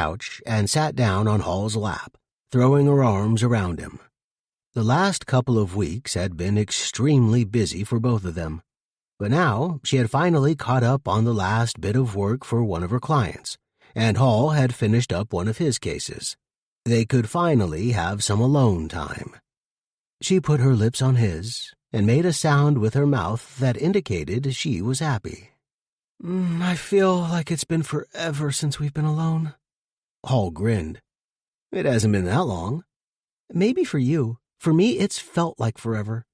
couch and sat down on Hall's lap, throwing her arms around him. The last couple of weeks had been extremely busy for both of them, but now she had finally caught up on the last bit of work for one of her clients, and Hall had finished up one of his cases. They could finally have some alone time. She put her lips on his and made a sound with her mouth that indicated she was happy. I feel like it's been forever since we've been alone. Hall grinned. It hasn't been that long. Maybe for you. For me, it's felt like forever.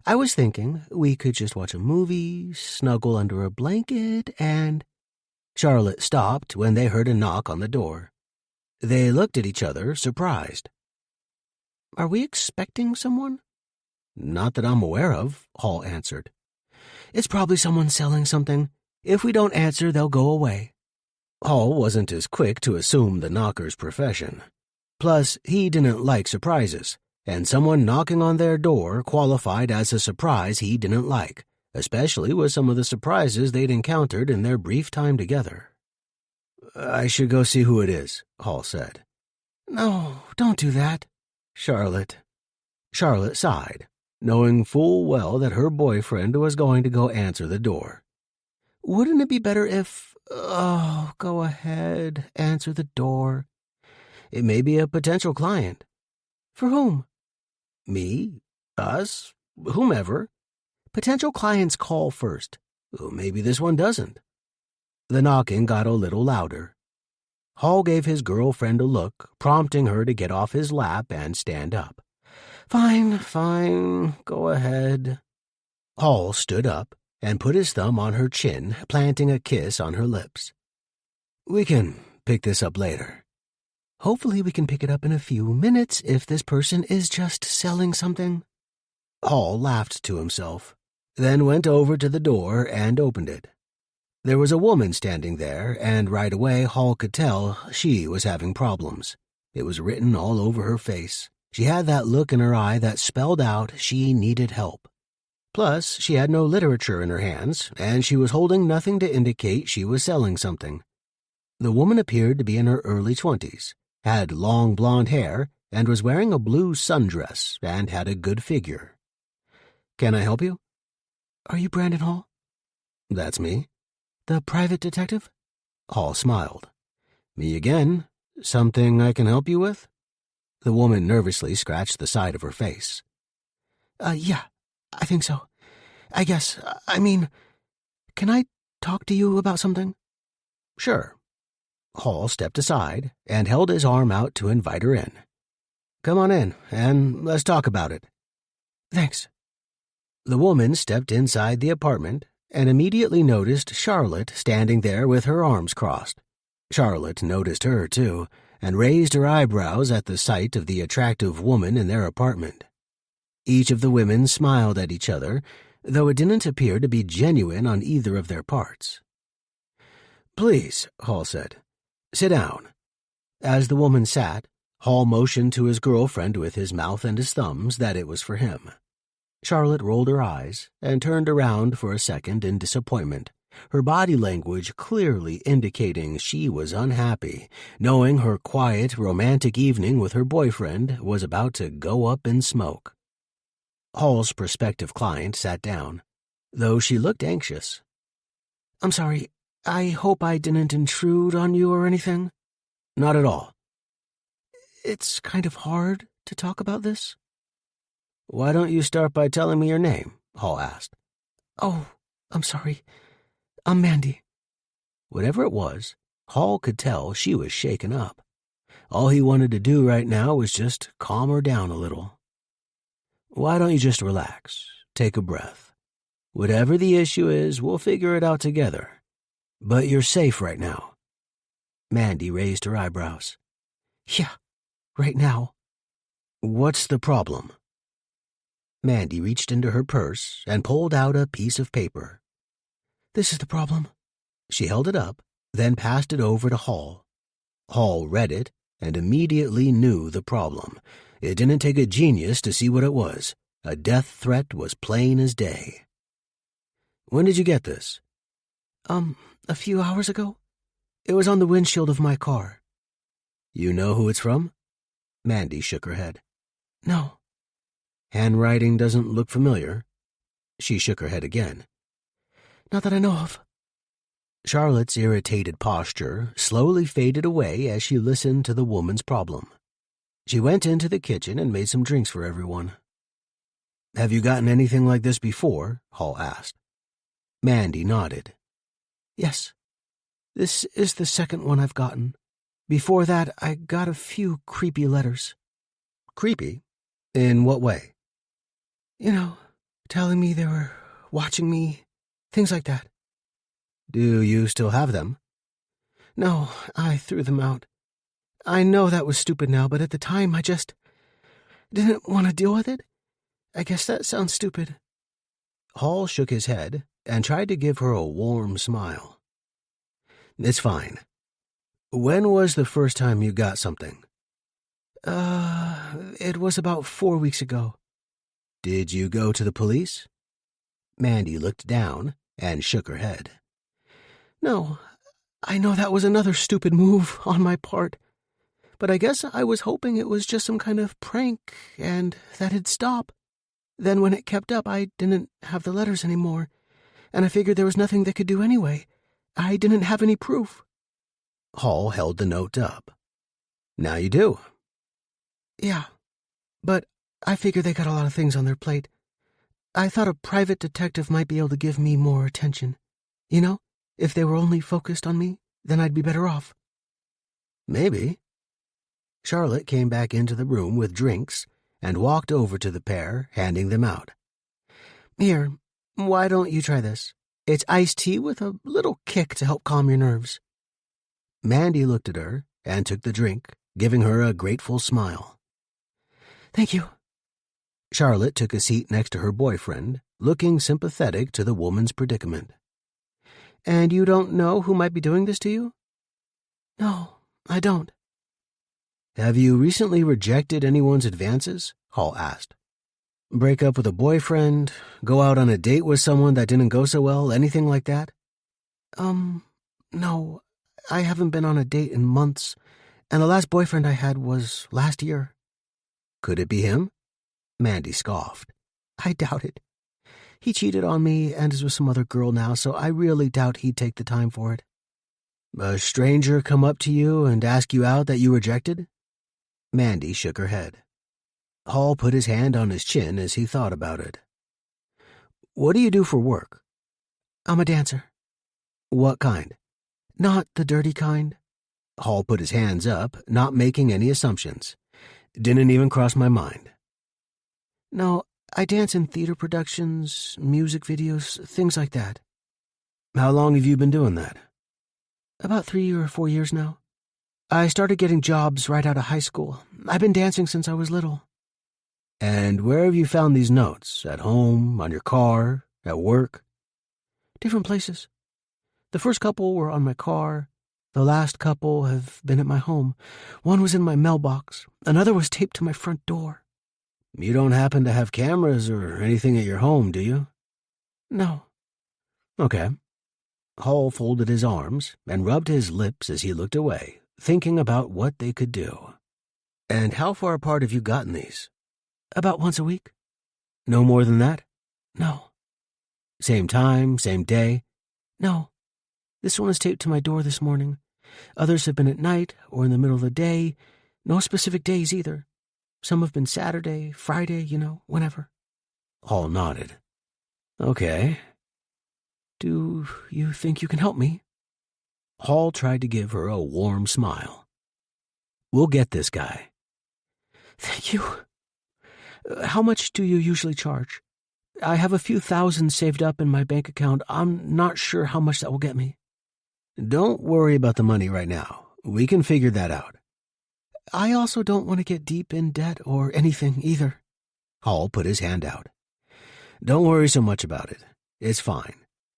I was thinking we could just watch a movie, snuggle under a blanket, and... Charlotte stopped when they heard a knock on the door. They looked at each other, surprised. Are we expecting someone? Not that I'm aware of, Hall answered. It's probably someone selling something. If we don't answer, they'll go away. Hall wasn't as quick to assume the knocker's profession. Plus, he didn't like surprises, and someone knocking on their door qualified as a surprise he didn't like, especially with some of the surprises they'd encountered in their brief time together. I should go see who it is, Hall said. No, don't do that, Charlotte. Charlotte sighed, knowing full well that her boyfriend was going to go answer the door. Wouldn't it be better if... Oh, go ahead, answer the door. It may be a potential client. For whom? Me? Us? Whomever. Potential clients call first. Maybe this one doesn't. The knocking got a little louder. Hall gave his girlfriend a look, prompting her to get off his lap and stand up. Fine, go ahead. Hall stood up and put his thumb on her chin, planting a kiss on her lips. We can pick this up later. Hopefully we can pick it up in a few minutes if this person is just selling something. Hall laughed to himself, then went over to the door and opened it. There was a woman standing there, and right away Hall could tell she was having problems. It was written all over her face. She had that look in her eye that spelled out she needed help. Plus, she had no literature in her hands, and she was holding nothing to indicate she was selling something. The woman appeared to be in her early 20s, had long blonde hair, and was wearing a blue sundress and had a good figure. Can I help you? Are you Brandon Hall? That's me. The private detective? Hall smiled. Me again. Something I can help you with? The woman nervously scratched the side of her face. Yeah, I think so. I guess, can I talk to you about something? Sure. Hall stepped aside and held his arm out to invite her in. Come on in, and let's talk about it. Thanks. The woman stepped inside the apartment and immediately noticed Charlotte standing there with her arms crossed. Charlotte noticed her, too, and raised her eyebrows at the sight of the attractive woman in their apartment. Each of the women smiled at each other, though it didn't appear to be genuine on either of their parts. Please, Hall said. Sit down. As the woman sat, Hall motioned to his girlfriend with his mouth and his thumbs that it was for him. Charlotte rolled her eyes and turned around for a second in disappointment, her body language clearly indicating she was unhappy, knowing her quiet, romantic evening with her boyfriend was about to go up in smoke. Hall's prospective client sat down, though she looked anxious. I'm sorry, I hope I didn't intrude on you or anything. Not at all. It's kind of hard to talk about this. Why don't you start by telling me your name? Hall asked. Oh, I'm sorry. I'm Mandy. Whatever it was, Hall could tell she was shaken up. All he wanted to do right now was just calm her down a little. Why don't you just relax, take a breath. Whatever the issue is, we'll figure it out together. But you're safe right now. Mandy raised her eyebrows. Yeah, right now. What's the problem? Mandy reached into her purse and pulled out a piece of paper. This is the problem. She held it up, then passed it over to Hall. Hall read it and immediately knew the problem. It didn't take a genius to see what it was. A death threat was plain as day. When did you get this? A few hours ago. It was on the windshield of my car. You know who it's from? Mandy shook her head. No. Handwriting doesn't look familiar. She shook her head again. Not that I know of. Charlotte's irritated posture slowly faded away as she listened to the woman's problem. She went into the kitchen and made some drinks for everyone. Have you gotten anything like this before? Hall asked. Mandy nodded. Yes. This is the second one I've gotten. Before that, I got a few creepy letters. Creepy? In what way? You know, telling me they were watching me, things like that. Do you still have them? No, I threw them out. I know that was stupid now, but at the time I just didn't want to deal with it. I guess that sounds stupid. Hall shook his head and tried to give her a warm smile. It's fine. When was the first time you got something? It was about 4 weeks ago. Did you go to the police? Mandy looked down and shook her head. No, I know that was another stupid move on my part. But I guess I was hoping it was just some kind of prank and that it'd stop. Then when it kept up, I didn't have the letters anymore, and I figured there was nothing they could do anyway. I didn't have any proof. Hall held the note up. Now you do. Yeah, but I figure they got a lot of things on their plate. I thought a private detective might be able to give me more attention. You know, if they were only focused on me, then I'd be better off. Maybe. Charlotte came back into the room with drinks and walked over to the pair, handing them out. Here, why don't you try this? It's iced tea with a little kick to help calm your nerves. Mandy looked at her and took the drink, giving her a grateful smile. Thank you. Charlotte took a seat next to her boyfriend, looking sympathetic to the woman's predicament. And you don't know who might be doing this to you? No, I don't. Have you recently rejected anyone's advances? Hall asked. Break up with a boyfriend, go out on a date with someone that didn't go so well, anything like that? No, I haven't been on a date in months, and the last boyfriend I had was last year. Could it be him? Mandy scoffed. I doubt it. He cheated on me and is with some other girl now, so I really doubt he'd take the time for it. A stranger come up to you and ask you out that you rejected? Mandy shook her head. Hall put his hand on his chin as he thought about it. What do you do for work? I'm a dancer. What kind? Not the dirty kind. Hall put his hands up, not making any assumptions. Didn't even cross my mind. No, I dance in theater productions, music videos, things like that. How long have you been doing that? About 3 or 4 years now. I started getting jobs right out of high school. I've been dancing since I was little. And where have you found these notes? At home, on your car, at work? Different places. The first couple were on my car. The last couple have been at my home. One was in my mailbox. Another was taped to my front door. You don't happen to have cameras or anything at your home, do you? No. Okay. Hall folded his arms and rubbed his lips as he looked away, thinking about what they could do. And how far apart have you gotten these? About once a week. No more than that? No. Same time, same day? No. This one was taped to my door this morning. Others have been at night or in the middle of the day. No specific days either. Some have been Saturday, Friday, whenever. Hall nodded. Okay. Do you think you can help me? Hall tried to give her a warm smile. We'll get this guy. Thank you. How much do you usually charge? I have a few thousand saved up in my bank account. I'm not sure how much that will get me. Don't worry about the money right now. We can figure that out. I also don't want to get deep in debt or anything either. Hall put his hand out. Don't worry so much about it. It's fine.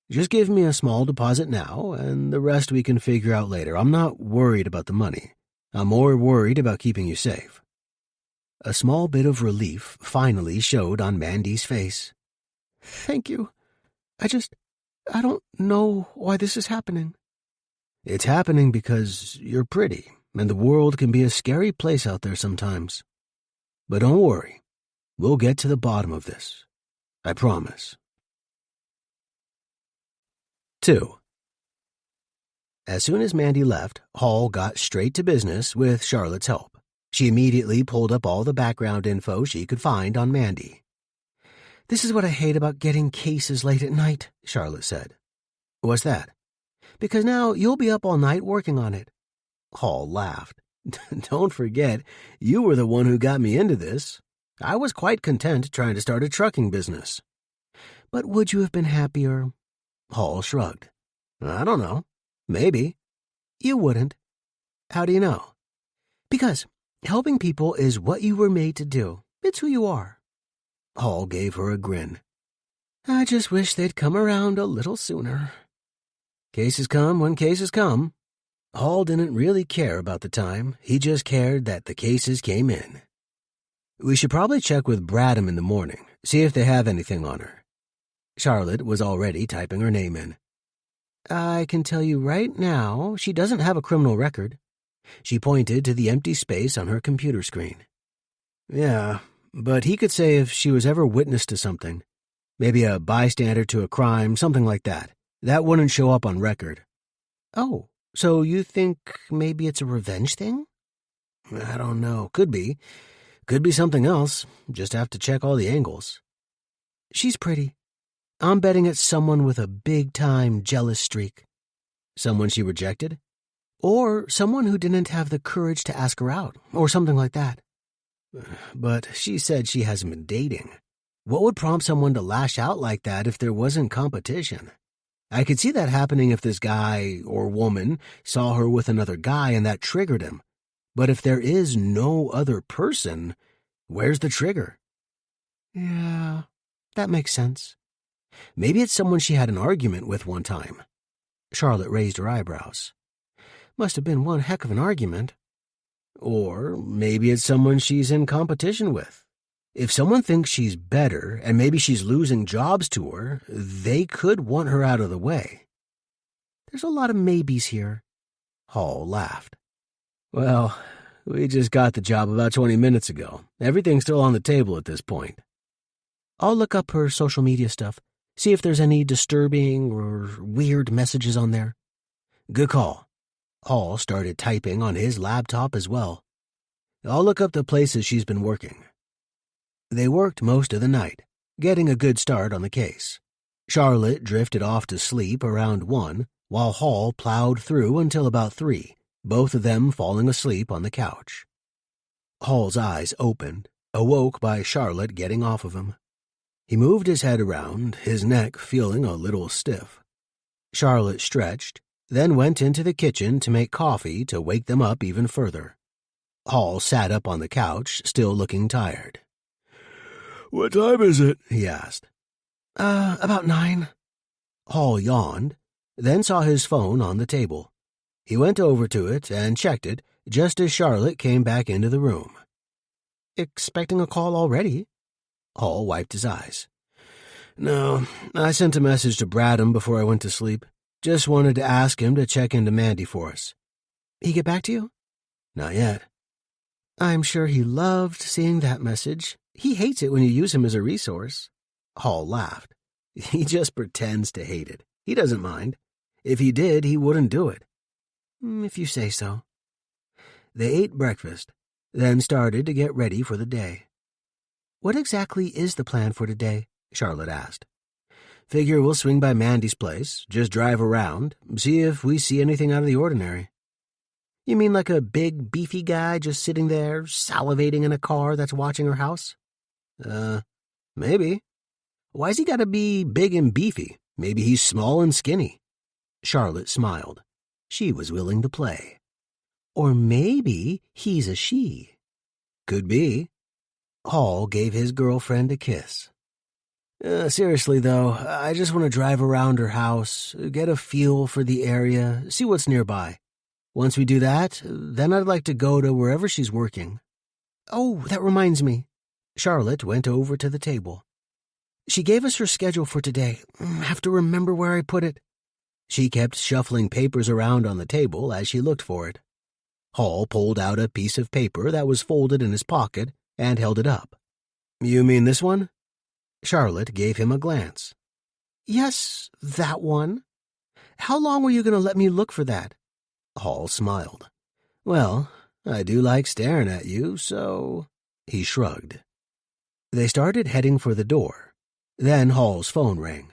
Just give me a small deposit now, and the rest we can figure out later. I'm not worried about the money. I'm more worried about keeping you safe. A small bit of relief finally showed on Mandy's face. Thank you. I don't know why this is happening. It's happening because you're pretty, and the world can be a scary place out there sometimes. But don't worry, we'll get to the bottom of this. I promise. 2. As soon as Mandy left, Hall got straight to business with Charlotte's help. She immediately pulled up all the background info she could find on Mandy. "This is what I hate about getting cases late at night," Charlotte said. "What's that?" "Because now you'll be up all night working on it." Hall laughed. "Don't forget, you were the one who got me into this. I was quite content trying to start a trucking business." "But would you have been happier?" Hall shrugged. "I don't know. Maybe." "You wouldn't." "How do you know?" "Because helping people is what you were made to do. It's who you are." Hall gave her a grin. "I just wish they'd come around a little sooner." Cases come when cases come. Hall didn't really care about the time. He just cared that the cases came in. "We should probably check with Bradham in the morning, see if they have anything on her." Charlotte was already typing her name in. "I can tell you right now, she doesn't have a criminal record." She pointed to the empty space on her computer screen. "Yeah, but he could say if she was ever witness to something. Maybe a bystander to a crime, something like that. That wouldn't show up on record." "Oh, so you think maybe it's a revenge thing?" "I don't know. Could be. Could be something else. Just have to check all the angles." "She's pretty. I'm betting it's someone with a big-time jealous streak." "Someone she rejected?" "Or someone who didn't have the courage to ask her out, or something like that." "But she said she hasn't been dating. What would prompt someone to lash out like that if there wasn't competition? I could see that happening if this guy or woman saw her with another guy and that triggered him. But if there is no other person, where's the trigger?" "Yeah, that makes sense." "Maybe it's someone she had an argument with one time." Charlotte raised her eyebrows. "Must have been one heck of an argument." "Or maybe it's someone she's in competition with. If someone thinks she's better and maybe she's losing jobs to her, they could want her out of the way." "There's a lot of maybes here." Hall laughed. "Well, we just got the job about 20 minutes ago. Everything's still on the table at this point." "I'll look up her social media stuff, see if there's any disturbing or weird messages on there." "Good call." Hall started typing on his laptop as well. "I'll look up the places she's been working." They worked most of the night, getting a good start on the case. Charlotte drifted off to sleep around 1, while Hall plowed through until about 3, both of them falling asleep on the couch. Hall's eyes opened, awoke by Charlotte getting off of him. He moved his head around, his neck feeling a little stiff. Charlotte stretched, then went into the kitchen to make coffee to wake them up even further. Hall sat up on the couch, still looking tired. "What time is it?" he asked. About 9. Hall yawned, then saw his phone on the table. He went over to it and checked it just as Charlotte came back into the room. "Expecting a call already?" Hall wiped his eyes. "No, I sent a message to Bradham before I went to sleep. Just wanted to ask him to check into Mandy for us." "He get back to you?" "Not yet." "I'm sure he loved seeing that message. He hates it when you use him as a resource." Hall laughed. "He just pretends to hate it. He doesn't mind. If he did, he wouldn't do it." "If you say so." They ate breakfast, then started to get ready for the day. "What exactly is the plan for today?" Charlotte asked. "Figure we'll swing by Mandy's place, just drive around, see if we see anything out of the ordinary." "You mean like a big, beefy guy just sitting there, salivating in a car that's watching her house?" Maybe. Why's he gotta be big and beefy? Maybe he's small and skinny." Charlotte smiled. She was willing to play. "Or maybe he's a she." "Could be." Hall gave his girlfriend a kiss. Seriously, though, I just want to drive around her house, get a feel for the area, see what's nearby. Once we do that, then I'd like to go to wherever she's working." "Oh, that reminds me." Charlotte went over to the table. "She gave us her schedule for today. Have to remember where I put it." She kept shuffling papers around on the table as she looked for it. Hall pulled out a piece of paper that was folded in his pocket and held it up. "You mean this one?" Charlotte gave him a glance. "Yes, that one. How long were you going to let me look for that?" Hall smiled. "Well, I do like staring at you, so—" He shrugged. They started heading for the door. Then Hall's phone rang.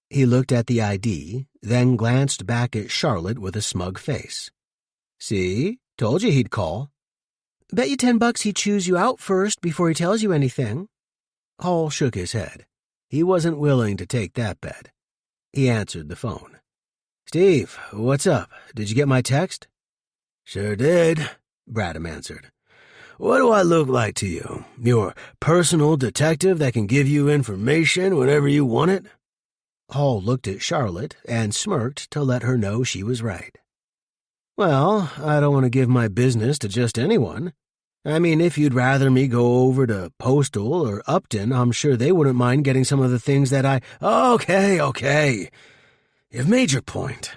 He looked at the ID, then glanced back at Charlotte with a smug face. "See? Told you he'd call." "Bet you $10 he'd choose you out first before he tells you anything." Hall shook his head. He wasn't willing to take that bet. He answered the phone. "Steve, what's up? Did you get my text?" "Sure did," Bradham answered. "What do I look like to you? Your personal detective that can give you information whenever you want it?" Hall looked at Charlotte and smirked to let her know she was right. "Well, I don't want to give my business to just anyone. I mean, if you'd rather me go over to Postal or Upton, I'm sure they wouldn't mind getting some of the things that I—" Okay. You've made your point."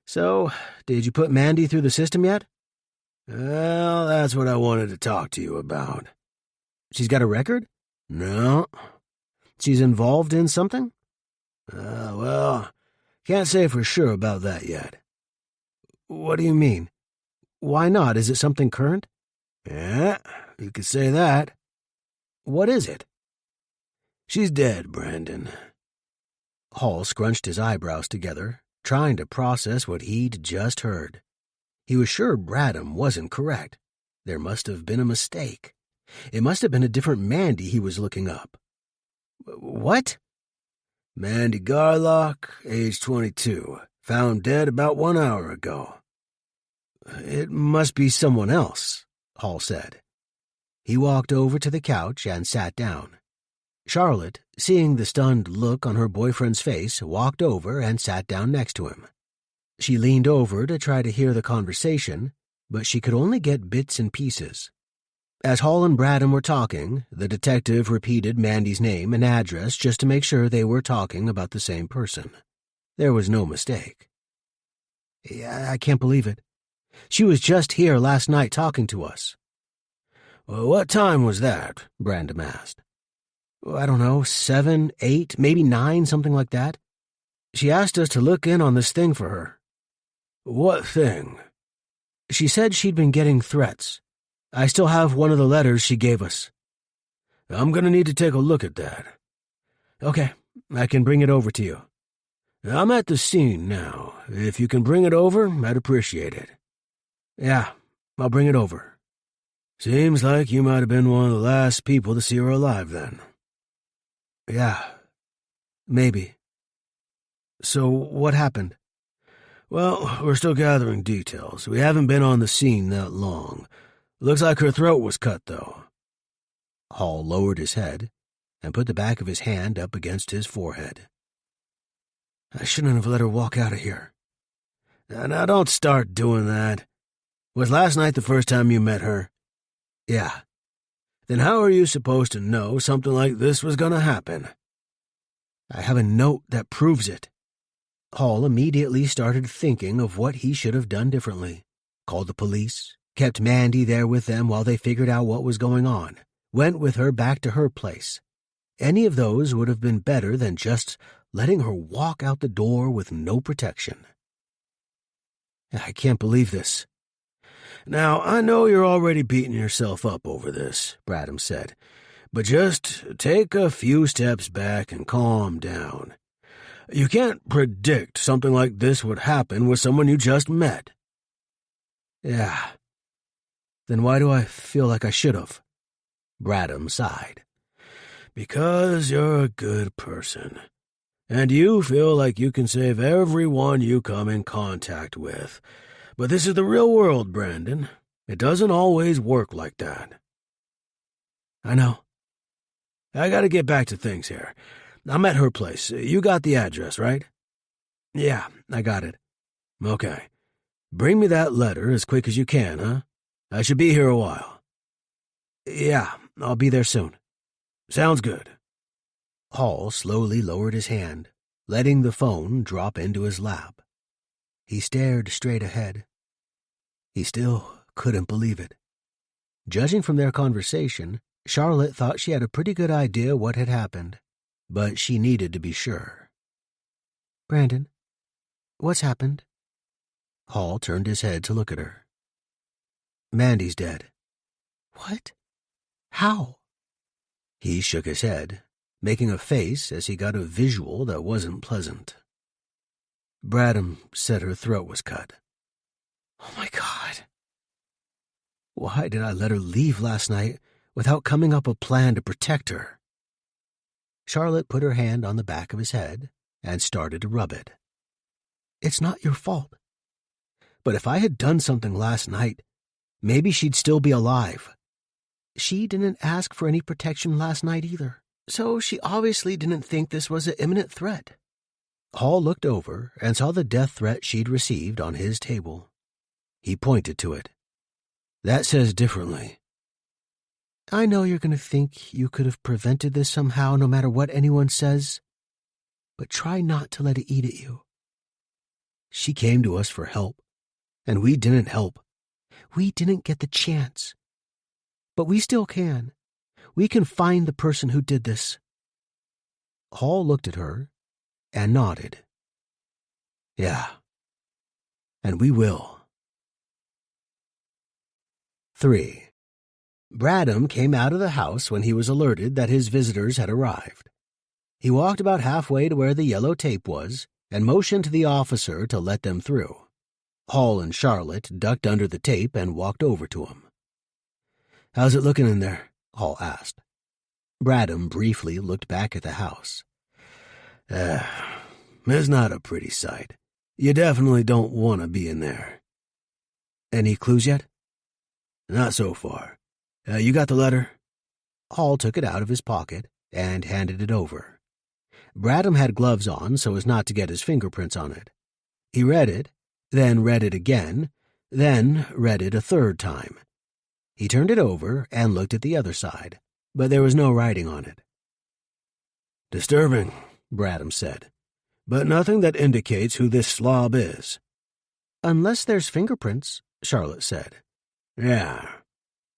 "So, did you put Mandy through the system yet?" "Well, that's what I wanted to talk to you about." "She's got a record?" "No." "She's involved in something?" Well, can't say for sure about that yet." "What do you mean? Why not? Is it something current?" "Yeah, you could say that." "What is it?" "She's dead, Brandon." Hall scrunched his eyebrows together, trying to process what he'd just heard. He was sure Bradham wasn't correct. There must have been a mistake. It must have been a different Mandy he was looking up. "What?" "Mandy Garlock, age 22, found dead about 1 hour ago." "It must be someone else," Hall said. He walked over to the couch and sat down. Charlotte, seeing the stunned look on her boyfriend's face, walked over and sat down next to him. She leaned over to try to hear the conversation, but she could only get bits and pieces. As Hall and Bradham were talking, the detective repeated Mandy's name and address just to make sure they were talking about the same person. There was no mistake. "I can't believe it. She was just here last night talking to us." "Well, what time was that?" Bradham asked. "I don't know, 7, 8, maybe 9, something like that. She asked us to look in on this thing for her." "What thing?" "She said she'd been getting threats. I still have one of the letters she gave us." "I'm going to need to take a look at that." "Okay, I can bring it over to you." "I'm at the scene now. If you can bring it over, I'd appreciate it." "Yeah, I'll bring it over." "Seems like you might have been one of the last people to see her alive then." "Yeah, maybe." "So what happened?" "Well, we're still gathering details. We haven't been on the scene that long. Looks like her throat was cut, though." Hall lowered his head and put the back of his hand up against his forehead. "I shouldn't have let her walk out of here." Now don't start doing that. Was last night the first time you met her?" "Yeah." "Then how are you supposed to know something like this was going to happen?" "I have a note that proves it." Hall immediately started thinking of what he should have done differently. Called the police, kept Mandy there with them while they figured out what was going on, went with her back to her place. Any of those would have been better than just letting her walk out the door with no protection. "I can't believe this." "Now, I know you're already beating yourself up over this," Bradham said, "but just take a few steps back and calm down. You can't predict something like this would happen with someone you just met." "Yeah. Then why do I feel like I should have?" Bradham sighed. "Because you're a good person, and you feel like you can save everyone you come in contact with. But this is the real world, Brandon. It doesn't always work like that." "I know. I gotta get back to things here. I'm at her place. You got the address, right?" "Yeah, I got it." "Okay. Bring me that letter as quick as you can, huh? I should be here a while." "Yeah, I'll be there soon." "Sounds good." Hall slowly lowered his hand, letting the phone drop into his lap. He stared straight ahead. He still couldn't believe it. Judging from their conversation, Charlotte thought she had a pretty good idea what had happened, but she needed to be sure. Brandon, what's happened? Hall turned his head to look at her. Mandy's dead. What? How? He shook his head, making a face as he got a visual that wasn't pleasant. Bradham said her throat was cut. Oh my God. Why did I let her leave last night without coming up a plan to protect her? Charlotte put her hand on the back of his head and started to rub it. It's not your fault. But if I had done something last night, maybe she'd still be alive. She didn't ask for any protection last night either, so she obviously didn't think this was an imminent threat. Hall looked over and saw the death threat she'd received on his table. He pointed to it. That says differently. I know you're going to think you could have prevented this somehow no matter what anyone says, but try not to let it eat at you. She came to us for help, and we didn't help. We didn't get the chance. But we still can. We can find the person who did this. Hall looked at her and nodded. Yeah, and we will. 3. Bradham came out of the house when he was alerted that his visitors had arrived. He walked about halfway to where the yellow tape was and motioned to the officer to let them through. Hall and Charlotte ducked under the tape and walked over to him. "How's it looking in there?" Hall asked. Bradham briefly looked back at the house. It's not a pretty sight. You definitely don't want to be in there." "Any clues yet?" "Not so far. You got the letter?" Hall took it out of his pocket and handed it over. Bradham had gloves on so as not to get his fingerprints on it. He read it, then read it again, then read it a third time. He turned it over and looked at the other side, but there was no writing on it. "Disturbing," Bradham said, "but nothing that indicates who this slob is." "Unless there's fingerprints," Charlotte said. "Yeah.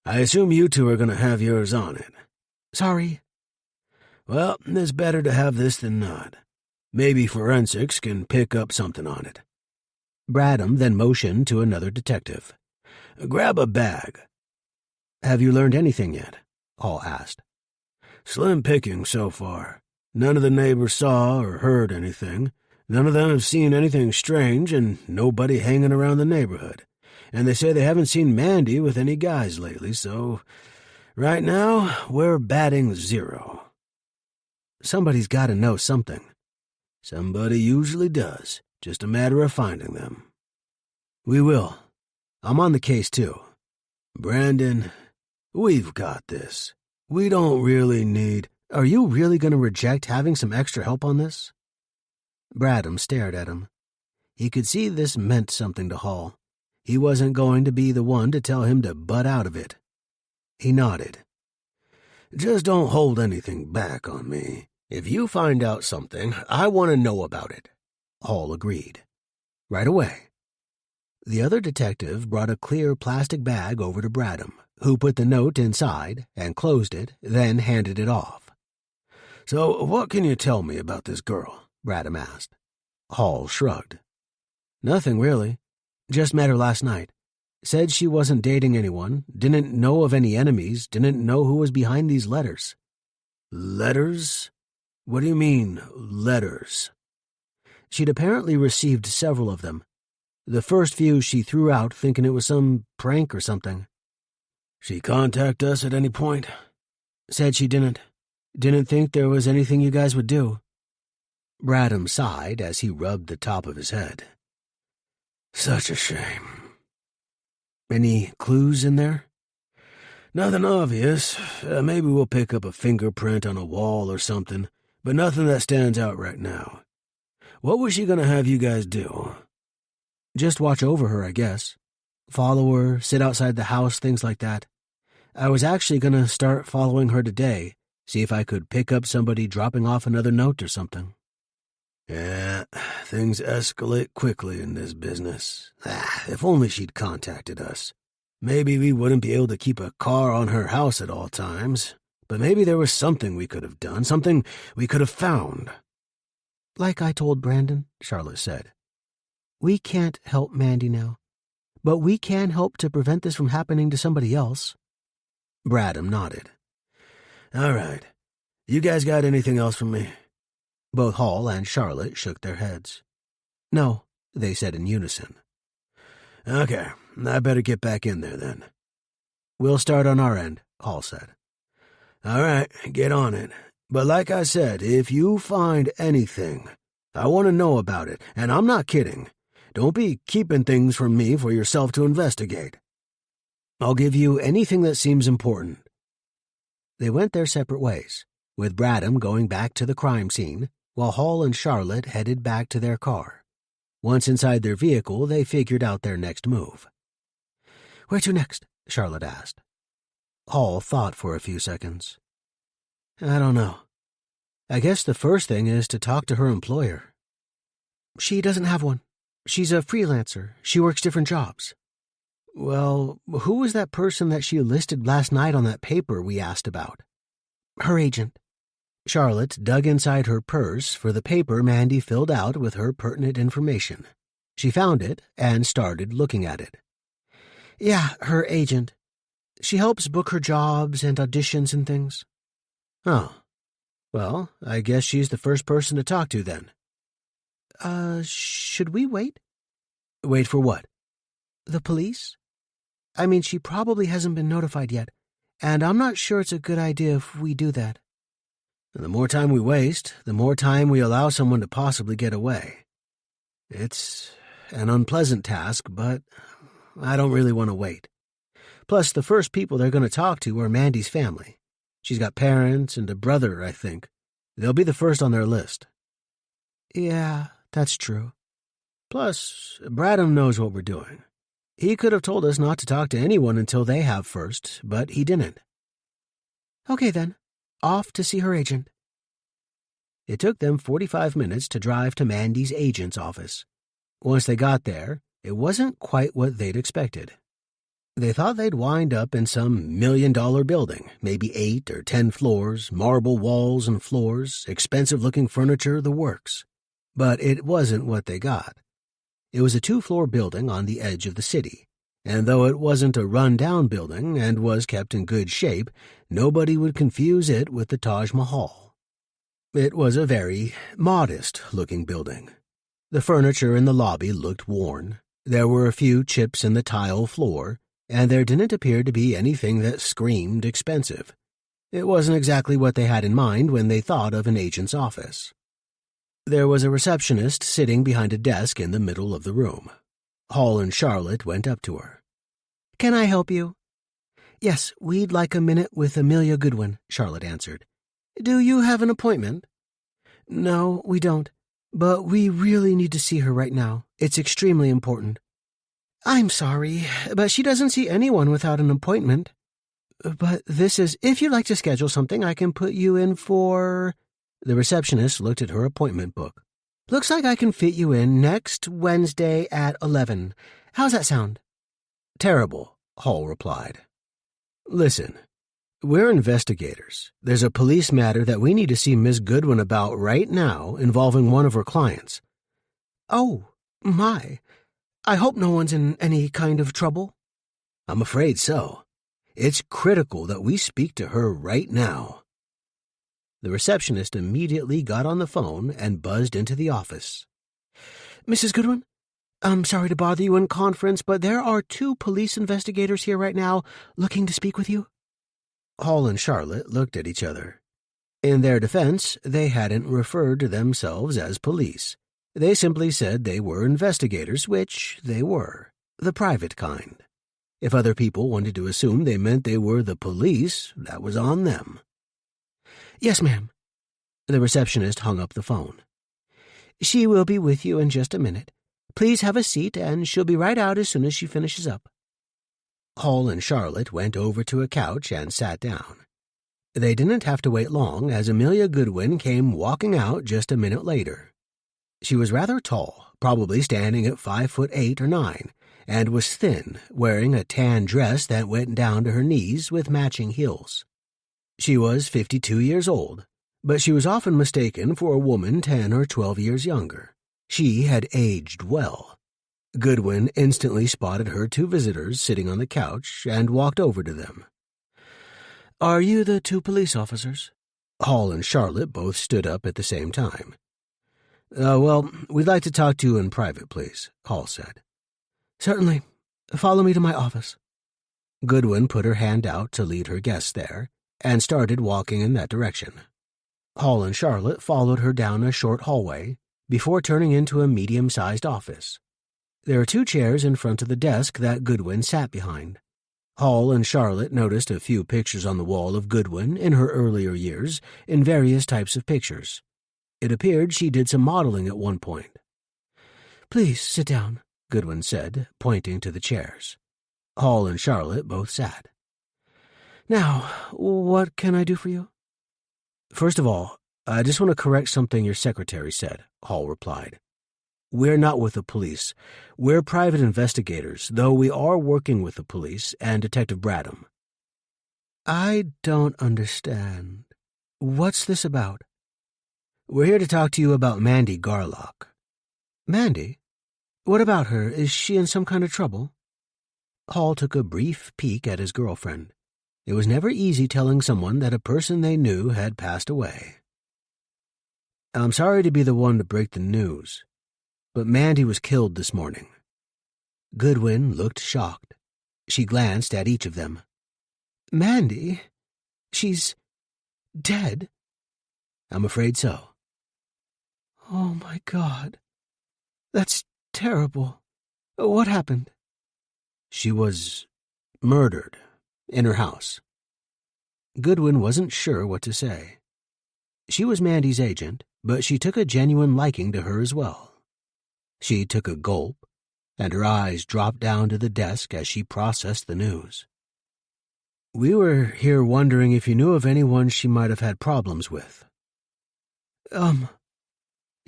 I assume you two are going to have yours on it." "Sorry." "Well, it's better to have this than not. Maybe forensics can pick up something on it." Bradham then motioned to another detective. "Grab a bag." "Have you learned anything yet?" Hall asked. "Slim picking so far. None of the neighbors saw or heard anything. None of them have seen anything strange, and nobody hanging around the neighborhood. And they say they haven't seen Mandy with any guys lately, so right now we're batting 0. Somebody's got to know something. Somebody usually does, just a matter of finding them." "We will. I'm on the case, too." "Brandon, we've got this. We don't really need—" "Are you really going to reject having some extra help on this?" Bradham stared at him. He could see this meant something to Hall. He wasn't going to be the one to tell him to butt out of it. He nodded. "Just don't hold anything back on me. If you find out something, I want to know about it." Hall agreed. "Right away." The other detective brought a clear plastic bag over to Bradham, who put the note inside and closed it, then handed it off. "So what can you tell me about this girl?" Bradham asked. Hall shrugged. "Nothing, really. Just met her last night. Said she wasn't dating anyone, didn't know of any enemies, didn't know who was behind these letters." "Letters? What do you mean, letters?" "She'd apparently received several of them. The first few she threw out thinking it was some prank or something." "She contact us at any point?" "Said she didn't. Didn't think there was anything you guys would do." Bradham sighed as he rubbed the top of his head. "Such a shame." "Any clues in there?" "Nothing obvious. Maybe we'll pick up a fingerprint on a wall or something, but nothing that stands out right now. What was she going to have you guys do?" "Just watch over her, I guess. Follow her, sit outside the house, things like that. I was actually going to start following her today, see if I could pick up somebody dropping off another note or something." "Yeah, things escalate quickly in this business. If only she'd contacted us. Maybe we wouldn't be able to keep a car on her house at all times, but maybe there was something we could have done, something we could have found. Like I told Brandon, Charlotte said. We can't help Mandy now, but we can help to prevent this from happening to somebody else. Bradham nodded. All right. You guys got anything else from me? Both Hall and Charlotte shook their heads. No, they said in unison. Okay, I better get back in there then. We'll start on our end, Hall said. All right, get on it. But like I said, if you find anything, I want to know about it, and I'm not kidding. Don't be keeping things from me for yourself to investigate. I'll give you anything that seems important. They went their separate ways, with Bradham going back to the crime scene, while Hall and Charlotte headed back to their car. Once inside their vehicle, they figured out their next move. Where to next? Charlotte asked. Hall thought for a few seconds. I don't know. I guess the first thing is to talk to her employer. She doesn't have one. She's a freelancer. She works different jobs. Well, who was that person that she listed last night on that paper we asked about? Her agent. Charlotte dug inside her purse for the paper Mandy filled out with her pertinent information. She found it and started looking at it. Yeah, her agent. She helps book her jobs and auditions and things. Oh. Well, I guess she's the first person to talk to then. Should we wait? Wait for what? The police? I mean, she probably hasn't been notified yet, and I'm not sure it's a good idea if we do that. The more time we waste, the more time we allow someone to possibly get away. It's an unpleasant task, but I don't really want to wait. Plus, the first people they're going to talk to are Mandy's family. She's got parents and a brother, I think. They'll be the first on their list. Yeah, that's true. Plus, Bradham knows what we're doing. He could have told us not to talk to anyone until they have first, but he didn't. Okay then, off to see her agent. It took them 45 minutes to drive to Mandy's agent's office. Once they got there, it wasn't quite what they'd expected. They thought they'd wind up in some $1 million building, maybe 8 or 10 floors, marble walls and floors, expensive-looking furniture, the works. But it wasn't what they got. It was a 2-floor building on the edge of the city, and though it wasn't a run-down building and was kept in good shape, nobody would confuse it with the Taj Mahal. It was a very modest-looking building. The furniture in the lobby looked worn. There were a few chips in the tile floor, and there didn't appear to be anything that screamed expensive. It wasn't exactly what they had in mind when they thought of an agent's office. There was a receptionist sitting behind a desk in the middle of the room. Hall and Charlotte went up to her. Can I help you? Yes, we'd like a minute with Amelia Goodwin, Charlotte answered. Do you have an appointment? No, we don't. But we really need to see her right now. It's extremely important. I'm sorry, but she doesn't see anyone without an appointment. But this is... If you'd like to schedule something, I can put you in for... The receptionist looked at her appointment book. Looks like I can fit you in next Wednesday at 11. How's that sound? Terrible, Hall replied. Listen, we're investigators. There's a police matter that we need to see Miss Goodwin about right now involving one of her clients. Oh, my. I hope no one's in any kind of trouble. I'm afraid so. It's critical that we speak to her right now. The receptionist immediately got on the phone and buzzed into the office. Mrs. Goodwin, I'm sorry to bother you in conference, but there are 2 police investigators here right now looking to speak with you. Hall and Charlotte looked at each other. In their defense, they hadn't referred to themselves as police. They simply said they were investigators, which they were, the private kind. If other people wanted to assume they meant they were the police, that was on them. Yes, ma'am. The receptionist hung up the phone. She will be with you in just a minute. Please have a seat, and she'll be right out as soon as she finishes up. Hall and Charlotte went over to a couch and sat down. They didn't have to wait long, as Amelia Goodwin came walking out just a minute later. She was rather tall, probably standing at 5'8" or 9, and was thin, wearing a tan dress that went down to her knees with matching heels. She was 52 years old, but she was often mistaken for a woman 10 or 12 years younger. She had aged well. Goodwin instantly spotted her two visitors sitting on the couch and walked over to them. "Are you the two police officers?" Hall and Charlotte both stood up at the same time. Well, we'd like to talk to you in private, please," Hall said. "Certainly. Follow me to my office." Goodwin put her hand out to lead her guests there and started walking in that direction. Hall and Charlotte followed her down a short hallway before turning into a medium-sized office. There were 2 chairs in front of the desk that Goodwin sat behind. Hall and Charlotte noticed a few pictures on the wall of Goodwin in her earlier years in various types of pictures. It appeared she did some modeling at one point. "Please sit down," Goodwin said, pointing to the chairs. Hall and Charlotte both sat. "Now, what can I do for you?" "First of all, I just want to correct something your secretary said," Hall replied. "We're not with the police. We're private investigators, though we are working with the police and Detective Bradham." "I don't understand. What's this about?" "We're here to talk to you about Mandy Garlock." "Mandy? What about her? Is she in some kind of trouble?" Hall took a brief peek at his girlfriend. It was never easy telling someone that a person they knew had passed away. "I'm sorry to be the one to break the news, but Mandy was killed this morning." Goodwin looked shocked. She glanced at each of them. "Mandy? She's dead?" "I'm afraid so." "Oh, my God. That's terrible. What happened?" "She was murdered in her house." Goodwin wasn't sure what to say. She was Mandy's agent, but she took a genuine liking to her as well. She took a gulp, and her eyes dropped down to the desk as she processed the news. "We were here wondering if you knew of anyone she might have had problems with."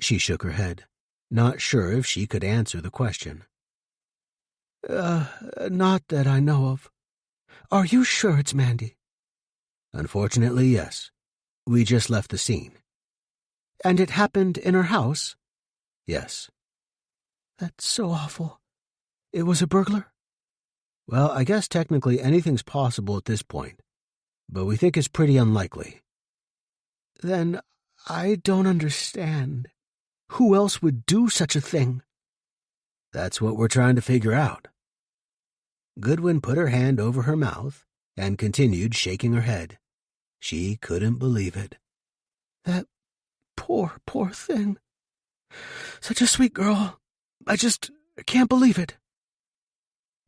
She shook her head, not sure if she could answer the question. Not that I know of. Are you sure it's Mandy?" "Unfortunately, yes. We just left the scene." "And it happened in her house?" "Yes." "That's so awful. It was a burglar?" "Well, I guess technically anything's possible at this point, but we think it's pretty unlikely." "Then I don't understand. Who else would do such a thing?" "That's what we're trying to figure out." Goodwin put her hand over her mouth and continued shaking her head. She couldn't believe it. "That poor, poor thing. Such a sweet girl. I just can't believe it."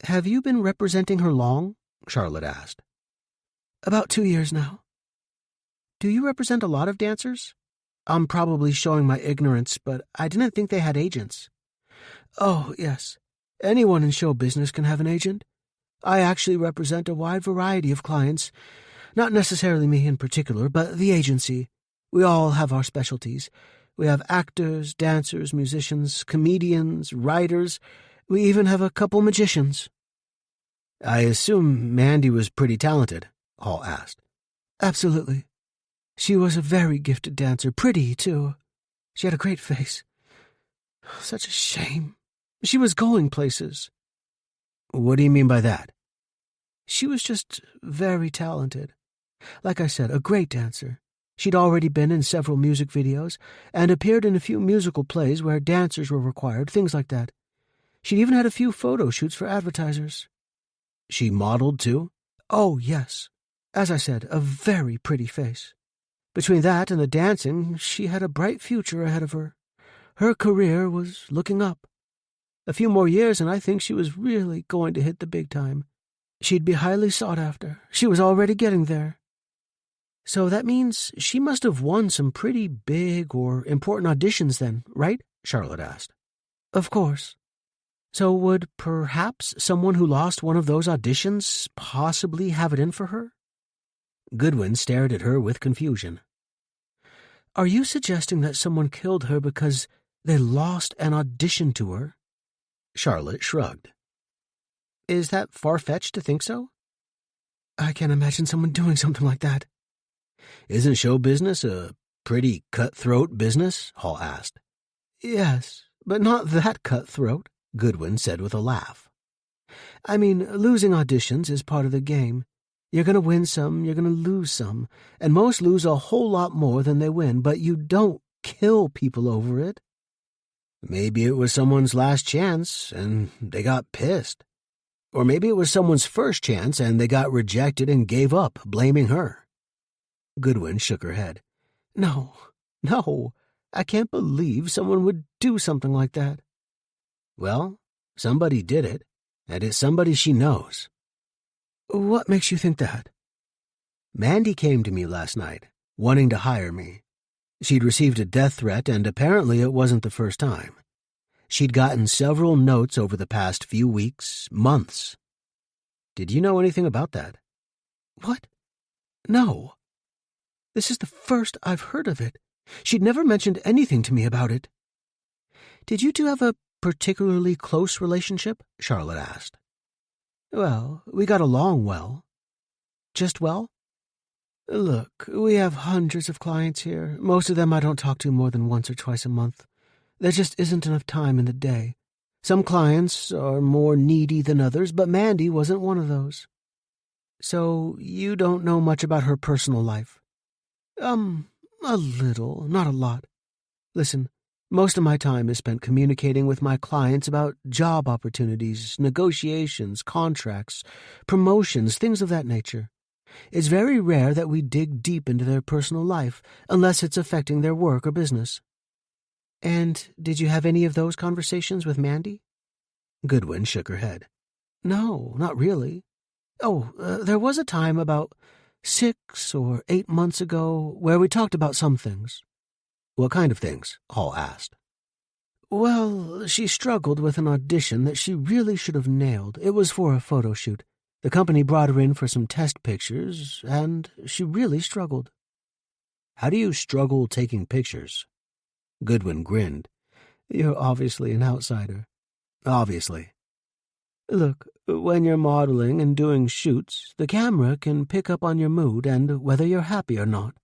"Have you been representing her long?" Charlotte asked. "About 2 years now." "Do you represent a lot of dancers? I'm probably showing my ignorance, but I didn't think they had agents." "Oh, yes. Anyone in show business can have an agent. I actually represent a wide variety of clients. Not necessarily me in particular, but the agency. We all have our specialties. We have actors, dancers, musicians, comedians, writers. We even have a couple magicians." "I assume Mandy was pretty talented?" Hall asked. "Absolutely. She was a very gifted dancer, pretty, too. She had a great face. Such a shame. She was going places." "What do you mean by that?" "She was just very talented. Like I said, a great dancer. She'd already been in several music videos and appeared in a few musical plays where dancers were required, things like that. She'd even had a few photo shoots for advertisers." "She modeled, too?" "Oh, yes. As I said, a very pretty face. Between that and the dancing, she had a bright future ahead of her. Her career was looking up. A few more years and I think she was really going to hit the big time. She'd be highly sought after. She was already getting there." "So that means she must have won some pretty big or important auditions then, right?" Charlotte asked. "Of course." "So would perhaps someone who lost one of those auditions possibly have it in for her?" Goodwin stared at her with confusion. "Are you suggesting that someone killed her because They lost an audition to her? Charlotte shrugged. Is that far-fetched to think so? I can't imagine someone doing something like that. Isn't show business a pretty cutthroat business? Hall asked. Yes, but not that cutthroat, Goodwin said with a laugh. I mean, losing auditions is part of the game. You're going to win some, you're going to lose some, and most lose a whole lot more than they win, but you don't kill people over it. Maybe it was someone's last chance, and they got pissed. Or maybe it was someone's first chance, and they got rejected and gave up, blaming her. Goodwin shook her head. No, I can't believe someone would do something like that. Well, somebody did it, and it's somebody she knows. What makes you think that? Mandy came to me last night, wanting to hire me. She'd received a death threat, and apparently it wasn't the first time. She'd gotten several notes over the past few weeks, months. Did you know anything about that? What? No. This is the first I've heard of it. She'd never mentioned anything to me about it. Did you two have a particularly close relationship? Charlotte asked. Well, we got along well. Just well? Look, we have hundreds of clients here. Most of them I don't talk to more than once or twice a month. There just isn't enough time in the day. Some clients are more needy than others, but Mandy wasn't one of those. So you don't know much about her personal life? A little, not a lot. Listen, most of my time is spent communicating with my clients about job opportunities, negotiations, contracts, promotions, things of that nature. It's very rare that we dig deep into their personal life, unless it's affecting their work or business. And did you have any of those conversations with Mandy? Goodwin shook her head. No, not really. Oh, there was a time about 6 or 8 months ago where we talked about some things. What kind of things? Hall asked. Well, she struggled with an audition that she really should have nailed. It was for a photo shoot. The company brought her in for some test pictures, and she really struggled. How do you struggle taking pictures? Goodwin grinned. You're obviously an outsider. Obviously. Look, when you're modeling and doing shoots, the camera can pick up on your mood and whether you're happy or not.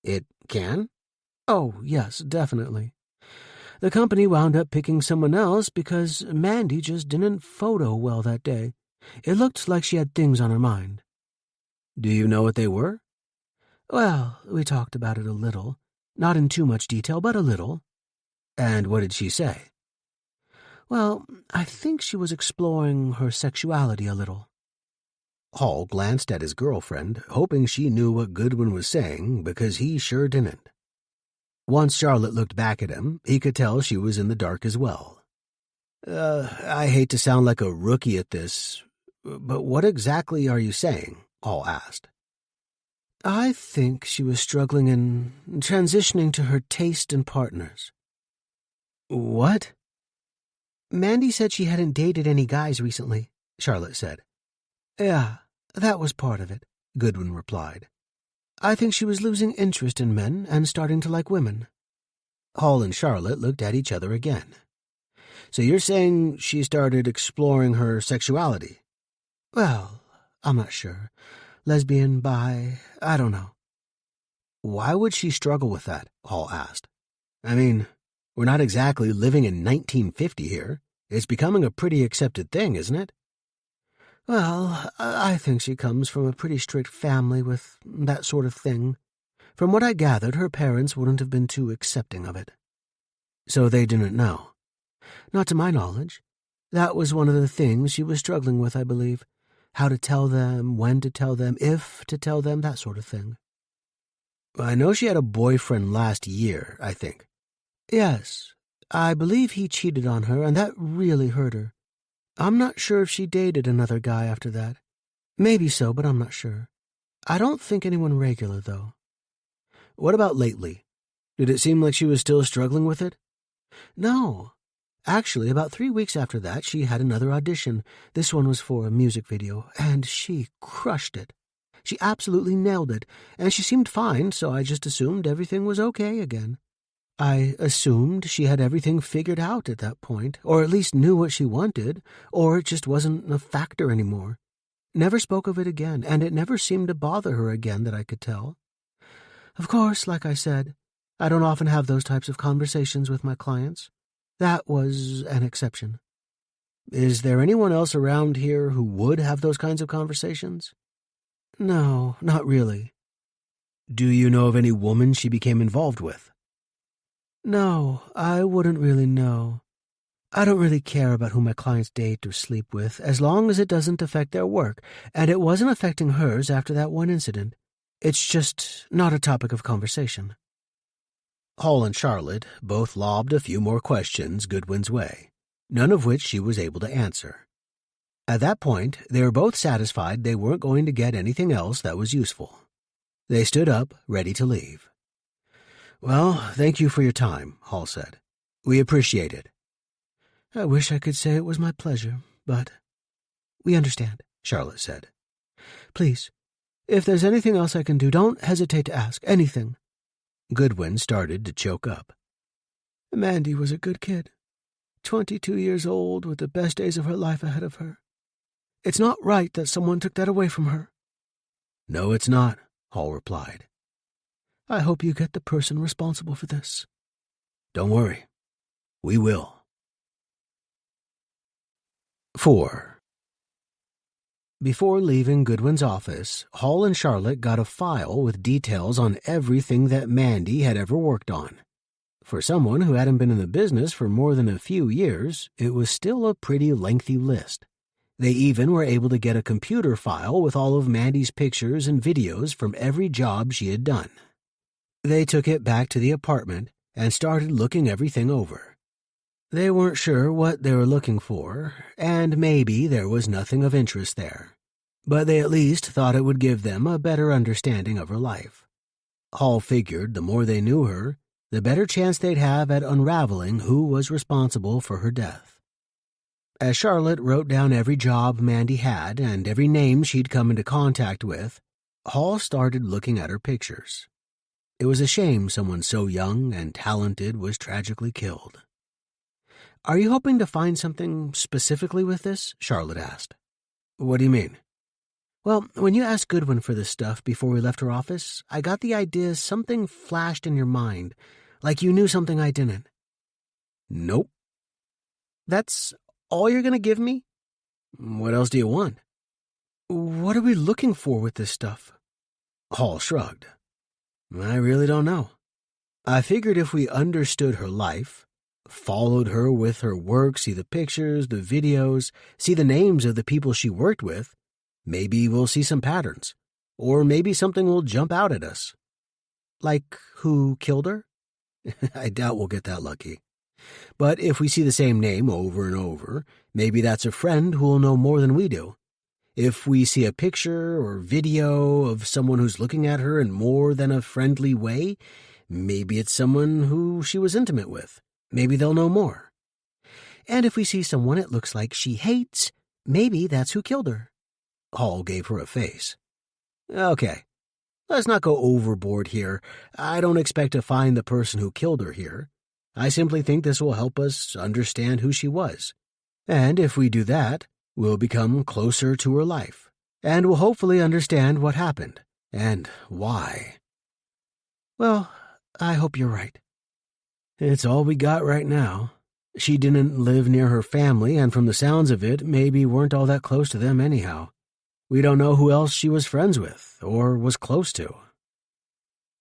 It can? Oh, yes, definitely. The company wound up picking someone else because Mandy just didn't photo well that day. It looked like she had things on her mind. Do you know what they were? Well, we talked about it a little. Not in too much detail, but a little. And what did she say? Well, I think she was exploring her sexuality a little. Hall glanced at his girlfriend, hoping she knew what Goodwin was saying, because he sure didn't. Once Charlotte looked back at him, he could tell she was in the dark as well. I hate to sound like a rookie at this, but what exactly are you saying? Hall asked. I think she was struggling in transitioning to her taste in partners. What? Mandy said she hadn't dated any guys recently, Charlotte said. Yeah, that was part of it, Goodwin replied. I think she was losing interest in men and starting to like women. Hall and Charlotte looked at each other again. So you're saying she started exploring her sexuality? Well, I'm not sure. Lesbian, bi, I don't know. Why would she struggle with that? Hall asked. I mean, we're not exactly living in 1950 here. It's becoming a pretty accepted thing, isn't it? Well, I think she comes from a pretty strict family with that sort of thing. From what I gathered, her parents wouldn't have been too accepting of it. So they didn't know? Not to my knowledge. That was one of the things she was struggling with, I believe. How to tell them, when to tell them, if to tell them, that sort of thing. I know she had a boyfriend last year, I think. Yes, I believe he cheated on her, and that really hurt her. I'm not sure if she dated another guy after that. Maybe so, but I'm not sure. I don't think anyone regular, though. What about lately? Did it seem like she was still struggling with it? No. Actually, about 3 weeks after that, she had another audition. This one was for a music video, and she crushed it. She absolutely nailed it, and she seemed fine, so I just assumed everything was okay again. I assumed she had everything figured out at that point, or at least knew what she wanted, or it just wasn't a factor anymore. Never spoke of it again, and it never seemed to bother her again that I could tell. Of course, like I said, I don't often have those types of conversations with my clients. That was an exception. Is there anyone else around here who would have those kinds of conversations? No, not really. Do you know of any woman she became involved with? No, I wouldn't really know. I don't really care about who my clients date or sleep with, as long as it doesn't affect their work, and it wasn't affecting hers after that one incident. It's just not a topic of conversation. Hall and Charlotte both lobbed a few more questions Goodwin's way, none of which she was able to answer. At that point, they were both satisfied they weren't going to get anything else that was useful. They stood up, ready to leave. "Well, thank you for your time," Hall said. "We appreciate it." I wish I could say it was my pleasure, but we understand, Charlotte said. Please, if there's anything else I can do, don't hesitate to ask. Anything. Goodwin started to choke up. Mandy was a good kid. 22 years old with the best days of her life ahead of her. It's not right that someone took that away from her. No, it's not, Hall replied. I hope you get the person responsible for this. Don't worry. We will. 4. Before leaving Goodwin's office, Hall and Charlotte got a file with details on everything that Mandy had ever worked on. For someone who hadn't been in the business for more than a few years, it was still a pretty lengthy list. They even were able to get a computer file with all of Mandy's pictures and videos from every job she had done. They took it back to the apartment and started looking everything over. They weren't sure what they were looking for, and maybe there was nothing of interest there. But they at least thought it would give them a better understanding of her life. Hall figured the more they knew her, the better chance they'd have at unraveling who was responsible for her death. As Charlotte wrote down every job Mandy had and every name she'd come into contact with, Hall started looking at her pictures. It was a shame someone so young and talented was tragically killed. "Are you hoping to find something specifically with this?" Charlotte asked. "What do you mean?" "Well, when you asked Goodwin for this stuff before we left her office, I got the idea something flashed in your mind, like you knew something I didn't." "Nope." "That's all you're going to give me?" "What else do you want?" "What are we looking for with this stuff?" Hall shrugged. "I really don't know. I figured if we understood her life, followed her with her work, see the pictures, the videos, see the names of the people she worked with, maybe we'll see some patterns, or maybe something will jump out at us." "Like who killed her?" "I doubt we'll get that lucky. But if we see the same name over and over, maybe that's a friend who'll know more than we do. If we see a picture or video of someone who's looking at her in more than a friendly way, maybe it's someone who she was intimate with. Maybe they'll know more. And if we see someone it looks like she hates, maybe that's who killed her." Hall gave her a face. "Okay, let's not go overboard here. I don't expect to find the person who killed her here. I simply think this will help us understand who she was. And if we do that, we'll become closer to her life, and we'll hopefully understand what happened and why." "Well, I hope you're right." "It's all we got right now. She didn't live near her family, and from the sounds of it, maybe weren't all that close to them anyhow. We don't know who else she was friends with or was close to."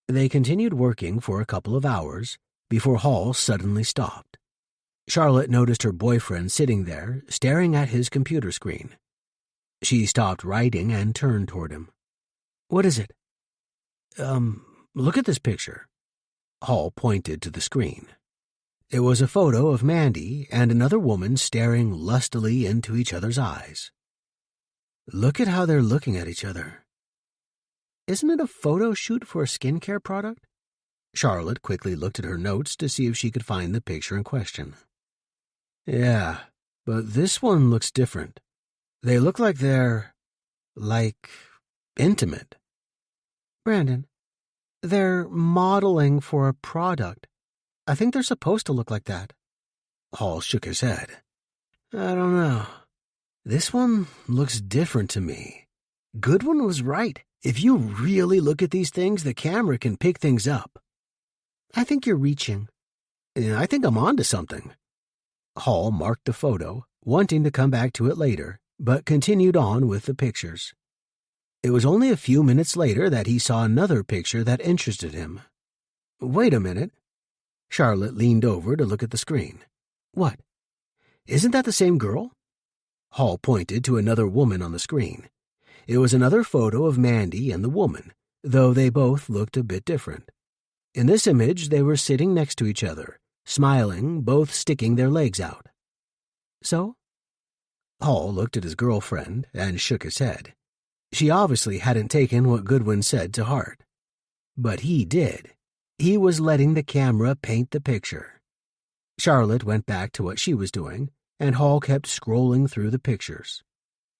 They continued working for a couple of hours before Hall suddenly stopped. Charlotte noticed her boyfriend sitting there, staring at his computer screen. She stopped writing and turned toward him. "What is it?" Look at this picture." Hall pointed to the screen. It was a photo of Mandy and another woman staring lustily into each other's eyes. "Look at how they're looking at each other." "Isn't it a photo shoot for a skincare product?" Charlotte quickly looked at her notes to see if she could find the picture in question. "Yeah, but this one looks different. They look like they're, intimate." "Brandon, they're modeling for a product. I think they're supposed to look like that. Hall shook his head. I don't know. This one looks different to me. Goodwin was right. If you really look at these things, the camera can pick things up. I think you're reaching. I think I'm onto something. Hall marked the photo, wanting to come back to it later, but continued on with the pictures. It was only a few minutes later that he saw another picture that interested him. Wait a minute. Charlotte leaned over to look at the screen. What? Isn't that the same girl? Hall pointed to another woman on the screen. It was another photo of Mandy and the woman, though they both looked a bit different. In this image, they were sitting next to each other, smiling, both sticking their legs out. So? Hall looked at his girlfriend and shook his head. She obviously hadn't taken what Goodwin said to heart. But he did. He was letting the camera paint the picture. Charlotte went back to what she was doing, and Hall kept scrolling through the pictures.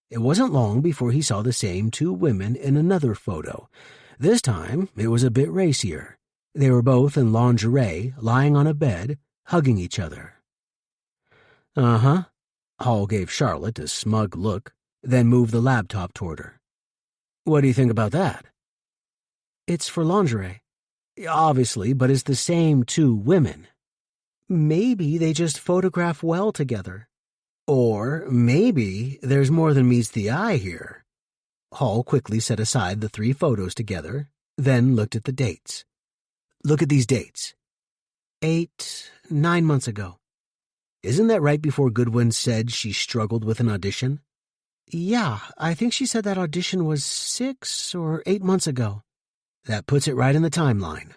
It wasn't long before he saw the same two women in another photo. This time, it was a bit racier. They were both in lingerie, lying on a bed, hugging each other. Uh-huh. Hall gave Charlotte a smug look, then moved the laptop toward her. What do you think about that? It's for lingerie. Obviously, but it's the same two women. Maybe they just photograph well together. Or maybe there's more than meets the eye here. Hall quickly set aside the 3 photos together, then looked at the dates. Look at these dates. 9 months ago. Isn't that right before Goodwin said she struggled with an audition? Yeah, I think she said that audition was 6 or 8 months ago. That puts it right in the timeline.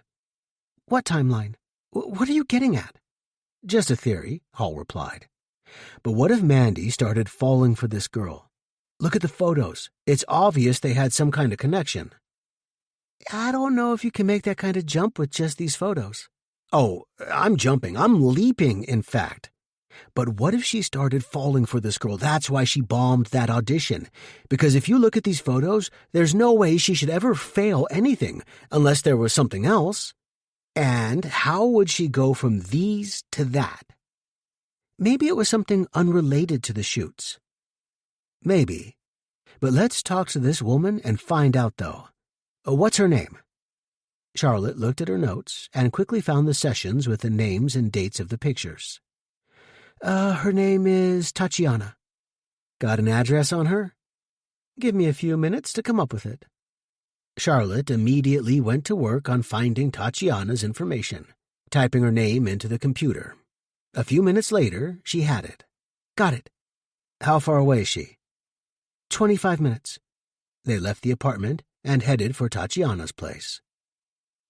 What timeline? What are you getting at? Just a theory, Hall replied. But what if Mandy started falling for this girl? Look at the photos. It's obvious they had some kind of connection. I don't know if you can make that kind of jump with just these photos. Oh, I'm jumping. I'm leaping, in fact. But what if she started falling for this girl? That's why she bombed that audition. Because if you look at these photos, there's no way she should ever fail anything, unless there was something else. And how would she go from these to that? Maybe it was something unrelated to the shoots. Maybe. But let's talk to this woman and find out, though. What's her name? Charlotte looked at her notes and quickly found the sessions with the names and dates of the pictures. Her name is Tatiana. Got an address on her? Give me a few minutes to come up with it. Charlotte immediately went to work on finding Tatiana's information, typing her name into the computer. A few minutes later, she had it. Got it. How far away is she? 25 minutes. They left the apartment and headed for Tatiana's place.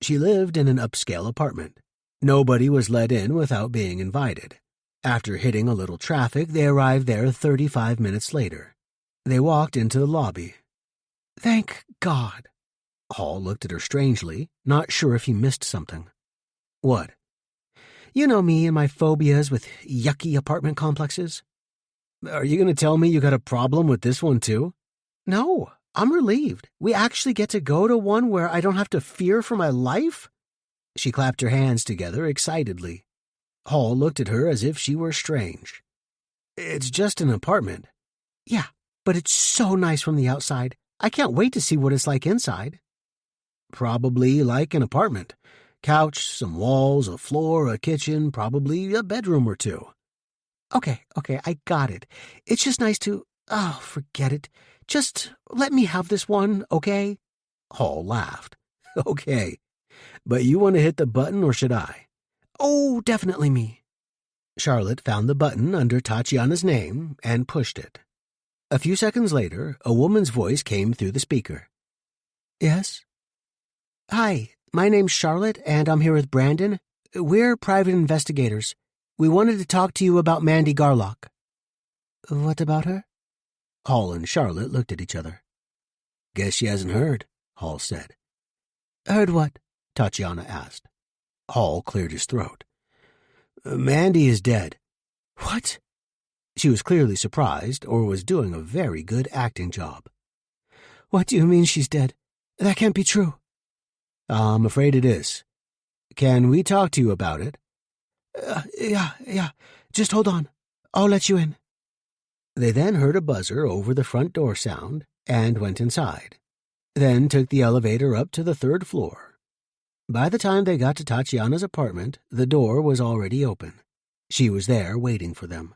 She lived in an upscale apartment. Nobody was let in without being invited. After hitting a little traffic, they arrived there 35 minutes later. They walked into the lobby. Thank God. Hall looked at her strangely, not sure if he missed something. What? You know me and my phobias with yucky apartment complexes. Are you going to tell me you got a problem with this one, too? No, I'm relieved. We actually get to go to one where I don't have to fear for my life? She clapped her hands together excitedly. Hall looked at her as if she were strange. It's just an apartment. Yeah, but it's so nice from the outside. I can't wait to see what it's like inside. Probably like an apartment. Couch, some walls, a floor, a kitchen, probably a bedroom or 2. Okay, I got it. It's just nice to... Oh, forget it. Just let me have this one, okay? Hall laughed. Okay. But you want to hit the button or should I? Oh, definitely me. Charlotte found the button under Tatiana's name and pushed it. A few seconds later, a woman's voice came through the speaker. Yes? Hi, my name's Charlotte, and I'm here with Brandon. We're private investigators. We wanted to talk to you about Mandy Garlock. What about her? Hall and Charlotte looked at each other. Guess she hasn't heard, Hall said. Heard what? Tatiana asked. Hall cleared his throat. Mandy is dead. What? She was clearly surprised, or was doing a very good acting job. What do you mean she's dead? That can't be true. I'm afraid it is. Can we talk to you about it? Yeah. Just hold on. I'll let you in." They then heard a buzzer over the front door sound and went inside, then took the elevator up to the 3rd floor. By the time they got to Tatiana's apartment, the door was already open. She was there waiting for them.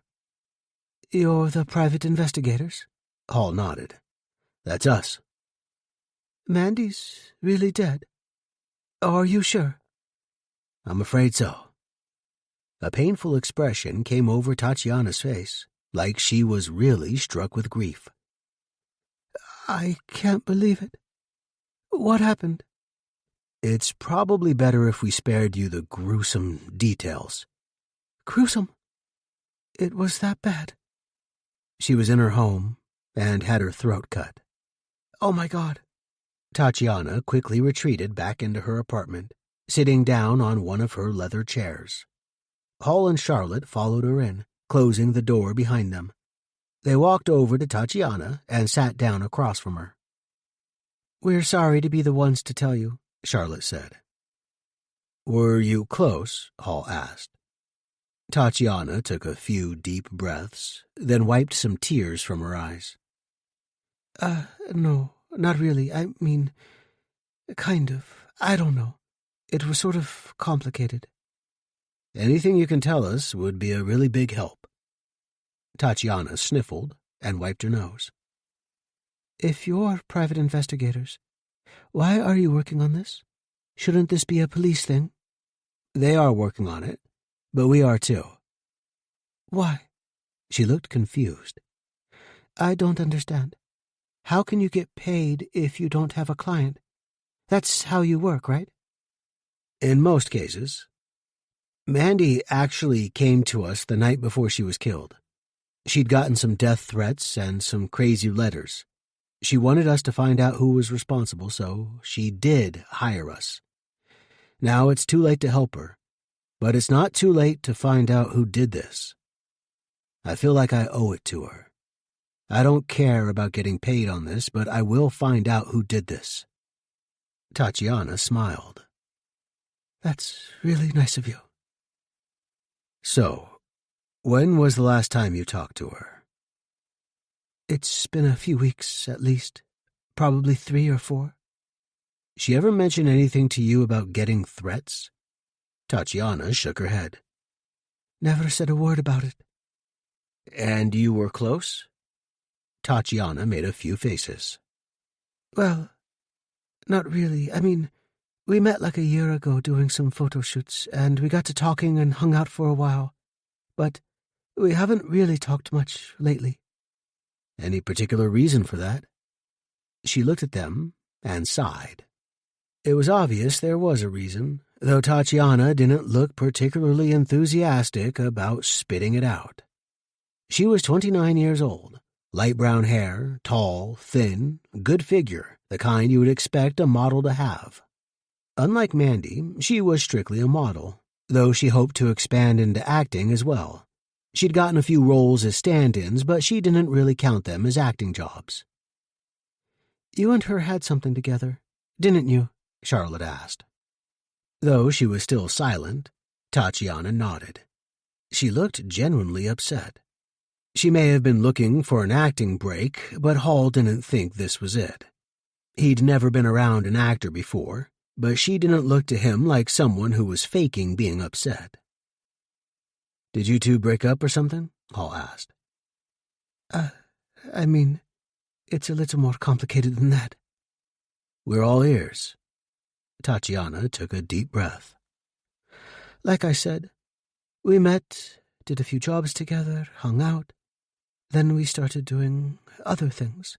"You're the private investigators?" Hall nodded. "That's us." "Mandy's really dead? Are you sure?" "I'm afraid so." A painful expression came over Tatiana's face, like she was really struck with grief. "I can't believe it. What happened?" "It's probably better if we spared you the gruesome details." "Gruesome? It was that bad?" "She was in her home and had her throat cut." "Oh my God." Tatiana quickly retreated back into her apartment, sitting down on one of her leather chairs. Hall and Charlotte followed her in, closing the door behind them. They walked over to Tatiana and sat down across from her. "We're sorry to be the ones to tell you," Charlotte said. "Were you close?" Hall asked. Tatiana took a few deep breaths, then wiped some tears from her eyes. No, not really. I mean, kind of. I don't know. It was sort of complicated." "Anything you can tell us would be a really big help." Tatiana sniffled and wiped her nose. "If you're private investigators, why are you working on this? Shouldn't this be a police thing?" "They are working on it, but we are too." "Why?" She looked confused. "I don't understand. How can you get paid if you don't have a client? That's how you work, right?" "In most cases. Mandy actually came to us the night before she was killed. She'd gotten some death threats and some crazy letters. She wanted us to find out who was responsible, so she did hire us. Now it's too late to help her, but it's not too late to find out who did this. I feel like I owe it to her. I don't care about getting paid on this, but I will find out who did this." Tatiana smiled. "That's really nice of you." "So, when was the last time you talked to her?" "It's been a few weeks, at least. Probably 3 or 4. "She ever mention anything to you about getting threats?" Tatiana shook her head. "Never said a word about it." "And you were close?" Tatiana made a few faces. "Well, not really. I mean, we met like a year ago doing some photo shoots, and we got to talking and hung out for a while. But we haven't really talked much lately." "Any particular reason for that?" She looked at them and sighed. It was obvious there was a reason, though Tatiana didn't look particularly enthusiastic about spitting it out. She was 29 years old, light brown hair, tall, thin, good figure, the kind you would expect a model to have. Unlike Mandy, she was strictly a model, though she hoped to expand into acting as well. She'd gotten a few roles as stand-ins, but she didn't really count them as acting jobs. "You and her had something together, didn't you?" Charlotte asked. Though she was still silent, Tatiana nodded. She looked genuinely upset. She may have been looking for an acting break, but Hall didn't think this was it. He'd never been around an actor before, but she didn't look to him like someone who was faking being upset. "Did you two break up or something?" Hall asked. I mean, it's a little more complicated than that." "We're all ears." Tatiana took a deep breath. "Like I said, we met, did a few jobs together, hung out. Then we started doing other things.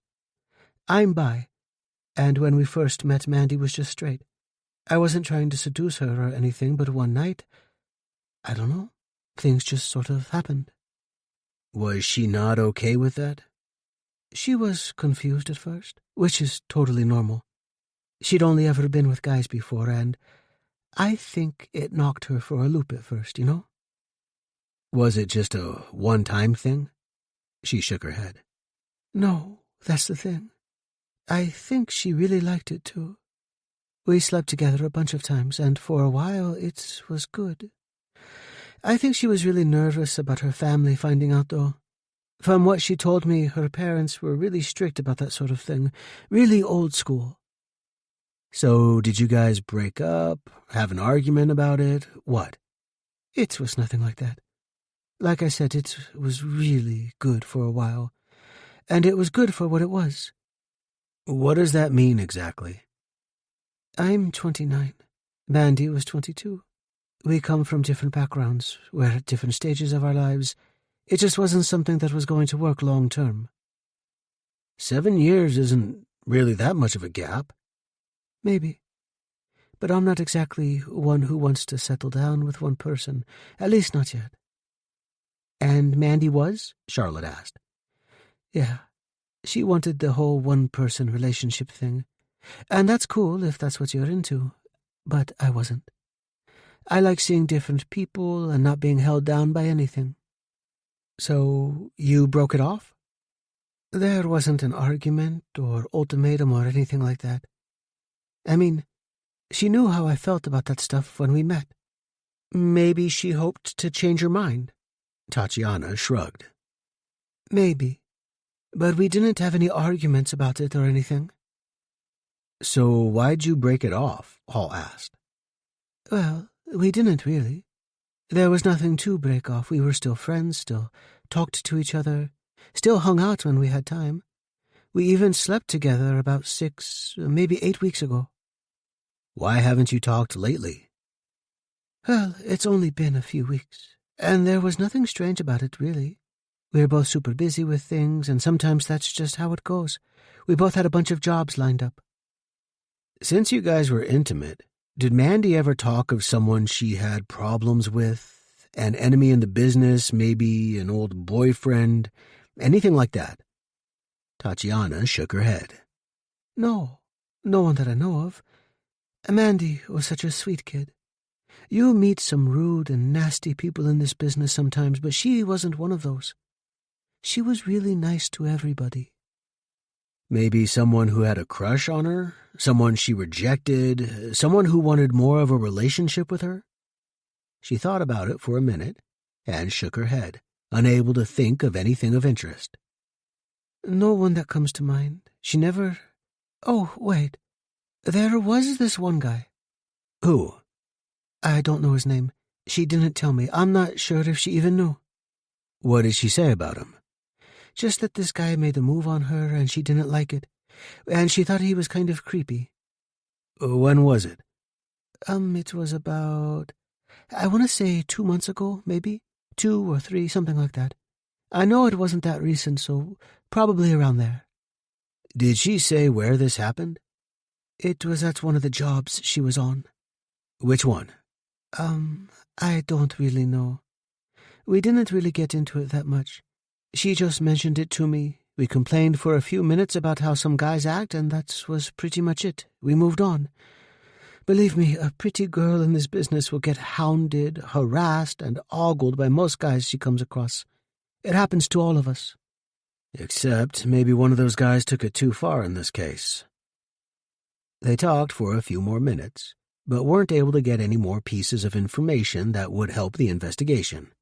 I'm bi, and when we first met, Mandy was just straight. I wasn't trying to seduce her or anything, but one night, I don't know, things just sort of happened." "Was she not okay with that?" "She was confused at first, which is totally normal. She'd only ever been with guys before, and I think it knocked her for a loop at first, you know?" "Was it just a one-time thing?" She shook her head. "No, that's the thing. I think she really liked it too. We slept together a bunch of times, and for a while it was good. I think she was really nervous about her family finding out, though. From what she told me, her parents were really strict about that sort of thing, really old school. So, did you guys break up, have an argument about it? What? It was nothing like that. Like I said, it was really good for a while, and it was good for what it was. What does that mean exactly? I'm 29. Mandy was 22. We come from different backgrounds. We're at different stages of our lives. It just wasn't something that was going to work long term. 7 years isn't really that much of a gap. Maybe. But I'm not exactly one who wants to settle down with one person, at least not yet. And Mandy was? Charlotte asked. Yeah. She wanted the whole one-person relationship thing. And that's cool if that's what you're into. But I wasn't. I like seeing different people and not being held down by anything. So you broke it off? There wasn't an argument or ultimatum or anything like that. I mean, she knew how I felt about that stuff when we met. Maybe she hoped to change her mind. Tatiana shrugged. Maybe. But we didn't have any arguments about it or anything. So why'd you break it off? Hall asked. Well, we didn't really. There was nothing to break off. We were still friends, still talked to each other, still hung out when we had time. We even slept together about 6, maybe 8 weeks ago. Why haven't you talked lately? Well, it's only been a few weeks, and there was nothing strange about it, really. We were both super busy with things, and sometimes that's just how it goes. We both had a bunch of jobs lined up. Since you guys were intimate, did Mandy ever talk of someone she had problems with? An enemy in the business, maybe an old boyfriend, anything like that? Tatiana shook her head. No one that I know of. Mandy was such a sweet kid. You meet some rude and nasty people in this business sometimes, but she wasn't one of those. She was really nice to everybody. Maybe someone who had a crush on her? Someone she rejected? Someone who wanted more of a relationship with her? She thought about it for a minute and shook her head, unable to think of anything of interest. No one that comes to mind. She never... Oh, wait. There was this one guy. Who? I don't know his name. She didn't tell me. I'm not sure if she even knew. What did she say about him? Just that this guy made a move on her and she didn't like it. And she thought he was kind of creepy. When was it? It was about... I want to say 2 months ago, maybe. 2 or 3, something like that. I know it wasn't that recent, so probably around there. Did she say where this happened? It was at one of the jobs she was on. Which one? I don't really know. We didn't really get into it that much. She just mentioned it to me. We complained for a few minutes about how some guys act, and that was pretty much it. We moved on. Believe me, a pretty girl in this business will get hounded, harassed, and ogled by most guys she comes across. It happens to all of us. Except maybe one of those guys took it too far in this case. They talked for a few more minutes, but weren't able to get any more pieces of information that would help the investigation.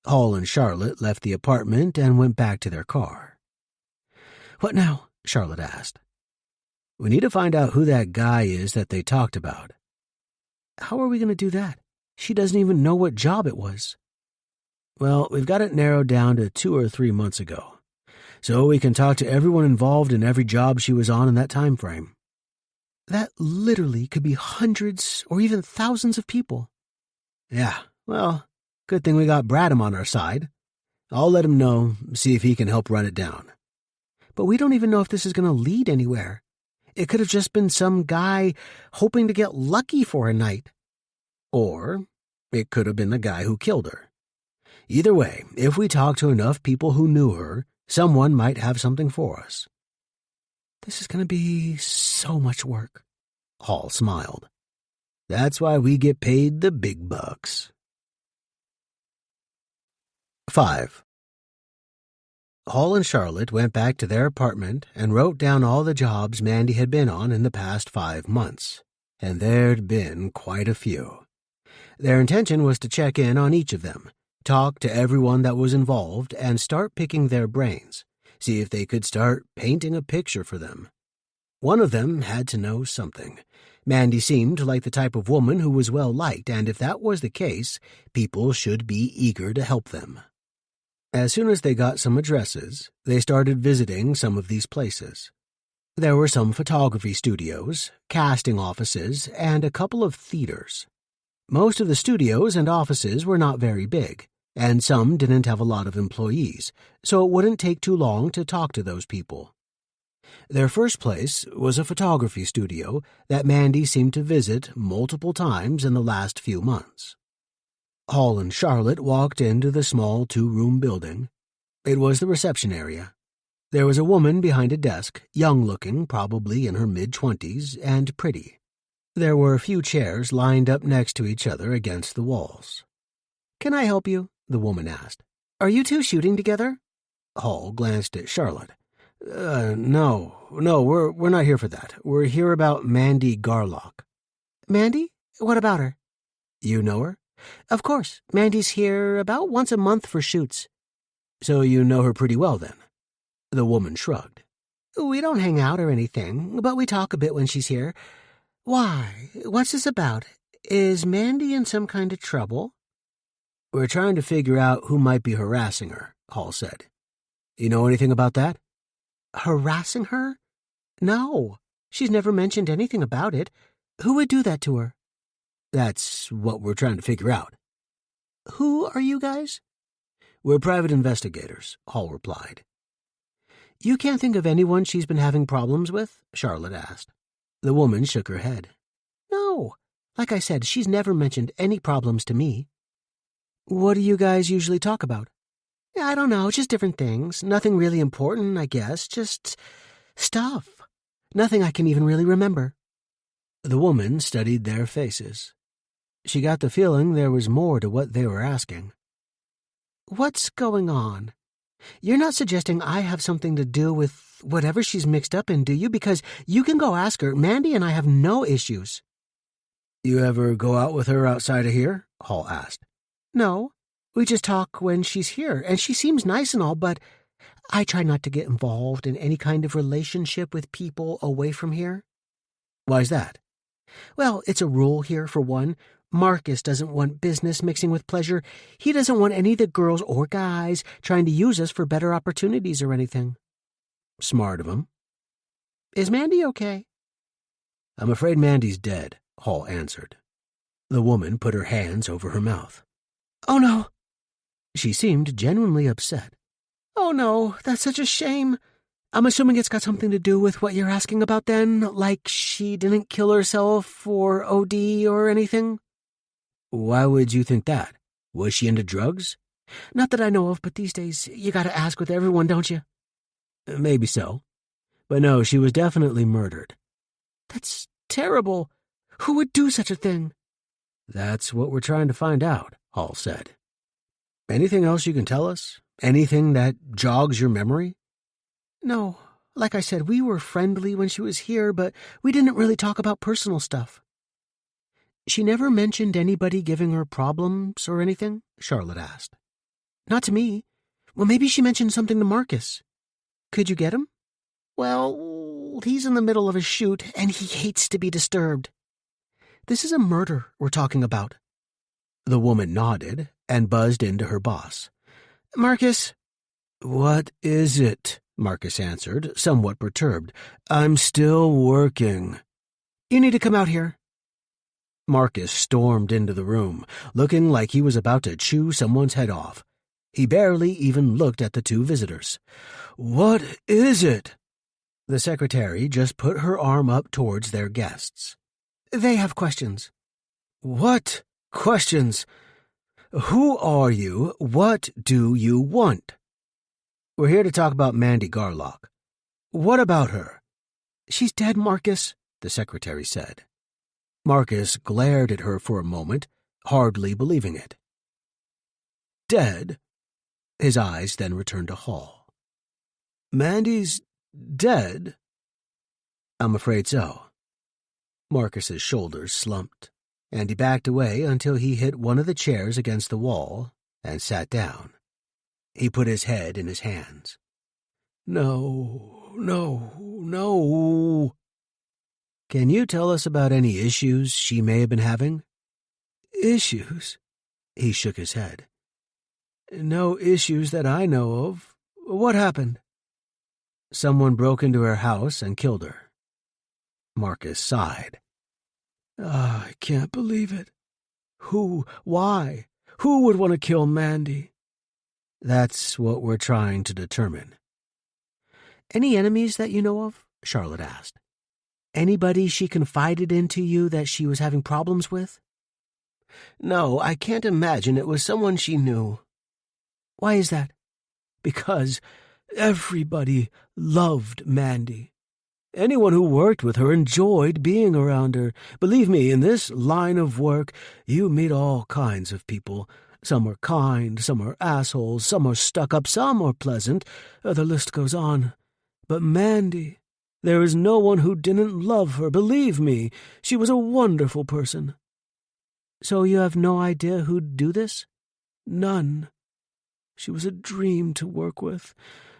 Hall and Charlotte left the apartment and went back to their car. What now? Charlotte asked. We need to find out who that guy is that they talked about. How are we going to do that? She doesn't even know what job it was. Well, we've got it narrowed down to 2 or 3 months ago, so we can talk to everyone involved in every job she was on in that time frame. That literally could be hundreds or even thousands of people. Yeah, well, good thing we got Bradham on our side. I'll let him know, see if he can help run it down. But we don't even know if this is going to lead anywhere. It could have just been some guy hoping to get lucky for a night. Or it could have been the guy who killed her. Either way, if we talk to enough people who knew her, someone might have something for us. This is going to be so much work. Hall smiled. That's why we get paid the big bucks. 5. Hall and Charlotte went back to their apartment and wrote down all the jobs Mandy had been on in the past 5 months, and there'd been quite a few. Their intention was to check in on each of them, talk to everyone that was involved, and start picking their brains, see if they could start painting a picture for them. One of them had to know something. Mandy seemed like the type of woman who was well-liked, and if that was the case, people should be eager to help them. As soon as they got some addresses, they started visiting some of these places. There were some photography studios, casting offices, and a couple of theaters. Most of the studios and offices were not very big, and some didn't have a lot of employees, so it wouldn't take too long to talk to those people. Their first place was a photography studio that Mandy seemed to visit multiple times in the last few months. Hall and Charlotte walked into the small two-room building. It was the reception area. There was a woman behind a desk, young-looking, probably in her mid-20s, and pretty. There were a few chairs lined up next to each other against the walls. "Can I help you?" the woman asked. "Are you two shooting together?" Hall glanced at Charlotte. No, we're not here for that. We're here about Mandy Garlock." "Mandy? What about her?" "You know her?" "Of course. Mandy's here about once a month for shoots." "So you know her pretty well, then?" The woman shrugged. "We don't hang out or anything, but we talk a bit when she's here. Why? What's this about? Is Mandy in some kind of trouble?" "We're trying to figure out who might be harassing her," Hall said. "You know anything about that?" "Harassing her? No. She's never mentioned anything about it. Who would do that to her?" "That's what we're trying to figure out." "Who are you guys?" "We're private investigators," Hall replied. "You can't think of anyone she's been having problems with?" Charlotte asked. The woman shook her head. "No. Like I said, she's never mentioned any problems to me." "What do you guys usually talk about?" "I don't know, just different things. Nothing really important, I guess. Just stuff. Nothing I can even really remember." The woman studied their faces. She got the feeling there was more to what they were asking. "What's going on? You're not suggesting I have something to do with whatever she's mixed up in, do you? Because you can go ask her. Mandy and I have no issues." "You ever go out with her outside of here?" Hall asked. "No. We just talk when she's here, and she seems nice and all, but I try not to get involved in any kind of relationship with people away from here." "Why's that?" "Well, it's a rule here, for one. Marcus doesn't want business mixing with pleasure. He doesn't want any of the girls or guys trying to use us for better opportunities or anything." "Smart of him." "Is Mandy okay?" "I'm afraid Mandy's dead," Hall answered. The woman put her hands over her mouth. "Oh, no." She seemed genuinely upset. "Oh, no, that's such a shame. I'm assuming it's got something to do with what you're asking about then, like she didn't kill herself or OD or anything?" "Why would you think that? Was she into drugs?" "Not that I know of, but these days you gotta ask with everyone, don't you?" "Maybe so. But no, she was definitely murdered." "That's terrible. Who would do such a thing?" "That's what we're trying to find out," Hall said. "Anything else you can tell us? Anything that jogs your memory?" "No. Like I said, we were friendly when she was here, but we didn't really talk about personal stuff." "She never mentioned anybody giving her problems or anything?" Charlotte asked. "Not to me. Well, maybe she mentioned something to Marcus." "Could you get him?" "Well, he's in the middle of a shoot, and he hates to be disturbed." "This is a murder we're talking about." The woman nodded and buzzed into her boss. "Marcus." "What is it?" Marcus answered, somewhat perturbed. "I'm still working." "You need to come out here." Marcus stormed into the room, looking like he was about to chew someone's head off. He barely even looked at the two visitors. "What is it?" The secretary just put her arm up towards their guests. "They have questions." "What questions? Who are you? What do you want?" "We're here to talk about Mandy Garlock." "What about her?" "She's dead, Marcus," the secretary said. Marcus glared at her for a moment, hardly believing it. "Dead?" His eyes then returned to Hall. "Mandy's dead?" "I'm afraid so." Marcus's shoulders slumped, and he backed away until he hit one of the chairs against the wall and sat down. He put his head in his hands. No, no, no. Can you tell us about any issues she may have been having? Issues? He shook his head. No issues that I know of. What happened? Someone broke into her house and killed her. Marcus sighed. I can't believe it. Who? Why? Who would want to kill Mandy? That's what we're trying to determine. Any enemies that you know of? Charlotte asked. Anybody she confided into you that she was having problems with? No, I can't imagine it was someone she knew. Why is that? Because everybody loved Mandy. Anyone who worked with her enjoyed being around her. Believe me, in this line of work, you meet all kinds of people. Some are kind, some are assholes, some are stuck-up, some are pleasant. The list goes on. But Mandy, there is no one who didn't love her. Believe me, she was a wonderful person. So you have no idea who'd do this? None. She was a dream to work with.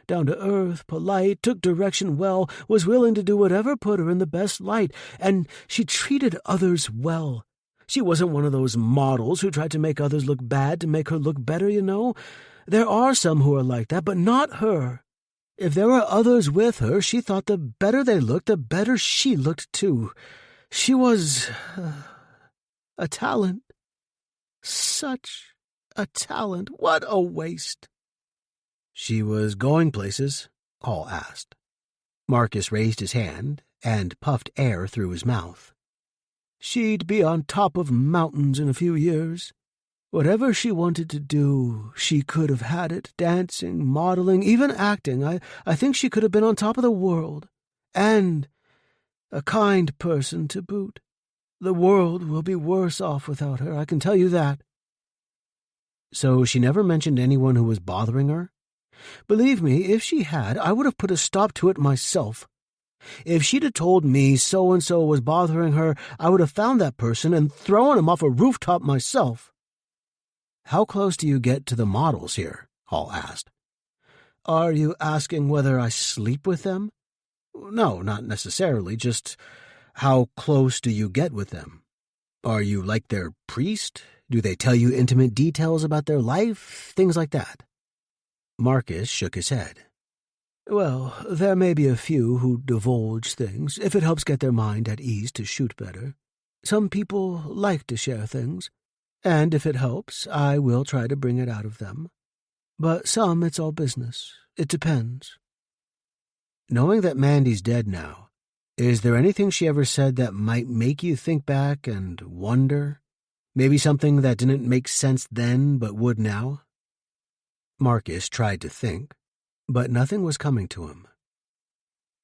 Down to earth, polite, took direction well, was willing to do whatever put her in the best light, and she treated others well. She wasn't one of those models who tried to make others look bad to make her look better, you know. There are some who are like that, but not her. If there were others with her, she thought the better they looked, the better she looked too. She was a talent. Such a talent. What a waste. She was going places? Hall asked. Marcus raised his hand and puffed air through his mouth. She'd be on top of mountains in a few years. Whatever she wanted to do, she could have had it. Dancing, modeling, even acting. I think she could have been on top of the world. And a kind person to boot. The world will be worse off without her, I can tell you that. So she never mentioned anyone who was bothering her? Believe me, if she had, I would have put a stop to it myself. If she'd have told me so-and-so was bothering her, I would have found that person and thrown him off a rooftop myself. How close do you get to the models here? Hall asked. Are you asking whether I sleep with them? No, not necessarily, just how close do you get with them? Are you like their priest? Do they tell you intimate details about their life? Things like that. Marcus shook his head. Well, there may be a few who divulge things, if it helps get their mind at ease to shoot better. Some people like to share things, and if it helps, I will try to bring it out of them. But some, it's all business. It depends. Knowing that Mandy's dead now, is there anything she ever said that might make you think back and wonder? Maybe something that didn't make sense then but would now? Marcus tried to think, but nothing was coming to him.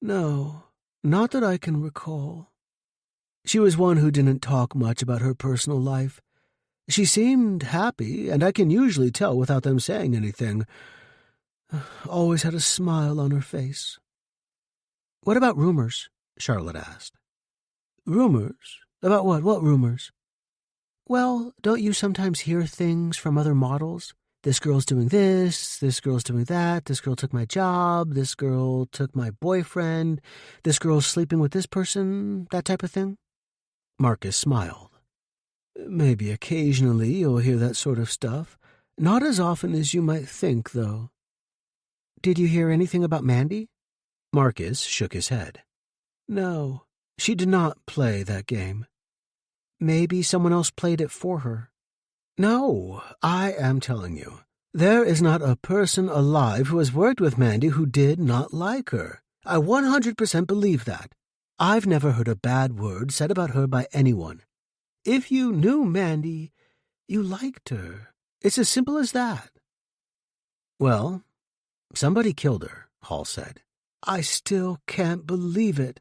No, not that I can recall. She was one who didn't talk much about her personal life. She seemed happy, and I can usually tell without them saying anything. Always had a smile on her face. What about rumors? Charlotte asked. Rumors? About what? What rumors? Well, don't you sometimes hear things from other models? This girl's doing this girl's doing that, this girl took my job, this girl took my boyfriend, this girl's sleeping with this person, that type of thing? Marcus smiled. Maybe occasionally you'll hear that sort of stuff. Not as often as you might think, though. Did you hear anything about Mandy? Marcus shook his head. No, she did not play that game. Maybe someone else played it for her. No, I am telling you, there is not a person alive who has worked with Mandy who did not like her. I 100% believe that. I've never heard a bad word said about her by anyone. If you knew Mandy, you liked her. It's as simple as that. Well, somebody killed her, Hall said. I still can't believe it.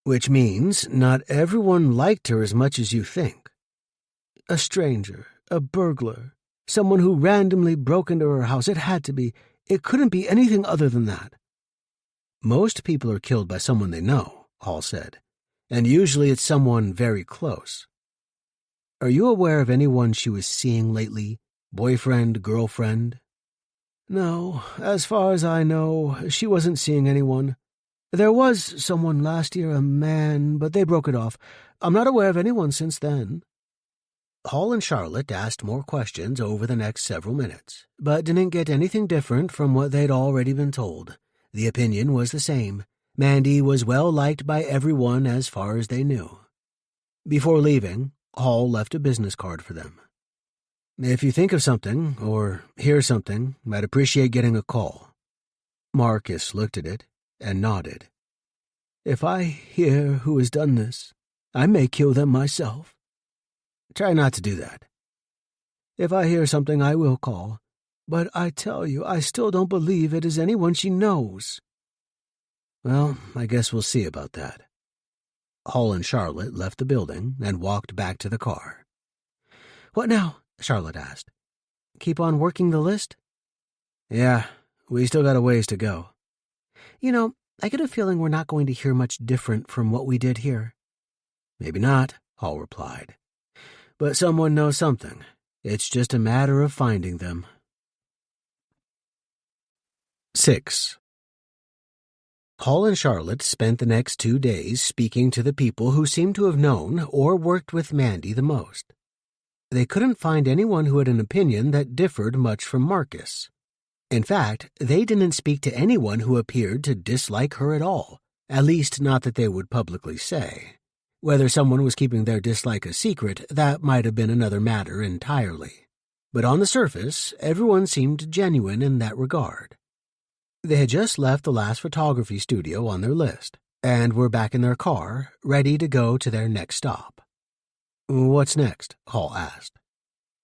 Which means not everyone liked her as much as you think. A stranger, a burglar, someone who randomly broke into her house. It had to be. It couldn't be anything other than that. Most people are killed by someone they know, Hall said, and usually it's someone very close. Are you aware of anyone she was seeing lately? Boyfriend, girlfriend? No, as far as I know, she wasn't seeing anyone. There was someone last year, a man, but they broke it off. I'm not aware of anyone since then. Hall and Charlotte asked more questions over the next several minutes, but didn't get anything different from what they'd already been told. The opinion was the same. Mandy was well liked by everyone as far as they knew. Before leaving, Hall left a business card for them. If you think of something or hear something, I'd appreciate getting a call. Marcus looked at it and nodded. If I hear who has done this, I may kill them myself. Try not to do that. If I hear something, I will call. But I tell you, I still don't believe it is anyone she knows. Well, I guess we'll see about that. Hall and Charlotte left the building and walked back to the car. What now? Charlotte asked. Keep on working the list? Yeah, we still got a ways to go. You know, I get a feeling we're not going to hear much different from what we did here. Maybe not, Hall replied. But someone knows something. It's just a matter of finding them. 6. Hall and Charlotte spent the next 2 days speaking to the people who seemed to have known or worked with Mandy the most. They couldn't find anyone who had an opinion that differed much from Marcus. In fact, they didn't speak to anyone who appeared to dislike her at all, at least not that they would publicly say. Whether someone was keeping their dislike a secret, that might have been another matter entirely. But on the surface, everyone seemed genuine in that regard. They had just left the last photography studio on their list, and were back in their car, ready to go to their next stop. What's next? Hall asked.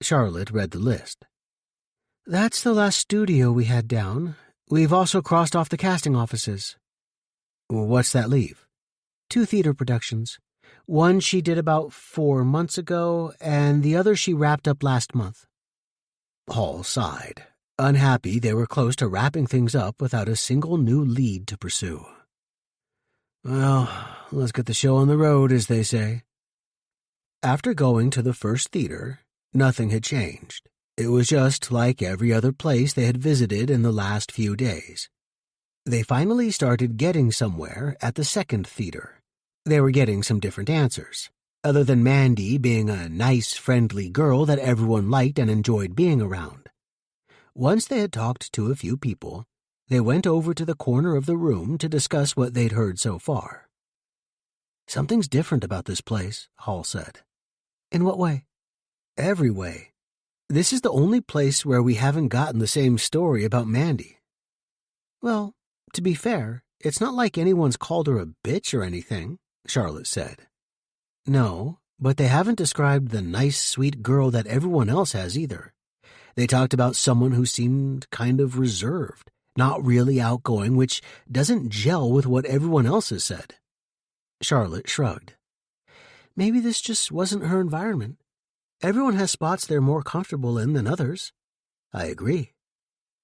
Charlotte read the list. That's the last studio we had down. We've also crossed off the casting offices. What's that leave? 2 theater productions. One she did about 4 months ago, and the other she wrapped up last month. Hall sighed, unhappy they were close to wrapping things up without a single new lead to pursue. Well, let's get the show on the road, as they say. After going to the first theater, nothing had changed. It was just like every other place they had visited in the last few days. They finally started getting somewhere at the second theater. They were getting some different answers, other than Mandy being a nice, friendly girl that everyone liked and enjoyed being around. Once they had talked to a few people, they went over to the corner of the room to discuss what they'd heard so far. Something's different about this place, Hall said. In what way? Every way. This is the only place where we haven't gotten the same story about Mandy. Well, to be fair, it's not like anyone's called her a bitch or anything, Charlotte said. No, but they haven't described the nice, sweet girl that everyone else has either. They talked about someone who seemed kind of reserved, not really outgoing, which doesn't gel with what everyone else has said. Charlotte shrugged. Maybe this just wasn't her environment. Everyone has spots they're more comfortable in than others. I agree.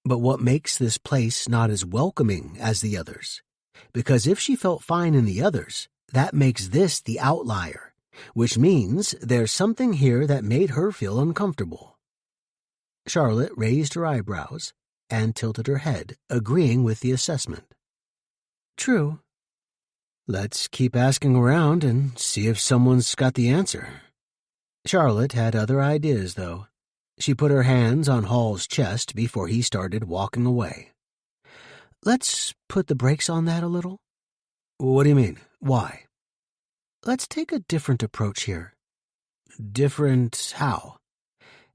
But what makes this place not as welcoming as the others? Because if she felt fine in the others, that makes this the outlier, which means there's something here that made her feel uncomfortable. Charlotte raised her eyebrows and tilted her head, agreeing with the assessment. True. Let's keep asking around and see if someone's got the answer. Charlotte had other ideas, though. She put her hands on Hall's chest before he started walking away. Let's put the brakes on that a little. What do you mean? Why? Let's take a different approach here. Different how?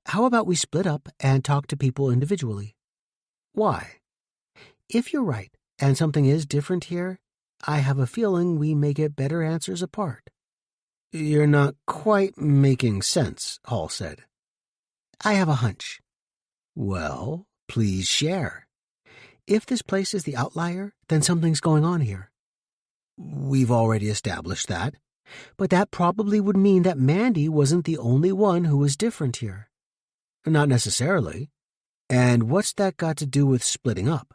How about we split up and talk to people individually? Why? If you're right, and something is different here, I have a feeling we may get better answers apart. You're not quite making sense, Hall said. I have a hunch. Well, please share. If this place is the outlier, then something's going on here. We've already established that. But that probably would mean that Mandy wasn't the only one who was different here. Not necessarily. And what's that got to do with splitting up?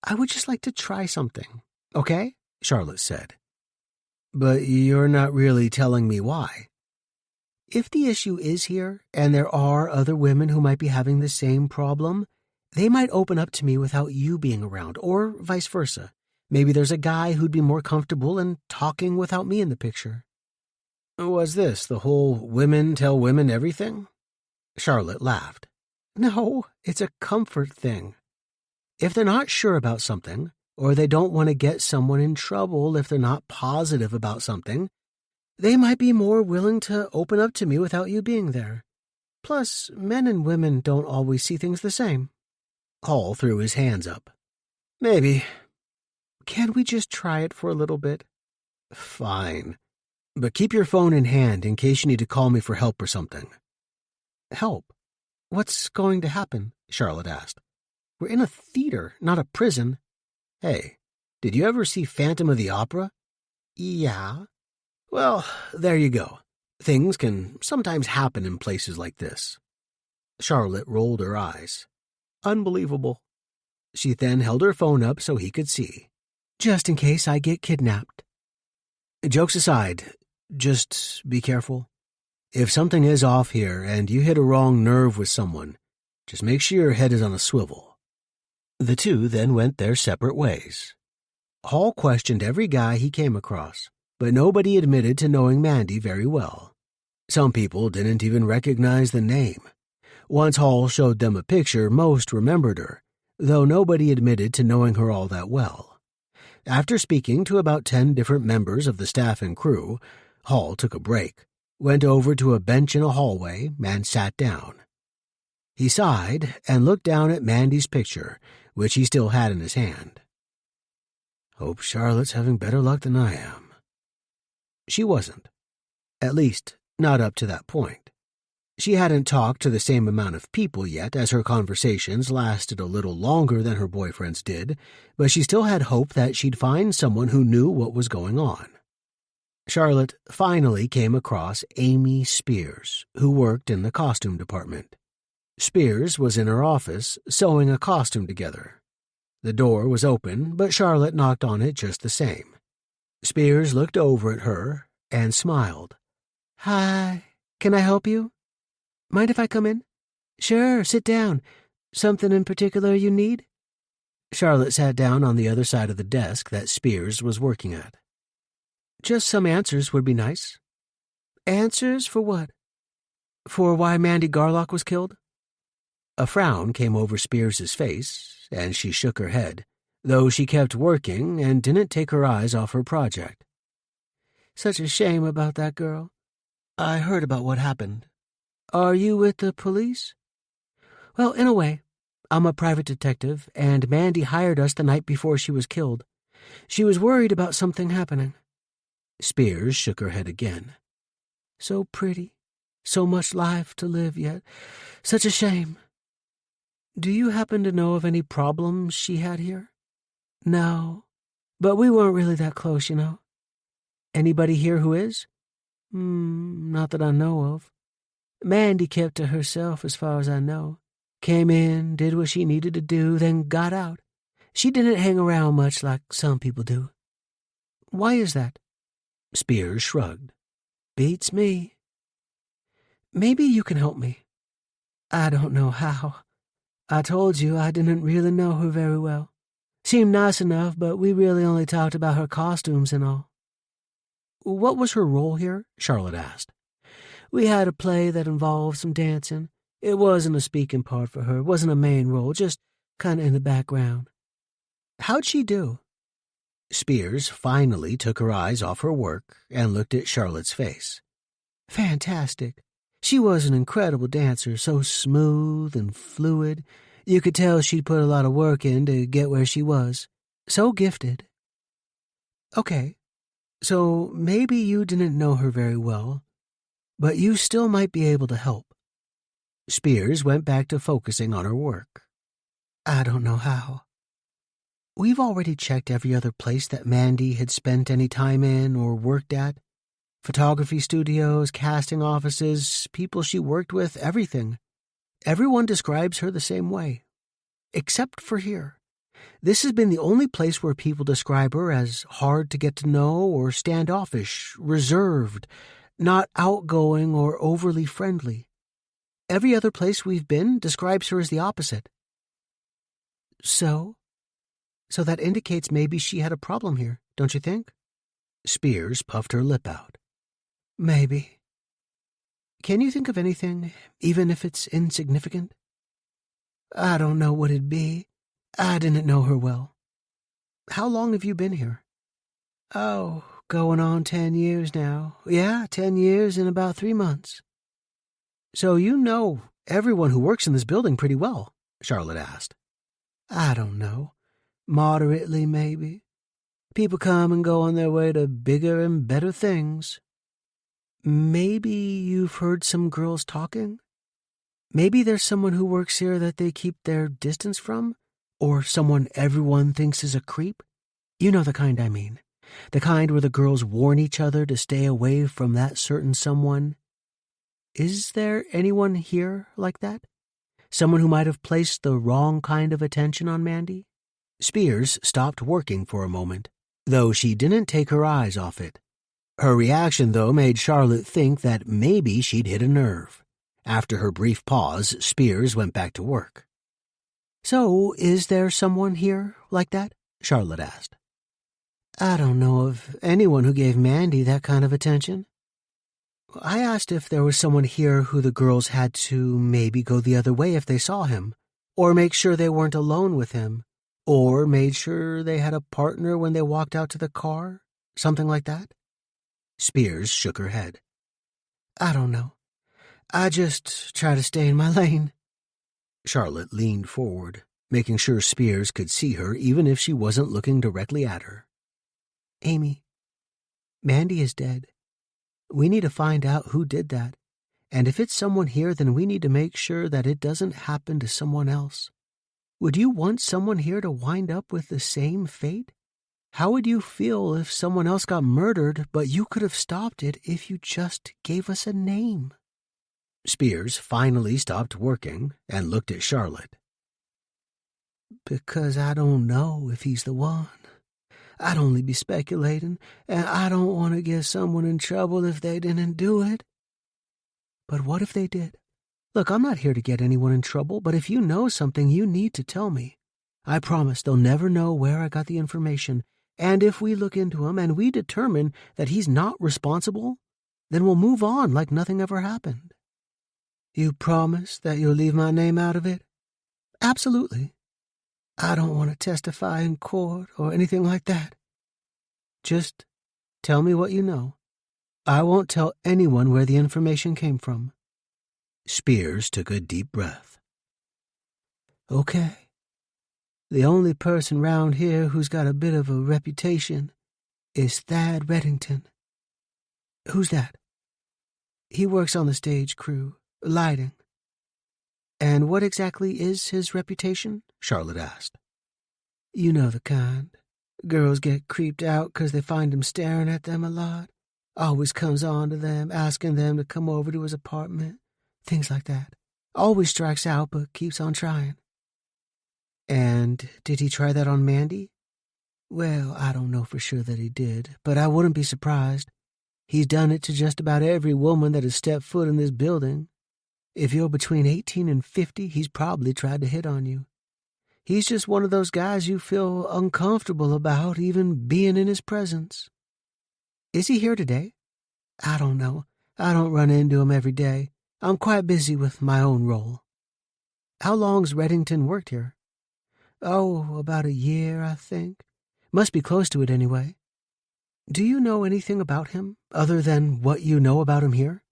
I would just like to try something, okay? Charlotte said. But you're not really telling me why. If the issue is here, and there are other women who might be having the same problem, they might open up to me without you being around, or vice versa. Maybe there's a guy who'd be more comfortable in talking without me in the picture. Was this the whole women tell women everything? Charlotte laughed. No, it's a comfort thing. If they're not sure about something, or they don't want to get someone in trouble if they're not positive about something, they might be more willing to open up to me without you being there. Plus, men and women don't always see things the same. Hall threw his hands up. Maybe. Can't we just try it for a little bit? Fine. But keep your phone in hand in case you need to call me for help or something. Help? What's going to happen? Charlotte asked. We're in a theater, not a prison. Hey, did you ever see Phantom of the Opera? Yeah. Well, there you go. Things can sometimes happen in places like this. Charlotte rolled her eyes. Unbelievable. She then held her phone up so he could see. Just in case I get kidnapped. Jokes aside, just be careful. If something is off here and you hit a wrong nerve with someone, just make sure your head is on a swivel. The two then went their separate ways. Hall questioned every guy he came across, but nobody admitted to knowing Mandy very well. Some people didn't even recognize the name. Once Hall showed them a picture, most remembered her, though nobody admitted to knowing her all that well. After speaking to about 10 different members of the staff and crew, Hall took a break, went over to a bench in a hallway, and sat down. He sighed and looked down at Mandy's picture, which he still had in his hand. Hope Charlotte's having better luck than I am. She wasn't. At least, not up to that point. She hadn't talked to the same amount of people yet, as her conversations lasted a little longer than her boyfriend's did, but she still had hope that she'd find someone who knew what was going on. Charlotte finally came across Amy Spears, who worked in the costume department. Spears was in her office, sewing a costume together. The door was open, but Charlotte knocked on it just the same. Spears looked over at her and smiled. Hi, can I help you? Mind if I come in? Sure, sit down. Something in particular you need? Charlotte sat down on the other side of the desk that Spears was working at. Just some answers would be nice. Answers for what? For why Mandy Garlock was killed? A frown came over Spears's face, and she shook her head, though she kept working and didn't take her eyes off her project. Such a shame about that girl. I heard about what happened. Are you with the police? Well, in a way. I'm a private detective, and Mandy hired us the night before she was killed. She was worried about something happening. Spears shook her head again. So pretty. So much life to live yet. Such a shame. Do you happen to know of any problems she had here? No, but we weren't really that close, you know. Anybody here who is? Not that I know of. Mandy kept to herself as far as I know. Came in, did what she needed to do, then got out. She didn't hang around much like some people do. Why is that? Spears shrugged. Beats me. Maybe you can help me. I don't know how. I told you I didn't really know her very well. Seemed nice enough, but we really only talked about her costumes and all. What was her role here? Charlotte asked. We had a play that involved some dancing. It wasn't a speaking part for her, wasn't a main role, just kind of in the background. How'd she do? Spears finally took her eyes off her work and looked at Charlotte's face. Fantastic. She was an incredible dancer, so smooth and fluid. You could tell she'd put a lot of work in to get where she was. So gifted. Okay, so maybe you didn't know her very well, but you still might be able to help. Spears went back to focusing on her work. I don't know how. We've already checked every other place that Mandy had spent any time in or worked at. Photography studios, casting offices, people she worked with, everything. Everyone describes her the same way. Except for here. This has been the only place where people describe her as hard to get to know or standoffish, reserved, not outgoing or overly friendly. Every other place we've been describes her as the opposite. So that indicates maybe she had a problem here, don't you think? Spears puffed her lip out. Maybe. Can you think of anything, even if it's insignificant? I don't know what it'd be. I didn't know her well. How long have you been here? Oh, going on 10 years now. Yeah, 10 years and about 3 months. So you know everyone who works in this building pretty well, Charlotte asked. I don't know. Moderately, maybe. People come and go on their way to bigger and better things. Maybe you've heard some girls talking? Maybe there's someone who works here that they keep their distance from? Or someone everyone thinks is a creep? You know the kind I mean. The kind where the girls warn each other to stay away from that certain someone. Is there anyone here like that? Someone who might have placed the wrong kind of attention on Mandy? Spears stopped working for a moment, though she didn't take her eyes off it. Her reaction, though, made Charlotte think that maybe she'd hit a nerve. After her brief pause, Spears went back to work. So, is there someone here like that? Charlotte asked. I don't know of anyone who gave Mandy that kind of attention. I asked if there was someone here who the girls had to maybe go the other way if they saw him, or make sure they weren't alone with him, or made sure they had a partner when they walked out to the car, something like that. Spears shook her head. I don't know. I just try to stay in my lane. Charlotte leaned forward, making sure Spears could see her even if she wasn't looking directly at her. Amy, Mandy is dead. We need to find out who did that, and if it's someone here, then we need to make sure that it doesn't happen to someone else. Would you want someone here to wind up with the same fate? How would you feel if someone else got murdered, but you could have stopped it if you just gave us a name? Spears finally stopped working and looked at Charlotte. Because I don't know if he's the one. I'd only be speculating, and I don't want to get someone in trouble if they didn't do it. But what if they did? Look, I'm not here to get anyone in trouble, but if you know something, you need to tell me. I promise they'll never know where I got the information, and if we look into him and we determine that he's not responsible, then we'll move on like nothing ever happened. You promise that you'll leave my name out of it? Absolutely. I don't want to testify in court or anything like that. Just tell me what you know. I won't tell anyone where the information came from. Spears took a deep breath. Okay. The only person round here who's got a bit of a reputation is Thad Reddington. Who's that? He works on the stage crew, lighting. And what exactly is his reputation? Charlotte asked. You know the kind. Girls get creeped out 'cause they find him staring at them a lot. Always comes on to them, asking them to come over to his apartment. Things like that. Always strikes out, but keeps on trying. And did he try that on Mandy? Well, I don't know for sure that he did, but I wouldn't be surprised. He's done it to just about every woman that has stepped foot in this building. If you're between 18 and 50, he's probably tried to hit on you. He's just one of those guys you feel uncomfortable about even being in his presence. Is he here today? I don't know. I don't run into him every day. I'm quite busy with my own role. How long's Reddington worked here? Oh, about a year, I think. Must be close to it anyway. Do you know anything about him, other than what you know about him here?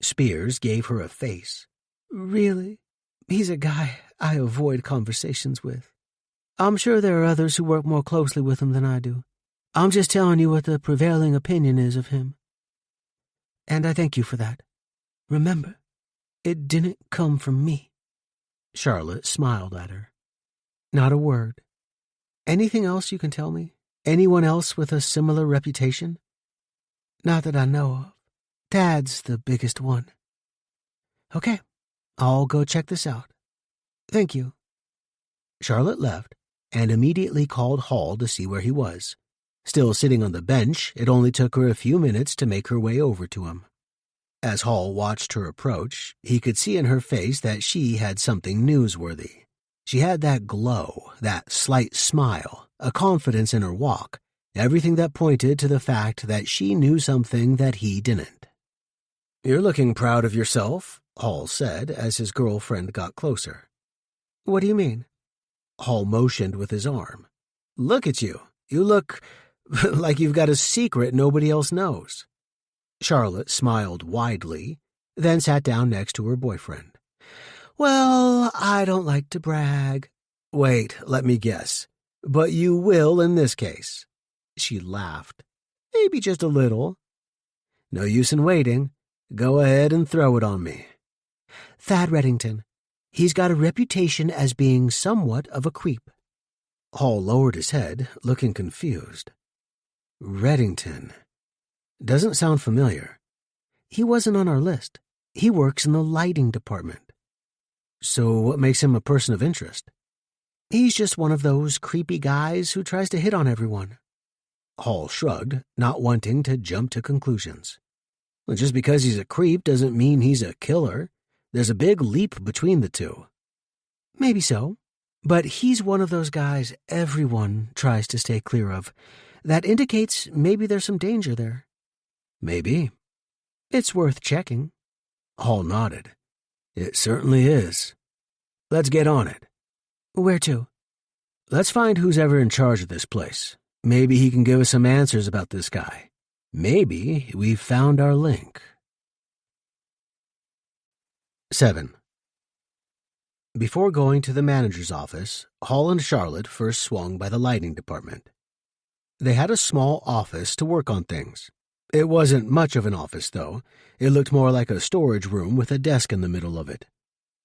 Spears gave her a face. Really? He's a guy I avoid conversations with. I'm sure there are others who work more closely with him than I do. I'm just telling you what the prevailing opinion is of him. And I thank you for that. Remember, it didn't come from me. Charlotte smiled at her. Not a word. Anything else you can tell me? Anyone else with a similar reputation? Not that I know of. Tad's the biggest one. Okay, I'll go check this out. Thank you. Charlotte left and immediately called Hall to see where he was. Still sitting on the bench, it only took her a few minutes to make her way over to him. As Hall watched her approach, he could see in her face that she had something newsworthy. She had that glow, that slight smile, a confidence in her walk, everything that pointed to the fact that she knew something that he didn't. "You're looking proud of yourself," Hall said as his girlfriend got closer. "What do you mean?" Hall motioned with his arm. "Look at you. You look like you've got a secret nobody else knows." Charlotte smiled widely, then sat down next to her boyfriend. "Well, I don't like to brag." "Wait, let me guess. But you will in this case." She laughed. "Maybe just a little." "No use in waiting. Go ahead and throw it on me." "Thad Reddington. He's got a reputation as being somewhat of a creep." Hall lowered his head, looking confused. "Reddington. Doesn't sound familiar." "He wasn't on our list. He works in the lighting department." "So what makes him a person of interest?" "He's just one of those creepy guys who tries to hit on everyone." Hall shrugged, not wanting to jump to conclusions. "Well, just because he's a creep doesn't mean he's a killer. There's a big leap between the two." "Maybe so. But he's one of those guys everyone tries to stay clear of. That indicates maybe there's some danger there." "Maybe." "It's worth checking." Hall nodded. "It certainly is. Let's get on it." "Where to?" "Let's find who's ever in charge of this place. Maybe he can give us some answers about this guy. Maybe we've found our link." 7. Before going to the manager's office, Hall and Charlotte first swung by the lighting department. They had a small office to work on things. It wasn't much of an office, though. It looked more like a storage room with a desk in the middle of it.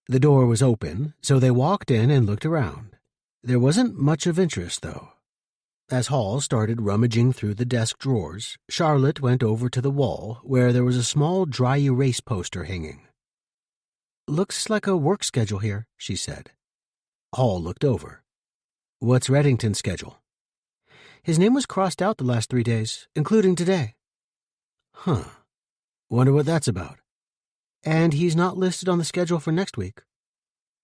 The door was open, so they walked in and looked around. There wasn't much of interest, though. As Hall started rummaging through the desk drawers, Charlotte went over to the wall where there was a small dry erase poster hanging. "Looks like a work schedule here," she said. Hall looked over. "What's Reddington's schedule?" "His name was crossed out the last 3 days, including today." "Huh. Wonder what that's about." "And he's not listed on the schedule for next week."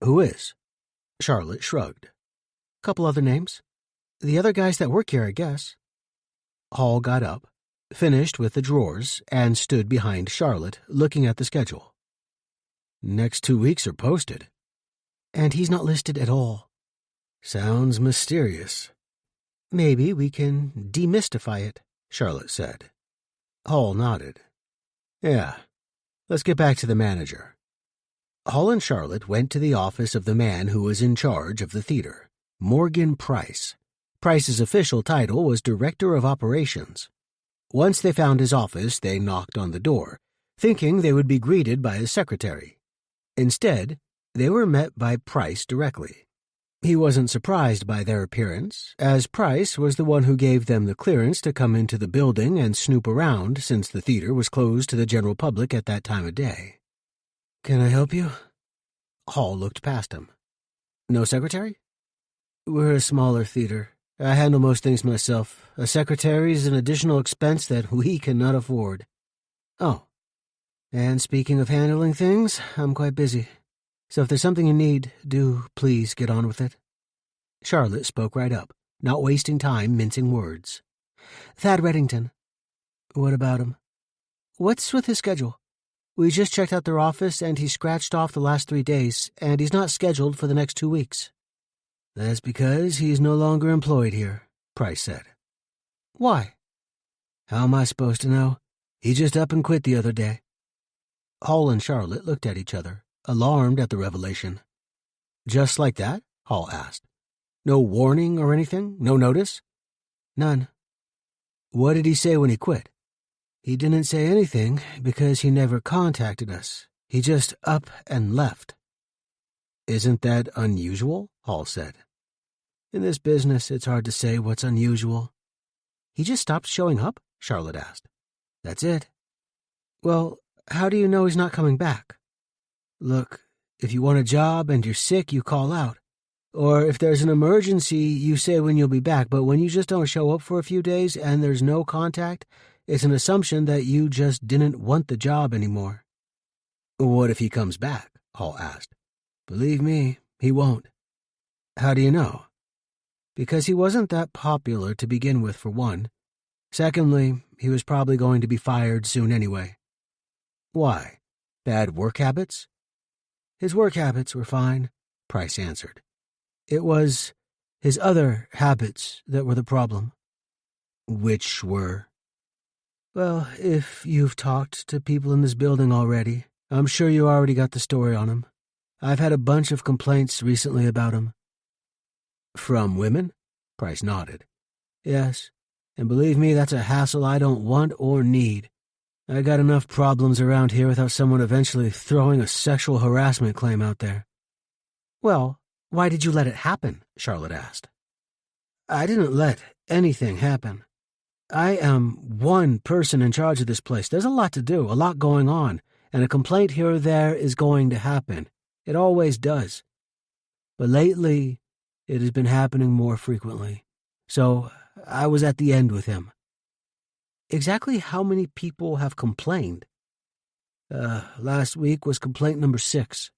"Who is?" Charlotte shrugged. "Couple other names. The other guys that work here, I guess." Hall got up, finished with the drawers, and stood behind Charlotte, looking at the schedule. "Next 2 weeks are posted." "And he's not listed at all." "Sounds mysterious." "Maybe we can demystify it," Charlotte said. Hall nodded. "Yeah, let's get back to the manager." Hall and Charlotte went to the office of the man who was in charge of the theater, Morgan Price. Price's official title was Director of Operations. Once they found his office, they knocked on the door, thinking they would be greeted by his secretary. Instead, they were met by Price directly. He wasn't surprised by their appearance, as Price was the one who gave them the clearance to come into the building and snoop around since the theater was closed to the general public at that time of day. "Can I help you?" Hall looked past him. "No secretary?" "We're a smaller theater. I handle most things myself. A secretary is an additional expense that we cannot afford." "Oh. And speaking of handling things, I'm quite busy. So if there's something you need, do please get on with it." Charlotte spoke right up, not wasting time mincing words. "Thad Reddington." "What about him?" "What's with his schedule? We just checked out their office and he scratched off the last 3 days, and he's not scheduled for the next 2 weeks." "That's because he's no longer employed here," Price said. "Why?" "How am I supposed to know? He just up and quit the other day." Hall and Charlotte looked at each other, alarmed at the revelation. "Just like that?" Hall asked. "No warning or anything? No notice?" "None." "What did he say when he quit?" "He didn't say anything because he never contacted us. He just up and left." "Isn't that unusual?" Hall said. "In this business, it's hard to say what's unusual." "He just stopped showing up?" Charlotte asked. "That's it." "Well, how do you know he's not coming back?" "Look, if you want a job and you're sick, you call out. Or if there's an emergency, you say when you'll be back, but when you just don't show up for a few days and there's no contact, It's an assumption that you just didn't want the job anymore." "What if he comes back?" Hall asked. "Believe me, he won't." "How do you know?" "Because he wasn't that popular to begin with, for one. Secondly, he was probably going to be fired soon anyway." "Why? Bad work habits?" "His work habits were fine," Price answered. "It was his other habits that were the problem." "Which were?" "Well, if you've talked to people in this building already, I'm sure you already got the story on him. I've had a bunch of complaints recently about him." "From women?" Price nodded. "Yes, and believe me, that's a hassle I don't want or need. I got enough problems around here without someone eventually throwing a sexual harassment claim out there." "Well, why did you let it happen?" Charlotte asked. "I didn't let anything happen. I am one person in charge of this place. There's a lot to do, a lot going on, and a complaint here or there is going to happen. It always does. But lately, it has been happening more frequently. So I was at the end with him." "Exactly how many people have complained?" Last week was complaint number 6.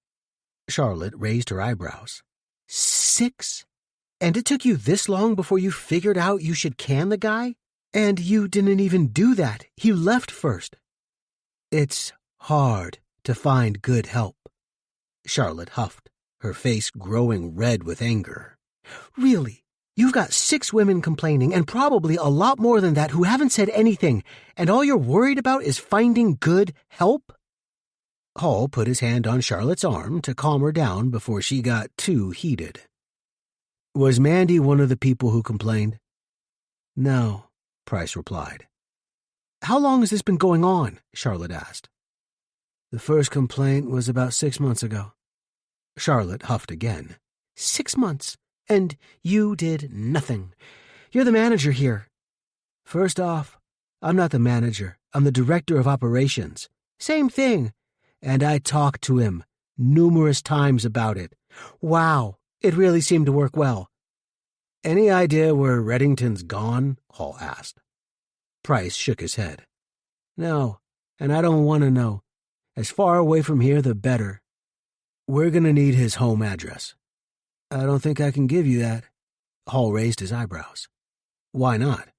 Charlotte raised her eyebrows. 6? And it took you this long before you figured out you should can the guy? And you didn't even do that. He left first. "It's hard to find good help." Charlotte huffed, her face growing red with anger. "Really? You've got 6 women complaining, and probably a lot more than that who haven't said anything, and all you're worried about is finding good help?" Hall put his hand on Charlotte's arm to calm her down before she got too heated. "Was Mandy one of the people who complained?" "No," Price replied. "How long has this been going on?" Charlotte asked. "The first complaint was about 6 months ago." Charlotte huffed again. 6 months, and you did nothing. You're the manager here." "First off, I'm not the manager. I'm the director of operations." "Same thing. And I talked to him numerous times about it." "Wow, it really seemed to work well." "Any idea where Reddington's gone?" Hall asked. Price shook his head. "No, and I don't want to know. As far away from here, the better. We're going to need his home address." "I don't think I can give you that." Hall raised his eyebrows. "Why not?"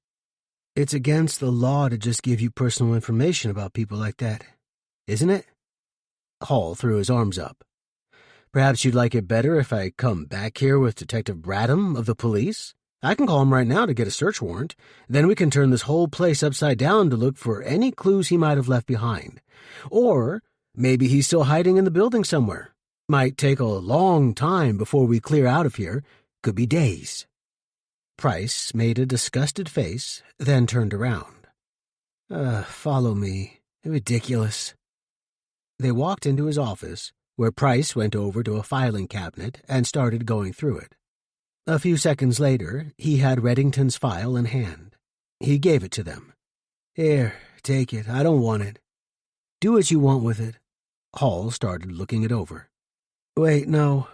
"It's against the law to just give you personal information about people like that, isn't it?" Hall threw his arms up. "Perhaps you'd like it better if I come back here with Detective Bradham of the police? I can call him right now to get a search warrant. Then we can turn this whole place upside down to look for any clues he might have left behind. Or maybe he's still hiding in the building somewhere. Might take a long time before we clear out of here. Could be days." Price made a disgusted face, then turned around. Follow me. Ridiculous." They walked into his office, where Price went over to a filing cabinet and started going through it. A few seconds later, he had Reddington's file in hand. He gave it to them. "Here, take it. I don't want it." "Do what you want with it." Hall started looking it over. "Wait, no.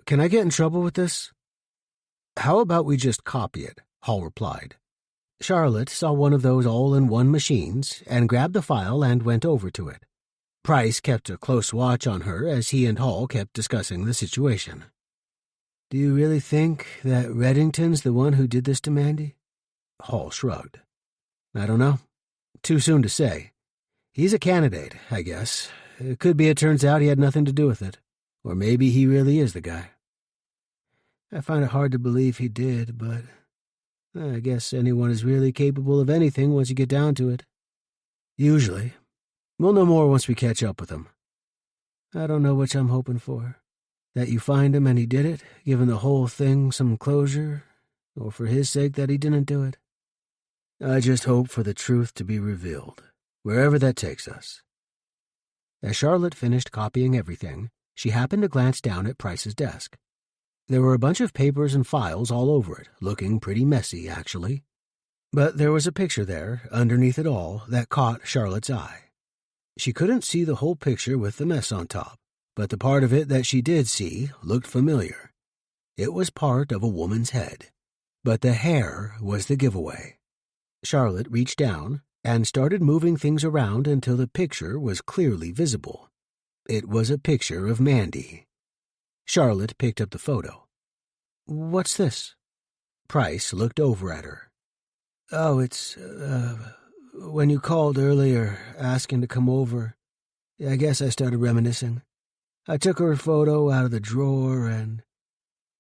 Can I get in trouble with this?" "How about we just copy it?" Hall replied. Charlotte saw one of those all-in-one machines and grabbed the file and went over to it. Price kept a close watch on her as he and Hall kept discussing the situation. "Do you really think that Reddington's the one who did this to Mandy?" Hall shrugged. "I don't know. Too soon to say. He's a candidate, I guess. It could be it turns out he had nothing to do with it. Or maybe he really is the guy. I find it hard to believe he did, but I guess anyone is really capable of anything once you get down to it. Usually. We'll know more once we catch up with him. I don't know which I'm hoping for. That you find him and he did it, giving the whole thing some closure, or for his sake that he didn't do it. I just hope for the truth to be revealed, wherever that takes us." As Charlotte finished copying everything, she happened to glance down at Price's desk. There were a bunch of papers and files all over it, looking pretty messy, actually. But there was a picture there, underneath it all, that caught Charlotte's eye. She couldn't see the whole picture with the mess on top, but the part of it that she did see looked familiar. It was part of a woman's head, but the hair was the giveaway. Charlotte reached down, and started moving things around until the picture was clearly visible. It was a picture of Mandy. Charlotte picked up the photo. "What's this?" Price looked over at her. "Oh, it's, when you called earlier asking to come over, I guess I started reminiscing. I took her photo out of the drawer and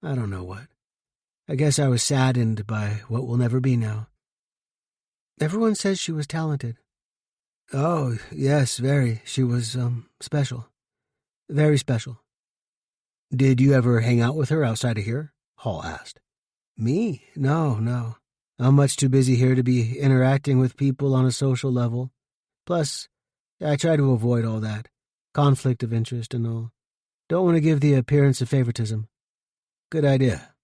I don't know what. I guess I was saddened by what will never be now. Everyone says she was talented." "Oh, yes, very. She was, special. Very special." "Did you ever hang out with her outside of here?" Hall asked. "Me? No. I'm much too busy here to be interacting with people on a social level. Plus, I try to avoid all that. Conflict of interest and all. Don't want to give the appearance of favoritism." "Good idea."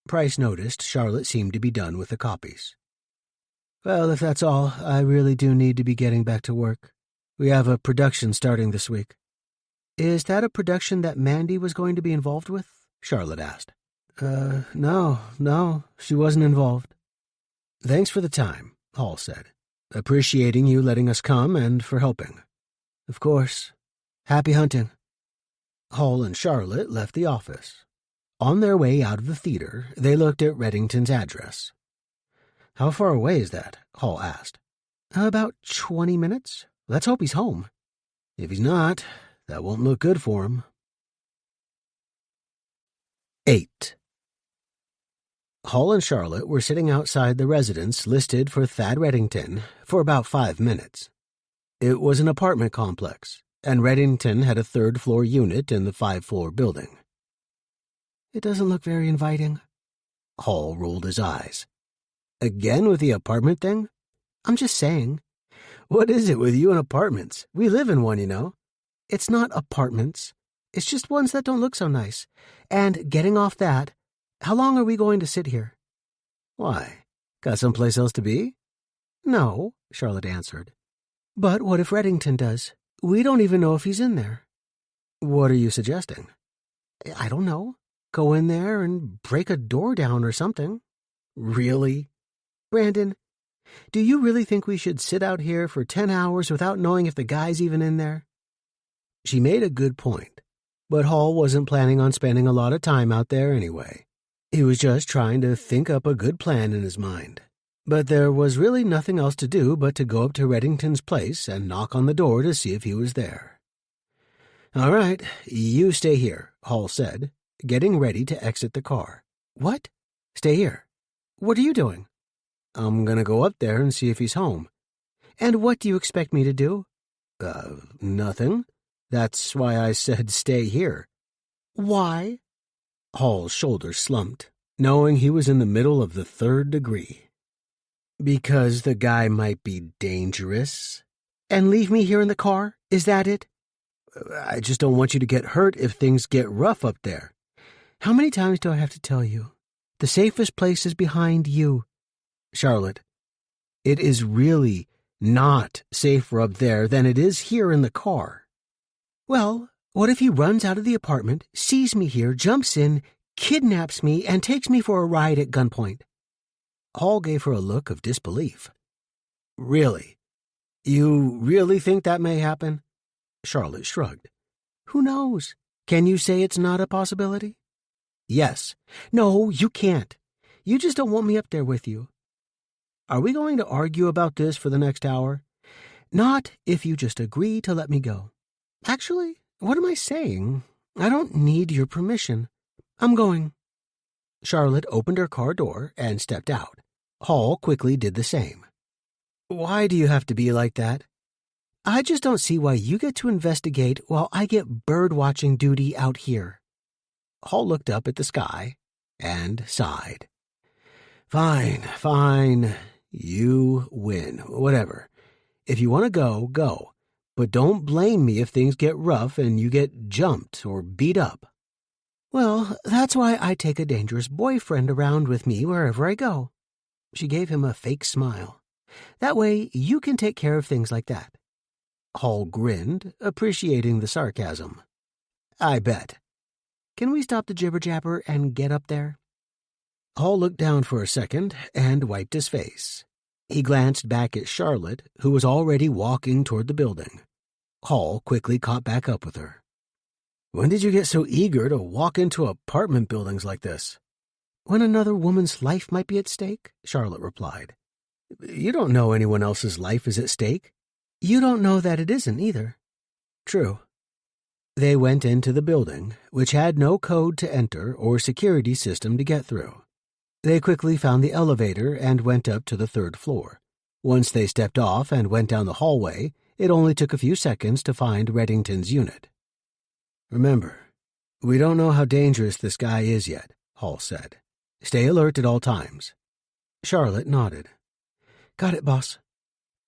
Price noticed Charlotte seemed to be done with the copies. "Well, if that's all, I really do need to be getting back to work. We have a production starting this week." "Is that a production that Mandy was going to be involved with?" Charlotte asked. No, she wasn't involved." "Thanks for the time," Hall said. "Appreciating you letting us come and for helping." "Of course. Happy hunting." Hall and Charlotte left the office. On their way out of the theater, they looked at Reddington's address. "How far away is that?" Hall asked. "About 20 minutes. Let's hope he's home." "If he's not, that won't look good for him." 8. Hall and Charlotte were sitting outside the residence listed for Thad Reddington for about 5 minutes. It was an apartment complex, and Reddington had a third-floor unit in the 5-floor building. "It doesn't look very inviting." Hall rolled his eyes. "Again with the apartment thing?" "I'm just saying." "What is it with you and apartments? We live in one, you know." "It's not apartments. It's just ones that don't look so nice. And getting off that, how long are we going to sit here?" "Why? Got someplace else to be?" "No," Charlotte answered. "But what if Reddington does? We don't even know if he's in there." "What are you suggesting?" "I don't know. Go in there and break a door down or something." "Really?" "Brandon, do you really think we should sit out here for 10 hours without knowing if the guy's even in there?" She made a good point, but Hall wasn't planning on spending a lot of time out there anyway. He was just trying to think up a good plan in his mind. But there was really nothing else to do but to go up to Reddington's place and knock on the door to see if he was there. "All right, you stay here," Hall said, getting ready to exit the car. "What? "Stay here." What are you doing?" "I'm gonna go up there and see if he's home." "And what do you expect me to do?" Nothing. That's why I said stay here." "Why?" Hall's shoulders slumped, knowing he was in the middle of the 3rd degree. "Because the guy might be dangerous." "And leave me here in the car? Is that it?" "I just don't want you to get hurt if things get rough up there." "How many times do I have to tell you? The safest place is behind you." "Charlotte, it is really not safer up there than it is here in the car." "Well, what if he runs out of the apartment, sees me here, jumps in, kidnaps me, and takes me for a ride at gunpoint?" Hall gave her a look of disbelief. "Really? You really think that may happen?" Charlotte shrugged. "Who knows? Can you say it's not a possibility?" "Yes." "No, you can't. You just don't want me up there with you." "Are we going to argue about this for the next hour?" "Not if you just agree to let me go. Actually, what am I saying? I don't need your permission. I'm going." Charlotte opened her car door and stepped out. Hall quickly did the same. "Why do you have to be like that?" "I just don't see why you get to investigate while I get bird-watching duty out here." Hall looked up at the sky and sighed. Fine. You win. Whatever. If you want to go, go. But don't blame me if things get rough and you get jumped or beat up." "Well, that's why I take a dangerous boyfriend around with me wherever I go." She gave him a fake smile. "That way you can take care of things like that." Hall grinned, appreciating the sarcasm. "I bet." "Can we stop the jibber-jabber and get up there?" Hall looked down for a second and wiped his face. He glanced back at Charlotte, who was already walking toward the building. Hall quickly caught back up with her. "When did you get so eager to walk into apartment buildings like this?" "When another woman's life might be at stake," Charlotte replied. "You don't know anyone else's life is at stake." "You don't know that it isn't either." "True." They went into the building, which had no code to enter or security system to get through. They quickly found the elevator and went up to the 3rd floor. Once they stepped off and went down the hallway, it only took a few seconds to find Reddington's unit. "Remember, we don't know how dangerous this guy is yet," Hall said. "Stay alert at all times." Charlotte nodded. "Got it, boss."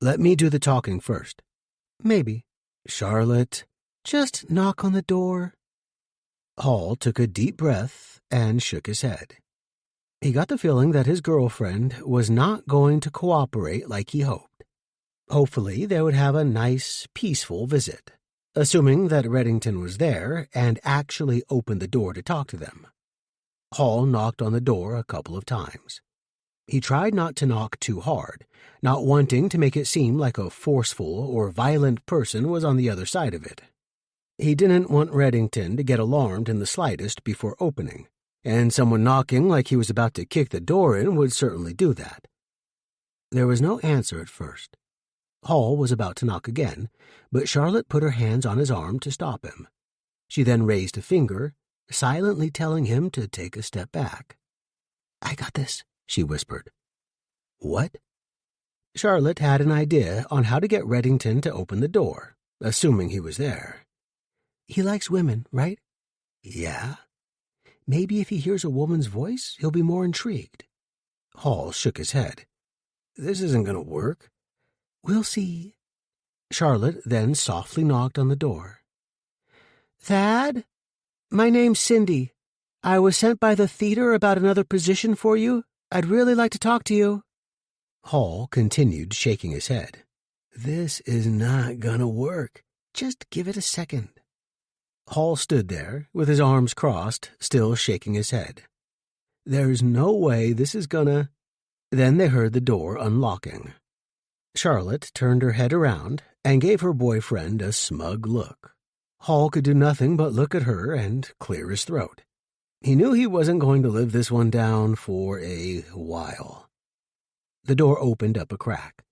"Let me do the talking first." "Maybe." "Charlotte." "Just knock on the door." Hall took a deep breath and shook his head. He got the feeling that his girlfriend was not going to cooperate like he hoped. Hopefully, they would have a nice, peaceful visit, assuming that Reddington was there and actually opened the door to talk to them. Hall knocked on the door a couple of times. He tried not to knock too hard, not wanting to make it seem like a forceful or violent person was on the other side of it. He didn't want Reddington to get alarmed in the slightest before opening, and someone knocking like he was about to kick the door in would certainly do that. There was no answer at first. Hall was about to knock again, but Charlotte put her hands on his arm to stop him. She then raised a finger, silently telling him to take a step back. "I got this," she whispered. "What?" Charlotte had an idea on how to get Reddington to open the door, assuming he was there. "He likes women, right?" "Yeah." "Maybe if he hears a woman's voice, he'll be more intrigued." Hall shook his head. "This isn't going to work." "We'll see." Charlotte then softly knocked on the door. "Thad? My name's Cindy. I was sent by the theater about another position for you. I'd really like to talk to you." Hall continued shaking his head. "This is not gonna work. Just give it a second." Hall stood there, with his arms crossed, still shaking his head. "There's no way this is gonna—" Then they heard the door unlocking. Charlotte turned her head around and gave her boyfriend a smug look. Hall could do nothing but look at her and clear his throat. He knew he wasn't going to live this one down for a while. The door opened up a crack.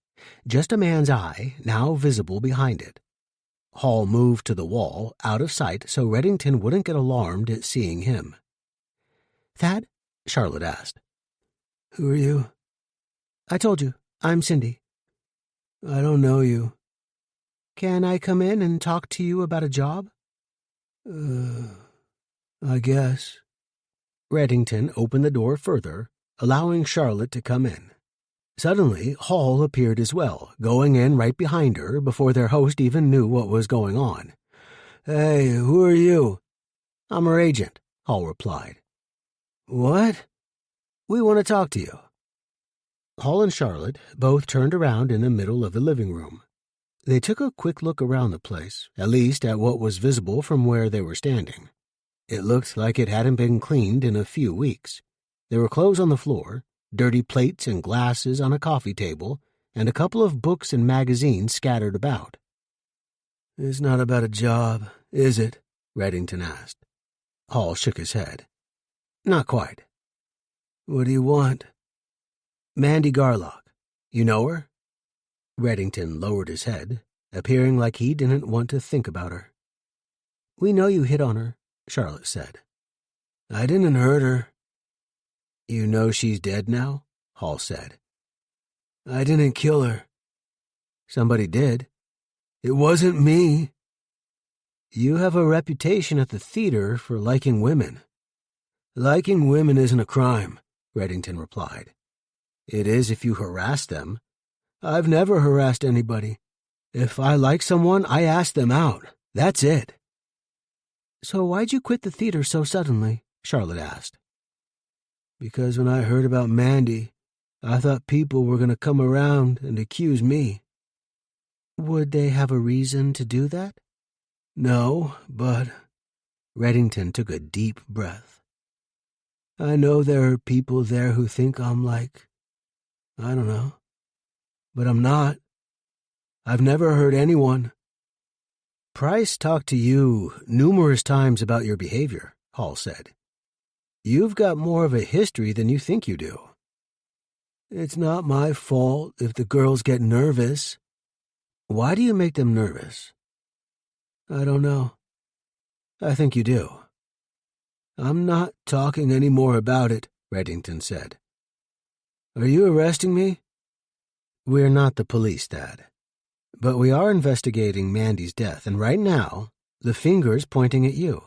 Just a man's eye, now visible behind it. Hall moved to the wall, out of sight, so Reddington wouldn't get alarmed at seeing him. "Thad?" Charlotte asked. "Who are you?" "I told you. I'm Cindy." "I don't know you." "Can I come in and talk to you about a job?" I guess." Reddington opened the door further, allowing Charlotte to come in. Suddenly, Hall appeared as well, going in right behind her before their host even knew what was going on. "Hey, who are you?" "I'm her agent," Hall replied. "What?" "We want to talk to you." Hall and Charlotte both turned around in the middle of the living room. They took a quick look around the place, at least at what was visible from where they were standing. It looked like it hadn't been cleaned in a few weeks. There were clothes on the floor, dirty plates and glasses on a coffee table, and a couple of books and magazines scattered about. "It's not about a job, is it?" Reddington asked. Hall shook his head. "Not quite." "What do you want?" "Mandy Garlock. You know her?" Reddington lowered his head, appearing like he didn't want to think about her. "We know you hit on her," Charlotte said. "I didn't hurt her." "You know she's dead now?" Hall said. "I didn't kill her." "Somebody did." "It wasn't me." "You have a reputation at the theater for liking women." "Liking women isn't a crime," Reddington replied. "It is if you harass them." "I've never harassed anybody. If I like someone, I ask them out. That's it." "So why'd you quit the theater so suddenly?" Charlotte asked. "Because when I heard about Mandy, I thought people were going to come around and accuse me." "Would they have a reason to do that?" "No, but—" Reddington took a deep breath. "I know there are people there who think I'm like, I don't know, But I'm not. I've never hurt anyone. Price talked to you numerous times about your behavior, Hall said. You've got more of a history than you think you do. It's not my fault if the girls get nervous. Why do you make them nervous? I don't know. I think you do. I'm not talking any more about it, Reddington said. Are you arresting me? We're not the police, Dad. But we are investigating Mandy's death, and right now, the finger's pointing at you.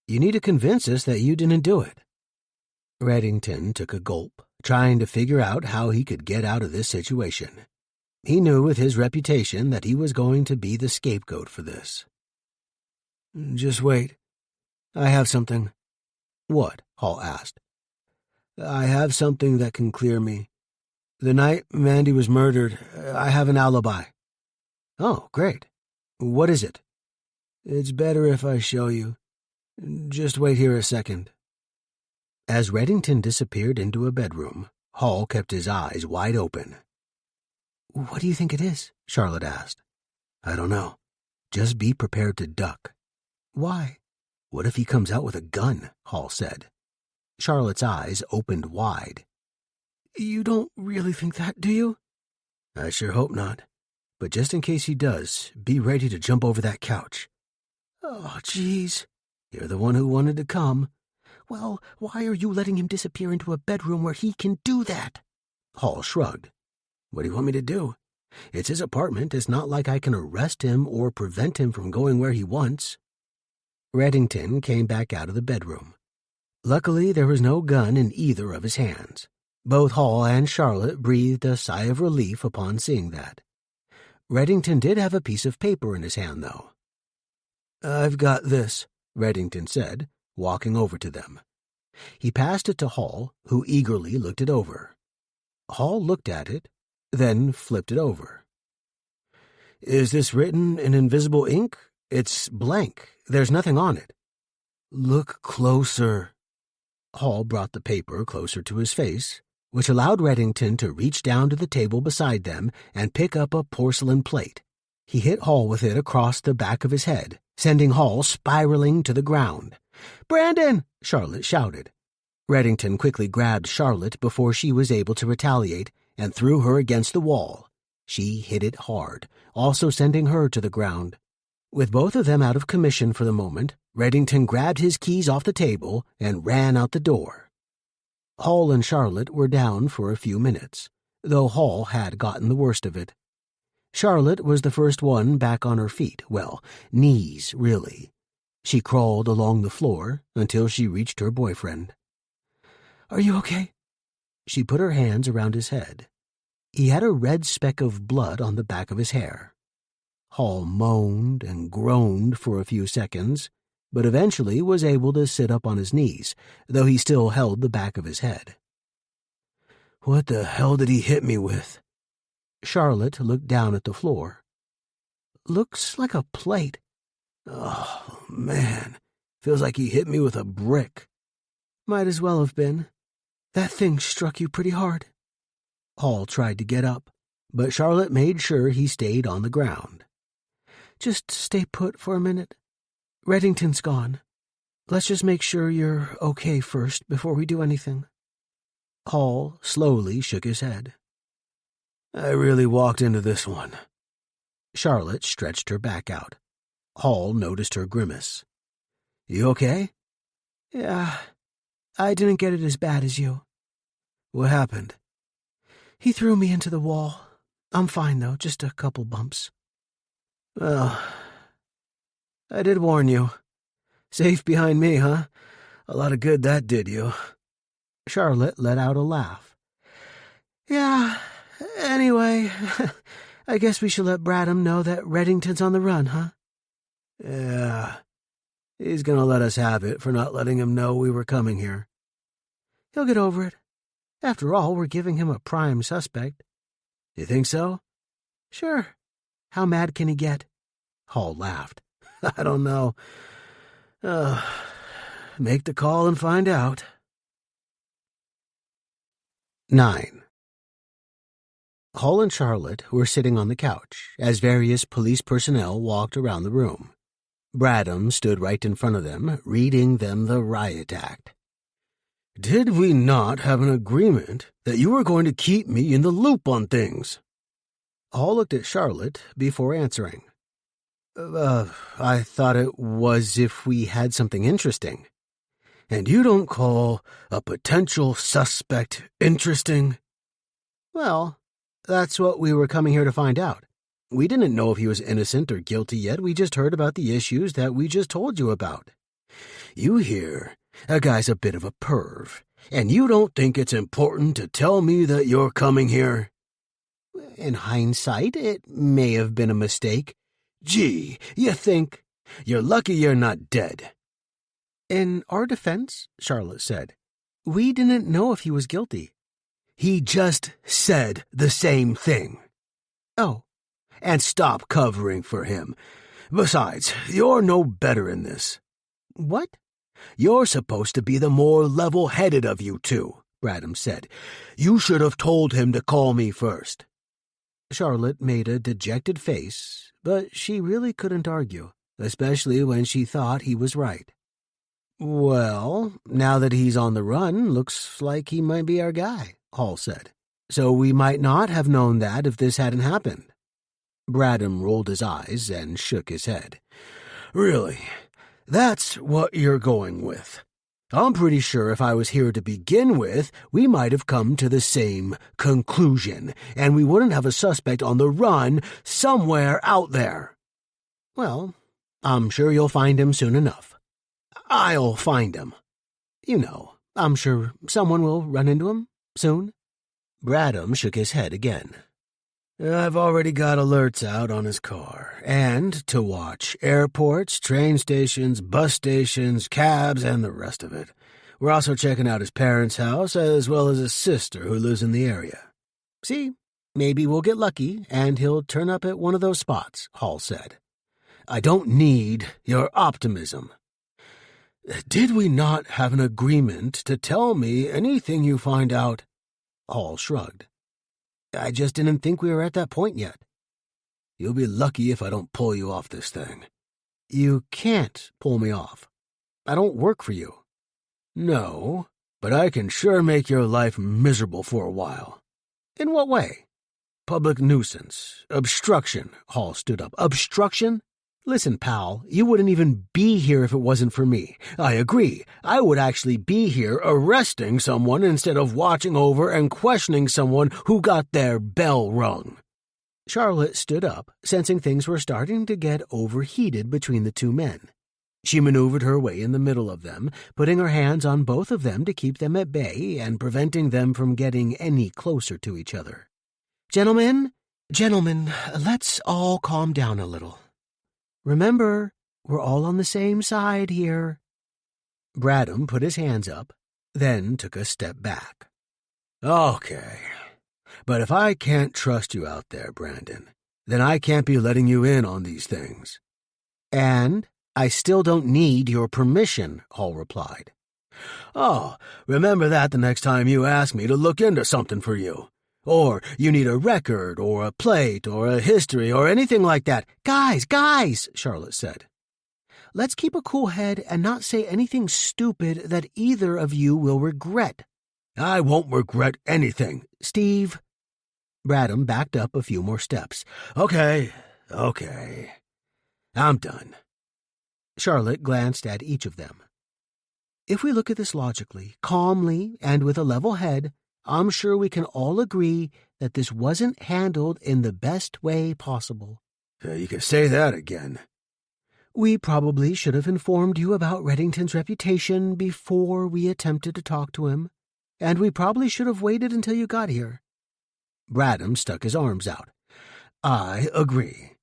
You need to convince us that you didn't do it. Reddington took a gulp, trying to figure out how he could get out of this situation. He knew with his reputation that he was going to be the scapegoat for this. Just wait. I have something. What? Hall asked. I have something that can clear me. The night Mandy was murdered, I have an alibi. Oh, great. What is it? It's better if I show you. Just wait here a second. As Reddington disappeared into a bedroom, Hall kept his eyes wide open. What do you think it is? Charlotte asked. I don't know. Just be prepared to duck. Why? What if he comes out with a gun? Hall said. Charlotte's eyes opened wide. You don't really think that, do you? I sure hope not. But just in case he does, be ready to jump over that couch. Oh, jeez. You're the one who wanted to come. Well, why are you letting him disappear into a bedroom where he can do that? Hall shrugged. What do you want me to do? It's his apartment. It's not like I can arrest him or prevent him from going where he wants. Reddington came back out of the bedroom. Luckily, there was no gun in either of his hands. Both Hall and Charlotte breathed a sigh of relief upon seeing that. Reddington did have a piece of paper in his hand, though. I've got this, Reddington said, walking over to them. He passed it to Hall, who eagerly looked it over. Hall looked at it, then flipped it over. Is this written in invisible ink? It's blank. There's nothing on it. Look closer. Hall brought the paper closer to his face, which allowed Reddington to reach down to the table beside them and pick up a porcelain plate. He hit Hall with it across the back of his head, sending Hall spiraling to the ground. Brandon! Charlotte shouted. Reddington quickly grabbed Charlotte before she was able to retaliate and threw her against the wall. She hit it hard, also sending her to the ground. With both of them out of commission for the moment, Reddington grabbed his keys off the table and ran out the door. Hall and Charlotte were down for a few minutes, though Hall had gotten the worst of it. Charlotte was the first one back on her feet, well, knees, really. She crawled along the floor until she reached her boyfriend. Are you okay? She put her hands around his head. He had a red speck of blood on the back of his hair. Hall moaned and groaned for a few seconds, but eventually was able to sit up on his knees, though he still held the back of his head. What the hell did he hit me with? Charlotte looked down at the floor. Looks like a plate. Oh, man. Feels like he hit me with a brick. Might as well have been. That thing struck you pretty hard. Hall tried to get up, but Charlotte made sure he stayed on the ground. Just stay put for a minute. Reddington's gone. Let's just make sure you're okay first before we do anything. Hall slowly shook his head. I really walked into this one. Charlotte stretched her back out. Hall noticed her grimace. You okay? Yeah, I didn't get it as bad as you. What happened? He threw me into the wall. I'm fine, though, just a couple bumps. Well, I did warn you. Safe behind me, huh? A lot of good that did you. Charlotte let out a laugh. Yeah, anyway, I guess we should let Bradham know that Reddington's on the run, huh? Yeah, he's gonna let us have it for not letting him know we were coming here. He'll get over it. After all, we're giving him a prime suspect. You think so? Sure. How mad can he get? Hall laughed. I don't know. Make the call and find out. 9. Hall and Charlotte were sitting on the couch as various police personnel walked around the room. Bradham stood right in front of them, reading them the riot act. "Did we not have an agreement that you were going to keep me in the loop on things?" Hall looked at Charlotte before answering. I thought it was if we had something interesting." "And you don't call a potential suspect interesting?" "Well, that's what we were coming here to find out. We didn't know if he was innocent or guilty yet. We just heard about the issues that we just told you about." "You hear, a guy's a bit of a perv, and you don't think it's important to tell me that you're coming here?" "In hindsight, it may have been a mistake." "Gee, you think? You're lucky you're not dead." "In our defense," Charlotte said, "we didn't know if he was guilty." "He just said the same thing." "Oh." "And stop covering for him. Besides, you're no better in this." "What?" "You're supposed to be the more level-headed of you two," Bradham said. "You should have told him to call me first." Charlotte made a dejected face, but she really couldn't argue, especially when she thought he was right. "Well, now that he's on the run, looks like he might be our guy," Hall said. "So we might not have known that if this hadn't happened." Bradham rolled his eyes and shook his head. "Really? That's what you're going with? I'm pretty sure if I was here to begin with, we might have come to the same conclusion, and we wouldn't have a suspect on the run somewhere out there." "Well, I'm sure you'll find him soon enough." "I'll find him." "You know, I'm sure someone will run into him soon." Bradham shook his head again. "I've already got alerts out on his car, and to watch airports, train stations, bus stations, cabs, and the rest of it. We're also checking out his parents' house, as well as his sister who lives in the area." "See, maybe we'll get lucky, and he'll turn up at one of those spots," Hall said. "I don't need your optimism." "Did we not have an agreement to tell me anything you find out?" Hall shrugged. "I just didn't think we were at that point yet." "You'll be lucky if I don't pull you off this thing." "You can't pull me off. I don't work for you." "No, but I can sure make your life miserable for a while." "In what way?" "Public nuisance. Obstruction." Hall stood up. "Obstruction? Listen, pal, you wouldn't even be here if it wasn't for me." "I agree. I would actually be here arresting someone instead of watching over and questioning someone who got their bell rung." Charlotte stood up, sensing things were starting to get overheated between the two men. She maneuvered her way in the middle of them, putting her hands on both of them to keep them at bay and preventing them from getting any closer to each other. Gentlemen, let's all calm down a little. Remember, we're all on the same side here." Bradham put his hands up, then took a step back. "Okay, but if I can't trust you out there, Brandon, then I can't be letting you in on these things." "And I still don't need your permission," Hall replied. "Oh, remember that the next time you ask me to look into something for you. Or you need a record, or a plate, or a history, or anything like that." Guys, Charlotte said. "Let's keep a cool head and not say anything stupid that either of you will regret." "I won't regret anything." "Steve." Bradham backed up a few more steps. Okay. I'm done." Charlotte glanced at each of them. "If we look at this logically, calmly, and with a level head, I'm sure we can all agree that this wasn't handled in the best way possible." You can say that again." "We probably should have informed you about Reddington's reputation before we attempted to talk to him, and we probably should have waited until you got here." Bradham stuck his arms out. "I agree."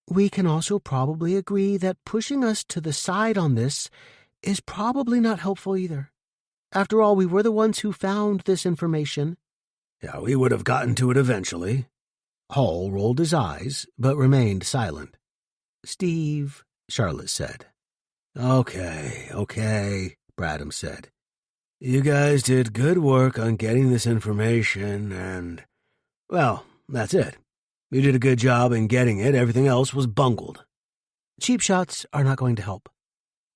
"We can also probably agree that pushing us to the side on this is probably not helpful either. After all, we were the ones who found this information." "Yeah, we would have gotten to it eventually." Hall rolled his eyes, but remained silent. "Steve," Charlotte said. Okay, Bradham said. "You guys did good work on getting this information, and, Well, that's it. You did a good job in getting it. Everything else was bungled. Cheap shots are not going to help.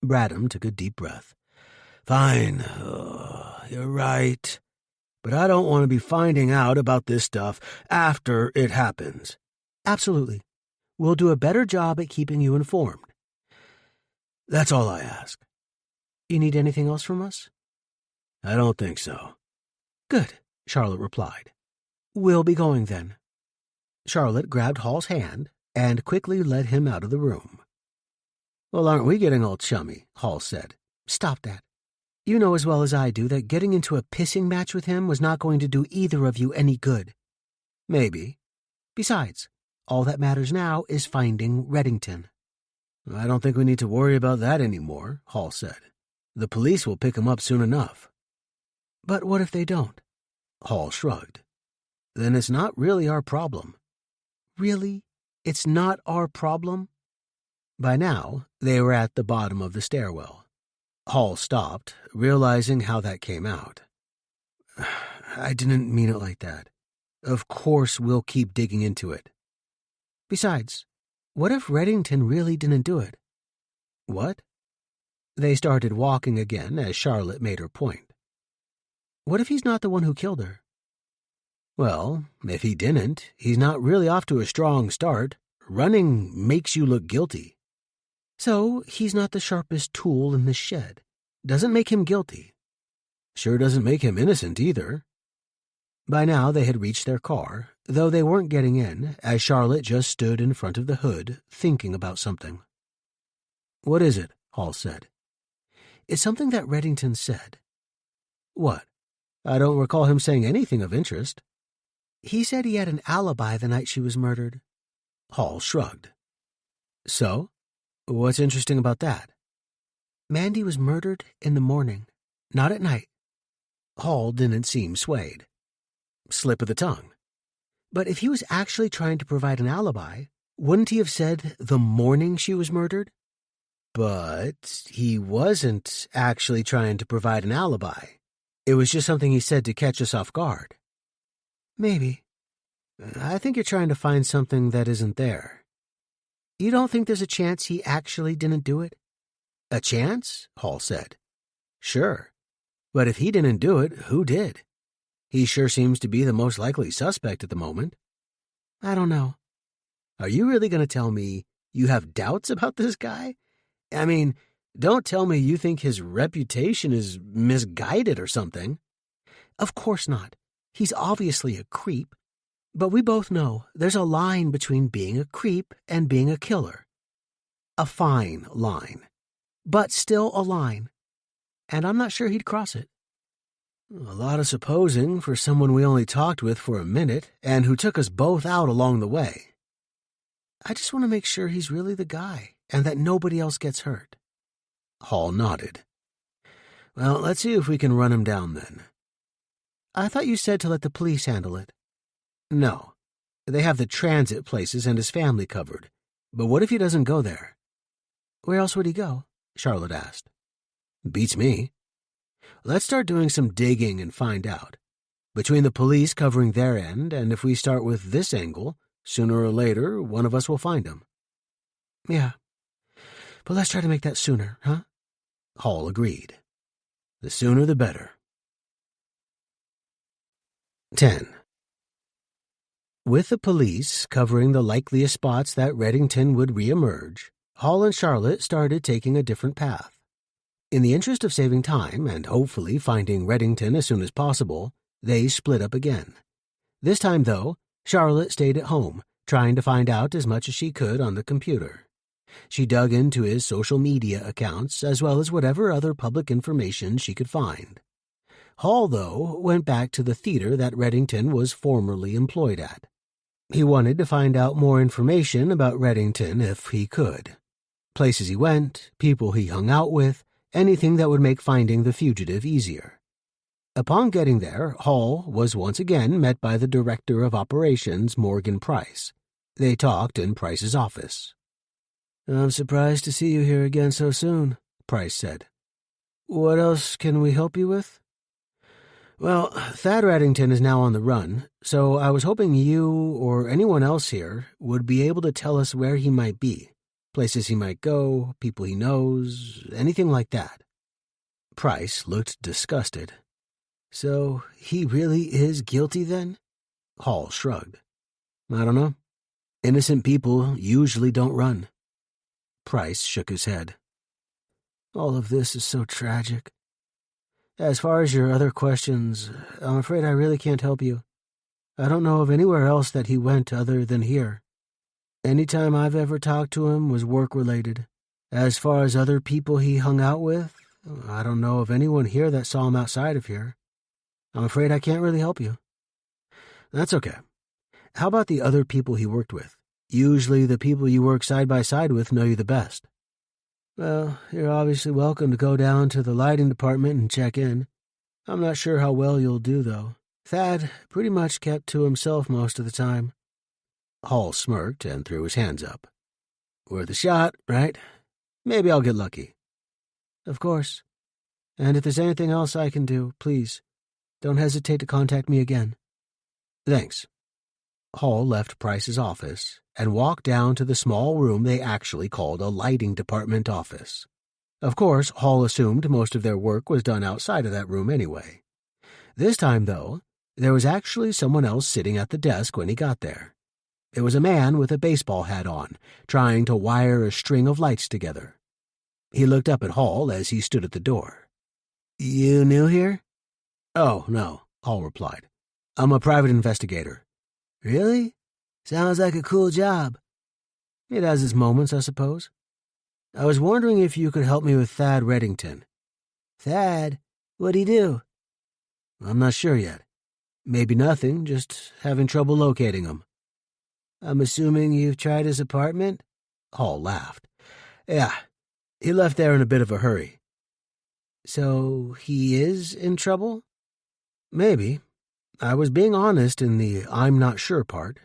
Bradham took a deep breath. Fine. You're right. But I don't want to be finding out about this stuff after it happens. Absolutely. We'll do a better job at keeping you informed. That's all I ask. You need anything else from us? I don't think so. Good, Charlotte replied. We'll be going then. Charlotte grabbed Hall's hand and quickly led him out of the room. Well, aren't we getting all chummy? Hall said. Stop that. You know as well as I do that getting into a pissing match with him was not going to do either of you any good. Maybe. Besides, all that matters now is finding Reddington. I don't think we need to worry about that anymore, Hall said. The police will pick him up soon enough. But what if they don't? Hall shrugged. Then it's not really our problem. Really? It's not our problem? By now, they were at the bottom of the stairwell. Hall stopped, realizing how that came out. I didn't mean it like that. Of course we'll keep digging into it. Besides, what if Reddington really didn't do it? What? They started walking again as Charlotte made her point. What if he's not the one who killed her? Well, if he didn't, he's not really off to a strong start. Running makes you look guilty. So he's not the sharpest tool in the shed. Doesn't make him guilty. Sure doesn't make him innocent either. By now they had reached their car, though they weren't getting in, as Charlotte just stood in front of the hood, thinking about something. What is it? Hall said. It's something that Reddington said. What? I don't recall him saying anything of interest. He said he had an alibi the night she was murdered. Hall shrugged. So? What's interesting about that? Mandy was murdered in the morning, not at night. Hall didn't seem swayed. Slip of the tongue. But if he was actually trying to provide an alibi, wouldn't he have said the morning she was murdered? But he wasn't actually trying to provide an alibi. It was just something he said to catch us off guard. Maybe. I think you're trying to find something that isn't there. You don't think there's a chance he actually didn't do it? A chance? Hall said. Sure. But if he didn't do it, who did? He sure seems to be the most likely suspect at the moment. I don't know. Are you really going to tell me you have doubts about this guy? I mean, don't tell me you think his reputation is misguided or something. Of course not. He's obviously a creep. But we both know there's a line between being a creep and being a killer. A fine line. But still a line. And I'm not sure he'd cross it. A lot of supposing for someone we only talked with for a minute and who took us both out along the way. I just want to make sure he's really the guy and that nobody else gets hurt. Hall nodded. Well, let's see if we can run him down then. I thought you said to let the police handle it. No. They have the transit places and his family covered. But what if he doesn't go there? Where else would he go? Charlotte asked. Beats me. Let's start doing some digging and find out. Between the police covering their end, and if we start with this angle, sooner or later, one of us will find him. Yeah. But let's try to make that sooner, huh? Hall agreed. The sooner the better. 10. With the police covering the likeliest spots that Reddington would reemerge, Hall and Charlotte started taking a different path. In the interest of saving time and hopefully finding Reddington as soon as possible, they split up again. This time, though, Charlotte stayed at home, trying to find out as much as she could on the computer. She dug into his social media accounts as well as whatever other public information she could find. Hall, though, went back to the theater that Reddington was formerly employed at. He wanted to find out more information about Reddington if he could. Places he went, people he hung out with, anything that would make finding the fugitive easier. Upon getting there, Hall was once again met by the Director of Operations, Morgan Price. They talked in Price's office. I'm surprised to see you here again so soon, Price said. What else can we help you with? Well, Thad Reddington is now on the run, so I was hoping you or anyone else here would be able to tell us where he might be, places he might go, people he knows, anything like that. Price looked disgusted. So he really is guilty then? Hall shrugged. I don't know. Innocent people usually don't run. Price shook his head. All of this is so tragic. As far as your other questions, I'm afraid I really can't help you. I don't know of anywhere else that he went other than here. Any time I've ever talked to him was work-related. As far as other people he hung out with, I don't know of anyone here that saw him outside of here. I'm afraid I can't really help you. That's okay. How about the other people he worked with? Usually the people you work side by side with know you the best. Well, you're obviously welcome to go down to the lighting department and check in. I'm not sure how well you'll do, though. Thad pretty much kept to himself most of the time. Hall smirked and threw his hands up. Worth a shot, right? Maybe I'll get lucky. Of course. And if there's anything else I can do, please, don't hesitate to contact me again. Thanks. Hall left Price's office and walked down to the small room they actually called a lighting department office. Of course, Hall assumed most of their work was done outside of that room anyway. This time, though, there was actually someone else sitting at the desk when he got there. It was a man with a baseball hat on, trying to wire a string of lights together. He looked up at Hall as he stood at the door. You new here? Oh, no, Hall replied. I'm a private investigator. Really? Sounds like a cool job. It has its moments, I suppose. I was wondering if you could help me with Thad Reddington. Thad? What'd he do? I'm not sure yet. Maybe nothing, just having trouble locating him. I'm assuming you've tried his apartment? Hall laughed. Yeah, he left there in a bit of a hurry. So he is in trouble? Maybe. I was being honest in the I'm not sure part.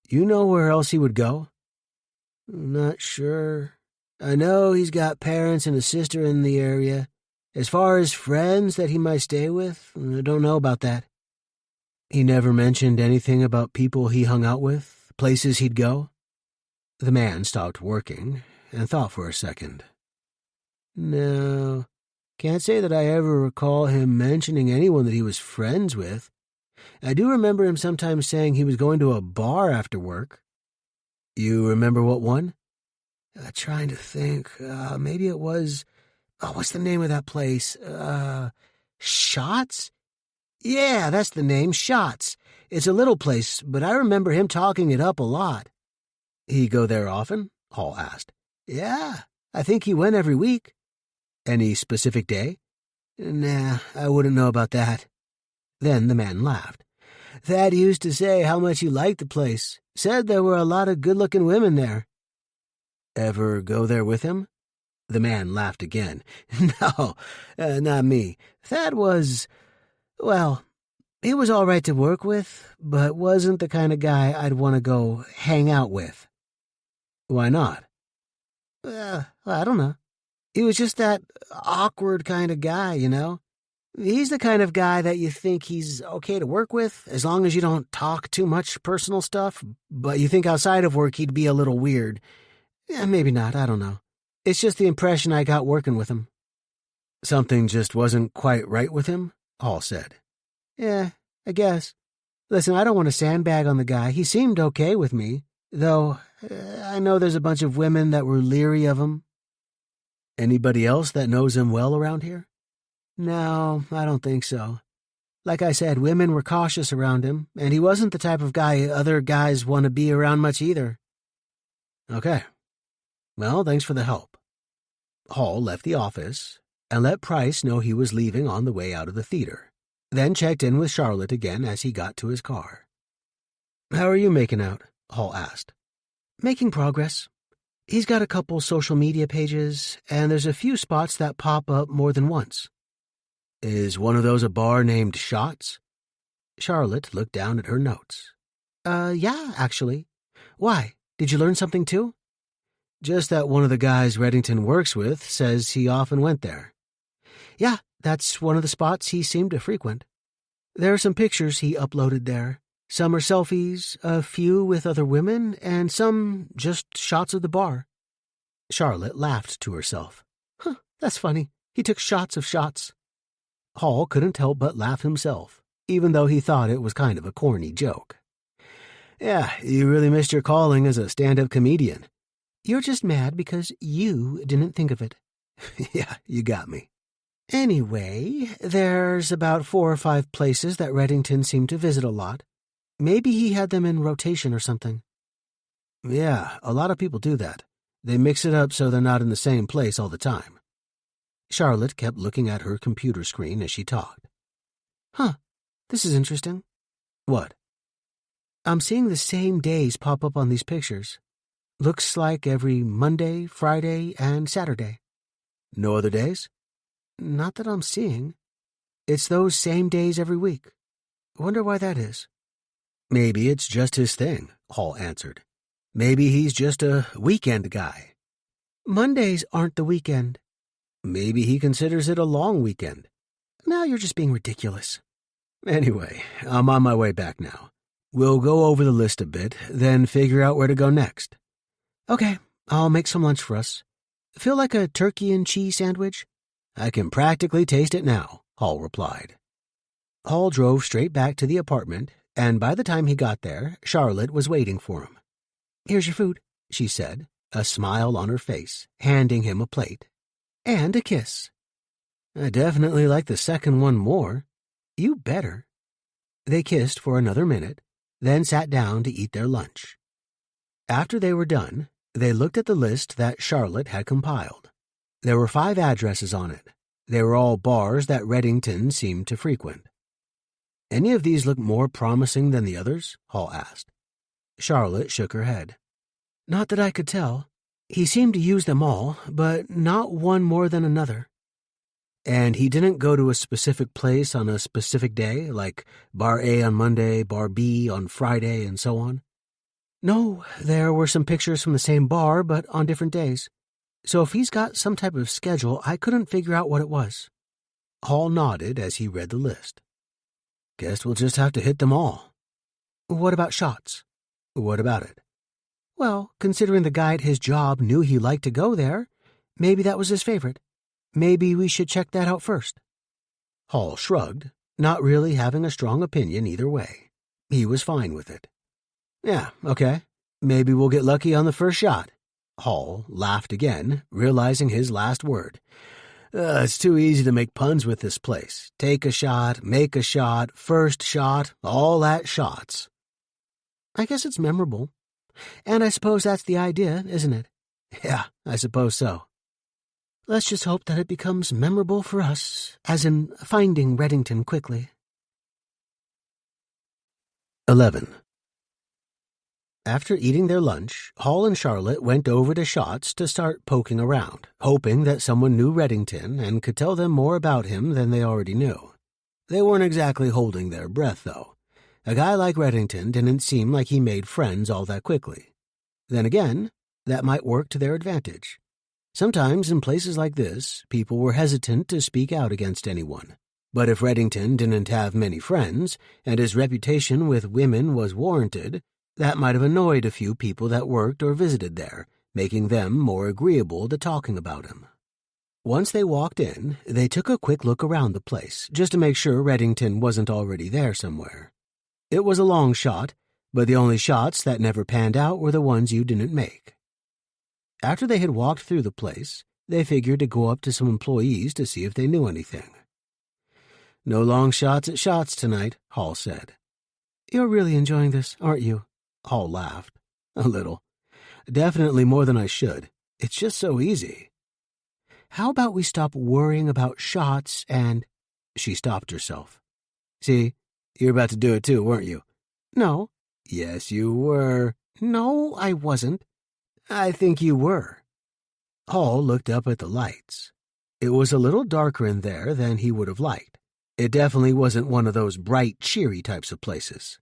You know where else he would go? Not sure. I know he's got parents and a sister in the area. As far as friends that he might stay with, I don't know about that. He never mentioned anything about people he hung out with, places he'd go? The man stopped working and thought for a second. No, can't say that I ever recall him mentioning anyone that he was friends with. I do remember him sometimes saying he was going to a bar after work. You remember what one? Trying to think. Maybe it was... what's the name of that place? Shots? Yeah, that's the name, Shots. It's a little place, but I remember him talking it up a lot. He go there often? Hall asked. Yeah, I think he went every week. Any specific day? Nah, I wouldn't know about that. Then the man laughed. Thad used to say how much he liked the place. Said there were a lot of good-looking women there. Ever go there with him? The man laughed again. No, not me. Thad was, well, he was all right to work with, but wasn't the kind of guy I'd want to go hang out with. Why not? I don't know. He was just that awkward kind of guy, you know? He's the kind of guy that you think he's okay to work with, as long as you don't talk too much personal stuff, but you think outside of work he'd be a little weird. Maybe not, I don't know. It's just the impression I got working with him. Something just wasn't quite right with him? Hall said. Yeah, I guess. Listen, I don't want to sandbag on the guy. He seemed okay with me, though I know there's a bunch of women that were leery of him. Anybody else that knows him well around here? No, I don't think so. Like I said, women were cautious around him, and he wasn't the type of guy other guys want to be around much either. Okay. Well, thanks for the help. Hall left the office and let Price know he was leaving on the way out of the theater, then checked in with Charlotte again as he got to his car. How are you making out? Hall asked. Making progress. He's got a couple social media pages, and there's a few spots that pop up more than once. Is one of those a bar named Shots? Charlotte looked down at her notes. Yeah, actually. Why? Did you learn something too? Just that one of the guys Reddington works with says he often went there. Yeah, that's one of the spots he seemed to frequent. There are some pictures he uploaded there. Some are selfies, a few with other women, and some just shots of the bar. Charlotte laughed to herself. Huh, that's funny. He took shots of shots. Hall couldn't help but laugh himself, even though he thought it was kind of a corny joke. Yeah, you really missed your calling as a stand-up comedian. You're just mad because you didn't think of it. Yeah, you got me. Anyway, there's about 4 or 5 places that Reddington seemed to visit a lot. Maybe he had them in rotation or something. Yeah, a lot of people do that. They mix it up so they're not in the same place all the time. Charlotte kept looking at her computer screen as she talked. Huh, this is interesting. What? I'm seeing the same days pop up on these pictures. Looks like every Monday, Friday, and Saturday. No other days? Not that I'm seeing. It's those same days every week. Wonder why that is. Maybe it's just his thing, Hall answered. Maybe he's just a weekend guy. Mondays aren't the weekend. Maybe he considers it a long weekend. Now you're just being ridiculous. Anyway, I'm on my way back now. We'll go over the list a bit, then figure out where to go next. Okay, I'll make some lunch for us. Feel like a turkey and cheese sandwich? I can practically taste it now, Hall replied. Hall drove straight back to the apartment, and by the time he got there, Charlotte was waiting for him. Here's your food, she said, a smile on her face, handing him a plate. And a kiss. I definitely like the second one more. You better. They kissed for another minute, then sat down to eat their lunch. After they were done, they looked at the list that Charlotte had compiled. There were 5 addresses on it. They were all bars that Reddington seemed to frequent. Any of these look more promising than the others? Hall asked. Charlotte shook her head. Not that I could tell. He seemed to use them all, but not one more than another. And he didn't go to a specific place on a specific day, like Bar A on Monday, Bar B on Friday, and so on? No, there were some pictures from the same bar, but on different days. So if he's got some type of schedule, I couldn't figure out what it was. Hall nodded as he read the list. Guess we'll just have to hit them all. What about shots? What about it? Well, considering the guy at his job knew he liked to go there, maybe that was his favorite. Maybe we should check that out first. Hall shrugged, not really having a strong opinion either way. He was fine with it. Yeah, okay. Maybe we'll get lucky on the first shot. Hall laughed again, realizing his last word. It's too easy to make puns with this place. Take a shot, make a shot, first shot, all that shots. I guess it's memorable. And I suppose that's the idea, isn't it? Yeah, I suppose so. Let's just hope that it becomes memorable for us, as in finding Reddington quickly. 11. After eating their lunch, Hall and Charlotte went over to Shots to start poking around, hoping that someone knew Reddington and could tell them more about him than they already knew. They weren't exactly holding their breath, though. A guy like Reddington didn't seem like he made friends all that quickly. Then again, that might work to their advantage. Sometimes in places like this, people were hesitant to speak out against anyone. But if Reddington didn't have many friends, and his reputation with women was warranted, that might have annoyed a few people that worked or visited there, making them more agreeable to talking about him. Once they walked in, they took a quick look around the place, just to make sure Reddington wasn't already there somewhere. It was a long shot, but the only shots that never panned out were the ones you didn't make. After they had walked through the place, they figured to go up to some employees to see if they knew anything. No long shots at Shots tonight, Hall said. You're really enjoying this, aren't you? Hall laughed. A little. Definitely more than I should. It's just so easy. How about we stop worrying about shots and... She stopped herself. See, you're about to do it too, weren't you? No. Yes, you were. No, I wasn't. I think you were. Hall looked up at the lights. It was a little darker in there than he would have liked. It definitely wasn't one of those bright, cheery types of places.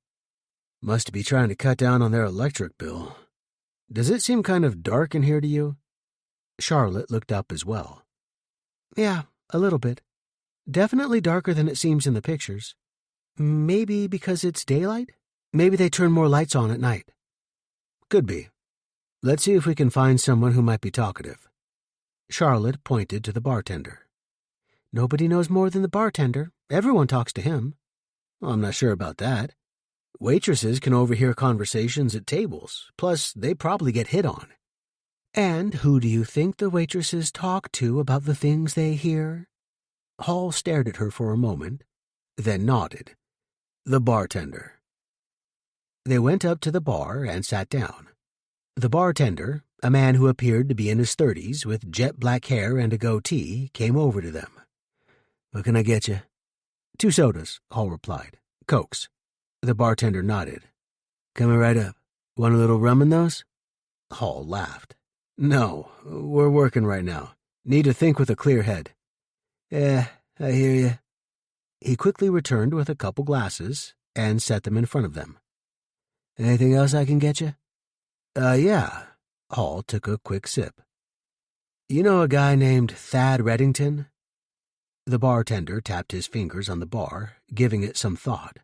Must be trying to cut down on their electric bill. Does it seem kind of dark in here to you? Charlotte looked up as well. Yeah, a little bit. Definitely darker than it seems in the pictures. Maybe because it's daylight? Maybe they turn more lights on at night. Could be. Let's see if we can find someone who might be talkative. Charlotte pointed to the bartender. Nobody knows more than the bartender. Everyone talks to him. Well, I'm not sure about that. Waitresses can overhear conversations at tables, plus they probably get hit on. And who do you think the waitresses talk to about the things they hear? Hall stared at her for a moment, then nodded. The bartender. They went up to the bar and sat down. The bartender, a man who appeared to be in his 30s with jet black hair and a goatee, came over to them. What can I get you? 2 sodas, Hall replied. Cokes. The bartender nodded. Coming right up. Want a little rum in those? Hall laughed. No, we're working right now. Need to think with a clear head. Yeah, I hear you. He quickly returned with a couple glasses and set them in front of them. Anything else I can get you? Yeah. Hall took a quick sip. You know a guy named Thad Reddington? The bartender tapped his fingers on the bar, giving it some thought.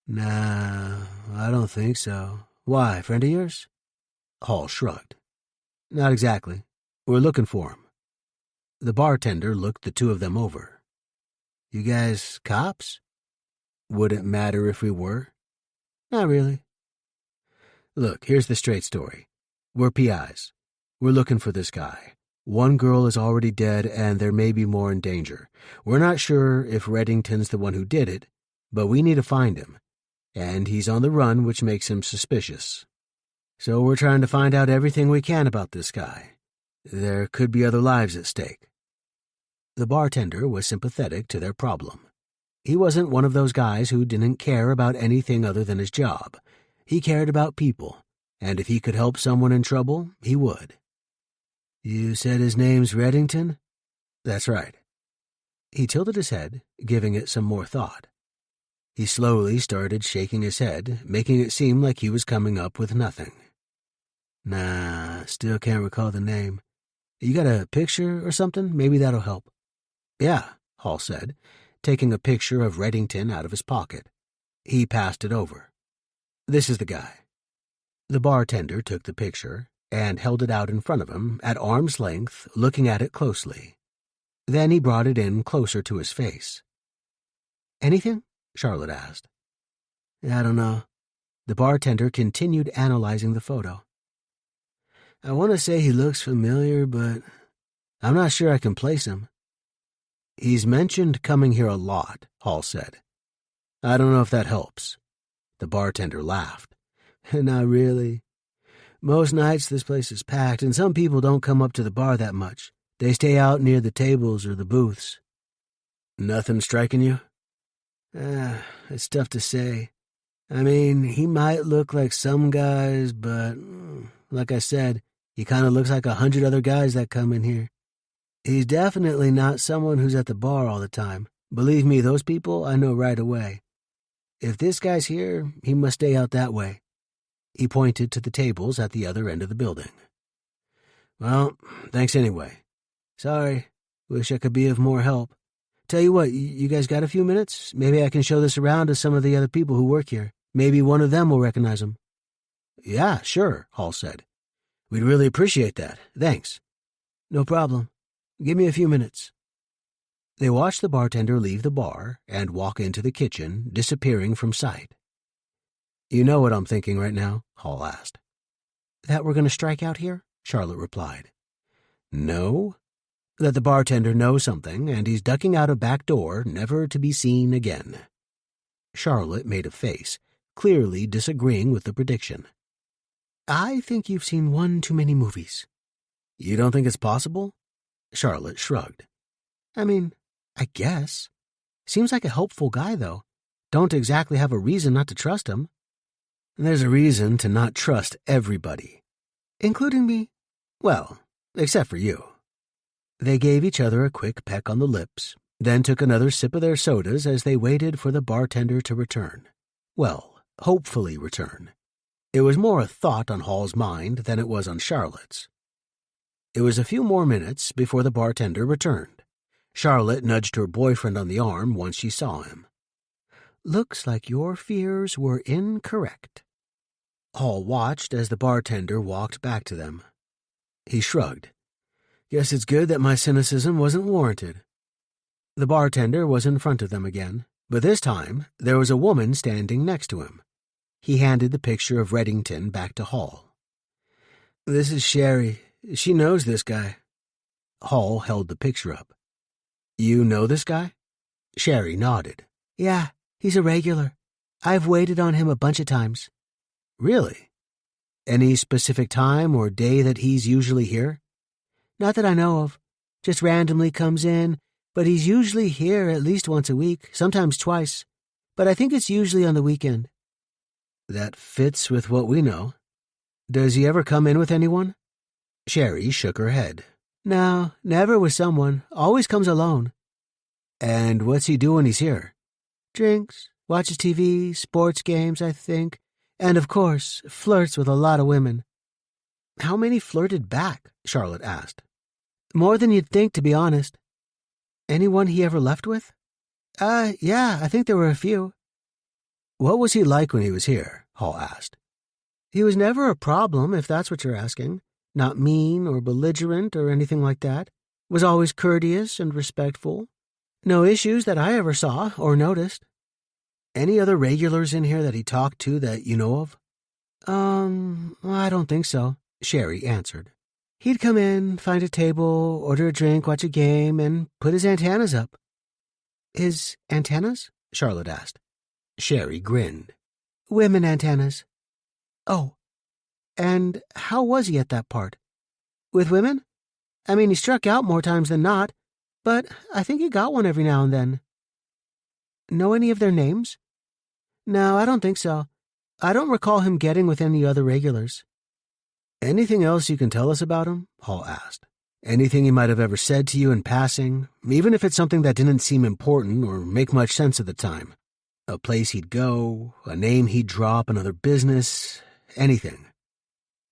Nah, I don't think so. Why, friend of yours? Hall shrugged. Not exactly. We're looking for him. The bartender looked the 2 of them over. You guys cops? Wouldn't matter if we were. Not really. Look, here's the straight story. We're PIs. We're looking for this guy. 1 girl is already dead, and there may be more in danger. We're not sure if Reddington's the one who did it, but we need to find him. And he's on the run, which makes him suspicious. So we're trying to find out everything we can about this guy. There could be other lives at stake. The bartender was sympathetic to their problem. He wasn't one of those guys who didn't care about anything other than his job. He cared about people, and if he could help someone in trouble, he would. You said his name's Reddington? That's right. He tilted his head, giving it some more thought. He slowly started shaking his head, making it seem like he was coming up with nothing. Nah, still can't recall the name. You got a picture or something? Maybe that'll help. Yeah, Hall said, taking a picture of Reddington out of his pocket. He passed it over. This is the guy. The bartender took the picture and held it out in front of him at arm's length, looking at it closely. Then he brought it in closer to his face. Anything? Charlotte asked. I don't know. The bartender continued analyzing the photo. I want to say he looks familiar, but I'm not sure I can place him. He's mentioned coming here a lot, Hall said. I don't know if that helps. The bartender laughed. Not really. Most nights this place is packed, and some people don't come up to the bar that much. They stay out near the tables or the booths. Nothing striking you? It's tough to say. I mean, he might look like some guys, but like I said, he kind of looks like 100 other guys that come in here. He's definitely not someone who's at the bar all the time. Believe me, those people I know right away. If this guy's here, he must stay out that way. He pointed to the tables at the other end of the building. Well, thanks anyway. Sorry. Wish I could be of more help. Tell you what, you guys got a few minutes? Maybe I can show this around to some of the other people who work here. Maybe one of them will recognize him. Yeah, sure, Hall said. We'd really appreciate that. Thanks. No problem. Give me a few minutes. They watched the bartender leave the bar and walk into the kitchen, disappearing from sight. You know what I'm thinking right now? Hall asked. That we're going to strike out here? Charlotte replied. No. That the bartender knows something and he's ducking out a back door, never to be seen again. Charlotte made a face, clearly disagreeing with the prediction. I think you've seen one too many movies. You don't think it's possible? Charlotte shrugged. I mean, I guess. Seems like a helpful guy, though. Don't exactly have a reason not to trust him. There's a reason to not trust everybody. Including me? Well, except for you. They gave each other a quick peck on the lips, then took another sip of their sodas as they waited for the bartender to return. Well, hopefully return. It was more a thought on Hall's mind than it was on Charlotte's. It was a few more minutes before the bartender returned. Charlotte nudged her boyfriend on the arm once she saw him. Looks like your fears were incorrect. Hall watched as the bartender walked back to them. He shrugged. Guess it's good that my cynicism wasn't warranted. The bartender was in front of them again, but this time there was a woman standing next to him. He handed the picture of Reddington back to Hall. This is Sherry. She knows this guy. Hall held the picture up. You know this guy? Sherry nodded. Yeah, he's a regular. I've waited on him a bunch of times. Really? Any specific time or day that he's usually here? Not that I know of. Just randomly comes in, but he's usually here at least once a week, sometimes twice. But I think it's usually on the weekend. That fits with what we know. Does he ever come in with anyone? Sherry shook her head. No, never with someone. Always comes alone. And what's he do when he's here? Drinks, watches TV, sports games, I think. And, of course, flirts with a lot of women. How many flirted back? Charlotte asked. More than you'd think, to be honest. Anyone he ever left with? Yeah, I think there were a few. What was he like when he was here? Hall asked. He was never a problem, if that's what you're asking. Not mean or belligerent or anything like that. Was always courteous and respectful. No issues that I ever saw or noticed. Any other regulars in here that he talked to that you know of? I don't think so, Sherry answered. He'd come in, find a table, order a drink, watch a game, and put his antennas up. His antennas? Charlotte asked. Sherry grinned. Women antennas. Oh, and how was he at that part? With women? I mean, he struck out more times than not, but I think he got one every now and then. Know any of their names? No, I don't think so. I don't recall him getting with any other regulars. Anything else you can tell us about him? Hall asked. Anything he might have ever said to you in passing, even if it's something that didn't seem important or make much sense at the time? A place he'd go, a name he'd drop, another business, anything.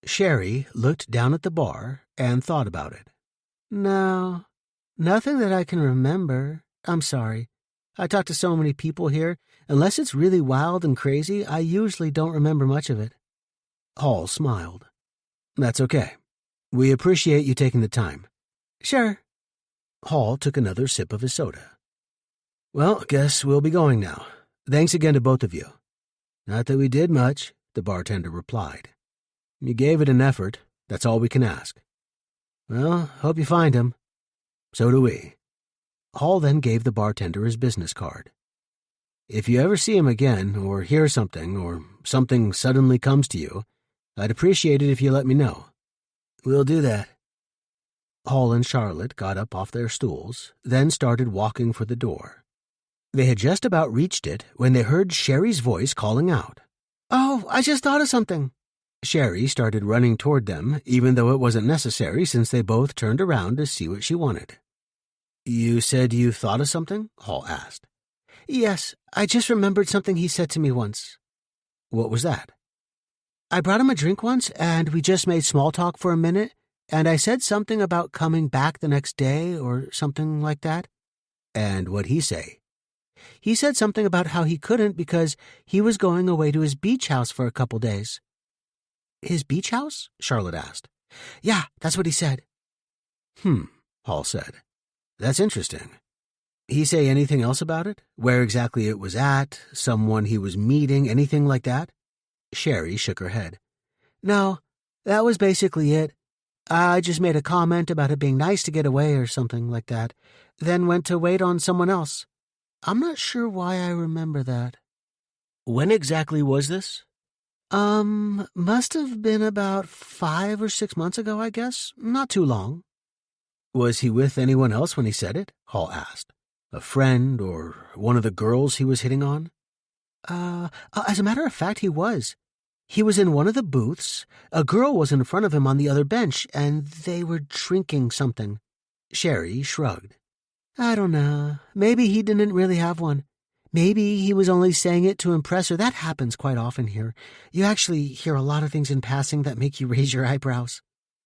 Sherry looked down at the bar and thought about it. No, nothing that I can remember. I'm sorry. I talk to so many people here. Unless it's really wild and crazy, I usually don't remember much of it. Hall smiled. That's okay. We appreciate you taking the time. Sure. Hall took another sip of his soda. Well, guess we'll be going now. Thanks again to both of you. Not that we did much, the bartender replied. You gave it an effort. That's all we can ask. Well, hope you find him. So do we. Hall then gave the bartender his business card. If you ever see him again, or hear something, or something suddenly comes to you, I'd appreciate it if you let me know. We'll do that. Hall and Charlotte got up off their stools, then started walking for the door. They had just about reached it when they heard Sherry's voice calling out. Oh, I just thought of something. Sherry started running toward them, even though it wasn't necessary since they both turned around to see what she wanted. You said you thought of something? Hall asked. Yes, I just remembered something he said to me once. What was that? I brought him a drink once, and we just made small talk for a minute, and I said something about coming back the next day or something like that. And what'd he say? He said something about how he couldn't because he was going away to his beach house for a couple days. His beach house? Charlotte asked. Yeah, that's what he said. Hall said. That's interesting. He say anything else about it? Where exactly it was at? Someone he was meeting? Anything like that? Sherry shook her head. No, that was basically it. I just made a comment about it being nice to get away or something like that, then went to wait on someone else. I'm not sure why I remember that. When exactly was this? Must have been about 5 or 6 months ago, I guess. Not too long. Was he with anyone else when he said it? Hall asked. A friend or one of the girls he was hitting on? As a matter of fact, he was. He was in one of the booths. A girl was in front of him on the other bench, and they were drinking something. Sherry shrugged. I don't know. Maybe he didn't really have one. Maybe he was only saying it to impress her. That happens quite often here. You actually hear a lot of things in passing that make you raise your eyebrows.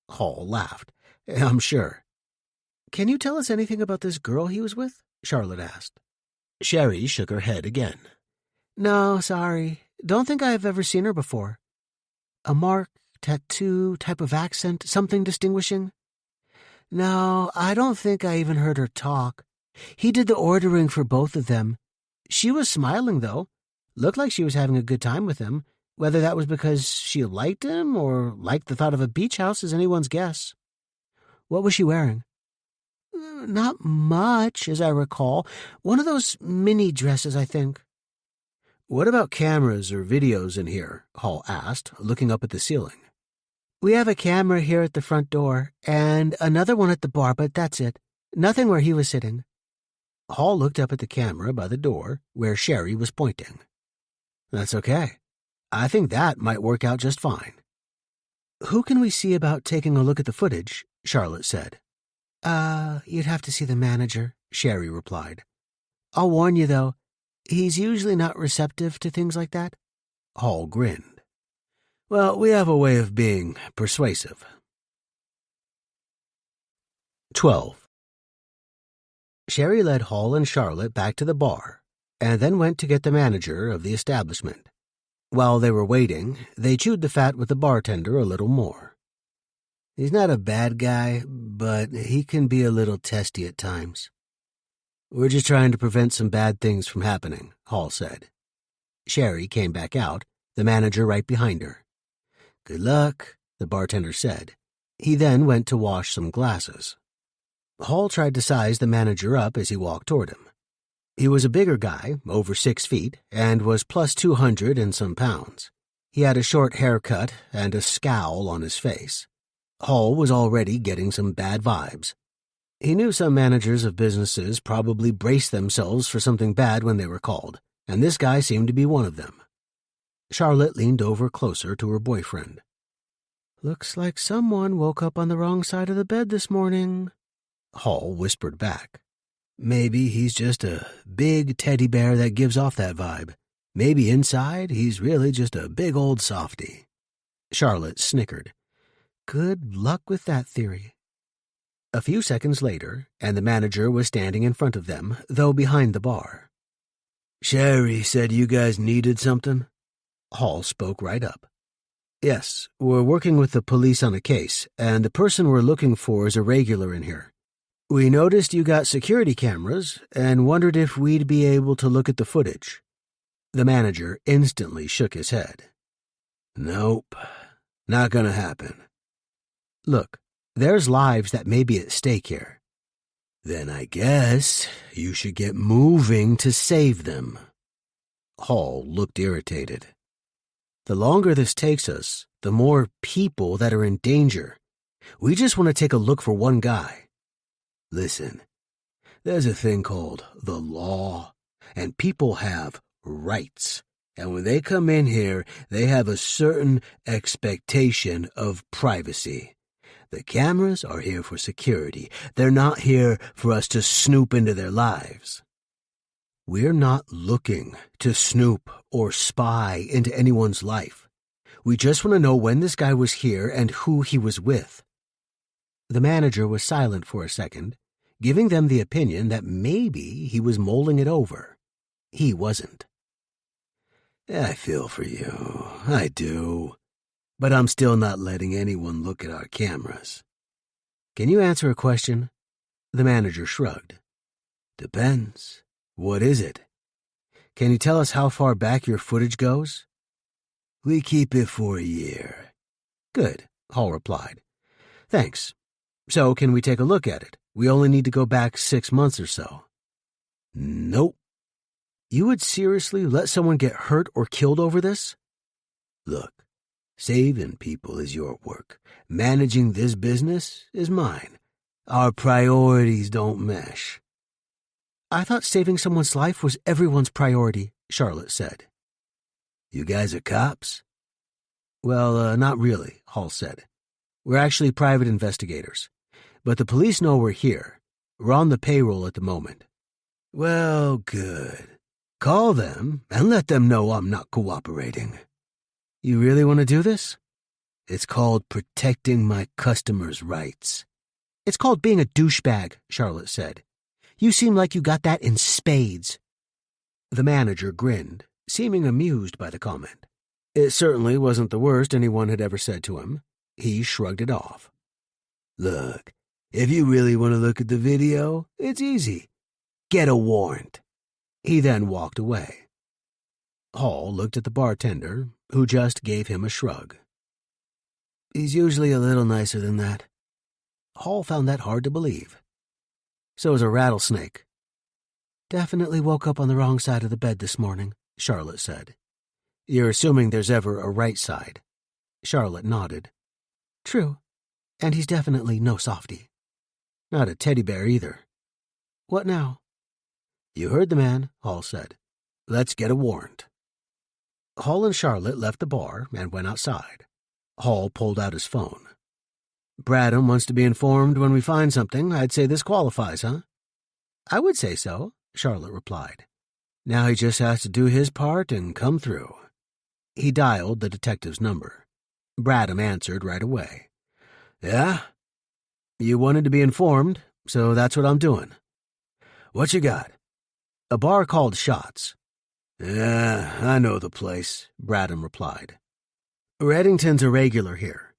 Hall laughed. I'm sure. Can you tell us anything about this girl he was with? Charlotte asked. Sherry shook her head again. No, sorry. Don't think I've ever seen her before. A mark, tattoo, type of accent, something distinguishing? No, I don't think I even heard her talk. He did the ordering for both of them. She was smiling, though. Looked like she was having a good time with him. Whether that was because she liked him or liked the thought of a beach house is anyone's guess. What was she wearing? Not much, as I recall. One of those mini dresses, I think. What about cameras or videos in here? Hall asked, looking up at the ceiling. We have a camera here at the front door, and another one at the bar, but that's it. Nothing where he was sitting. Hall looked up at the camera by the door, where Sherry was pointing. That's okay. I think that might work out just fine. Who can we see about taking a look at the footage? Charlotte said. You'd have to see the manager, Sherry replied. I'll warn you, though, he's usually not receptive to things like that. Hall grinned. Well, we have a way of being persuasive. 12. Sherry led Hall and Charlotte back to the bar, and then went to get the manager of the establishment. While they were waiting, they chewed the fat with the bartender a little more. He's not a bad guy, but he can be a little testy at times. We're just trying to prevent some bad things from happening, Hall said. Sherry came back out, the manager right behind her. Good luck, the bartender said. He then went to wash some glasses. Hall tried to size the manager up as he walked toward him. He was a bigger guy, over 6 feet, and was plus 200 and some pounds. He had a short haircut and a scowl on his face. Hall was already getting some bad vibes. He knew some managers of businesses probably braced themselves for something bad when they were called, and this guy seemed to be one of them. Charlotte leaned over closer to her boyfriend. Looks like someone woke up on the wrong side of the bed this morning, Hall whispered back. Maybe he's just a big teddy bear that gives off that vibe. Maybe inside he's really just a big old softy. Charlotte snickered. Good luck with that theory. A few seconds later, and the manager was standing in front of them, though behind the bar. Sherry said you guys needed something? Hall spoke right up. Yes, we're working with the police on a case, and the person we're looking for is a regular in here. We noticed you got security cameras and wondered if we'd be able to look at the footage. The manager instantly shook his head. Nope, not gonna happen. Look, there's lives that may be at stake here. Then I guess you should get moving to save them. Hall looked irritated. The longer this takes us, the more people that are in danger. We just want to take a look for one guy. Listen, there's a thing called the law, and people have rights. And when they come in here, they have a certain expectation of privacy. The cameras are here for security. They're not here for us to snoop into their lives. We're not looking to snoop or spy into anyone's life. We just want to know when this guy was here and who he was with. The manager was silent for a second, giving them the opinion that maybe he was mulling it over. He wasn't. I feel for you. I do. But I'm still not letting anyone look at our cameras. Can you answer a question? The manager shrugged. Depends. What is it? Can you tell us how far back your footage goes? We keep it for a year. Good, Hall replied. Thanks. So can we take a look at it? We only need to go back 6 months or so. Nope. You would seriously let someone get hurt or killed over this? Look. Saving people is your work. Managing this business is mine. Our priorities don't mesh. I thought saving someone's life was everyone's priority, Charlotte said. You guys are cops? Well, not really, Hall said. We're actually private investigators. But the police know we're here. We're on the payroll at the moment. Well, good. Call them and let them know I'm not cooperating. You really want to do this? It's called protecting my customers' rights. It's called being a douchebag, Charlotte said. You seem like you got that in spades. The manager grinned, seeming amused by the comment. It certainly wasn't the worst anyone had ever said to him. He shrugged it off. Look, if you really want to look at the video, it's easy. Get a warrant. He then walked away. Hall looked at the bartender, who just gave him a shrug. He's usually a little nicer than that. Hall found that hard to believe. So is a rattlesnake. Definitely woke up on the wrong side of the bed this morning, Charlotte said. You're assuming there's ever a right side. Charlotte nodded. True, and he's definitely no softie. Not a teddy bear either. What now? You heard the man, Hall said. Let's get a warrant. Hall and Charlotte left the bar and went outside. Hall pulled out his phone. Bradham wants to be informed when we find something. I'd say this qualifies, huh? I would say so, Charlotte replied. Now he just has to do his part and come through. He dialed the detective's number. Bradham answered right away. Yeah? You wanted to be informed, so that's what I'm doing. What you got? A bar called Shots. Yeah, I know the place, Bradham replied. Reddington's a regular here.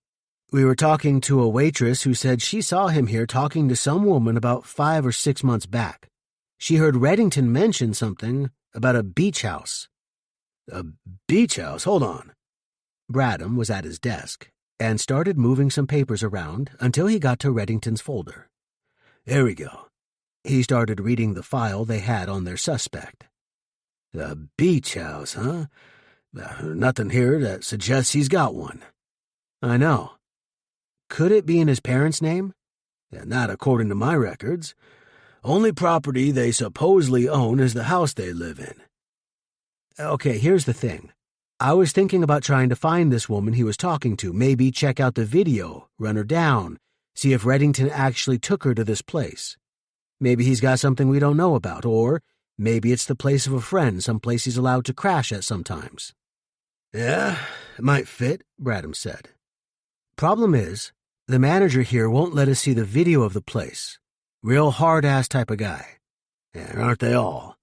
We were talking to a waitress who said she saw him here talking to some woman about 5 or 6 months back. She heard Reddington mention something about a beach house. A beach house? Hold on. Bradham was at his desk and started moving some papers around until he got to Reddington's folder. There we go. He started reading the file they had on their suspect. A beach house, huh? Nothing here that suggests he's got one. I know. Could it be in his parents' name? Not according to my records. Only property they supposedly own is the house they live in. Okay, here's the thing. I was thinking about trying to find this woman he was talking to, maybe check out the video, run her down, see if Reddington actually took her to this place. Maybe he's got something we don't know about, or maybe it's the place of a friend, some place he's allowed to crash at sometimes. Yeah, it might fit, Bradham said. Problem is, the manager here won't let us see the video of the place. Real hard-ass type of guy. Yeah, aren't they all?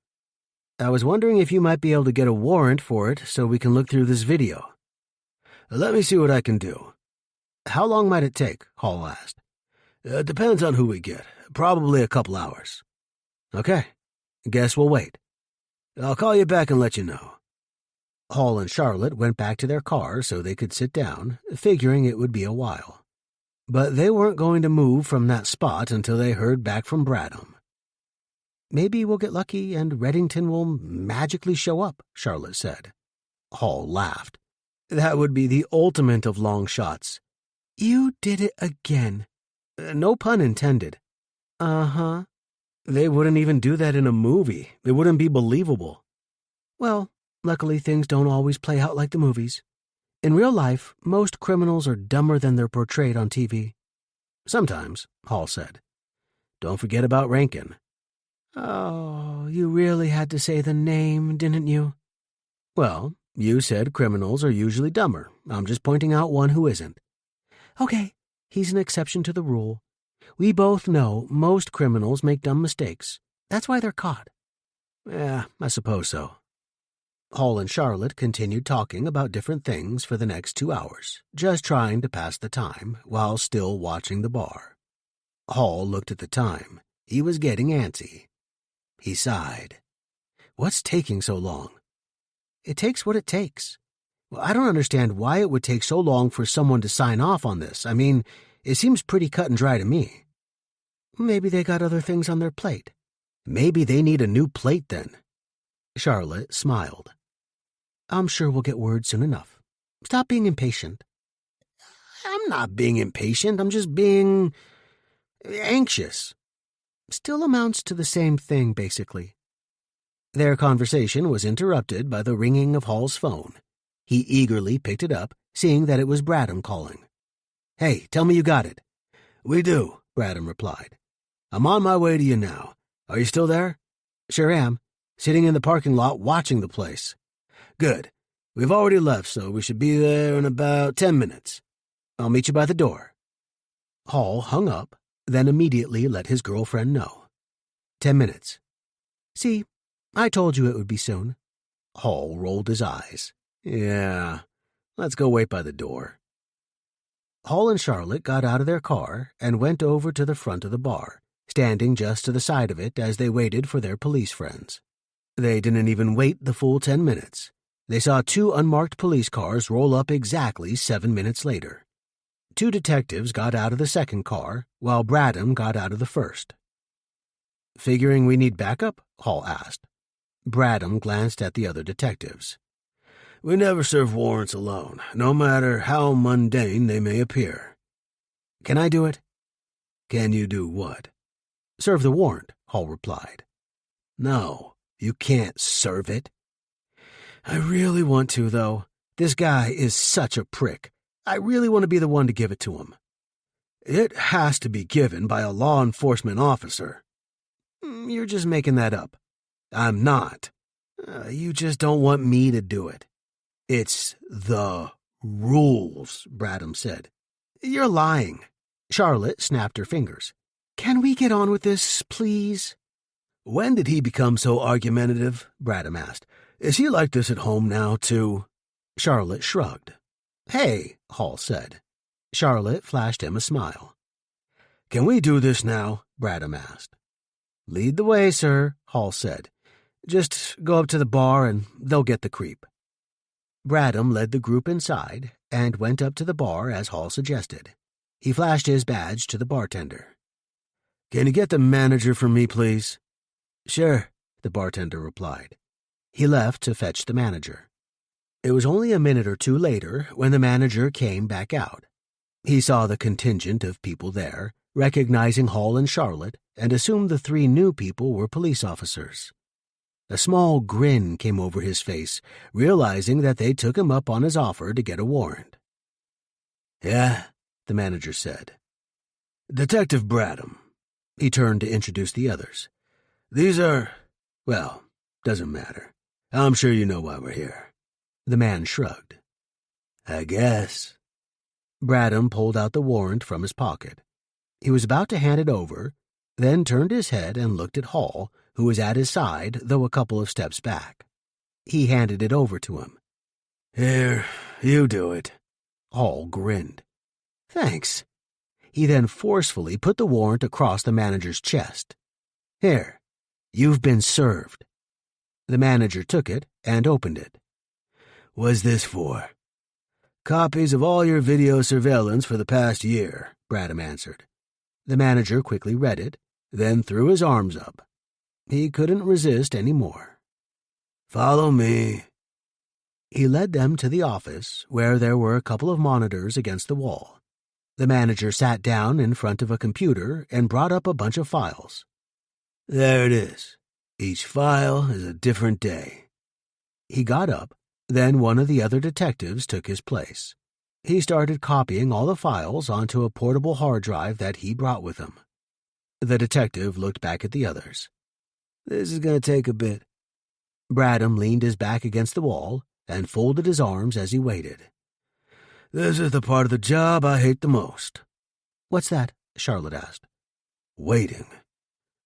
I was wondering if you might be able to get a warrant for it so we can look through this video. Let me see what I can do. How long might it take? Hall asked. Depends on who we get. Probably a couple hours. Okay. Guess we'll wait. I'll call you back and let you know. Hall and Charlotte went back to their car so they could sit down, figuring it would be a while. But they weren't going to move from that spot until they heard back from Bradham. Maybe we'll get lucky and Reddington will magically show up, Charlotte said. Hall laughed. That would be the ultimate of long shots. You did it again. No pun intended. Uh-huh. They wouldn't even do that in a movie. It wouldn't be believable. Well, luckily things don't always play out like the movies. In real life, most criminals are dumber than they're portrayed on TV. Sometimes, Hall said. Don't forget about Rankin. Oh, you really had to say the name, didn't you? Well, you said criminals are usually dumber. I'm just pointing out one who isn't. Okay, he's an exception to the rule. We both know most criminals make dumb mistakes. That's why they're caught. Yeah, I suppose so. Hall and Charlotte continued talking about different things for the next 2 hours, just trying to pass the time while still watching the bar. Hall looked at the time. He was getting antsy. He sighed. What's taking so long? It takes what it takes. Well, I don't understand why it would take so long for someone to sign off on this. I mean, it seems pretty cut and dry to me. Maybe they got other things on their plate. Maybe they need a new plate then. Charlotte smiled. I'm sure we'll get word soon enough. Stop being impatient. I'm not being impatient. I'm just being anxious. Still amounts to the same thing, basically. Their conversation was interrupted by the ringing of Hall's phone. He eagerly picked it up, seeing that it was Bradham calling. Hey, tell me you got it. We do, Bradham replied. I'm on my way to you now. Are you still there? Sure am. Sitting in the parking lot watching the place. Good. We've already left, so we should be there in about 10 minutes. I'll meet you by the door. Hall hung up, then immediately let his girlfriend know. 10 minutes. See, I told you it would be soon. Hall rolled his eyes. Yeah, let's go wait by the door. Hall and Charlotte got out of their car and went over to the front of the bar, standing just to the side of it as they waited for their police friends. They didn't even wait the full 10 minutes. They saw 2 unmarked police cars roll up exactly 7 minutes later. 2 detectives got out of the second car, while Bradham got out of the first. Figuring we need backup? Hall asked. Bradham glanced at the other detectives. We never serve warrants alone, no matter how mundane they may appear. Can I do it? Can you do what? Serve the warrant, Hall replied. No, you can't serve it. I really want to, though. This guy is such a prick. I really want to be the one to give it to him. It has to be given by a law enforcement officer. You're just making that up. I'm not. You just don't want me to do it. It's the rules, Bradham said. You're lying. Charlotte snapped her fingers. Can we get on with this, please? When did he become so argumentative? Bradham asked. Is he like this at home now, too? Charlotte shrugged. Hey, Hall said. Charlotte flashed him a smile. Can we do this now? Bradham asked. Lead the way, sir, Hall said. Just go up to the bar and they'll get the creep. Bradham led the group inside and went up to the bar as Hall suggested. He flashed his badge to the bartender. Can you get the manager for me, please? Sure, the bartender replied. He left to fetch the manager. It was only a minute or two later when the manager came back out. He saw the contingent of people there, recognizing Hall and Charlotte, and assumed the 3 new people were police officers. A small grin came over his face, realizing that they took him up on his offer to get a warrant. Yeah, the manager said. Detective Bradham. He turned to introduce the others. These are, well, doesn't matter. I'm sure you know why we're here. The man shrugged. I guess. Bradham pulled out the warrant from his pocket. He was about to hand it over, then turned his head and looked at Hall, who was at his side, though a couple of steps back. He handed it over to him. Here, you do it. Hall grinned. Thanks. He then forcefully put the warrant across the manager's chest. Here, you've been served. The manager took it and opened it. What's this for? Copies of all your video surveillance for the past year, Bradham answered. The manager quickly read it, then threw his arms up. He couldn't resist any more. Follow me. He led them to the office, where there were a couple of monitors against the wall. The manager sat down in front of a computer and brought up a bunch of files. There it is. Each file is a different day. He got up, then one of the other detectives took his place. He started copying all the files onto a portable hard drive that he brought with him. The detective looked back at the others. This is going to take a bit. Bradham leaned his back against the wall and folded his arms as he waited. This is the part of the job I hate the most. What's that? Charlotte asked. Waiting.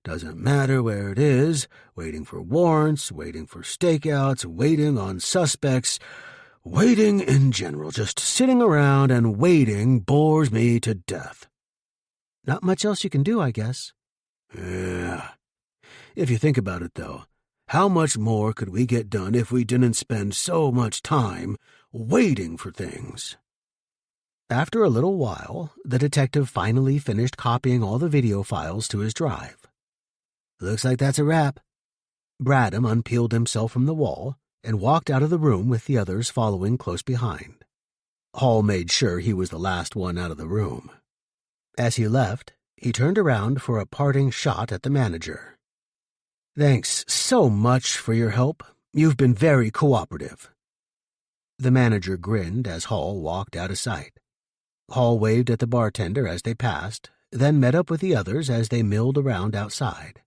Doesn't matter where it is, waiting for warrants, waiting for stakeouts, waiting on suspects, waiting in general, just sitting around and waiting bores me to death. Not much else you can do, I guess. Yeah. If you think about it, though, how much more could we get done if we didn't spend so much time waiting for things? After a little while, the detective finally finished copying all the video files to his drive. Looks like that's a wrap. Bradham unpeeled himself from the wall and walked out of the room with the others following close behind. Hall made sure he was the last one out of the room. As he left, he turned around for a parting shot at the manager. Thanks so much for your help. You've been very cooperative. The manager grinned as Hall walked out of sight. Hall waved at the bartender as they passed, then met up with the others as they milled around outside.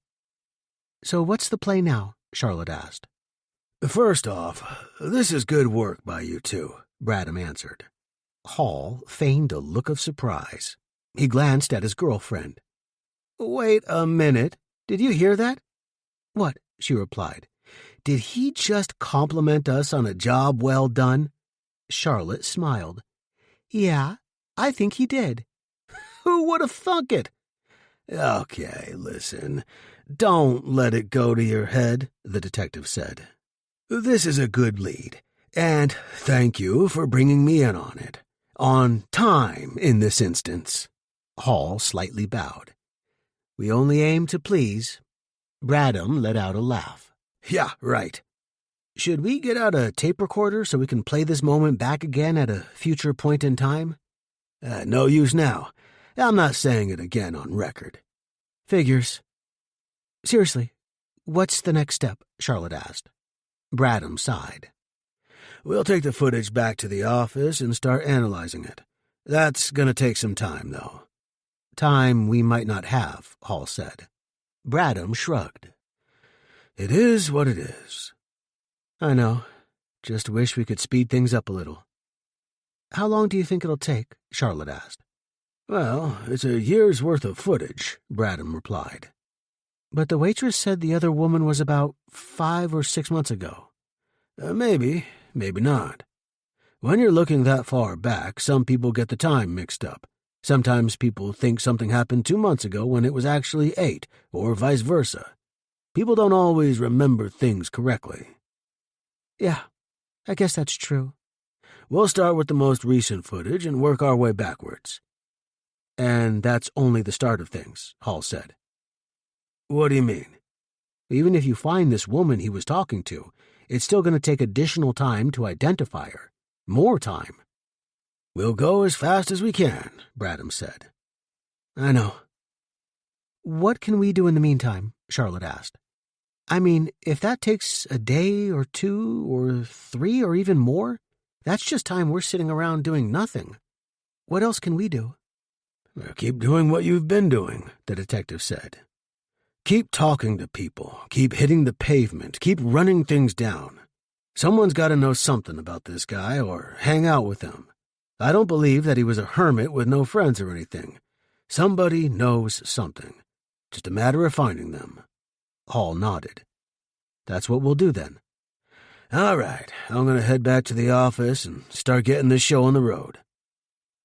So what's the play now? Charlotte asked. First off, this is good work by you two, Bradham answered. Hall feigned a look of surprise. He glanced at his girlfriend. Wait a minute. Did you hear that? What? She replied. Did he just compliment us on a job well done? Charlotte smiled. Yeah, I think he did. Who would have thunk it? Okay, listen. Don't let it go to your head, the detective said. This is a good lead, and thank you for bringing me in on it. On time, in this instance. Hall slightly bowed. We only aim to please. Bradham let out a laugh. Yeah, right. Should we get out a tape recorder so we can play this moment back again at a future point in time? No use now. I'm not saying it again on record. Figures. Seriously, what's the next step? Charlotte asked. Bradham sighed. We'll take the footage back to the office and start analyzing it. That's gonna take some time, though. Time we might not have, Hall said. Bradham shrugged. It is what it is. I know. Just wish we could speed things up a little. How long do you think it'll take? Charlotte asked. Well, it's a year's worth of footage, Bradham replied. But the waitress said the other woman was about 5 or 6 months ago. Maybe, maybe not. When you're looking that far back, some people get the time mixed up. Sometimes people think something happened 2 months ago when it was actually 8, or vice versa. People don't always remember things correctly. Yeah, I guess that's true. We'll start with the most recent footage and work our way backwards. And that's only the start of things, Hall said. What do you mean? Even if you find this woman he was talking to, it's still going to take additional time to identify her. More time. We'll go as fast as we can, Bradham said. I know. What can we do in the meantime? Charlotte asked. I mean, if that takes a day or 2 or 3 or even more, that's just time we're sitting around doing nothing. What else can we do? Keep doing what you've been doing, the detective said. Keep talking to people, keep hitting the pavement, keep running things down. Someone's got to know something about this guy or hang out with him. I don't believe that he was a hermit with no friends or anything. Somebody knows something. Just a matter of finding them. Hall nodded. That's what we'll do then. All right, I'm going to head back to the office and start getting this show on the road.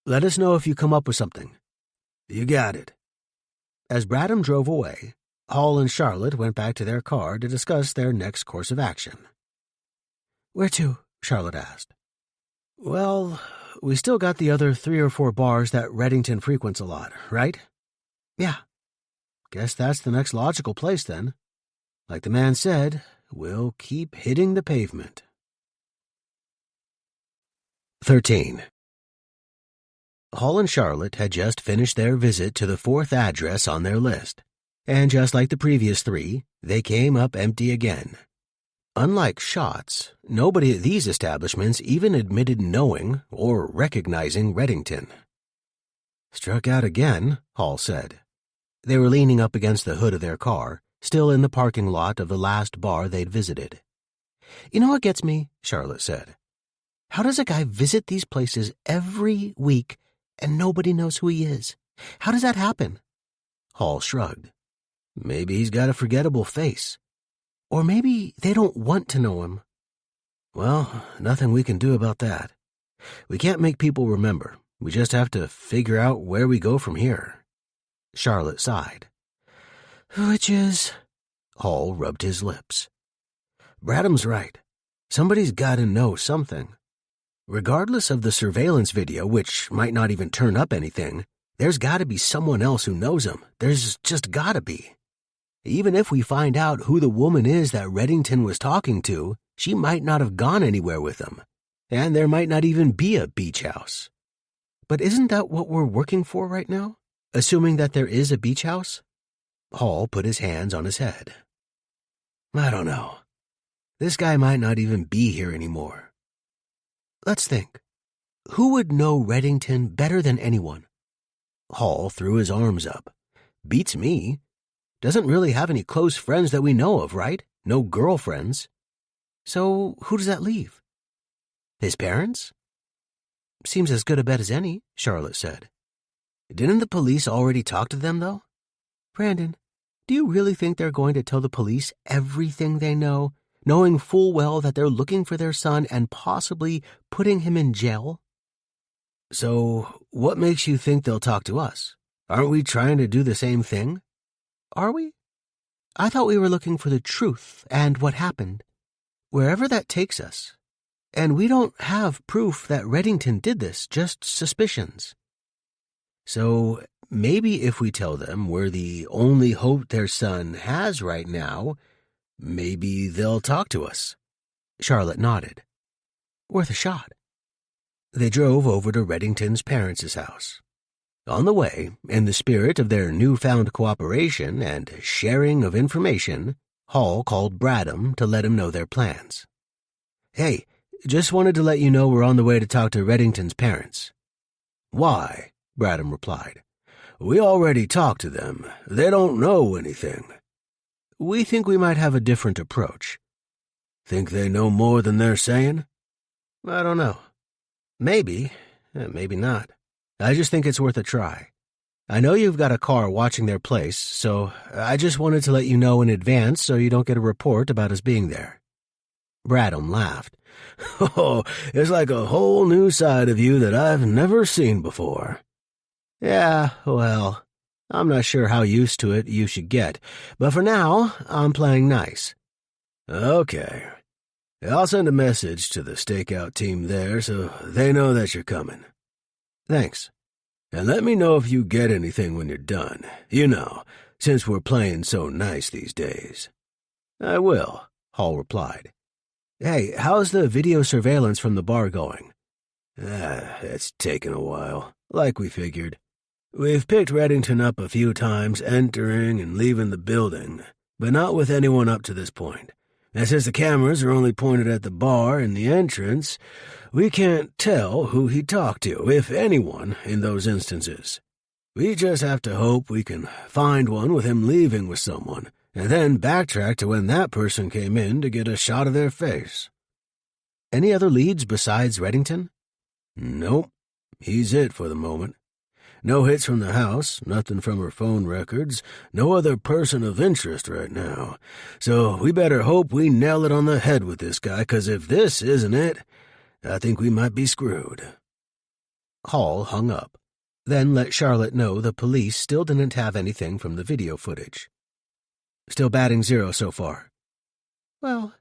Let us know if you come up with something. You got it. As Bradham drove away, Hall and Charlotte went back to their car to discuss their next course of action. Where to? Charlotte asked. Well, we still got the other 3 or 4 bars that Reddington frequents a lot, right? Yeah. Guess that's the next logical place then. Like the man said, we'll keep hitting the pavement. 13. Hall and Charlotte had just finished their visit to the 4th address on their list, and just like the previous 3, they came up empty again. Unlike Shots, nobody at these establishments even admitted knowing or recognizing Reddington. Struck out again, Hall said. They were leaning up against the hood of their car, still in the parking lot of the last bar they'd visited. You know what gets me? Charlotte said. How does a guy visit these places every week and nobody knows who he is? How does that happen? Hall shrugged. Maybe he's got a forgettable face. Or maybe they don't want to know him. Well, nothing we can do about that. We can't make people remember. We just have to figure out where we go from here. Charlotte sighed. Which is... Hall rubbed his lips. Bradham's right. Somebody's got to know something. Regardless of the surveillance video, which might not even turn up anything, there's got to be someone else who knows him. There's just got to be. Even if we find out who the woman is that Reddington was talking to, she might not have gone anywhere with him. And there might not even be a beach house. But isn't that what we're working for right now? Assuming that there is a beach house? Hall put his hands on his head. I don't know. This guy might not even be here anymore. Let's think. Who would know Reddington better than anyone? Hall threw his arms up. Beats me. Doesn't really have any close friends that we know of, right? No girlfriends. So who does that leave? His parents? Seems as good a bet as any, Charlotte said. Didn't the police already talk to them, though? Brandon, do you really think they're going to tell the police everything they know, knowing full well that they're looking for their son and possibly putting him in jail? So, what makes you think they'll talk to us? Aren't we trying to do the same thing? Are we? I thought we were looking for the truth and what happened, wherever that takes us. And we don't have proof that Reddington did this, just suspicions. So, maybe if we tell them we're the only hope their son has right now, maybe they'll talk to us. Charlotte nodded. Worth a shot. They drove over to Reddington's parents' house. On the way, in the spirit of their newfound cooperation and sharing of information, Hall called Bradham to let him know their plans. "Hey, just wanted to let you know we're on the way to talk to Reddington's parents." "Why?" Bradham replied. "We already talked to them. They don't know anything." "We think we might have a different approach." "Think they know more than they're saying?" "I don't know. Maybe, maybe not. I just think it's worth a try. I know you've got a car watching their place, so I just wanted to let you know in advance so you don't get a report about us being there." Bradham laughed. "Oh, it's like a whole new side of you that I've never seen before." "Yeah, well, I'm not sure how used to it you should get, but for now, I'm playing nice." "Okay. I'll send a message to the stakeout team there so they know that you're coming." "Thanks. And let me know if you get anything when you're done. You know, since we're playing so nice these days." "I will," Hall replied. "Hey, how's the video surveillance from the bar going?" It's taken a while, like we figured. We've picked Reddington up a few times entering and leaving the building, but not with anyone up to this point. And since the cameras are only pointed at the bar and the entrance, we can't tell who he talked to, if anyone, in those instances. We just have to hope we can find one with him leaving with someone, and then backtrack to when that person came in to get a shot of their face." "Any other leads besides Reddington?" "Nope. He's it for the moment. No hits from the house, nothing from her phone records, no other person of interest right now. So we better hope we nail it on the head with this guy, 'cause if this isn't it, I think we might be screwed." Hall hung up, then let Charlotte know the police still didn't have anything from the video footage. "Still batting 0 so far." "Well,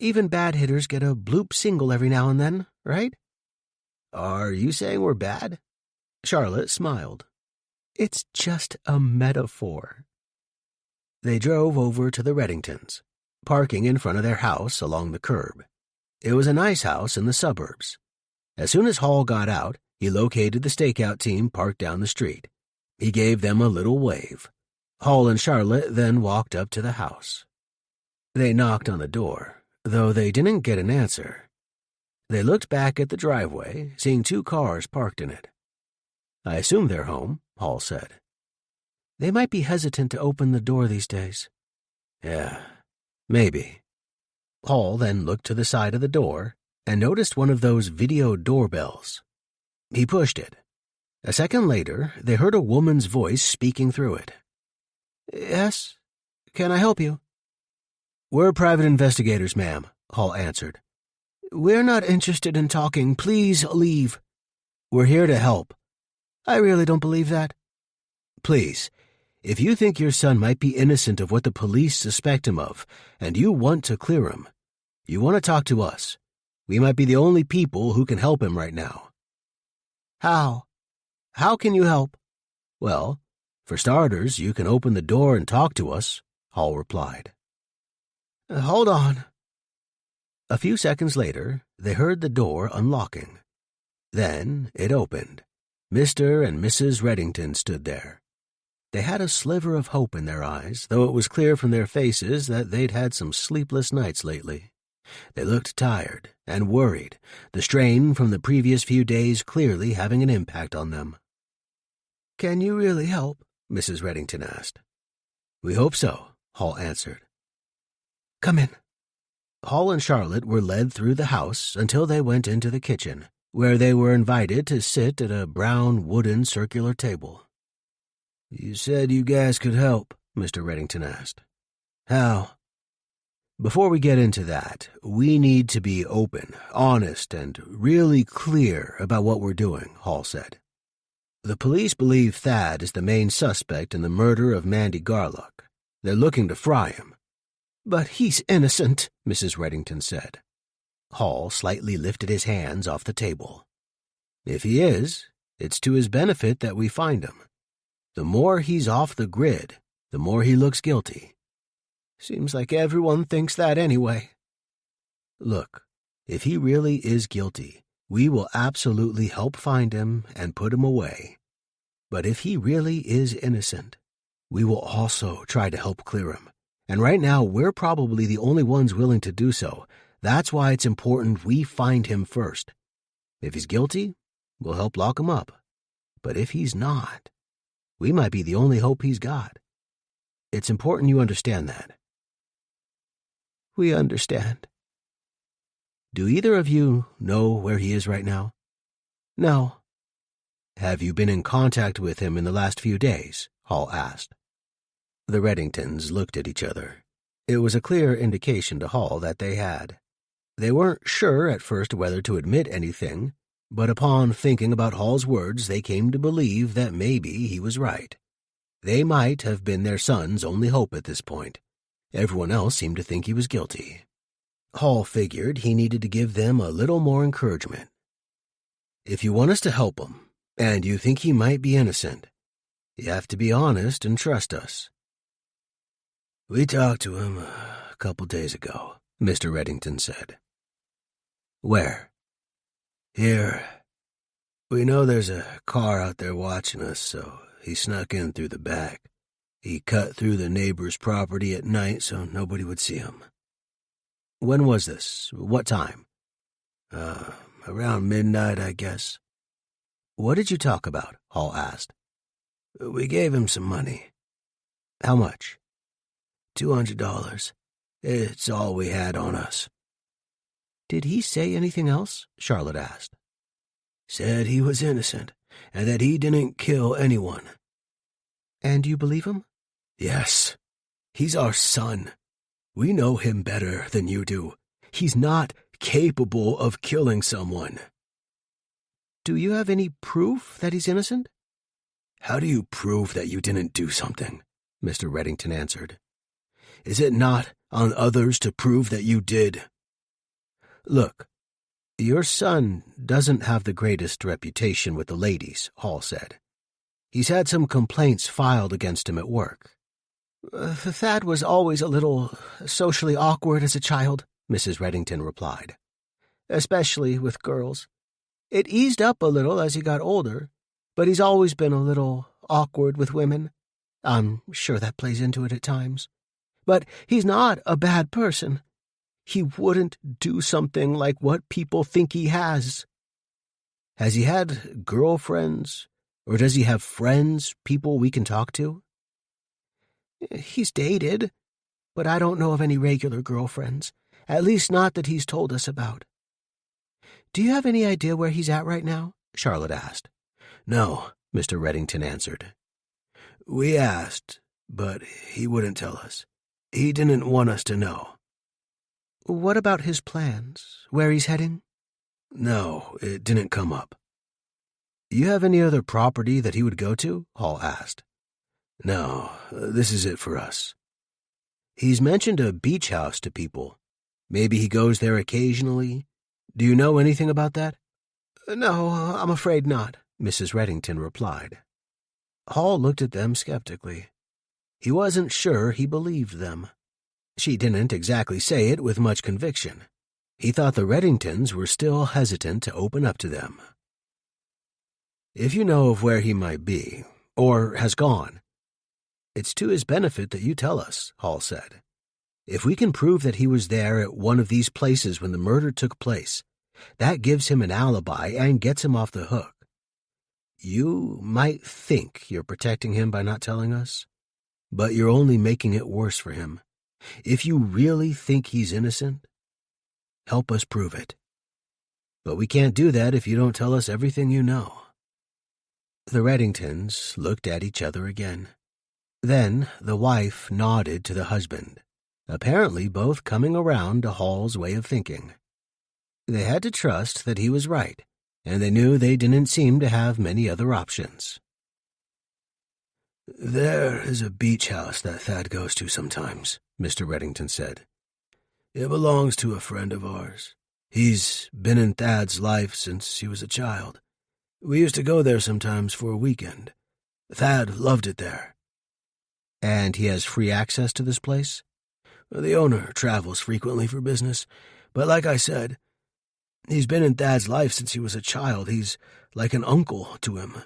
even bad hitters get a bloop single every now and then, right?" "Are you saying we're bad?" Charlotte smiled. "It's just a metaphor." They drove over to the Reddingtons, parking in front of their house along the curb. It was a nice house in the suburbs. As soon as Hall got out, he located the stakeout team parked down the street. He gave them a little wave. Hall and Charlotte then walked up to the house. They knocked on the door, though they didn't get an answer. They looked back at the driveway, seeing 2 cars parked in it. "I assume they're home," Hall said. "They might be hesitant to open the door these days." "Yeah, maybe." Hall then looked to the side of the door and noticed one of those video doorbells. He pushed it. A second later, they heard a woman's voice speaking through it. "Yes? Can I help you?" "We're private investigators, ma'am," Hall answered. "We're not interested in talking. Please leave." "We're here to help." "I really don't believe that." "Please, if you think your son might be innocent of what the police suspect him of, and you want to clear him, you want to talk to us. We might be the only people who can help him right now." "How? How can you help?" "Well, for starters, you can open the door and talk to us," Hall replied. "Hold on." A few seconds later, they heard the door unlocking. Then it opened. Mr. and Mrs. Reddington stood there. They had a sliver of hope in their eyes, though it was clear from their faces that they'd had some sleepless nights lately. They looked tired and worried, the strain from the previous few days clearly having an impact on them. "Can you really help?" Mrs. Reddington asked. "We hope so," Hall answered. "Come in." Hall and Charlotte were led through the house until they went into the kitchen, where they were invited to sit at a brown wooden circular table. "You said you guys could help," Mr. Reddington asked. "How?" Before we get into that, we need to be open, honest, and really clear about what we're doing, Hall said. The police believe Thad is the main suspect in the murder of Mandy Garlock. They're looking to fry him. But he's innocent, Mrs. Reddington said. Hall slightly lifted his hands off the table. If he is, it's to his benefit that we find him. The more he's off the grid, the more he looks guilty. Seems like everyone thinks that anyway. Look, if he really is guilty, we will absolutely help find him and put him away. But if he really is innocent, we will also try to help clear him. And right now, we're probably the only ones willing to do so. That's why it's important we find him first. If he's guilty, we'll help lock him up. But if he's not, we might be the only hope he's got. It's important you understand that. We understand. Do either of you know where he is right now? No. Have you been in contact with him in the last few days? Hall asked. The Reddingtons looked at each other. It was a clear indication to Hall that they had. They weren't sure at first whether to admit anything, but upon thinking about Hall's words, they came to believe that maybe he was right. They might have been their son's only hope at this point. Everyone else seemed to think he was guilty. Hall figured he needed to give them a little more encouragement. If you want us to help him, and you think he might be innocent, you have to be honest and trust us. We talked to him a couple days ago, Mr. Reddington said. Where? Here. We know there's a car out there watching us, so he snuck in through the back. He cut through the neighbor's property at night so nobody would see him. When was this? What time? Around midnight, I guess. What did you talk about? Hall asked. We gave him some money. How much? $200. It's all we had on us. Did he say anything else? Charlotte asked. Said he was innocent, and that he didn't kill anyone. And you believe him? Yes. He's our son. We know him better than you do. He's not capable of killing someone. Do you have any proof that he's innocent? How do you prove that you didn't do something? Mr. Reddington answered. Is it not on others to prove that you did? Look, your son doesn't have the greatest reputation with the ladies, Hall said. He's had some complaints filed against him at work. Thad was always a little socially awkward as a child, Mrs. Reddington replied. Especially with girls. It eased up a little as he got older, but he's always been a little awkward with women. I'm sure that plays into it at times. But he's not a bad person. He wouldn't do something like what people think he has. Has he had girlfriends, or does he have friends, people we can talk to? He's dated, but I don't know of any regular girlfriends, at least not that he's told us about. Do you have any idea where he's at right now? Charlotte asked. No, Mr. Reddington answered. We asked, but he wouldn't tell us. He didn't want us to know. What about his plans? Where he's heading? No, it didn't come up. You have any other property that he would go to? Hall asked. No, this is it for us. He's mentioned a beach house to people. Maybe he goes there occasionally. Do you know anything about that? No, I'm afraid not, Mrs. Reddington replied. Hall looked at them skeptically. He wasn't sure he believed them. She didn't exactly say it with much conviction. He thought the Reddingtons were still hesitant to open up to them. If you know of where he might be, or has gone, it's to his benefit that you tell us, Hall said. If we can prove that he was there at one of these places when the murder took place, that gives him an alibi and gets him off the hook. You might think you're protecting him by not telling us, but you're only making it worse for him. If you really think he's innocent, help us prove it. But we can't do that if you don't tell us everything you know. The Reddingtons looked at each other again. Then the wife nodded to the husband. apparently both coming around to Hall's way of thinking. They had to trust that he was right, and they knew they didn't seem to have many other options. "There is a beach house that Thad goes to sometimes," Mr. Reddington said. "It belongs to a friend of ours. He's been in Thad's life since he was a child. We used to go there sometimes for a weekend. Thad loved it there." And he has free access to this place? The owner travels frequently for business, but like I said, he's been in Thad's life since he was a child. He's like an uncle to him.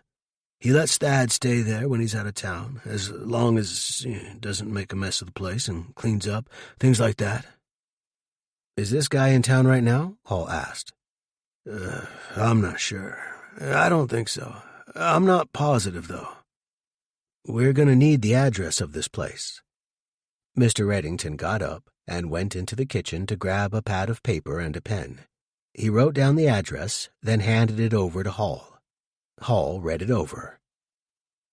He lets Thad stay there when he's out of town, as long as he doesn't make a mess of the place and cleans up, things like that. "Is this guy in town right now?" Hall asked. I'm not sure. I don't think so. I'm not positive, though. "We're going to need the address of this place." Mr. Reddington got up and went into the kitchen to grab a pad of paper and a pen. He wrote down the address, then handed it over to Hall. Hall read it over.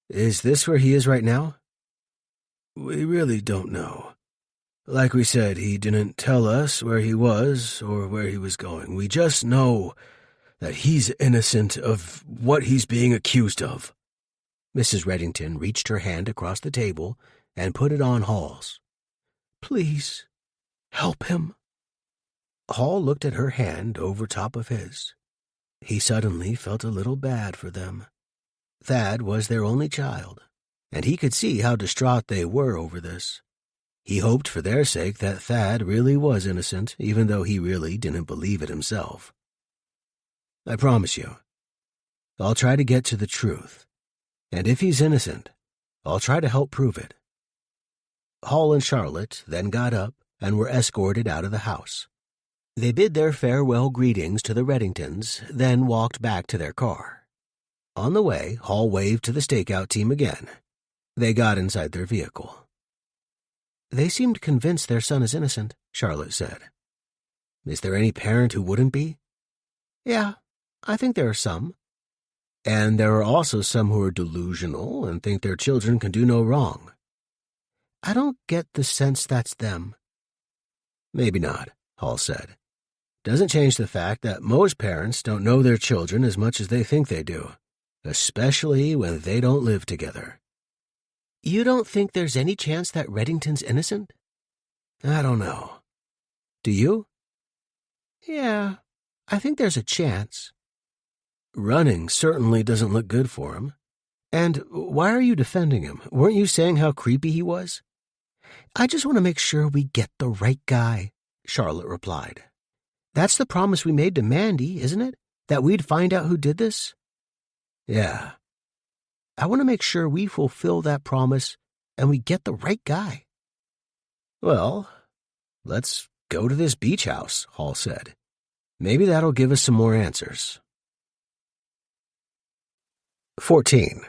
"Is this where he is right now?" "We really don't know. Like we said, he didn't tell us where he was or where he was going. We just know that he's innocent of what he's being accused of." Mrs. Reddington reached her hand across the table and put it on Hall's. "Please, help him." Hall looked at her hand over top of his. He suddenly felt a little bad for them. Thad was their only child, and he could see how distraught they were over this. He hoped for their sake that Thad really was innocent, even though he really didn't believe it himself. "I promise you, I'll try to get to the truth, and if he's innocent, I'll try to help prove it." Hall and Charlotte then got up and were escorted out of the house. They bid their farewell greetings to the Reddingtons, then walked back to their car. On the way, Hall waved to the stakeout team again. They got inside their vehicle. "They seemed convinced their son is innocent," Charlotte said. "Is there any parent who wouldn't be?" "Yeah, I think there are some." "And there are also some who are delusional and think their children can do no wrong." "I don't get the sense that's them." "Maybe not," Hall said. "Doesn't change the fact that most parents don't know their children as much as they think they do, especially when they don't live together." "You don't think there's any chance that Reddington's innocent?" "I don't know." "Do you?" "Yeah, I think there's a chance." "Running certainly doesn't look good for him. And why are you defending him? Weren't you saying how creepy he was?" "I just want to make sure we get the right guy," Charlotte replied. "That's the promise we made to Mandy, isn't it? That we'd find out who did this?" "Yeah." "I want to make sure we fulfill that promise and we get the right guy." "Well, let's go to this beach house," Hall said. "Maybe that'll give us some more answers." 14.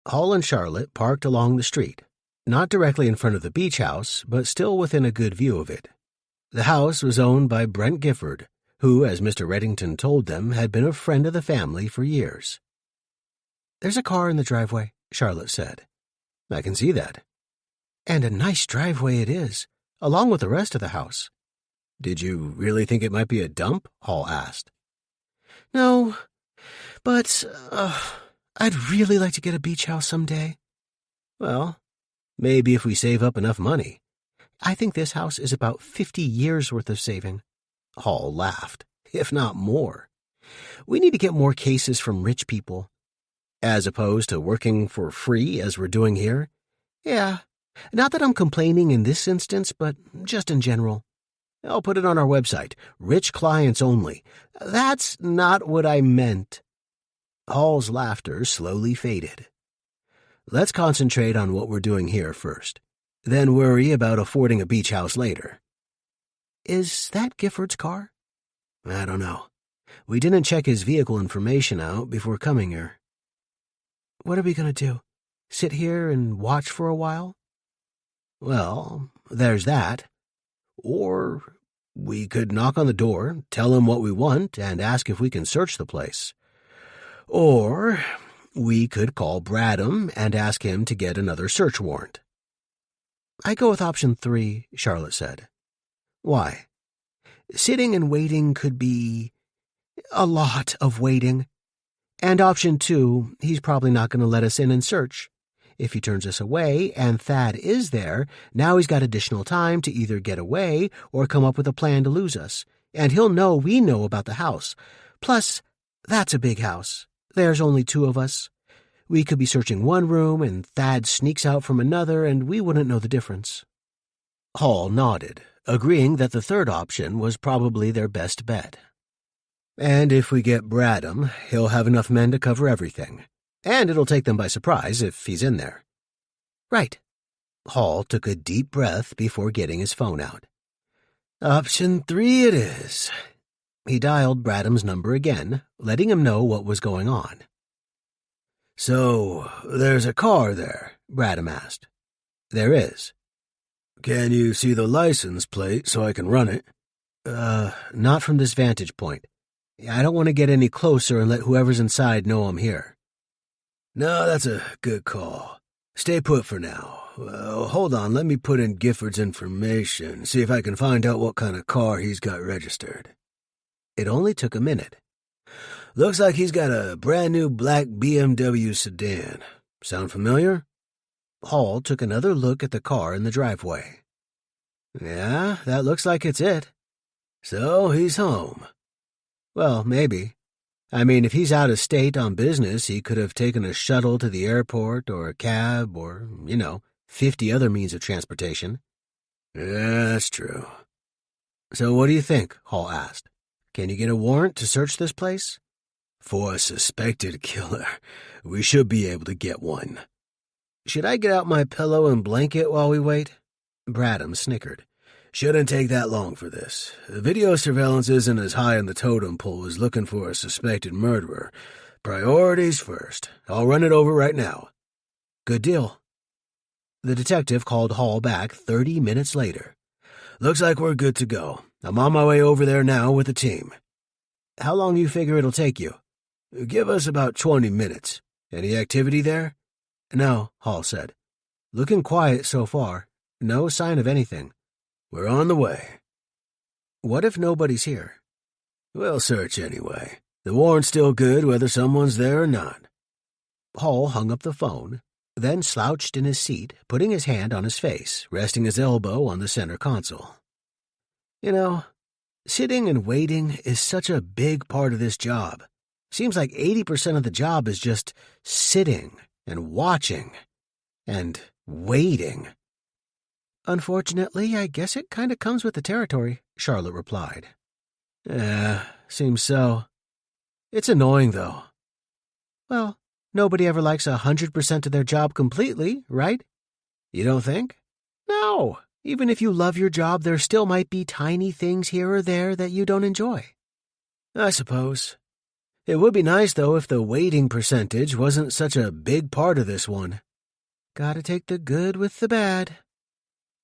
Hall and Charlotte parked along the street, not directly in front of the beach house, but still within a good view of it. The house was owned by Brent Gifford, who, as Mr. Reddington told them, had been a friend of the family for years. "There's a car in the driveway," Charlotte said. "I can see that." "And a nice driveway it is, along with the rest of the house." "Did you really think it might be a dump?" Hall asked. "No, but I'd really like to get a beach house someday." "Well, maybe if we save up enough money." "I think this house is about 50 years' worth of saving." Hall laughed, if not more. "We need to get more cases from rich people." "As opposed to working for free as we're doing here?" "Yeah, not that I'm complaining in this instance, but just in general." "I'll put it on our website, rich clients only." "That's not what I meant." Hall's laughter slowly faded. "Let's concentrate on what we're doing here first, then worry about affording a beach house later." "Is that Gifford's car?" "I don't know. We didn't check his vehicle information out before coming here." "What are we going to do? Sit here and watch for a while?" "Well, there's that. Or we could knock on the door, tell him what we want, and ask if we can search the place. Or we could call Bradham and ask him to get another search warrant." I go with option 3, Charlotte said. Why? Sitting and waiting could be a lot of waiting. And option 2, he's probably not going to let us in and search. If he turns us away and Thad is there, now he's got additional time to either get away or come up with a plan to lose us. And he'll know we know about the house. Plus, that's a big house. There's only 2 of us. We could be searching one room and Thad sneaks out from another and we wouldn't know the difference. Hall nodded, agreeing that the third option was probably their best bet. And if we get Bradham, he'll have enough men to cover everything. And it'll take them by surprise if he's in there. Right. Hall took a deep breath before getting his phone out. Option 3 it is. He dialed Bradham's number again, letting him know what was going on. So, there's a car there? Bradham asked. There is. Can you see the license plate so I can run it? Not from this vantage point. I don't want to get any closer and let whoever's inside know I'm here. No, that's a good call. Stay put for now. Hold on, let me put in Gifford's information, see if I can find out what kind of car he's got registered. It only took a minute. Looks like he's got a brand new black BMW sedan. Sound familiar? Hall took another look at the car in the driveway. Yeah, that looks like it's it. So he's home. Well, maybe. I mean, if he's out of state on business, he could have taken a shuttle to the airport or a cab or, 50 other means of transportation. Yeah, that's true. So what do you think? Hall asked. Can you get a warrant to search this place? For a suspected killer, we should be able to get one. Should I get out my pillow and blanket while we wait? Bradham snickered. Shouldn't take that long for this. Video surveillance isn't as high on the totem pole as looking for a suspected murderer. Priorities first. I'll run it over right now. Good deal. The detective called Hall back 30 minutes later. Looks like we're good to go. I'm on my way over there now with the team. How long you figure it'll take you? Give us about 20 minutes. Any activity there? No, Hall said. Looking quiet so far. No sign of anything. We're on the way. What if nobody's here? We'll search anyway. The warrant's still good whether someone's there or not. Hall hung up the phone, then slouched in his seat, putting his hand on his face, resting his elbow on the center console. Sitting and waiting is such a big part of this job. Seems like 80% of the job is just sitting and watching and waiting. Unfortunately, I guess it kind of comes with the territory, Charlotte replied. Seems so. It's annoying, though. Well, nobody ever likes 100% of their job completely, right? You don't think? No. Even if you love your job, there still might be tiny things here or there that you don't enjoy. I suppose. It would be nice, though, if the waiting percentage wasn't such a big part of this one. Gotta take the good with the bad.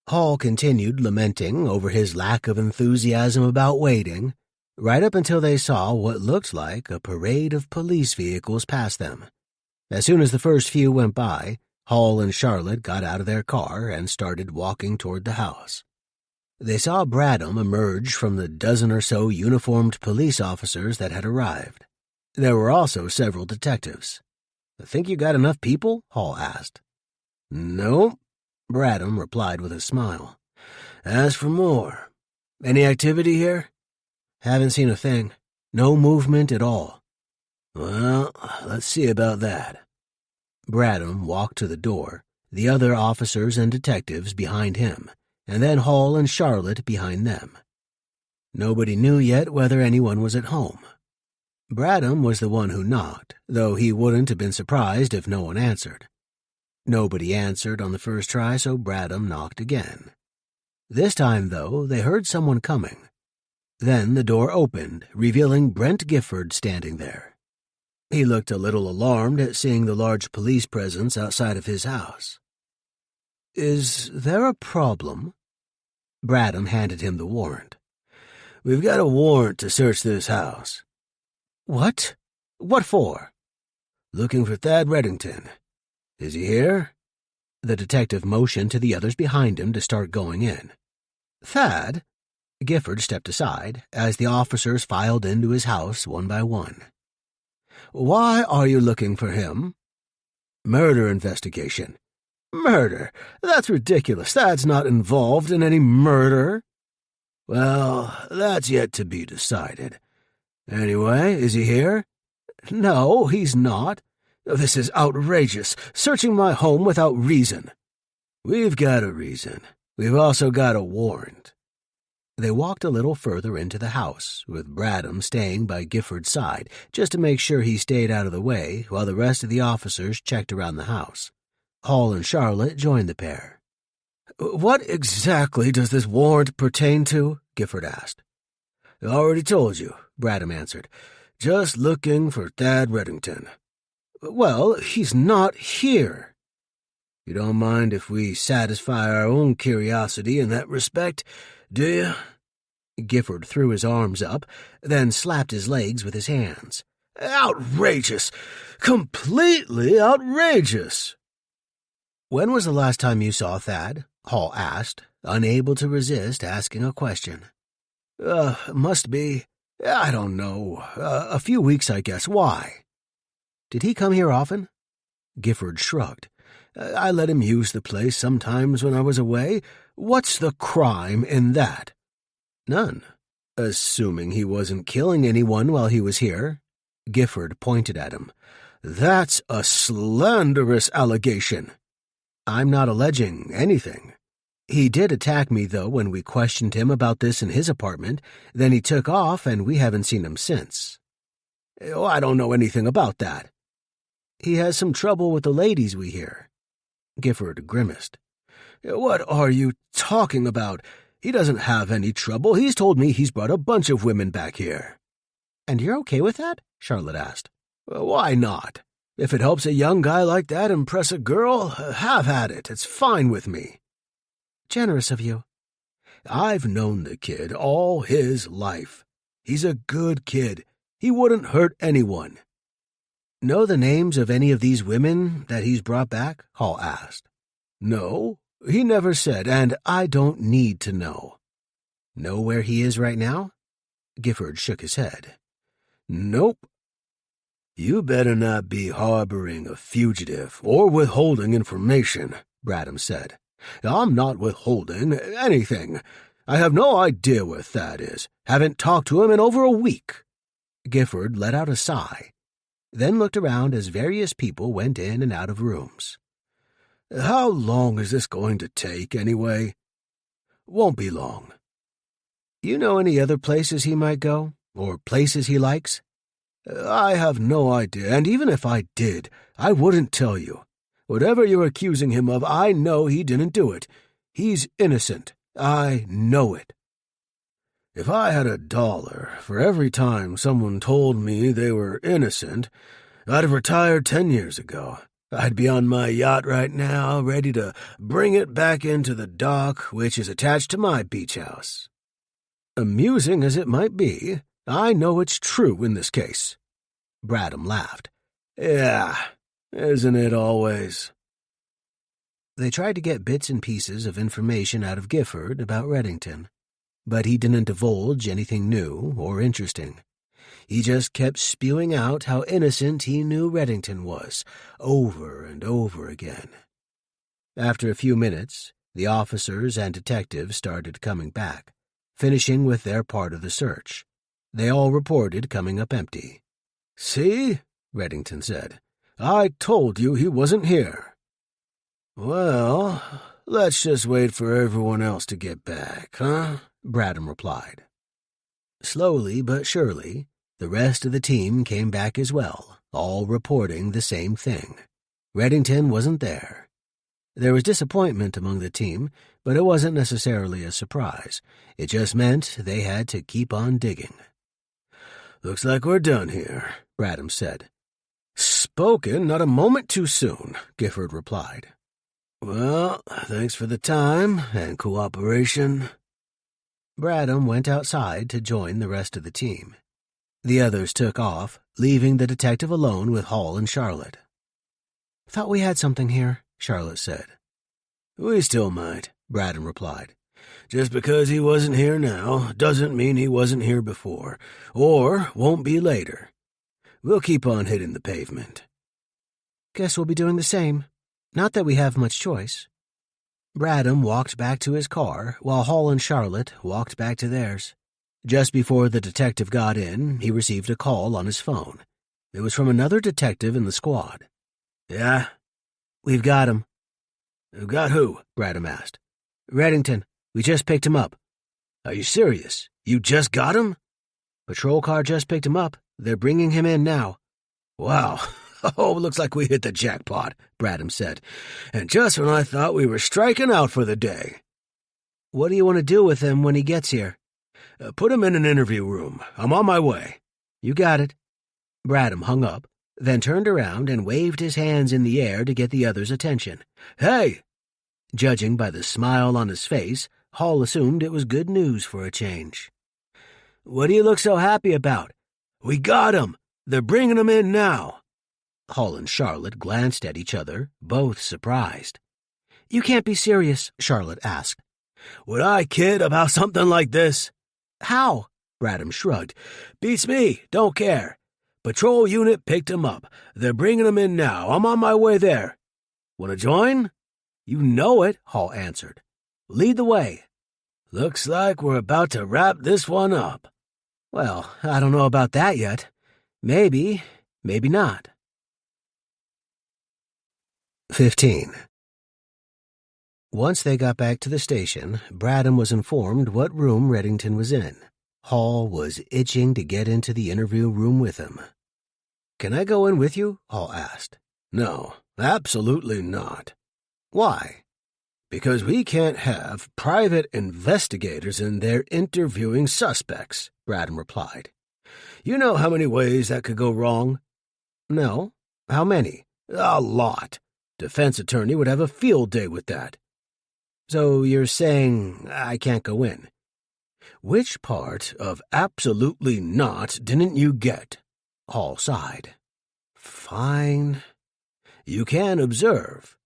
Hall continued lamenting over his lack of enthusiasm about waiting, right up until they saw what looked like a parade of police vehicles pass them. As soon as the first few went by, Hall and Charlotte got out of their car and started walking toward the house. They saw Bradham emerge from the dozen or so uniformed police officers that had arrived. There were also several detectives. "Think you got enough people?" Hall asked. "Nope," Bradham replied with a smile. "Ask for more. Any activity here?" "Haven't seen a thing. No movement at all." "Well, let's see about that." Bradham walked to the door, the other officers and detectives behind him, and then Hall and Charlotte behind them. Nobody knew yet whether anyone was at home. Bradham was the one who knocked, though he wouldn't have been surprised if no one answered. Nobody answered on the first try, so Bradham knocked again. This time, though, they heard someone coming. Then the door opened, revealing Brent Gifford standing there. He looked a little alarmed at seeing the large police presence outside of his house. "Is there a problem?" Bradham handed him the warrant. "We've got a warrant to search this house." "What? What for?" "Looking for Thad Reddington. Is he here?" The detective motioned to the others behind him to start going in. "Thad," Gifford stepped aside as the officers filed into his house one by one. "Why are you looking for him?" "Murder investigation." "Murder? That's ridiculous. Thad's not involved in any murder." "Well, that's yet to be decided. Anyway, is he here?" "No, he's not. This is outrageous, searching my home without reason." "We've got a reason. We've also got a warrant." They walked a little further into the house, with Bradham staying by Gifford's side just to make sure he stayed out of the way while the rest of the officers checked around the house. Hall and Charlotte joined the pair. "What exactly does this warrant pertain to?" Gifford asked. "I already told you," Bradham answered. "Just looking for Thad Reddington." "Well, he's not here." "You don't mind if we satisfy our own curiosity in that respect, do you?" Gifford threw his arms up, then slapped his legs with his hands. "Outrageous! Completely outrageous!" "When was the last time you saw Thad?" Hall asked, unable to resist asking a question. Must be, I don't know, a few weeks, I guess. Why?" "Did he come here often?" Gifford shrugged. "I let him use the place sometimes when I was away. What's the crime in that?" "None. Assuming he wasn't killing anyone while he was here." Gifford pointed at him. "That's a slanderous allegation." "I'm not alleging anything. He did attack me, though, when we questioned him about this in his apartment. Then he took off, and we haven't seen him since." "Oh, I don't know anything about that." "He has some trouble with the ladies, we hear." Gifford grimaced. "What are you talking about? He doesn't have any trouble. He's told me he's brought a bunch of women back here." "And you're okay with that?" Charlotte asked. "Why not? If it helps a young guy like that impress a girl, have at it. It's fine with me." "Generous of you." "I've known the kid all his life. He's a good kid. He wouldn't hurt anyone." "Know the names of any of these women that he's brought back?" Hall asked. "No, he never said, and I don't need to know." "Know where he is right now?" Gifford shook his head. "Nope." "You better not be harboring a fugitive or withholding information," Bradham said. "I'm not withholding anything. I have no idea where Thad is. Haven't talked to him in over a week." Gifford let out a sigh, then looked around as various people went in and out of rooms. "How long is this going to take, anyway?" "Won't be long." "You know any other places he might go, or places he likes?" "I have no idea, and even if I did, I wouldn't tell you. Whatever you're accusing him of, I know he didn't do it. He's innocent. I know it. If I had $1 for every time someone told me they were innocent, I'd have retired 10 years ago. I'd be on my yacht right now, ready to bring it back into the dock, which is attached to my beach house." "Amusing as it might be, I know it's true in this case." Bradham laughed. "Yeah, isn't it always?" They tried to get bits and pieces of information out of Gifford about Reddington, but he didn't divulge anything new or interesting. He just kept spewing out how innocent he knew Reddington was, over and over again. After a few minutes, the officers and detectives started coming back, finishing with their part of the search. They all reported coming up empty. "See?" Reddington said. "I told you he wasn't here." "Well, let's just wait for everyone else to get back, huh?" Bradham replied. Slowly but surely, the rest of the team came back as well, all reporting the same thing. Reddington wasn't there. There was disappointment among the team, but it wasn't necessarily a surprise. It just meant they had to keep on digging. "Looks like we're done here," Bradham said. "Spoken not a moment too soon," Gifford replied. "Well, thanks for the time and cooperation." Bradham went outside to join the rest of the team. The others took off, leaving the detective alone with Hall and Charlotte. "Thought we had something here," Charlotte said. We still might, Braddon replied. Just because he wasn't here now doesn't mean he wasn't here before, or won't be later. We'll keep on hitting the pavement. Guess we'll be doing the same. Not that we have much choice. Braddon walked back to his car, while Hall and Charlotte walked back to theirs. Just before the detective got in, he received a call on his phone. It was from another detective in the squad. Yeah? We've got him. Got who? Braddon asked. Reddington. We just picked him up. Are you serious? You just got him? Patrol car just picked him up. They're bringing him in now. Wow. Oh, looks like we hit the jackpot, Braddon said. And just when I thought we were striking out for the day. What do you want to do with him when he gets here? Put him in an interview room. I'm on my way. You got it. Braddon hung up, then turned around and waved his hands in the air to get the others' attention. Hey! Judging by the smile on his face, Hall assumed it was good news for a change. What do you look so happy about? We got him. They're bringing him in now. Hall and Charlotte glanced at each other, both surprised. You can't be serious, Charlotte asked. Would I kid about something like this? How? Braddon shrugged. Beats me. Don't care. Patrol unit picked him up. They're bringing him in now. I'm on my way there. Want to join? You know it, Hall answered. Lead the way. Looks like we're about to wrap this one up. Well, I don't know about that yet. Maybe, maybe not. 15. Once they got back to the station, Braddon was informed what room Reddington was in. Hall was itching to get into the interview room with him. Can I go in with you? Hall asked. No, absolutely not. Why? Because we can't have private investigators in there interviewing suspects, Braddon replied. You know how many ways that could go wrong? No. How many? A lot. Defense attorney would have a field day with that. So you're saying I can't go in? Which part of absolutely not didn't you get? Hall sighed. Fine. You can observe.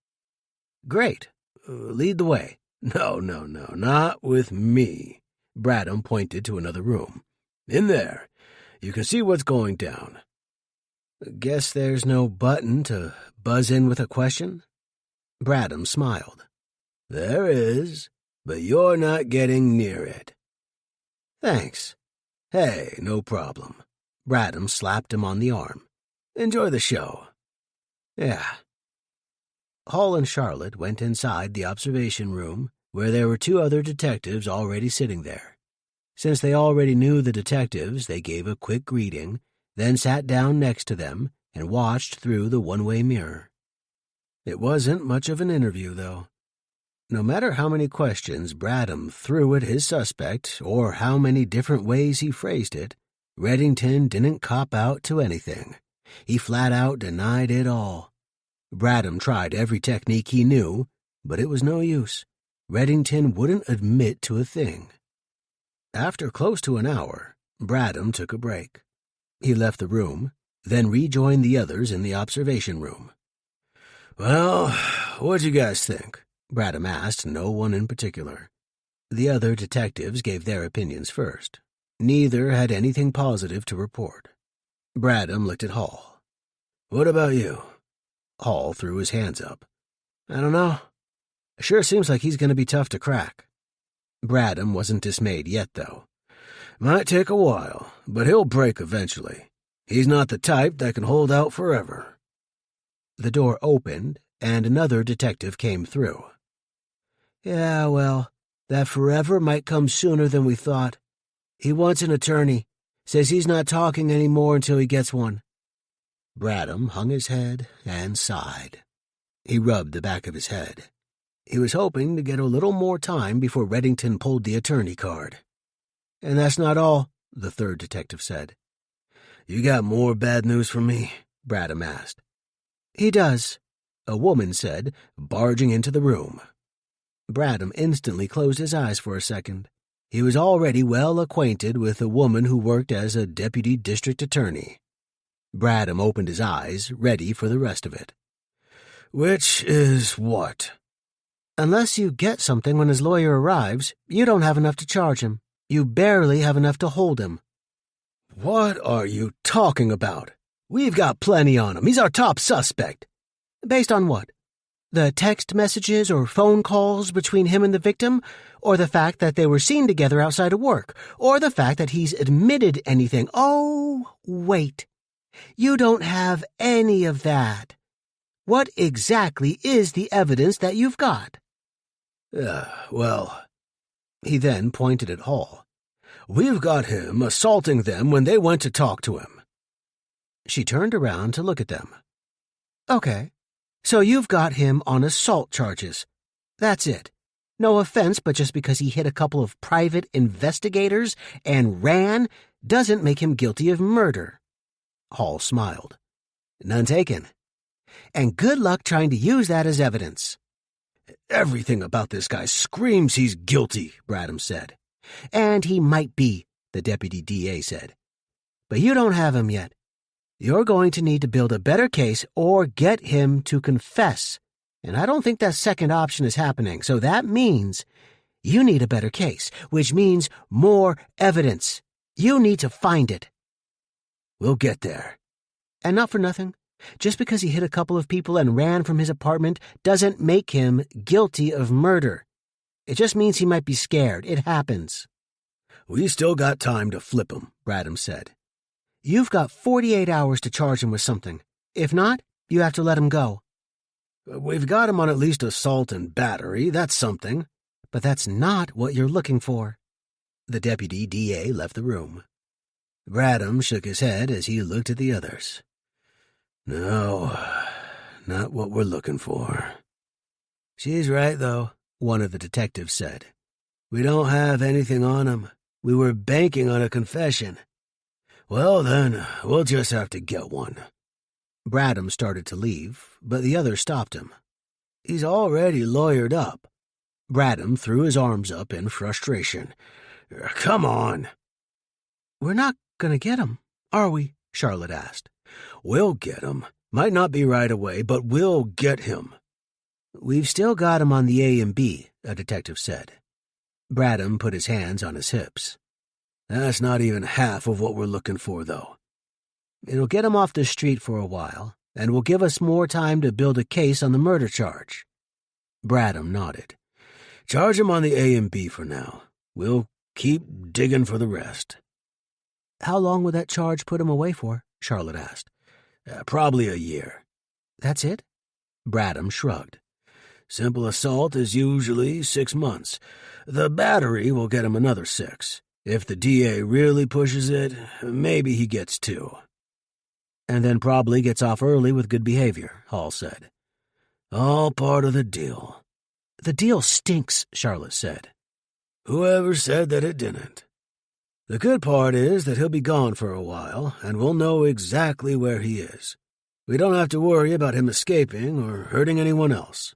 Great. Lead the way. No, not with me. Braddon pointed to another room. In there. You can see what's going down. Guess there's no button to buzz in with a question? Braddon smiled. There is, but you're not getting near it. Thanks. Hey, no problem. Braddon slapped him on the arm. Enjoy the show. Yeah. Hall and Charlotte went inside the observation room, where there were two other detectives already sitting there. Since they already knew the detectives, they gave a quick greeting, then sat down next to them and watched through the one-way mirror. It wasn't much of an interview, though. No matter how many questions Braddon threw at his suspect or how many different ways he phrased it, Reddington didn't cop out to anything. He flat out denied it all. Braddon tried every technique he knew, but it was no use. Reddington wouldn't admit to a thing. After close to an hour, Braddon took a break. He left the room, then rejoined the others in the observation room. Well, what'd you guys think? Braddon asked no one in particular. The other detectives gave their opinions first. Neither had anything positive to report. Braddon looked at Hall. What about you? Hall threw his hands up. I don't know. Sure seems like he's going to be tough to crack. Braddon wasn't dismayed yet, though. Might take a while, but he'll break eventually. He's not the type that can hold out forever. The door opened, and another detective came through. Yeah, well, that forever might come sooner than we thought. He wants an attorney. Says he's not talking anymore until he gets one. Braddon hung his head and sighed. He rubbed the back of his head. He was hoping to get a little more time before Reddington pulled the attorney card. And that's not all, the third detective said. You got more bad news for me? Braddon asked. He does, a woman said, barging into the room. Braddon instantly closed his eyes for a second. He was already well acquainted with a woman who worked as a deputy district attorney. Braddon opened his eyes, ready for the rest of it. Which is what? Unless you get something when his lawyer arrives, you don't have enough to charge him. You barely have enough to hold him. What are you talking about? We've got plenty on him. He's our top suspect. Based on what? The text messages or phone calls between him and the victim? Or the fact that they were seen together outside of work? Or the fact that he's admitted anything? Oh, wait. You don't have any of that. What exactly is the evidence that you've got? Well, he then pointed at Hall. We've got him assaulting them when they went to talk to him. She turned around to look at them. Okay, so you've got him on assault charges. That's it. No offense, but just because he hit a couple of private investigators and ran doesn't make him guilty of murder. Hall smiled. None taken. And good luck trying to use that as evidence. Everything about this guy screams he's guilty, Bradham said. And he might be, the deputy DA said. But you don't have him yet. You're going to need to build a better case or get him to confess. And I don't think that second option is happening, so that means you need a better case, which means more evidence. You need to find it. We'll get there. And not for nothing. Just because he hit a couple of people and ran from his apartment doesn't make him guilty of murder. It just means he might be scared. It happens. We still got time to flip him, Bradham said. You've got 48 hours to charge him with something. If not, you have to let him go. We've got him on at least assault and battery. That's something. But that's not what you're looking for. The deputy DA left the room. Bradham shook his head as he looked at the others. No, not what we're looking for. She's right, though, one of the detectives said. We don't have anything on him. We were banking on a confession. Well, then, we'll just have to get one. Bradham started to leave, but the other stopped him. He's already lawyered up. Bradham threw his arms up in frustration. Come on. We're not going to get him, are we? Charlotte asked. We'll get him. Might not be right away, but we'll get him. We've still got him on the A and B, a detective said. Bradham put his hands on his hips. That's not even half of what we're looking for, though. It'll get him off the street for a while, and will give us more time to build a case on the murder charge. Bradham nodded. Charge him on the A and B for now. We'll keep digging for the rest. How long would that charge put him away for? Charlotte asked. Probably a year. That's it? Bradham shrugged. Simple assault is usually 6 months. The battery will get him another 6. If the DA really pushes it, maybe he gets 2. And then probably gets off early with good behavior, Hall said. All part of the deal. The deal stinks, Charlotte said. Whoever said that it didn't? The good part is that he'll be gone for a while, and we'll know exactly where he is. We don't have to worry about him escaping or hurting anyone else.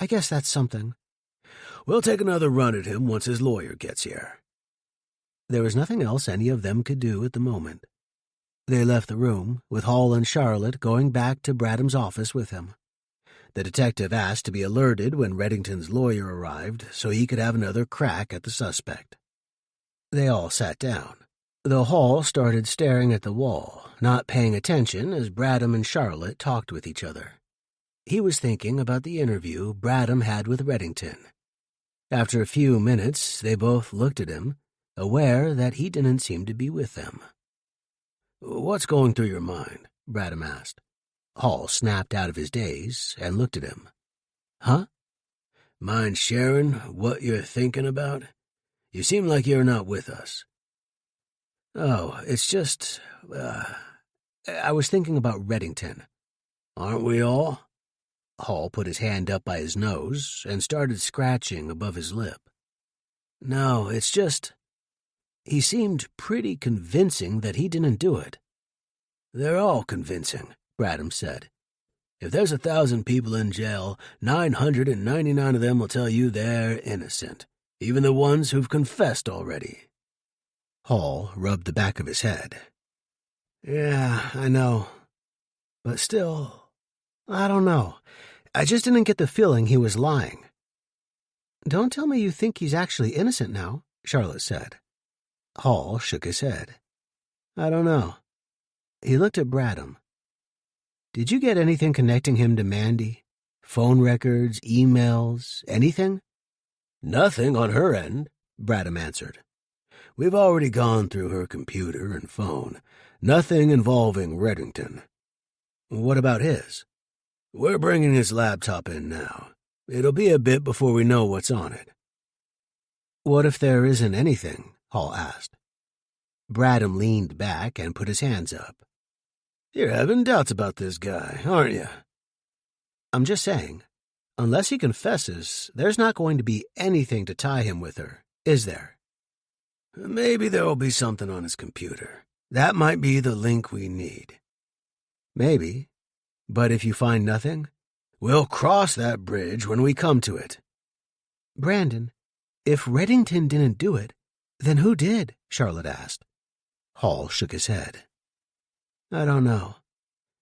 I guess that's something. We'll take another run at him once his lawyer gets here. There was nothing else any of them could do at the moment. They left the room, with Hall and Charlotte going back to Bradham's office with him. The detective asked to be alerted when Reddington's lawyer arrived so he could have another crack at the suspect. They all sat down, though Hall started staring at the wall, not paying attention as Bradham and Charlotte talked with each other. He was thinking about the interview Bradham had with Reddington. After a few minutes, they both looked at him, aware that he didn't seem to be with them. "What's going through your mind?" Bradham asked. Hall snapped out of his daze and looked at him. "Huh? Mind sharing what you're thinking about? You seem like you're not with us." "Oh, it's just, I was thinking about Reddington." "Aren't we all?" Hall put his hand up by his nose and started scratching above his lip. "No, it's just, he seemed pretty convincing that he didn't do it." "They're all convincing," Bradham said. "If there's 1,000 people in jail, 999 of them will tell you they're innocent, even the ones who've confessed already." Hall rubbed the back of his head. "Yeah, I know. But still, I don't know. I just didn't get the feeling he was lying. Don't tell me you think he's actually innocent now, Charlotte said. Hall shook his head. I don't know. He looked at Bradham. Did you get anything connecting him to Mandy? Phone records, emails, anything? Nothing on her end, Bradham answered. We've already gone through her computer and phone. Nothing involving Reddington. What about his? We're bringing his laptop in now. It'll be a bit before we know what's on it. What if there isn't anything? Hall asked. Bradham leaned back and put his hands up. You're having doubts about this guy, aren't you? I'm just saying, unless he confesses, there's not going to be anything to tie him with her, is there? Maybe there'll be something on his computer. That might be the link we need. Maybe. But if you find nothing? We'll cross that bridge when we come to it. Brandon, if Reddington didn't do it, then who did? Charlotte asked. Hall shook his head. I don't know.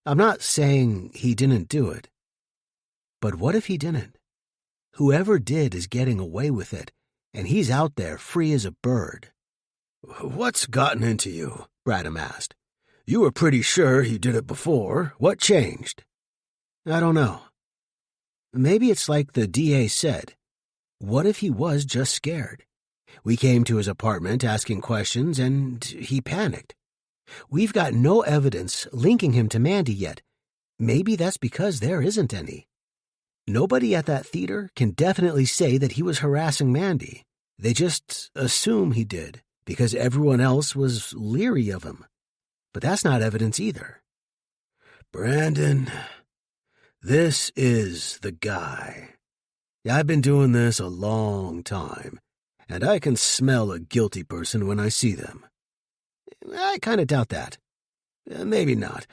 I'm not saying he didn't do it. But what if he didn't? Whoever did is getting away with it, and he's out there free as a bird. What's gotten into you? Bradham asked. You were pretty sure he did it before. What changed? I don't know. Maybe it's like the DA said. What if he was just scared? We came to his apartment asking questions, and he panicked. We've got no evidence linking him to Mandy yet. Maybe that's because there isn't any. Nobody at that theater can definitely say that he was harassing Mandy. They just assume he did, because everyone else was leery of him. But that's not evidence either. Brandon, this is the guy. I've been doing this a long time, and I can smell a guilty person when I see them. I kind of doubt that. Maybe not,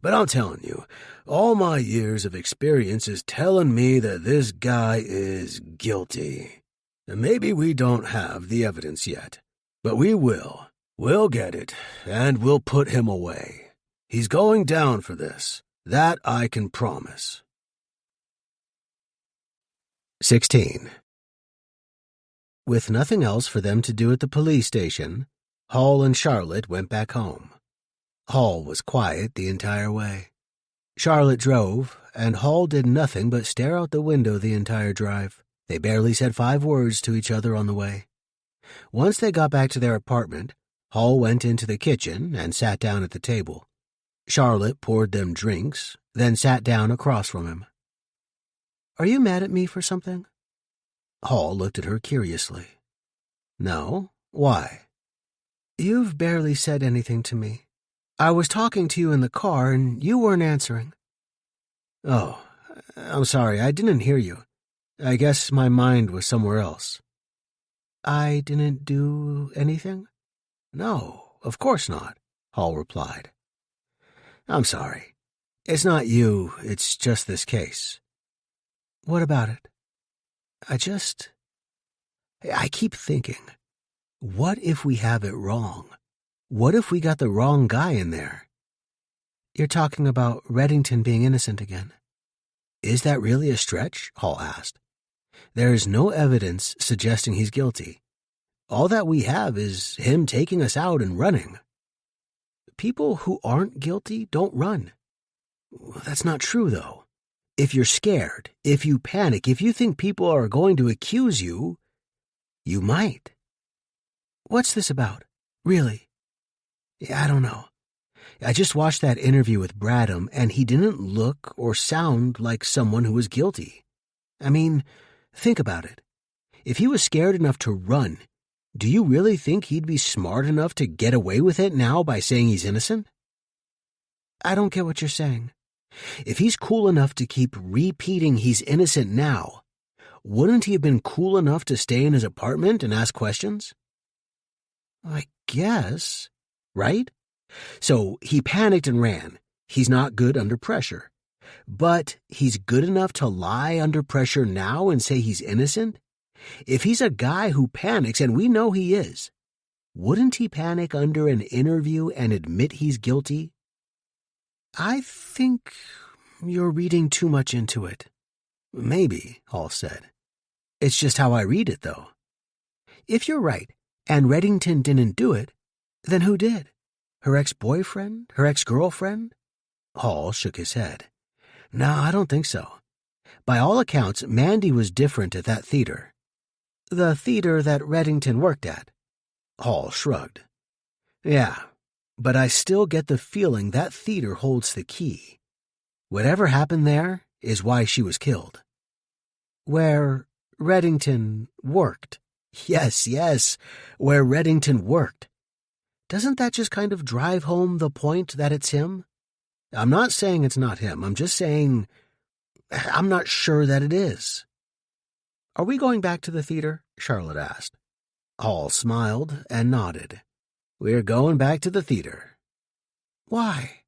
but I'm telling you, all my years of experience is telling me that this guy is guilty. And maybe we don't have the evidence yet, but we will. We'll get it, and we'll put him away. He's going down for this. That I can promise. 16. With nothing else for them to do at the police station, Hall and Charlotte went back home. Hall was quiet the entire way. Charlotte drove, and Hall did nothing but stare out the window the entire drive. They barely said 5 words to each other on the way. Once they got back to their apartment, Hall went into the kitchen and sat down at the table. Charlotte poured them drinks, then sat down across from him. Are you mad at me for something? Hall looked at her curiously. No, why? You've barely said anything to me. I was talking to you in the car and you weren't answering. Oh, I'm sorry, I didn't hear you. I guess my mind was somewhere else. I didn't do anything? No, of course not, Hall replied. I'm sorry. It's not you, it's just this case. What about it? I keep thinking, what if we have it wrong? What if we got the wrong guy in there? You're talking about Reddington being innocent again. Is that really a stretch? Hall asked. There is no evidence suggesting he's guilty. All that we have is him taking us out and running. People who aren't guilty don't run. That's not true, though. If you're scared, if you panic, if you think people are going to accuse you, you might. What's this about? Really? I don't know. I just watched that interview with Bradham, and he didn't look or sound like someone who was guilty. I mean, think about it. If he was scared enough to run, do you really think he'd be smart enough to get away with it now by saying he's innocent? I don't get what you're saying. If he's cool enough to keep repeating he's innocent now, wouldn't he have been cool enough to stay in his apartment and ask questions? I guess. Right? So he panicked and ran. He's not good under pressure. But he's good enough to lie under pressure now and say he's innocent? If he's a guy who panics, and we know he is, wouldn't he panic under an interview and admit he's guilty? I think you're reading too much into it. Maybe, Hall said. It's just how I read it, though. If you're right, and Reddington didn't do it, then who did? Her ex-boyfriend? Her ex-girlfriend? Hall shook his head. No, I don't think so. By all accounts, Mandy was different at that theater. The theater that Reddington worked at. Hall shrugged. Yeah, but I still get the feeling that theater holds the key. Whatever happened there is why she was killed. Where Reddington worked. Yes, where Reddington worked. Doesn't that just kind of drive home the point that it's him? I'm not saying it's not him. I'm just saying I'm not sure that it is. Are we going back to the theater? Charlotte asked. Hall smiled and nodded. We're going back to the theater. Why?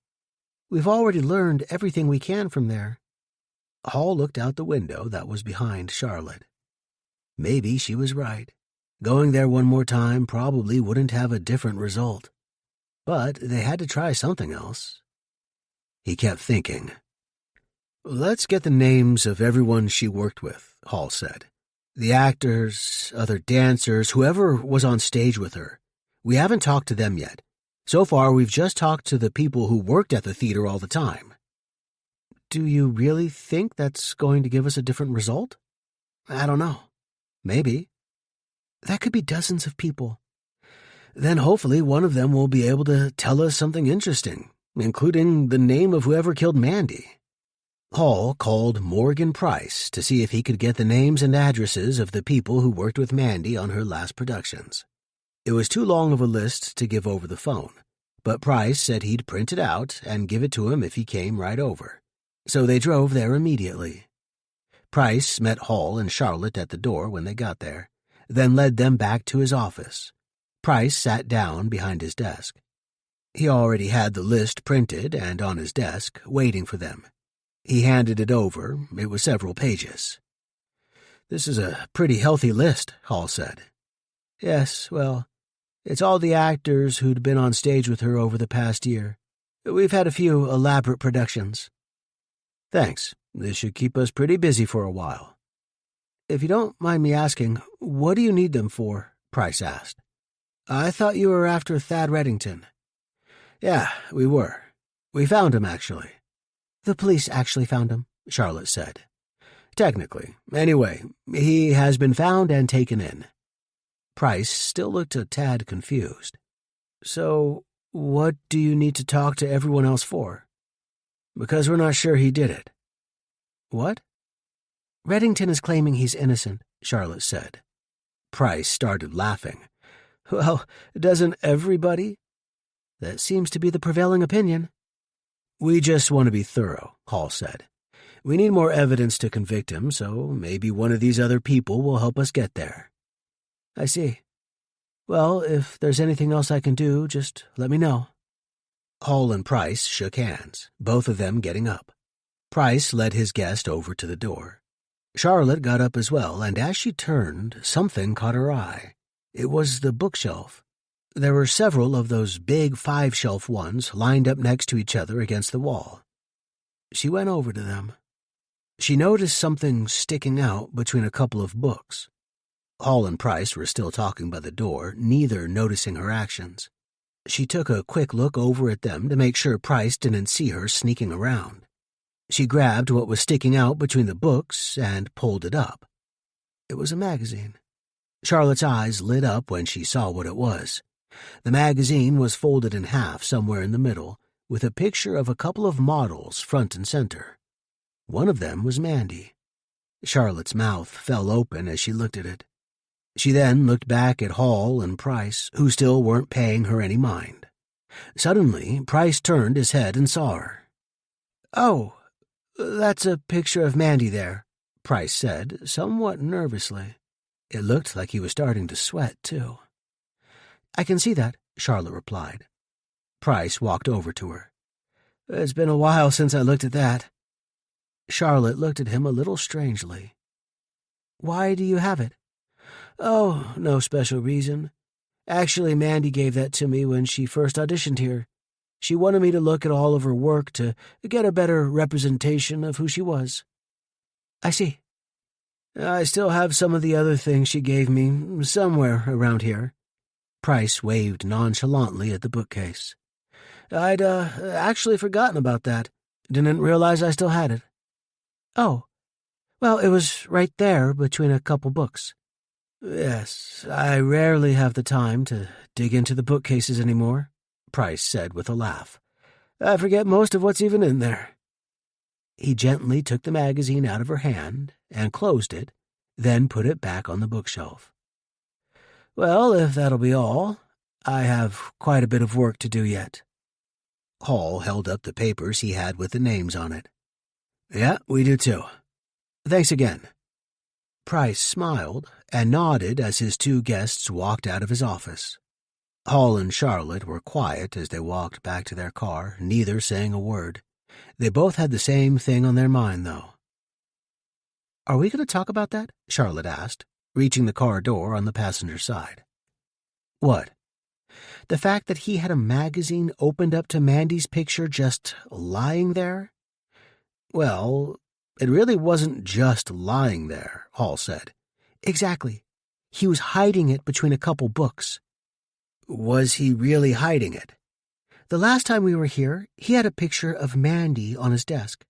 We've already learned everything we can from there. Hall looked out the window that was behind Charlotte. Maybe she was right. Going there one more time probably wouldn't have a different result. But they had to try something else. He kept thinking. Let's get the names of everyone she worked with, Hall said. The actors, other dancers, whoever was on stage with her. We haven't talked to them yet. So far, we've just talked to the people who worked at the theater all the time. Do you really think that's going to give us a different result? I don't know. Maybe. That could be dozens of people. Then hopefully one of them will be able to tell us something interesting, including the name of whoever killed Mandy. Hall called Morgan Price to see if he could get the names and addresses of the people who worked with Mandy on her last productions. It was too long of a list to give over the phone, but Price said he'd print it out and give it to him if he came right over. So they drove there immediately. Price met Hall and Charlotte at the door when they got there, then led them back to his office. Price sat down behind his desk. He already had the list printed and on his desk, waiting for them. He handed it over. It was several pages. This is a pretty healthy list, Hall said. Yes, well, it's all the actors who'd been on stage with her over the past year. We've had a few elaborate productions. Thanks. This should keep us pretty busy for a while. If you don't mind me asking, what do you need them for? Price asked. I thought you were after Thad Reddington. Yeah, we were. We found him, actually. The police actually found him, Charlotte said. Technically. Anyway, he has been found and taken in. Price still looked a tad confused. So, what do you need to talk to everyone else for? Because we're not sure he did it. What? Reddington is claiming he's innocent, Charlotte said. Price started laughing. Well, doesn't everybody? That seems to be the prevailing opinion. We just want to be thorough, Hall said. We need more evidence to convict him, so maybe one of these other people will help us get there. I see. Well, if there's anything else I can do, just let me know. Hall and Price shook hands, both of them getting up. Price led his guest over to the door. Charlotte got up as well, and as she turned, something caught her eye. It was the bookshelf. There were several of those big 5-shelf ones lined up next to each other against the wall. She went over to them. She noticed something sticking out between a couple of books. Hall and Price were still talking by the door, neither noticing her actions. She took a quick look over at them to make sure Price didn't see her sneaking around. She grabbed what was sticking out between the books and pulled it up. It was a magazine. Charlotte's eyes lit up when she saw what it was. The magazine was folded in half somewhere in the middle, with a picture of a couple of models front and center. One of them was Mandy. Charlotte's mouth fell open as she looked at it. She then looked back at Hall and Price, who still weren't paying her any mind. Suddenly, Price turned his head and saw her. Oh, that's a picture of Mandy there, Price said, somewhat nervously. It looked like he was starting to sweat, too. I can see that, Charlotte replied. Price walked over to her. It's been a while since I looked at that. Charlotte looked at him a little strangely. Why do you have it? Oh, no special reason. Actually, Mandy gave that to me when she first auditioned here. She wanted me to look at all of her work to get a better representation of who she was. I see. I still have some of the other things she gave me somewhere around here. Price waved nonchalantly at the bookcase. I'd actually forgotten about that. Didn't realize I still had it. Oh, well, it was right there between a couple books. Yes, I rarely have the time to dig into the bookcases anymore, Price said with a laugh. I forget most of what's even in there. He gently took the magazine out of her hand and closed it, then put it back on the bookshelf. Well, if that'll be all, I have quite a bit of work to do yet. Hall held up the papers he had with the names on it. Yeah, we do too. Thanks again. Price smiled and nodded as his two guests walked out of his office. Hall and Charlotte were quiet as they walked back to their car, neither saying a word. They both had the same thing on their mind, though. Are we going to talk about that? Charlotte asked, reaching the car door on the passenger side. What? The fact that he had a magazine opened up to Mandy's picture just lying there? Well, it really wasn't just lying there, Hall said. Exactly. He was hiding it between a couple books. Was he really hiding it? The last time we were here, he had a picture of Mandy on his desk.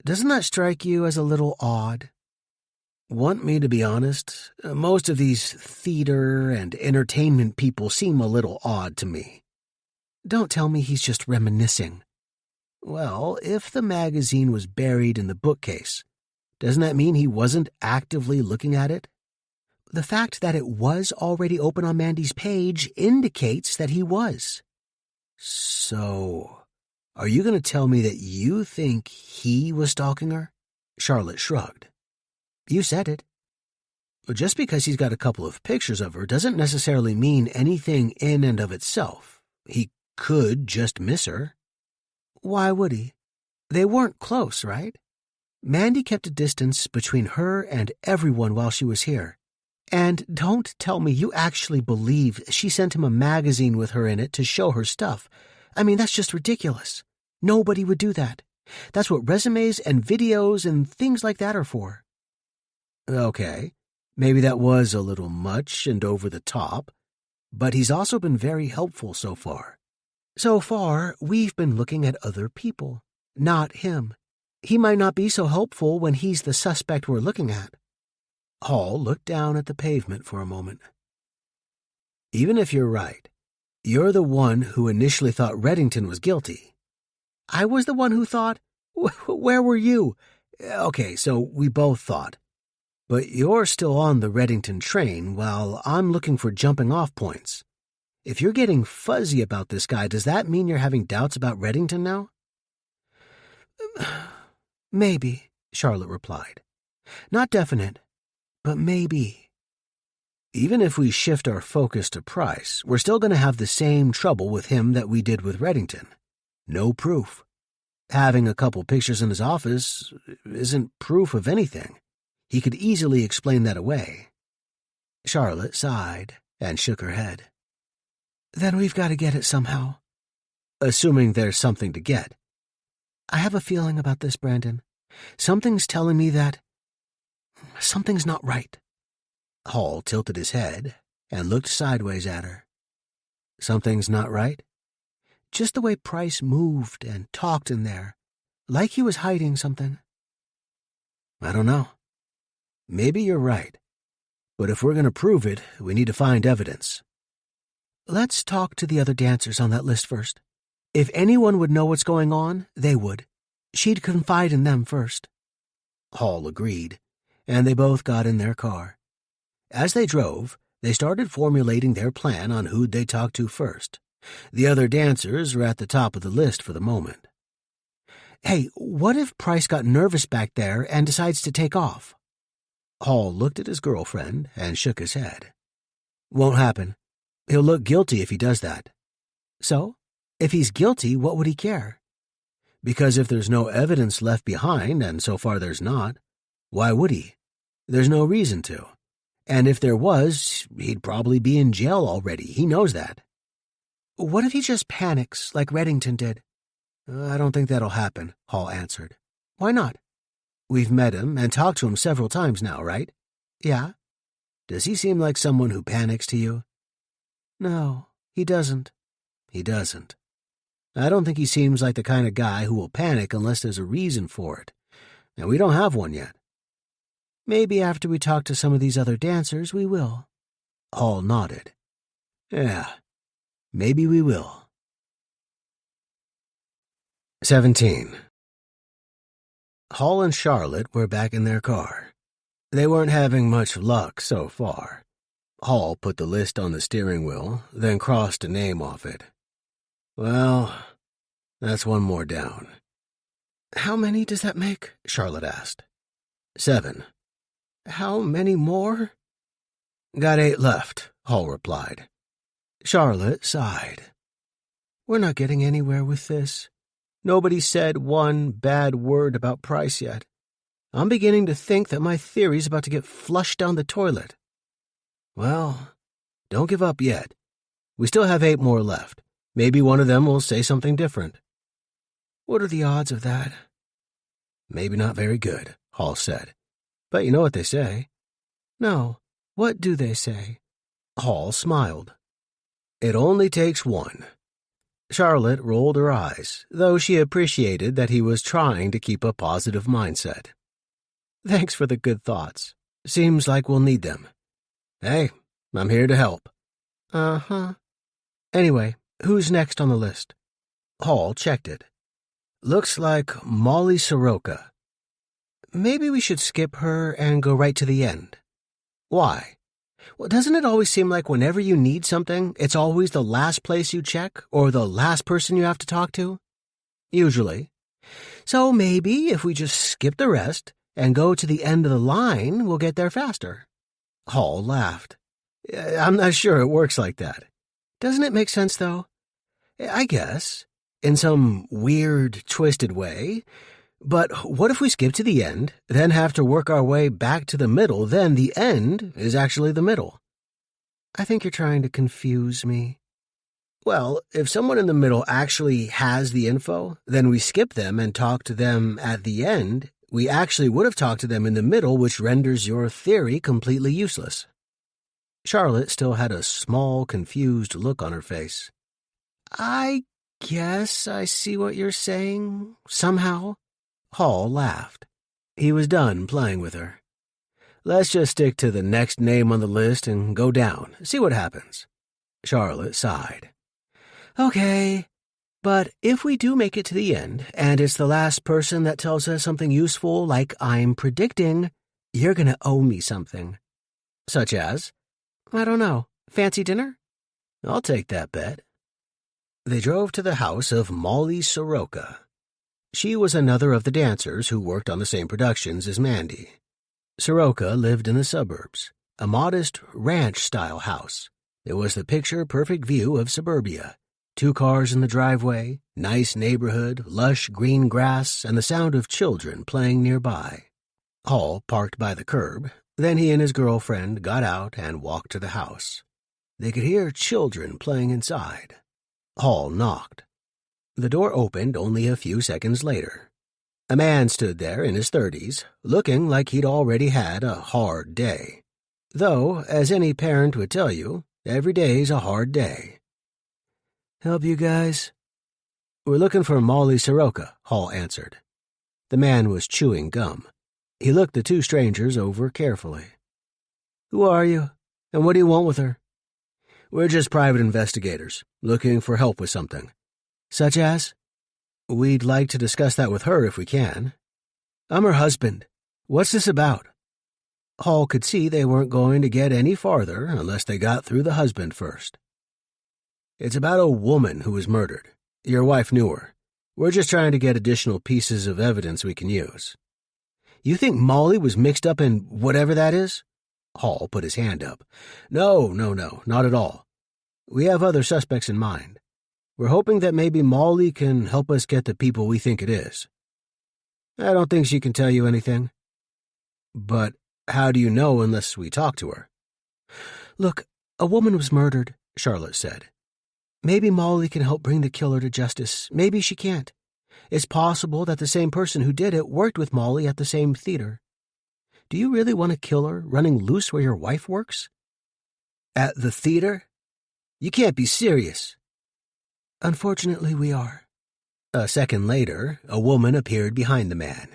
Doesn't that strike you as a little odd? Want me to be honest? Most of these theater and entertainment people seem a little odd to me. Don't tell me he's just reminiscing. Well, if the magazine was buried in the bookcase, doesn't that mean he wasn't actively looking at it? The fact that it was already open on Mandy's page indicates that he was. So, are you going to tell me that you think he was stalking her? Charlotte shrugged. You said it. But just because he's got a couple of pictures of her doesn't necessarily mean anything in and of itself. He could just miss her. Why would he? They weren't close, right? Mandy kept a distance between her and everyone while she was here. And don't tell me you actually believe she sent him a magazine with her in it to show her stuff. I mean, that's just ridiculous. Nobody would do that. That's what resumes and videos and things like that are for. Okay, maybe that was a little much and over the top, but he's also been very helpful so far. So far, we've been looking at other people, not him. He might not be so helpful when he's the suspect we're looking at. Hall looked down at the pavement for a moment. Even if you're right, you're the one who initially thought Reddington was guilty. I was the one who thought? Where were you? Okay, so we both thought. But you're still on the Reddington train while I'm looking for jumping-off points. If you're getting fuzzy about this guy, does that mean you're having doubts about Reddington now? Maybe, Charlotte replied. Not definite, but maybe. Even if we shift our focus to Price, we're still going to have the same trouble with him that we did with Reddington. No proof. Having a couple pictures in his office isn't proof of anything. He could easily explain that away. Charlotte sighed and shook her head. Then we've got to get it somehow. Assuming there's something to get. I have a feeling about this, Brandon. Something's telling me that something's not right. Hall tilted his head and looked sideways at her. Something's not right? Just the way Price moved and talked in there, like he was hiding something. I don't know. Maybe you're right. But if we're going to prove it, we need to find evidence. Let's talk to the other dancers on that list first. If anyone would know what's going on, they would. She'd confide in them first. Hall agreed, and they both got in their car. As they drove, they started formulating their plan on who'd they talk to first. The other dancers were at the top of the list for the moment. Hey, what if Price got nervous back there and decides to take off? Hall looked at his girlfriend and shook his head. Won't happen. He'll look guilty if he does that. So, if he's guilty, what would he care? Because if there's no evidence left behind, and so far there's not, why would he? There's no reason to. And if there was, he'd probably be in jail already. He knows that. What if he just panics like Reddington did? I don't think that'll happen, Hall answered. Why not? We've met him and talked to him several times now, right? Yeah? Does he seem like someone who panics to you? No, he doesn't. He doesn't. I don't think he seems like the kind of guy who will panic unless there's a reason for it, and we don't have one yet. Maybe after we talk to some of these other dancers, we will. Hall nodded. Yeah, maybe we will. 17. Hall and Charlotte were back in their car. They weren't having much luck so far. Hall put the list on the steering wheel, then crossed a name off it. Well, that's one more down. How many does that make? Charlotte asked. 7. How many more? Got 8 left, Hall replied. Charlotte sighed. We're not getting anywhere with this. Nobody said one bad word about price yet. I'm beginning to think that my theory's about to get flushed down the toilet. Well, don't give up yet. We still have 8 more left. Maybe one of them will say something different. What are the odds of that? Maybe not very good, Hall said. But you know what they say. No. What do they say? Hall smiled. It only takes one. Charlotte rolled her eyes, though she appreciated that he was trying to keep a positive mindset. Thanks for the good thoughts. Seems like we'll need them. Hey, I'm here to help. Uh-huh. Anyway, who's next on the list? Hall checked it. Looks like Molly Soroka. Maybe we should skip her and go right to the end. Why? Well, doesn't it always seem like whenever you need something, it's always the last place you check or the last person you have to talk to? Usually. So maybe if we just skip the rest and go to the end of the line, we'll get there faster. Hall laughed. I'm not sure it works like that. Doesn't it make sense, though? I guess. In some weird, twisted way. But what if we skip to the end, then have to work our way back to the middle, then the end is actually the middle? I think you're trying to confuse me. Well, if someone in the middle actually has the info, then we skip them and talk to them at the end. We actually would have talked to them in the middle, which renders your theory completely useless. Charlotte still had a small, confused look on her face. I guess I see what you're saying, somehow. Hall laughed. He was done playing with her. Let's just stick to the next name on the list and go down, see what happens. Charlotte sighed. Okay, but if we do make it to the end, and it's the last person that tells us something useful like I'm predicting, you're gonna owe me something. Such as? I don't know. Fancy dinner? I'll take that bet. They drove to the house of Molly Soroka. She was another of the dancers who worked on the same productions as Mandy. Soroka lived in the suburbs, a modest ranch-style house. It was the picture-perfect view of suburbia. 2 cars in the driveway, nice neighborhood, lush green grass, and the sound of children playing nearby. Hall parked by the curb. Then he and his girlfriend got out and walked to the house. They could hear children playing inside. Hall knocked. The door opened only a few seconds later. A man stood there in his 30s, looking like he'd already had a hard day. Though, as any parent would tell you, every day's a hard day. Help you guys? We're looking for Molly Soroka, Hall answered. The man was chewing gum. He looked the 2 strangers over carefully. Who are you, and what do you want with her? We're just private investigators, looking for help with something. Such as? We'd like to discuss that with her if we can. I'm her husband. What's this about? Hall could see they weren't going to get any farther unless they got through the husband first. It's about a woman who was murdered. Your wife knew her. We're just trying to get additional pieces of evidence we can use. You think Molly was mixed up in whatever that is? Hall put his hand up. No, not at all. We have other suspects in mind. We're hoping that maybe Molly can help us get the people we think it is. I don't think she can tell you anything. But how do you know unless we talk to her? Look, a woman was murdered, Charlotte said. Maybe Molly can help bring the killer to justice. Maybe she can't. It's possible that the same person who did it worked with Molly at the same theater. Do you really want to kill her running loose where your wife works? At the theater? You can't be serious. Unfortunately, we are. A second later, a woman appeared behind the man.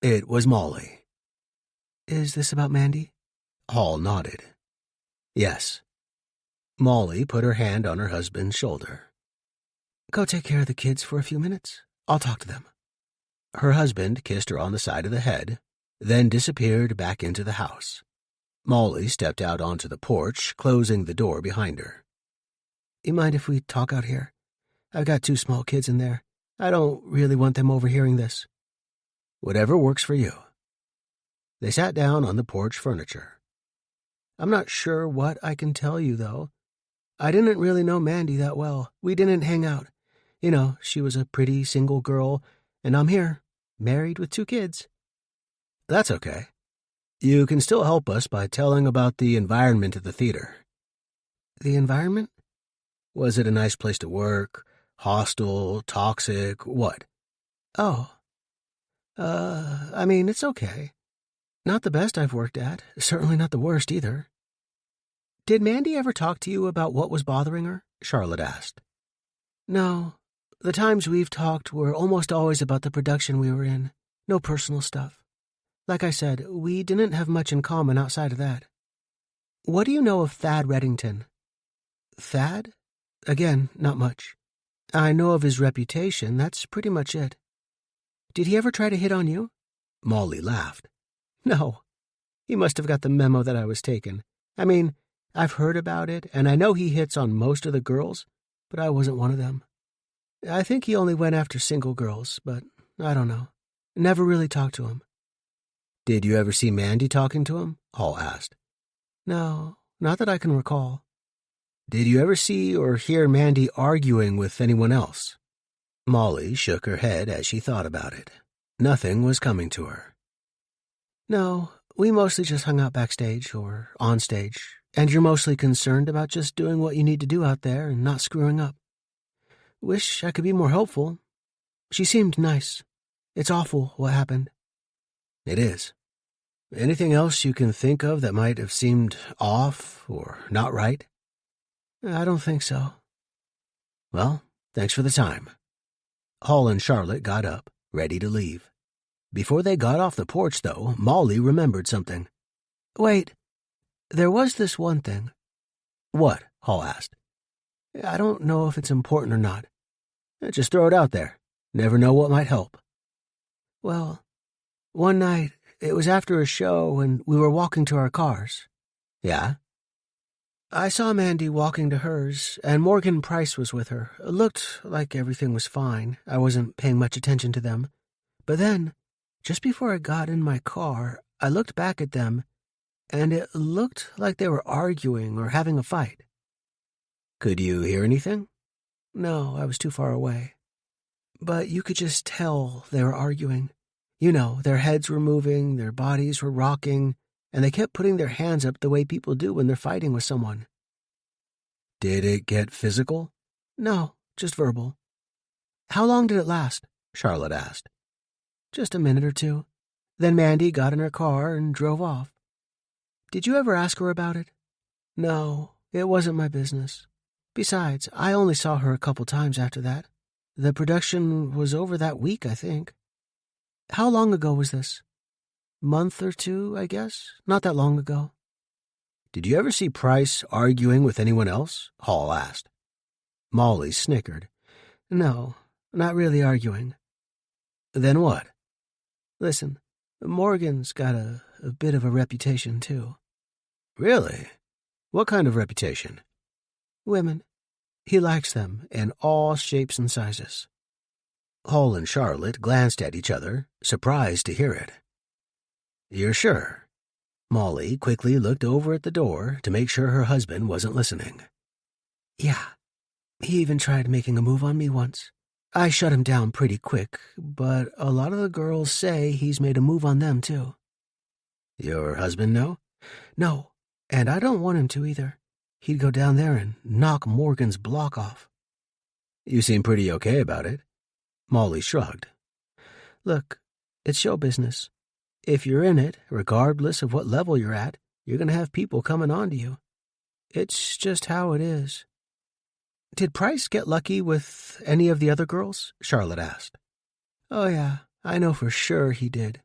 It was Molly. Is this about Mandy? Hall nodded. Yes. Molly put her hand on her husband's shoulder. Go take care of the kids for a few minutes. I'll talk to them. Her husband kissed her on the side of the head, then disappeared back into the house. Molly stepped out onto the porch, closing the door behind her. You mind if we talk out here? I've got 2 small kids in there. I don't really want them overhearing this. Whatever works for you. They sat down on the porch furniture. I'm not sure what I can tell you, though. I didn't really know Mandy that well. We didn't hang out. You know, she was a pretty single girl, and I'm here, married with 2 kids. That's okay. You can still help us by telling about the environment at the theater. The environment? Was it a nice place to work? Hostile? Toxic? What? Oh. I mean, it's okay. Not the best I've worked at. Certainly not the worst either. Did Mandy ever talk to you about what was bothering her? Charlotte asked. No. The times we've talked were almost always about the production we were in. No personal stuff. Like I said, we didn't have much in common outside of that. What do you know of Thad Reddington? Thad? Again, not much. I know of his reputation, that's pretty much it. Did he ever try to hit on you? Molly laughed. No. He must have got the memo that I was taken. I mean, I've heard about it, and I know he hits on most of the girls, but I wasn't one of them. I think he only went after single girls, but I don't know. Never really talked to him. Did you ever see Mandy talking to him? Hall asked. No, not that I can recall. Did you ever see or hear Mandy arguing with anyone else? Molly shook her head as she thought about it. Nothing was coming to her. No, we mostly just hung out backstage or on stage, and you're mostly concerned about just doing what you need to do out there and not screwing up. Wish I could be more helpful. She seemed nice. It's awful what happened. It is. Anything else you can think of that might have seemed off or not right? I don't think so. Well, thanks for the time. Hall and Charlotte got up, ready to leave. Before they got off the porch, though, Molly remembered something. Wait, there was this one thing. What? Hall asked. I don't know if it's important or not. Just throw it out there. Never know what might help. Well, one night, it was after a show and we were walking to our cars. Yeah? I saw Mandy walking to hers, and Morgan Price was with her. It looked like everything was fine. I wasn't paying much attention to them. But then, just before I got in my car, I looked back at them, and it looked like they were arguing or having a fight. Could you hear anything? No, I was too far away. But you could just tell they were arguing. You know, their heads were moving, their bodies were rocking, and they kept putting their hands up the way people do when they're fighting with someone. Did it get physical? No, just verbal. How long did it last? Charlotte asked. Just a minute or 2. Then Mandy got in her car and drove off. Did you ever ask her about it? No, it wasn't my business. Besides, I only saw her a couple times after that. The production was over that week, I think. How long ago was this? Month or 2, I guess. Not that long ago. Did you ever see Price arguing with anyone else? Hall asked. Molly snickered. No, not really arguing. Then what? Listen, Morgan's got a bit of a reputation, too. Really? What kind of reputation? Women. He likes them in all shapes and sizes. Hall and Charlotte glanced at each other, surprised to hear it. You're sure? Molly quickly looked over at the door to make sure her husband wasn't listening. Yeah. He even tried making a move on me once. I shut him down pretty quick, but a lot of the girls say he's made a move on them, too. Your husband know? No, and I don't want him to either. He'd go down there and knock Morgan's block off. You seem pretty okay about it. Molly shrugged. Look, it's show business. If you're in it, regardless of what level you're at, you're going to have people coming on to you. It's just how it is. Did Price get lucky with any of the other girls? Charlotte asked. Oh, yeah, I know for sure he did.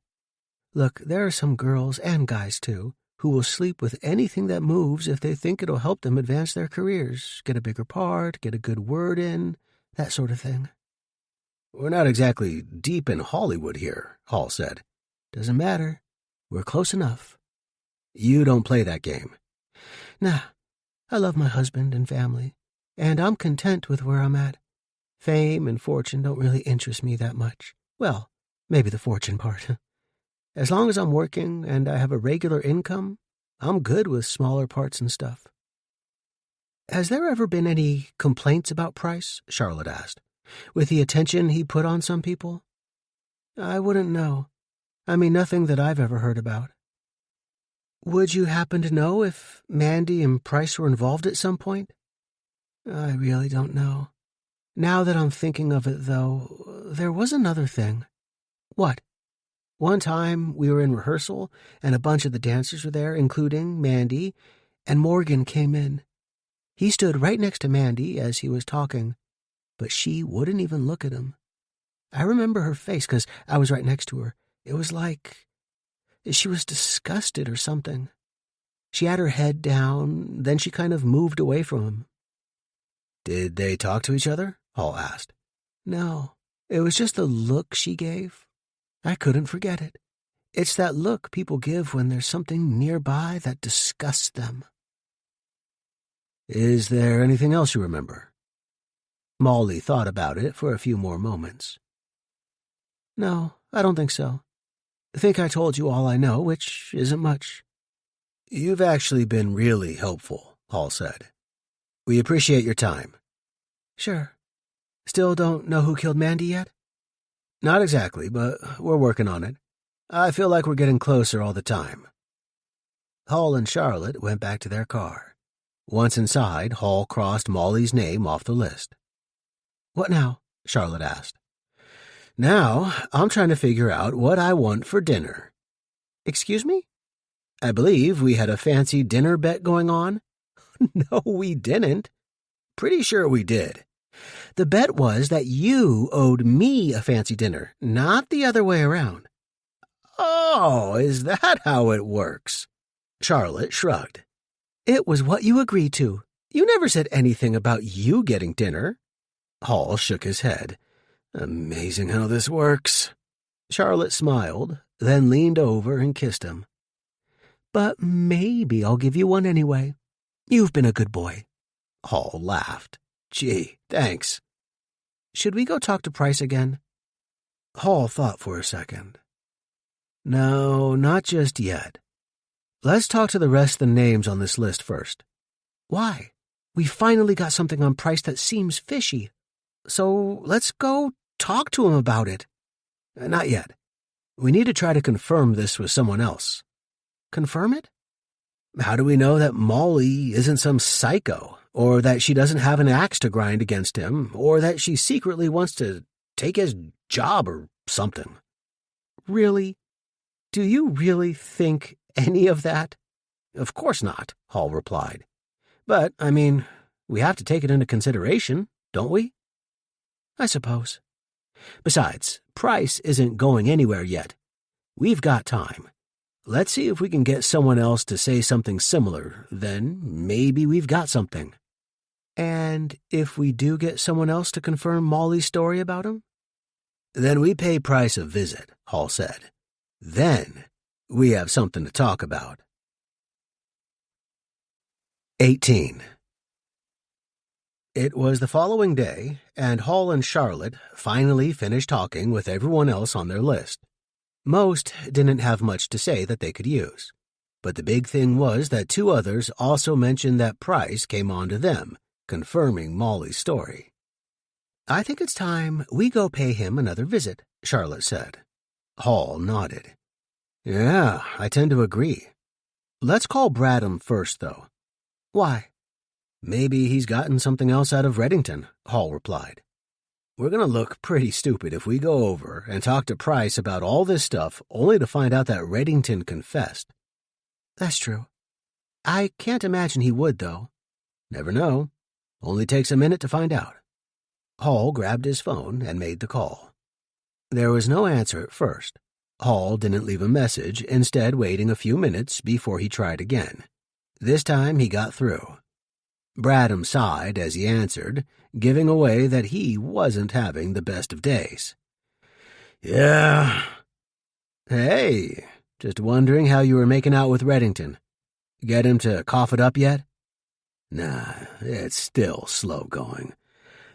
Look, there are some girls, and guys too, who will sleep with anything that moves if they think it'll help them advance their careers, get a bigger part, get a good word in, that sort of thing. We're not exactly deep in Hollywood here, Hall said. Doesn't matter. We're close enough. You don't play that game. Nah, I love my husband and family, and I'm content with where I'm at. Fame and fortune don't really interest me that much. Well, maybe the fortune part. As long as I'm working and I have a regular income, I'm good with smaller parts and stuff. Has there ever been any complaints about Price? Charlotte asked. With the attention he put on some people? I wouldn't know. I mean, nothing that I've ever heard about. Would you happen to know if Mandy and Price were involved at some point? I really don't know. Now that I'm thinking of it, though, there was another thing. What? One time we were in rehearsal, and a bunch of the dancers were there, including Mandy, and Morgan came in. He stood right next to Mandy as he was talking, but she wouldn't even look at him. I remember her face because I was right next to her. It was like she was disgusted or something. She had her head down, then she kind of moved away from him. Did they talk to each other? Hall asked. No, it was just the look she gave. I couldn't forget it. It's that look people give when there's something nearby that disgusts them. Is there anything else you remember? Molly thought about it for a few more moments. No, I don't think so. I think I told you all I know, which isn't much. You've actually been really helpful, Hall said. We appreciate your time. Sure. Still don't know who killed Mandy yet? Not exactly, but we're working on it. I feel like we're getting closer all the time. Hall and Charlotte went back to their car. Once inside, Hall crossed Molly's name off the list. What now? Charlotte asked. Now, I'm trying to figure out what I want for dinner. Excuse me? I believe we had a fancy dinner bet going on. No, we didn't. Pretty sure we did. The bet was that you owed me a fancy dinner, not the other way around. Oh, is that how it works? Charlotte shrugged. It was what you agreed to. You never said anything about you getting dinner. Hall shook his head. Amazing how this works. Charlotte smiled, then leaned over and kissed him. But maybe I'll give you one anyway. You've been a good boy. Hall laughed. Gee, thanks. Should we go talk to Price again? Hall thought for a second. No, not just yet. Let's talk to the rest of the names on this list first. Why? We finally got something on Price that seems fishy. So let's go talk to him about it. Not yet. We need to try to confirm this with someone else. Confirm it? How do we know that Molly isn't some psycho, or that she doesn't have an axe to grind against him, or that she secretly wants to take his job or something? Really? Do you really think any of that? Of course not, Hall replied. But, I mean, we have to take it into consideration, don't we? I suppose. Besides, Price isn't going anywhere yet. We've got time. Let's see if we can get someone else to say something similar, then maybe we've got something. And if we do get someone else to confirm Molly's story about him? Then we pay Price a visit, Hall said. Then we have something to talk about. 18. It was the following day, and Hall and Charlotte finally finished talking with everyone else on their list. Most didn't have much to say that they could use, but the big thing was that two others also mentioned that Price came on to them, confirming Molly's story. I think it's time we go pay him another visit, Charlotte said. Hall nodded. Yeah, I tend to agree. Let's call Bradham first, though. Why? Maybe he's gotten something else out of Reddington, Hall replied. We're going to look pretty stupid if we go over and talk to Price about all this stuff only to find out that Reddington confessed. That's true. I can't imagine he would, though. Never know. Only takes a minute to find out. Hall grabbed his phone and made the call. There was no answer at first. Hall didn't leave a message, instead waiting a few minutes before he tried again. This time he got through. Bradham sighed as he answered, giving away that he wasn't having the best of days. Yeah. Hey, just wondering how you were making out with Reddington. Get him to cough it up yet? Nah, it's still slow going.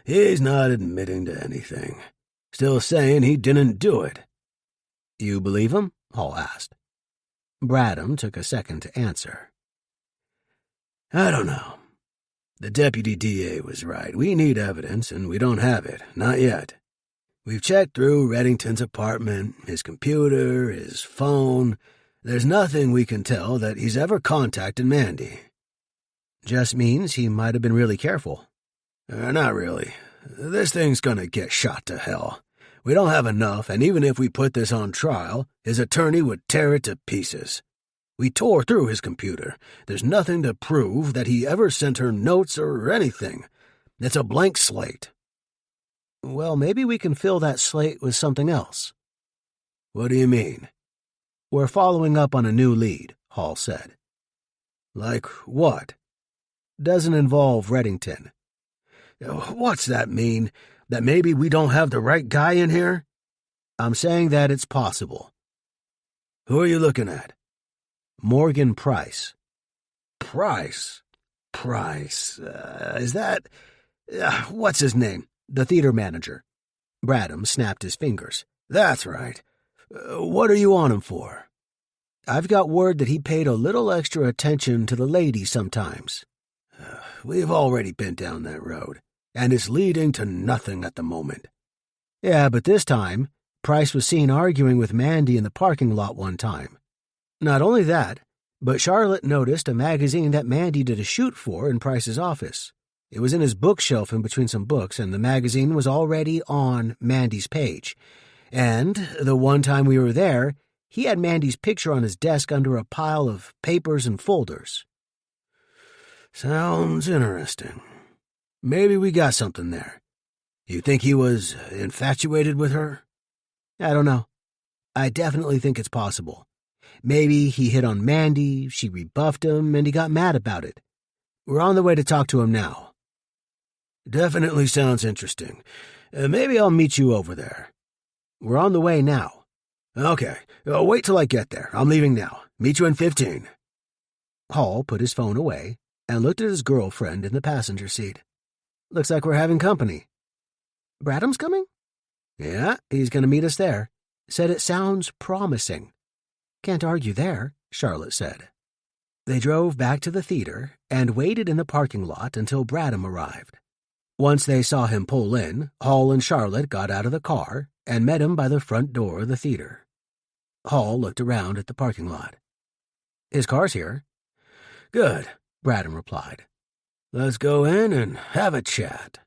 He's not admitting to anything. Still saying he didn't do it. You believe him? Hall asked. Bradham took a second to answer. I don't know. The deputy DA was right. We need evidence, and we don't have it. Not yet. We've checked through Reddington's apartment, his computer, his phone. There's nothing we can tell that he's ever contacted Mandy. Just means he might have been really careful. Not really. This thing's gonna get shot to hell. We don't have enough, and even if we put this on trial, his attorney would tear it to pieces. We tore through his computer. There's nothing to prove that he ever sent her notes or anything. It's a blank slate. Well, maybe we can fill that slate with something else. What do you mean? We're following up on a new lead, Hall said. Like what? Doesn't involve Reddington. What's that mean? That maybe we don't have the right guy in here? I'm saying that it's possible. Who are you looking at? Morgan Price. Price? Is that... what's his name? The theater manager. Bradham snapped his fingers. That's right. What are you on him for? I've got word that he paid a little extra attention to the lady sometimes. We've already been down that road, and it's leading to nothing at the moment. Yeah, but this time, Price was seen arguing with Mandy in the parking lot one time. Not only that, but Charlotte noticed a magazine that Mandy did a shoot for in Price's office. It was in his bookshelf in between some books, and the magazine was already on Mandy's page. And the one time we were there, he had Mandy's picture on his desk under a pile of papers and folders. Sounds interesting. Maybe we got something there. You think he was infatuated with her? I don't know. I definitely think it's possible. Maybe he hit on Mandy, she rebuffed him, and he got mad about it. We're on the way to talk to him now. Definitely sounds interesting. Maybe I'll meet you over there. We're on the way now. Okay, wait till I get there. I'm leaving now. Meet you in 15. Hall put his phone away and looked at his girlfriend in the passenger seat. Looks like we're having company. Bradham's coming? Yeah, he's going to meet us there. Said it sounds promising. Can't argue there, Charlotte said. They drove back to the theater and waited in the parking lot until Bradham arrived. Once they saw him pull in, Hall and Charlotte got out of the car and met him by the front door of the theater. Hall looked around at the parking lot. His car's here. Good, Bradham replied. Let's go in and have a chat.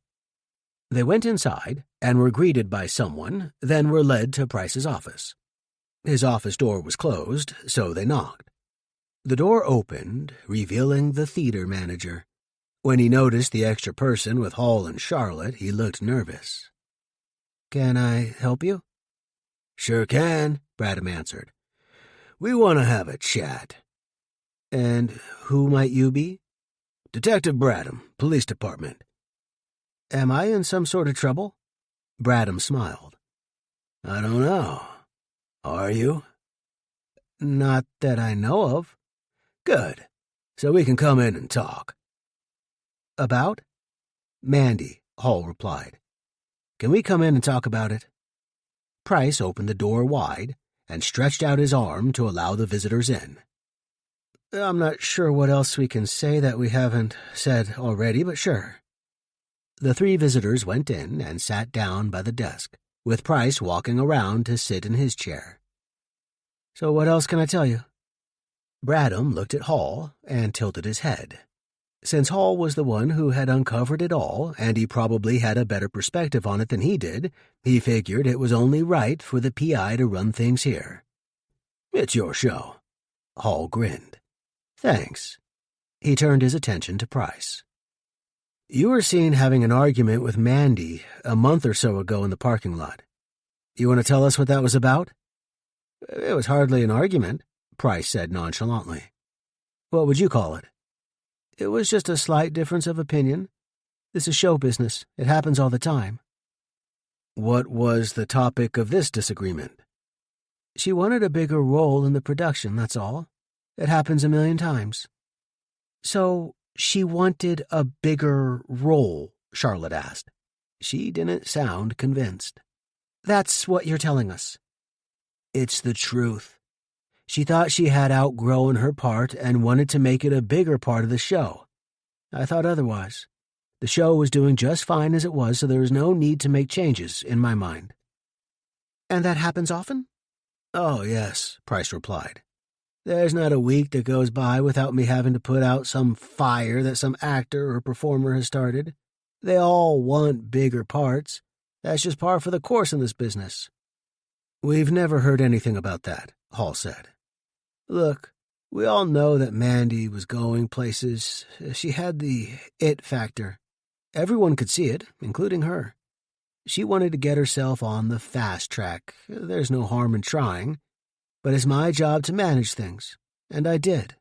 They went inside and were greeted by someone, then were led to Price's office. His office door was closed, so they knocked. The door opened, revealing the theater manager. When he noticed the extra person with Hall and Charlotte, he looked nervous. Can I help you? Sure can, Bradham answered. We want to have a chat. And who might you be? Detective Bradham, Police Department. Am I in some sort of trouble? Bradham smiled. I don't know. Are you? Not that I know of. Good. So we can come in and talk. About? Mandy, Hall replied. Can we come in and talk about it? Price opened the door wide and stretched out his arm to allow the visitors in. I'm not sure what else we can say that we haven't said already, but sure. The three visitors went in and sat down by the desk, with Price walking around to sit in his chair. So what else can I tell you? Bradham looked at Hall and tilted his head. Since Hall was the one who had uncovered it all, and he probably had a better perspective on it than he did, he figured it was only right for the PI to run things here. It's your show. Hall grinned. Thanks. He turned his attention to Price. You were seen having an argument with Mandy a month or so ago in the parking lot. You want to tell us what that was about? It was hardly an argument, Price said nonchalantly. What would you call it? It was just a slight difference of opinion. This is show business. It happens all the time. What was the topic of this disagreement? She wanted a bigger role in the production, that's all. It happens a million times. So she wanted a bigger role, Charlotte asked. She didn't sound convinced. That's what you're telling us. It's the truth. She thought she had outgrown her part and wanted to make it a bigger part of the show. I thought otherwise. The show was doing just fine as it was, so there was no need to make changes, in my mind. And that happens often? Oh, yes, Price replied. There's not a week that goes by without me having to put out some fire that some actor or performer has started. They all want bigger parts. That's just par for the course in this business. We've never heard anything about that, Hall said. Look, we all know that Mandy was going places. She had the it factor. Everyone could see it, including her. She wanted to get herself on the fast track. There's no harm in trying, but it's my job to manage things, and I did.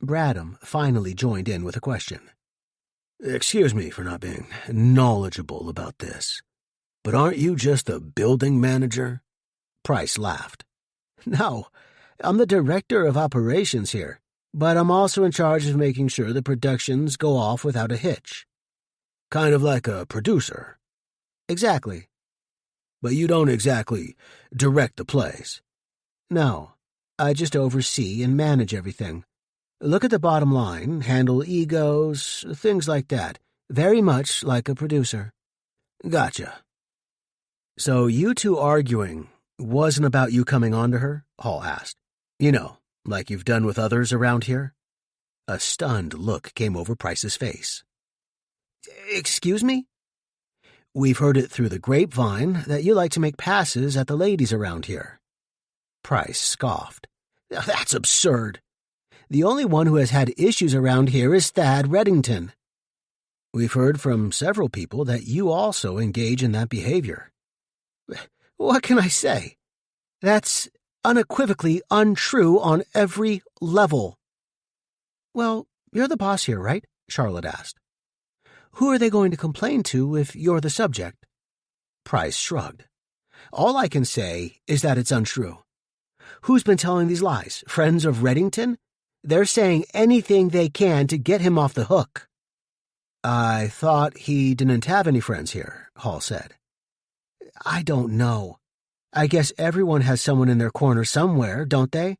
Bradham finally joined in with a question. Excuse me for not being knowledgeable about this, but aren't you just a building manager? Price laughed. No, I'm the director of operations here, but I'm also in charge of making sure the productions go off without a hitch. Kind of like a producer. Exactly. But you don't exactly direct the plays. No, I just oversee and manage everything. Look at the bottom line, handle egos, things like that. Very much like a producer. Gotcha. So you two arguing wasn't about you coming on to her? Hall asked. You know, like you've done with others around here? A stunned look came over Price's face. Excuse me? We've heard it through the grapevine that you like to make passes at the ladies around here. Price scoffed. That's absurd. The only one who has had issues around here is Thad Reddington. We've heard from several people that you also engage in that behavior. What can I say? That's unequivocally untrue on every level. Well, you're the boss here, right? Charlotte asked. Who are they going to complain to if you're the subject? Price shrugged. All I can say is that it's untrue. Who's been telling these lies? Friends of Reddington? They're saying anything they can to get him off the hook. I thought he didn't have any friends here, Hall said. I don't know. I guess everyone has someone in their corner somewhere, don't they?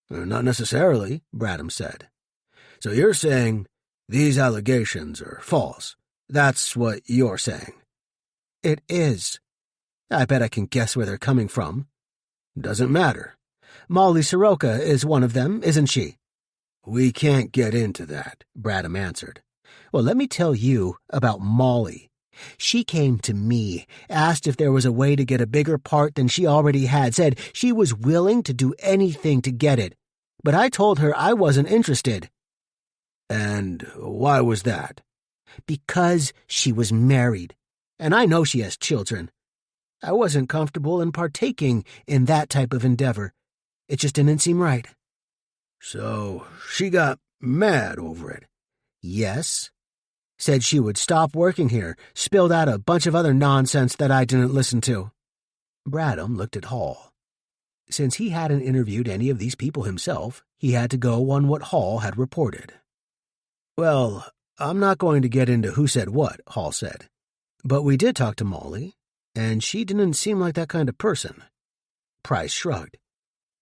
Not necessarily, Bradham said. So you're saying these allegations are false. That's what you're saying. It is. I bet I can guess where they're coming from. Doesn't matter. Molly Soroka is one of them, isn't she? We can't get into that, Bradham answered. Well, let me tell you about Molly. She came to me, asked if there was a way to get a bigger part than she already had, said she was willing to do anything to get it. But I told her I wasn't interested. And why was that? Because she was married, and I know she has children. I wasn't comfortable in partaking in that type of endeavor. It just didn't seem right. So she got mad over it? Yes. Said she would stop working here, spilled out a bunch of other nonsense that I didn't listen to. Bradham looked at Hall. Since he hadn't interviewed any of these people himself, he had to go on what Hall had reported. Well, I'm not going to get into who said what, Hall said. But we did talk to Molly, and she didn't seem like that kind of person. Price shrugged.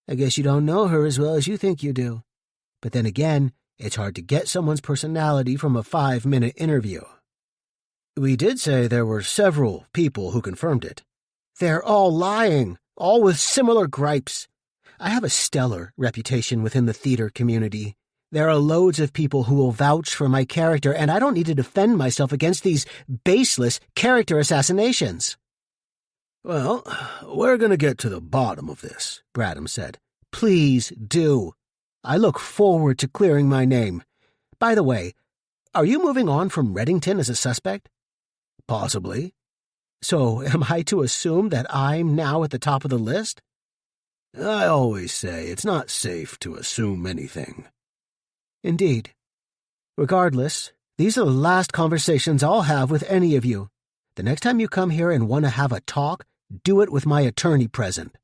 I guess you don't know her as well as you think you do. But then again, it's hard to get someone's personality from a 5-minute interview. We did say there were several people who confirmed it. They're all lying, all with similar gripes. I have a stellar reputation within the theater community. There are loads of people who will vouch for my character, and I don't need to defend myself against these baseless character assassinations." "Well, we're going to get to the bottom of this," Bradham said. "Please do. I look forward to clearing my name. By the way, are you moving on from Reddington as a suspect?" "Possibly." "So am I to assume that I'm now at the top of the list?" "I always say it's not safe to assume anything." "Indeed. Regardless, these are the last conversations I'll have with any of you. The next time you come here and want to have a talk, do it with my attorney present."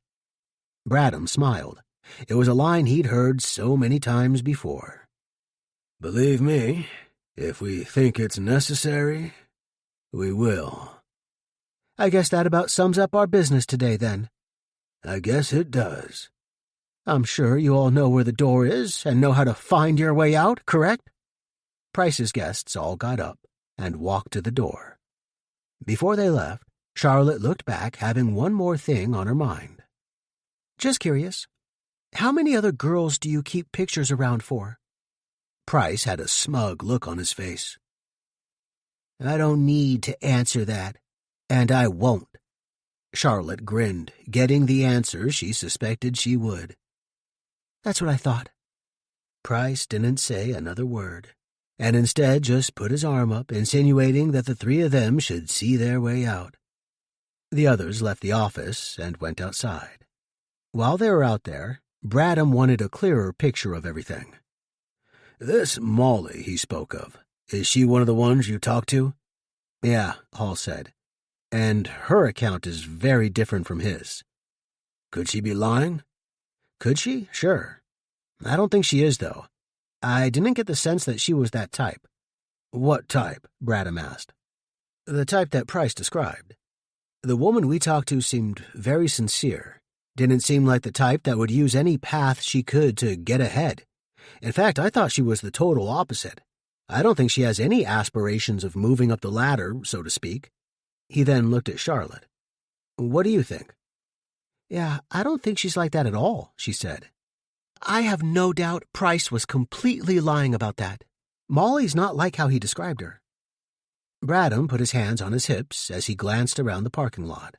Bradham smiled. It was a line he'd heard so many times before. "Believe me, if we think it's necessary, we will." "I guess that about sums up our business today, then." "I guess it does." "I'm sure you all know where the door is and know how to find your way out, correct?" Price's guests all got up and walked to the door. Before they left, Charlotte looked back, having one more thing on her mind. "Just curious, how many other girls do you keep pictures around for?" Price had a smug look on his face. "I don't need to answer that, and I won't." Charlotte grinned, getting the answer she suspected she would. "That's what I thought." Price didn't say another word, and instead just put his arm up, insinuating that the three of them should see their way out. The others left the office and went outside. While they were out there, Bradham wanted a clearer picture of everything. "This Molly he spoke of, is she one of the ones you talked to?" "Yeah," Hall said. "And her account is very different from his." "Could she be lying?" "Could she? Sure. I don't think she is, though. I didn't get the sense that she was that type." "What type?" Bradham asked. "The type that Price described. The woman we talked to seemed very sincere. Didn't seem like the type that would use any path she could to get ahead. In fact, I thought she was the total opposite. I don't think she has any aspirations of moving up the ladder, so to speak." He then looked at Charlotte. "What do you think?" "Yeah, I don't think she's like that at all," she said. "I have no doubt Price was completely lying about that. Molly's not like how he described her." Bradham put his hands on his hips as he glanced around the parking lot.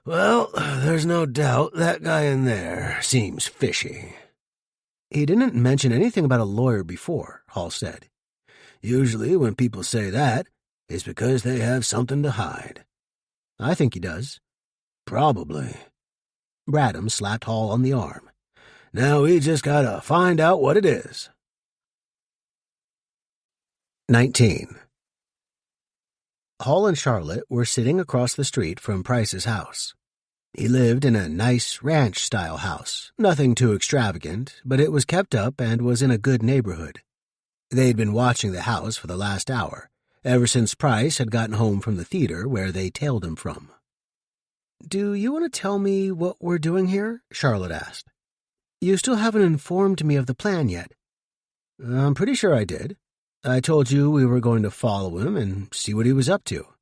"Well, there's no doubt that guy in there seems fishy." "He didn't mention anything about a lawyer before," Hall said. "Usually when people say that, it's because they have something to hide." "I think he does." "Probably." Bradham slapped Hall on the arm. "Now we just gotta find out what it is." 19. Hall and Charlotte were sitting across the street from Price's house. He lived in a nice ranch-style house, nothing too extravagant, but it was kept up and was in a good neighborhood. They'd been watching the house for the last hour, ever since Price had gotten home from the theater where they tailed him from. "Do you want to tell me what we're doing here?" Charlotte asked. "You still haven't informed me of the plan yet." "I'm pretty sure I did. I told you we were going to follow him and see what he was up to."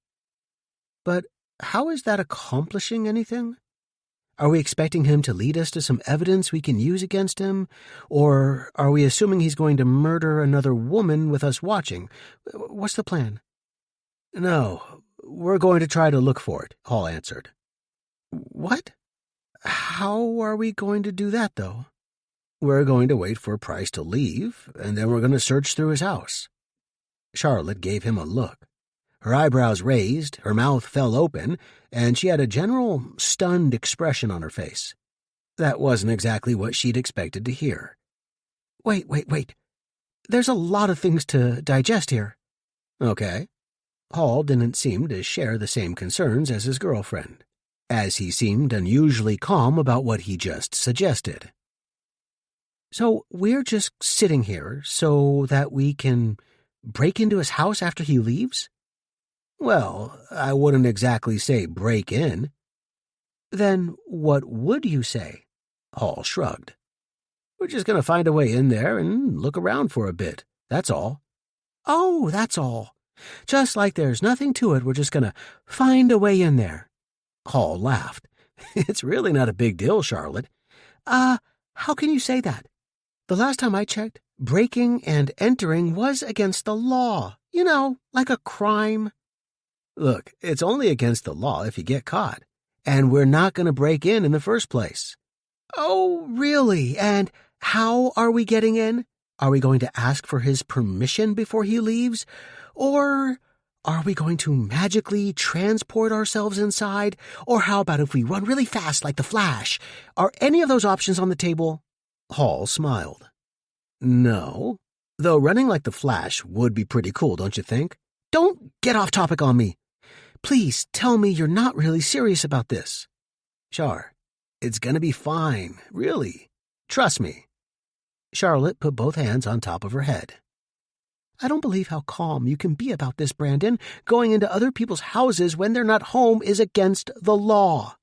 "But how is that accomplishing anything? Are we expecting him to lead us to some evidence we can use against him? Or are we assuming he's going to murder another woman with us watching? What's the plan?" "No, we're going to try to look for it," Hall answered. "What? How are we going to do that, though?" "We're going to wait for Price to leave, and then we're going to search through his house." Charlotte gave him a look. Her eyebrows raised, her mouth fell open, and she had a general stunned expression on her face. That wasn't exactly what she'd expected to hear. Wait. There's a lot of things to digest here." "Okay." Hall didn't seem to share the same concerns as his girlfriend, as he seemed unusually calm about what he just suggested. "So we're just sitting here so that we can break into his house after he leaves?" "Well, I wouldn't exactly say break in." "Then what would you say?" Hall shrugged. "We're just going to find a way in there and look around for a bit, that's all." "Oh, that's all. Just like there's nothing to it, we're just going to find a way in there." Hall laughed. "It's really not a big deal, Charlotte." How can you say that? The last time I checked, Breaking and entering was against the law. You know, like a crime. Look, it's only against the law if you get caught. And we're not going to break in the first place. Oh, really? And how are we getting in? Are we going to ask for his permission before he leaves? Or are we going to magically transport ourselves inside? Or how about if we run really fast like the Flash? Are any of those options on the table? Hall smiled. No, though running like the Flash would be pretty cool, don't you think? Don't get off topic on me. Please tell me you're not really serious about this. Char, it's gonna be fine, really. Trust me. Charlotte put both hands on top of her head. I don't believe how calm you can be about this, Brandon. Going into other people's houses when they're not home is against the law.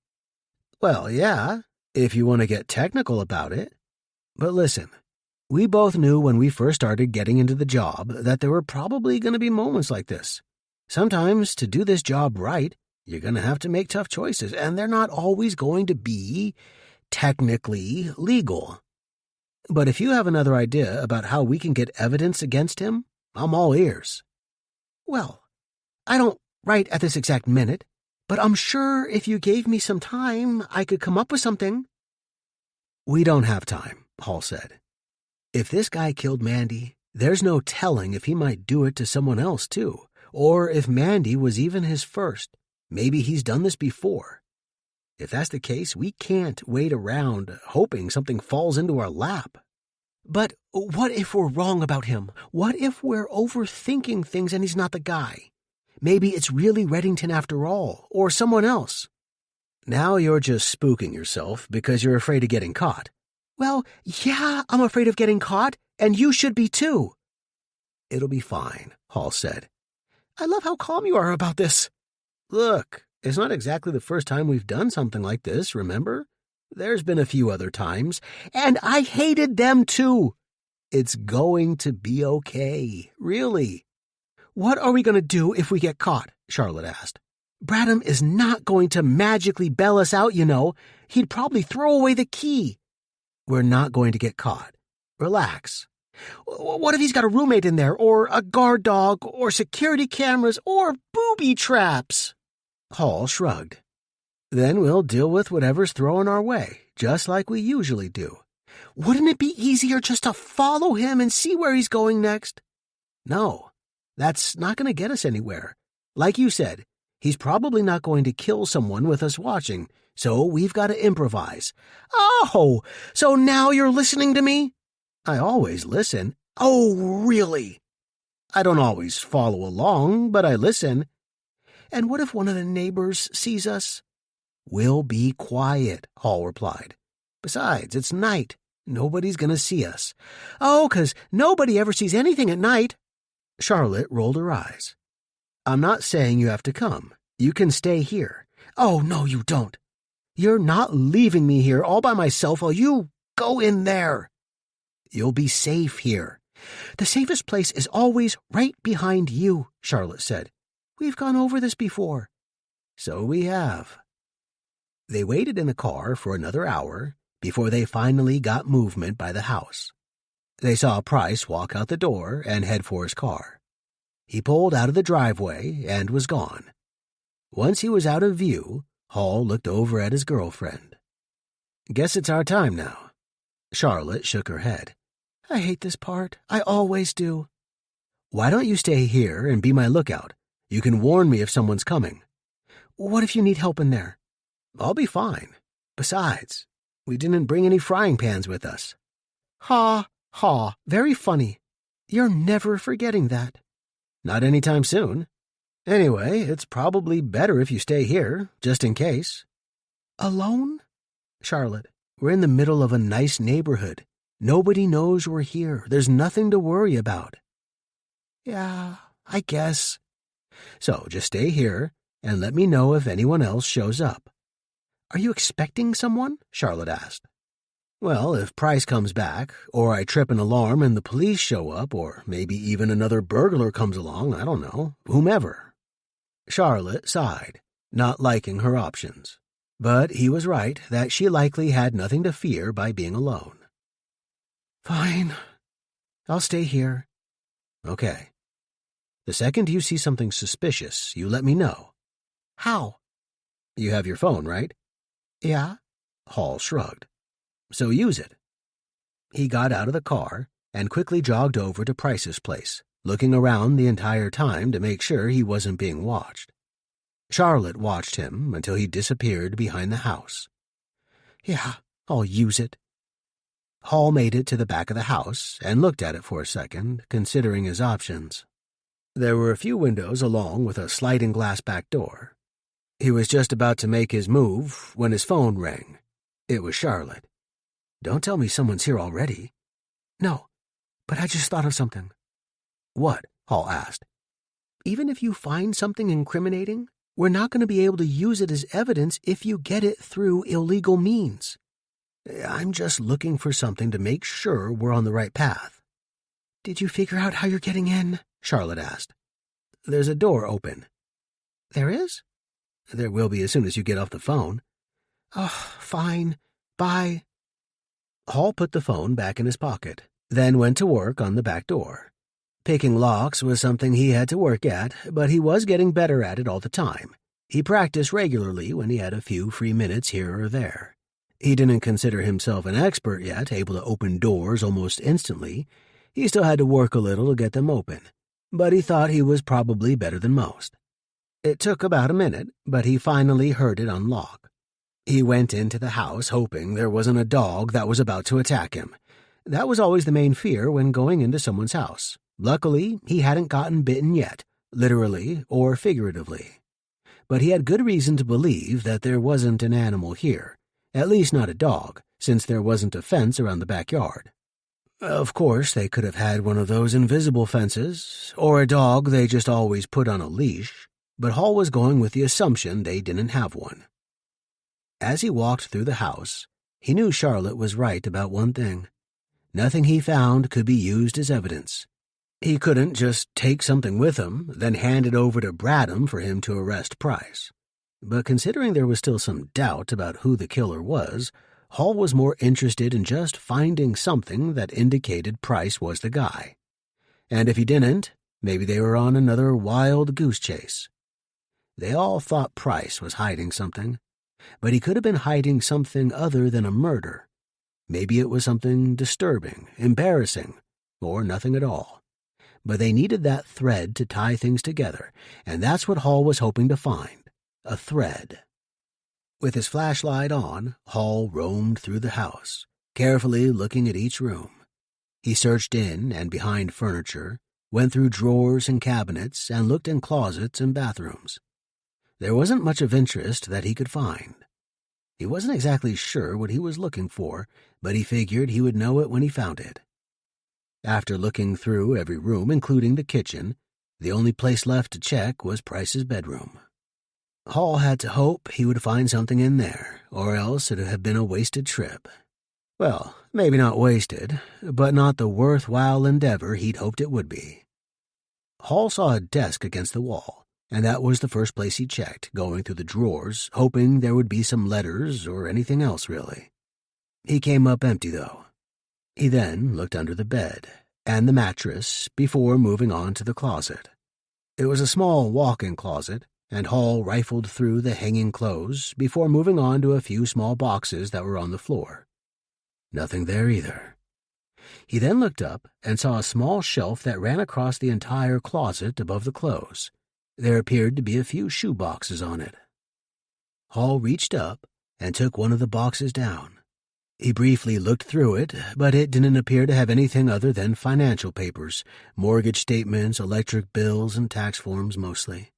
Well, yeah, if you want to get technical about it. But listen, we both knew when we first started getting into the job that there were probably going to be moments like this. Sometimes, to do this job right, you're going to have to make tough choices, and they're not always going to be technically legal. But if you have another idea about how we can get evidence against him, I'm all ears. Well, I don't right at this exact minute, but I'm sure if you gave me some time, I could come up with something. We don't have time, Hall said. If this guy killed Mandy, there's no telling if he might do it to someone else, too. Or if Mandy was even his first. Maybe he's done this before. If that's the case, we can't wait around hoping something falls into our lap. But what if we're wrong about him? What if we're overthinking things and he's not the guy? Maybe it's really Reddington after all, or someone else. Now you're just spooking yourself because you're afraid of getting caught. Well, yeah, I'm afraid of getting caught, and you should be too. It'll be fine, Hall said. I love how calm you are about this. Look, it's not exactly the first time we've done something like this, remember? There's been a few other times, and I hated them too. It's going to be okay, really. What are we going to do if we get caught? Charlotte asked. Bradham is not going to magically bail us out, you know. He'd probably throw away the key. We're not going to get caught. Relax. What if he's got a roommate in there, or a guard dog, or security cameras, or booby traps? Hall shrugged. Then we'll deal with whatever's thrown our way, just like we usually do. Wouldn't it be easier just to follow him and see where he's going next? No, that's not going to get us anywhere. Like you said, he's probably not going to kill someone with us watching, so we've got to improvise. Oh, so now you're listening to me? I always listen. Oh, really? I don't always follow along, but I listen. And what if one of the neighbors sees us? We'll be quiet, Hall replied. Besides, it's night. Nobody's going to see us. Oh, 'cause nobody ever sees anything at night. Charlotte rolled her eyes. I'm not saying you have to come. You can stay here. Oh, no, you don't. You're not leaving me here all by myself while you go in there. You'll be safe here. The safest place is always right behind you, Charlotte said. We've gone over this before. So we have. They waited in the car for another hour before they finally got movement by the house. They saw Price walk out the door and head for his car. He pulled out of the driveway and was gone. Once he was out of view, Hall looked over at his girlfriend. Guess it's our time now. Charlotte shook her head. I hate this part. I always do. Why don't you stay here and be my lookout? You can warn me if someone's coming. What if you need help in there? I'll be fine. Besides, we didn't bring any frying pans with us. Ha, ha, very funny. You're never forgetting that. Not anytime soon. Anyway, it's probably better if you stay here, just in case. Alone? Charlotte, we're in the middle of a nice neighborhood. Nobody knows we're here. There's nothing to worry about. Yeah, I guess. So just stay here and let me know if anyone else shows up. Are you expecting someone? Charlotte asked. Well, if Price comes back, or I trip an alarm and the police show up, or maybe even another burglar comes along, I don't know, whomever. Charlotte sighed, not liking her options. But he was right that she likely had nothing to fear by being alone. Fine. I'll stay here. Okay. The second you see something suspicious, you let me know. How? You have your phone, right? Yeah? Hall shrugged. So use it. He got out of the car and quickly jogged over to Price's place, looking around the entire time to make sure he wasn't being watched. Charlotte watched him until he disappeared behind the house. Yeah, I'll use it. Hall made it to the back of the house and looked at it for a second, considering his options. There were a few windows along with a sliding glass back door. He was just about to make his move when his phone rang. It was Charlotte. Don't tell me someone's here already. No, but I just thought of something. What? Hall asked. Even if you find something incriminating, we're not going to be able to use it as evidence if you get it through illegal means. I'm just looking for something to make sure we're on the right path. Did you figure out how you're getting in? Charlotte asked. There's a door open. There is? There will be as soon as you get off the phone. Oh, fine. Bye. Hall put the phone back in his pocket, then went to work on the back door. Picking locks was something he had to work at, but he was getting better at it all the time. He practiced regularly when he had a few free minutes here or there. He didn't consider himself an expert yet, able to open doors almost instantly. He still had to work a little to get them open, but he thought he was probably better than most. It took about a minute, but he finally heard it unlock. He went into the house hoping there wasn't a dog that was about to attack him. That was always the main fear when going into someone's house. Luckily, he hadn't gotten bitten yet, literally or figuratively. But he had good reason to believe that there wasn't an animal here, at least not a dog, since there wasn't a fence around the backyard. Of course, they could have had one of those invisible fences, or a dog they just always put on a leash, but Hall was going with the assumption they didn't have one. As he walked through the house, he knew Charlotte was right about one thing. Nothing he found could be used as evidence. He couldn't just take something with him, then hand it over to Bradham for him to arrest Price. But considering there was still some doubt about who the killer was, Hall was more interested in just finding something that indicated Price was the guy. And if he didn't, maybe they were on another wild goose chase. They all thought Price was hiding something, but he could have been hiding something other than a murder. Maybe it was something disturbing, embarrassing, or nothing at all. But they needed that thread to tie things together, and that's what Hall was hoping to find, a thread. With his flashlight on, Hall roamed through the house, carefully looking at each room. He searched in and behind furniture, went through drawers and cabinets, and looked in closets and bathrooms. There wasn't much of interest that he could find. He wasn't exactly sure what he was looking for, but he figured he would know it when he found it. After looking through every room, including the kitchen, the only place left to check was Price's bedroom. Hall had to hope he would find something in there, or else it would have been a wasted trip. Well, maybe not wasted, but not the worthwhile endeavor he'd hoped it would be. Hall saw a desk against the wall, and that was the first place he checked, going through the drawers, hoping there would be some letters or anything else, really. He came up empty, though. He then looked under the bed and the mattress before moving on to the closet. It was a small walk-in closet, and Hall rifled through the hanging clothes before moving on to a few small boxes that were on the floor. Nothing there either. He then looked up and saw a small shelf that ran across the entire closet above the clothes. There appeared to be a few shoe boxes on it. Hall reached up and took one of the boxes down. He briefly looked through it, but it didn't appear to have anything other than financial papers, mortgage statements, electric bills, and tax forms mostly.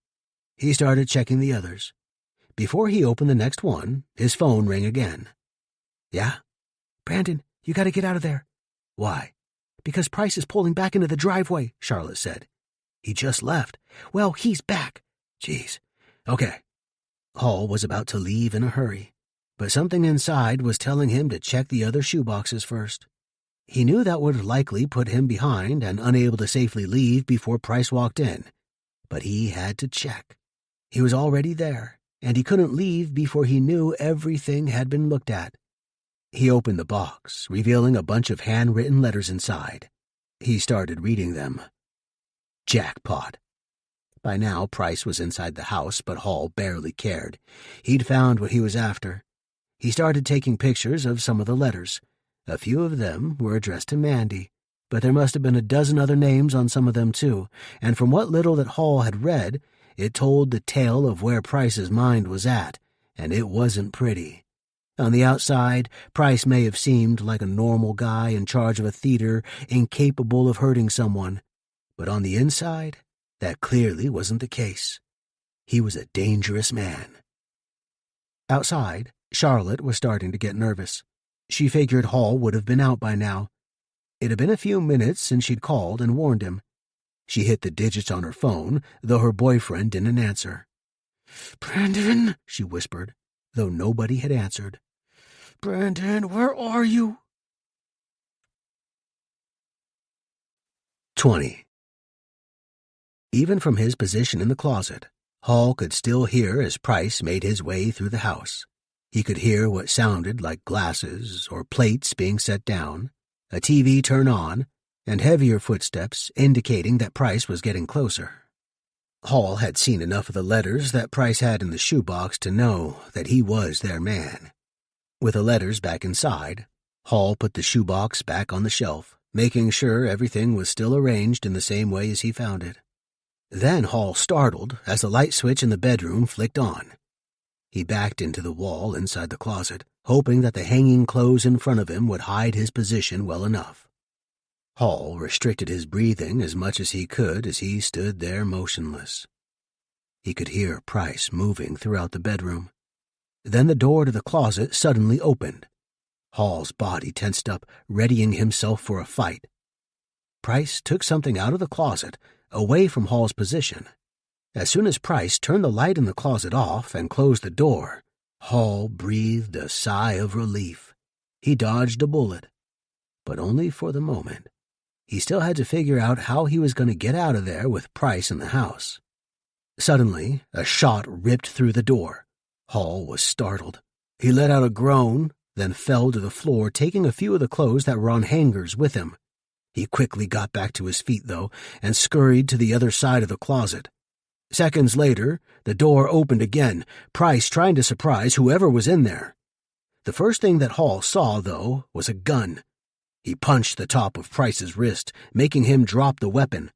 He started checking the others. Before he opened the next one, his phone rang again. Yeah? Brandon, you gotta get out of there. Why? Because Price is pulling back into the driveway, Charlotte said. He just left. Well, he's back. Jeez. Okay. Hall was about to leave in a hurry, but something inside was telling him to check the other shoeboxes first. He knew that would likely put him behind and unable to safely leave before Price walked in, but he had to check. He was already there, and he couldn't leave before he knew everything had been looked at. He opened the box, revealing a bunch of handwritten letters inside. He started reading them. Jackpot. By now, Price was inside the house, but Hall barely cared. He'd found what he was after. He started taking pictures of some of the letters. A few of them were addressed to Mandy, but there must have been a dozen other names on some of them too, and from what little that Hall had read, it told the tale of where Price's mind was at, and it wasn't pretty. On the outside, Price may have seemed like a normal guy in charge of a theater, incapable of hurting someone, but on the inside, that clearly wasn't the case. He was a dangerous man. Outside, Charlotte was starting to get nervous. She figured Hall would have been out by now. It had been a few minutes since she'd called and warned him. She hit the digits on her phone, though her boyfriend didn't answer. "Brandon," she whispered, though nobody had answered. "Brandon, where are you?" 20. Even from his position in the closet, Hall could still hear as Price made his way through the house. He could hear what sounded like glasses or plates being set down, a TV turn on, and heavier footsteps indicating that Price was getting closer. Hall had seen enough of the letters that Price had in the shoebox to know that he was their man. With the letters back inside, Hall put the shoebox back on the shelf, making sure everything was still arranged in the same way as he found it. Then Hall startled as the light switch in the bedroom flicked on. He backed into the wall inside the closet, hoping that the hanging clothes in front of him would hide his position well enough. Hall restricted his breathing as much as he could as he stood there motionless. He could hear Price moving throughout the bedroom. Then the door to the closet suddenly opened. Hall's body tensed up, readying himself for a fight. Price took something out of the closet, away from Hall's position. As soon as Price turned the light in the closet off and closed the door, Hall breathed a sigh of relief. He dodged a bullet, but only for the moment. He still had to figure out how he was going to get out of there with Price in the house. Suddenly, a shot ripped through the door. Hall was startled. He let out a groan, then fell to the floor, taking a few of the clothes that were on hangers with him. He quickly got back to his feet, though, and scurried to the other side of the closet. Seconds later, the door opened again, Price trying to surprise whoever was in there. The first thing that Hall saw, though, was a gun. He punched the top of Price's wrist, making him drop the weapon.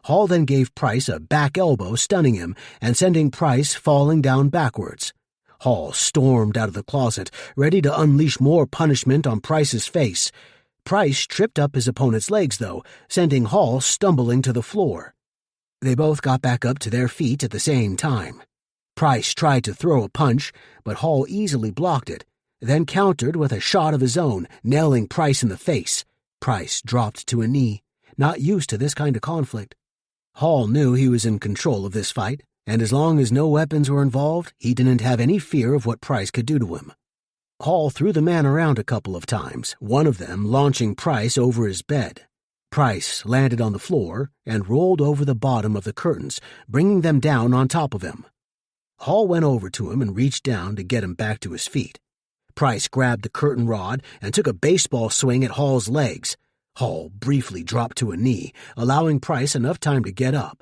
Hall then gave Price a back elbow, stunning him and sending Price falling down backwards. Hall stormed out of the closet, ready to unleash more punishment on Price's face. Price tripped up his opponent's legs, though, sending Hall stumbling to the floor. They both got back up to their feet at the same time. Price tried to throw a punch, but Hall easily blocked it, then countered with a shot of his own, nailing Price in the face. Price dropped to a knee, not used to this kind of conflict. Hall knew he was in control of this fight, and as long as no weapons were involved, he didn't have any fear of what Price could do to him. Hall threw the man around a couple of times, one of them launching Price over his bed. Price landed on the floor and rolled over the bottom of the curtains, bringing them down on top of him. Hall went over to him and reached down to get him back to his feet. Price grabbed the curtain rod and took a baseball swing at Hall's legs. Hall briefly dropped to a knee, allowing Price enough time to get up.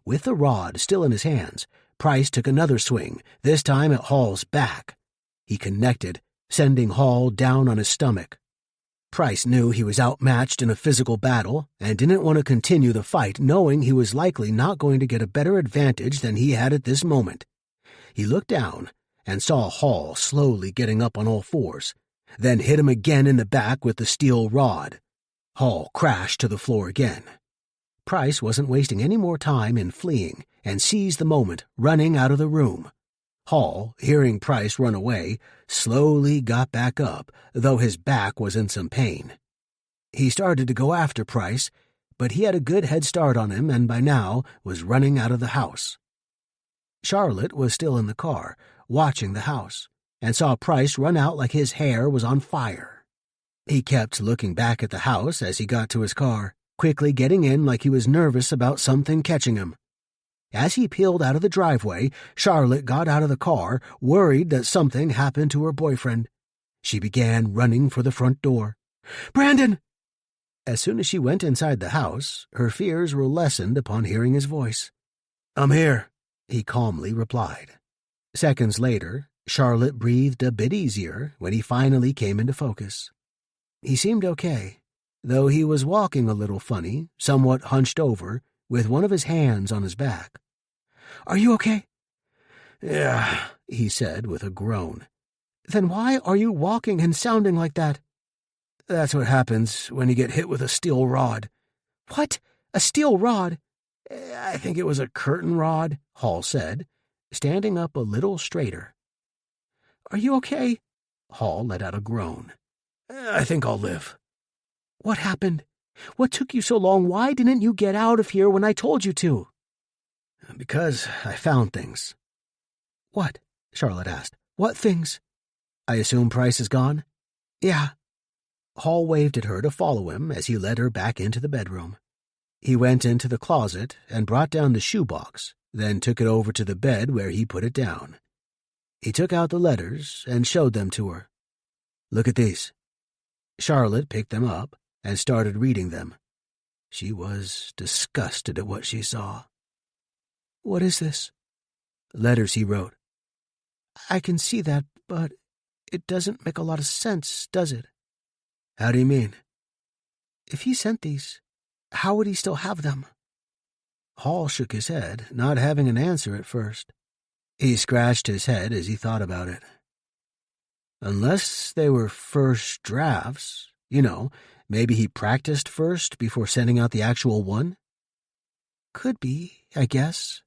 With the rod still in his hands, Price took another swing, this time at Hall's back. He connected, sending Hall down on his stomach. Price knew he was outmatched in a physical battle and didn't want to continue the fight, knowing he was likely not going to get a better advantage than he had at this moment. He looked down and saw Hall slowly getting up on all fours, then hit him again in the back with the steel rod. Hall crashed to the floor again. Price wasn't wasting any more time in fleeing and seized the moment, running out of the room. Hall, hearing Price run away, slowly got back up, though his back was in some pain. He started to go after Price, but he had a good head start on him and by now was running out of the house. Charlotte was still in the car, watching the house, and saw Price run out like his hair was on fire. He kept looking back at the house as he got to his car, quickly getting in like he was nervous about something catching him. As he peeled out of the driveway, Charlotte got out of the car, worried that something happened to her boyfriend. She began running for the front door. "Brandon!" As soon as she went inside the house, her fears were lessened upon hearing his voice. "I'm here," he calmly replied. Seconds later, Charlotte breathed a bit easier when he finally came into focus. He seemed okay, though he was walking a little funny, somewhat hunched over, with one of his hands on his back. "Are you okay?" "Yeah," he said with a groan. "Then why are you walking and sounding like that?" "That's what happens when you get hit with a steel rod." "What? A steel rod?" "I think it was a curtain rod," Hall said, standing up a little straighter. "Are you okay?" Hall let out a groan. "I think I'll live." "What happened? What took you so long? Why didn't you get out of here when I told you to?" "Because I found things." "What?" Charlotte asked. "What things?" "I assume Price is gone?" "Yeah." Hall waved at her to follow him as he led her back into the bedroom. He went into the closet and brought down the shoebox, then took it over to the bed where he put it down. He took out the letters and showed them to her. "Look at these." Charlotte picked them up and started reading them. She was disgusted at what she saw. "What is this?" "Letters he wrote." "I can see that, but it doesn't make a lot of sense, does it?" "How do you mean?" "If he sent these, how would he still have them?" Hall shook his head, not having an answer at first. He scratched his head as he thought about it. Unless they were first drafts, maybe he practiced first before sending out the actual one? "Could be, I guess."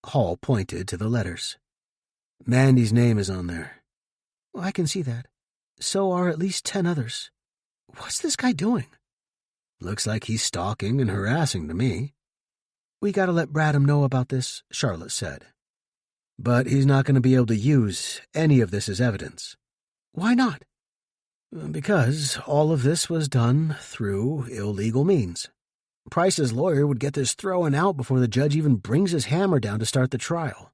Hall pointed to the letters. "Mandy's name is on there." "I can see that. So are at least 10 others. What's this guy doing?" "Looks like he's stalking and harassing to me." "We gotta let Bradham know about this," Charlotte said. "But he's not going to be able to use any of this as evidence." "Why not?" "Because all of this was done through illegal means. Price's lawyer would get this thrown out before the judge even brings his hammer down to start the trial."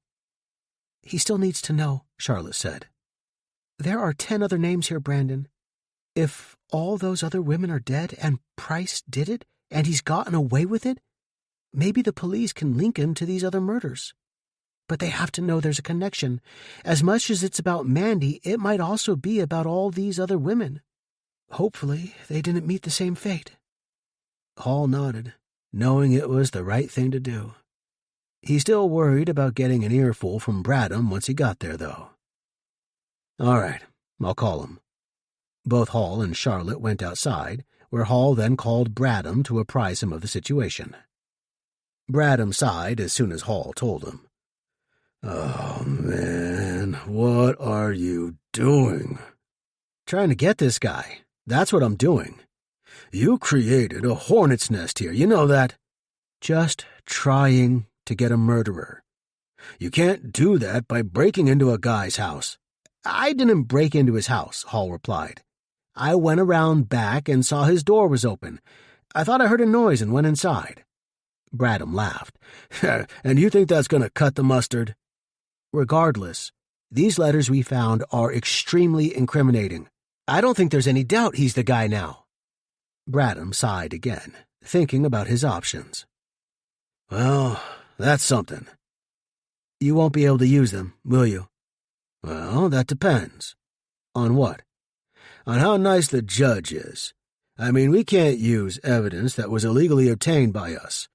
"He still needs to know," Charlotte said. "There are 10 other names here, Brandon. If all those other women are dead and Price did it and he's gotten away with it, maybe the police can link him to these other murders. But they have to know there's a connection. As much as it's about Mandy, it might also be about all these other women. Hopefully, they didn't meet the same fate." Hall nodded, knowing it was the right thing to do. He still worried about getting an earful from Bradham once he got there, though. "All right, I'll call him." Both Hall and Charlotte went outside, where Hall then called Bradham to apprise him of the situation. Bradham sighed as soon as Hall told him. "Oh, man, what are you doing?" "Trying to get this guy. That's what I'm doing." "You created a hornet's nest here, you know that?" "Just trying to get a murderer." "You can't do that by breaking into a guy's house." "I didn't break into his house," Hall replied. "I went around back and saw his door was open. I thought I heard a noise and went inside." Bradham laughed. "And you think that's going to cut the mustard?" "Regardless, these letters we found are extremely incriminating. I don't think there's any doubt he's the guy now." Bradham sighed again, thinking about his options. "Well, that's something." "You won't be able to use them, will you?" "Well, that depends." "On what?" "On how nice the judge is. I mean, we can't use evidence that was illegally obtained by us.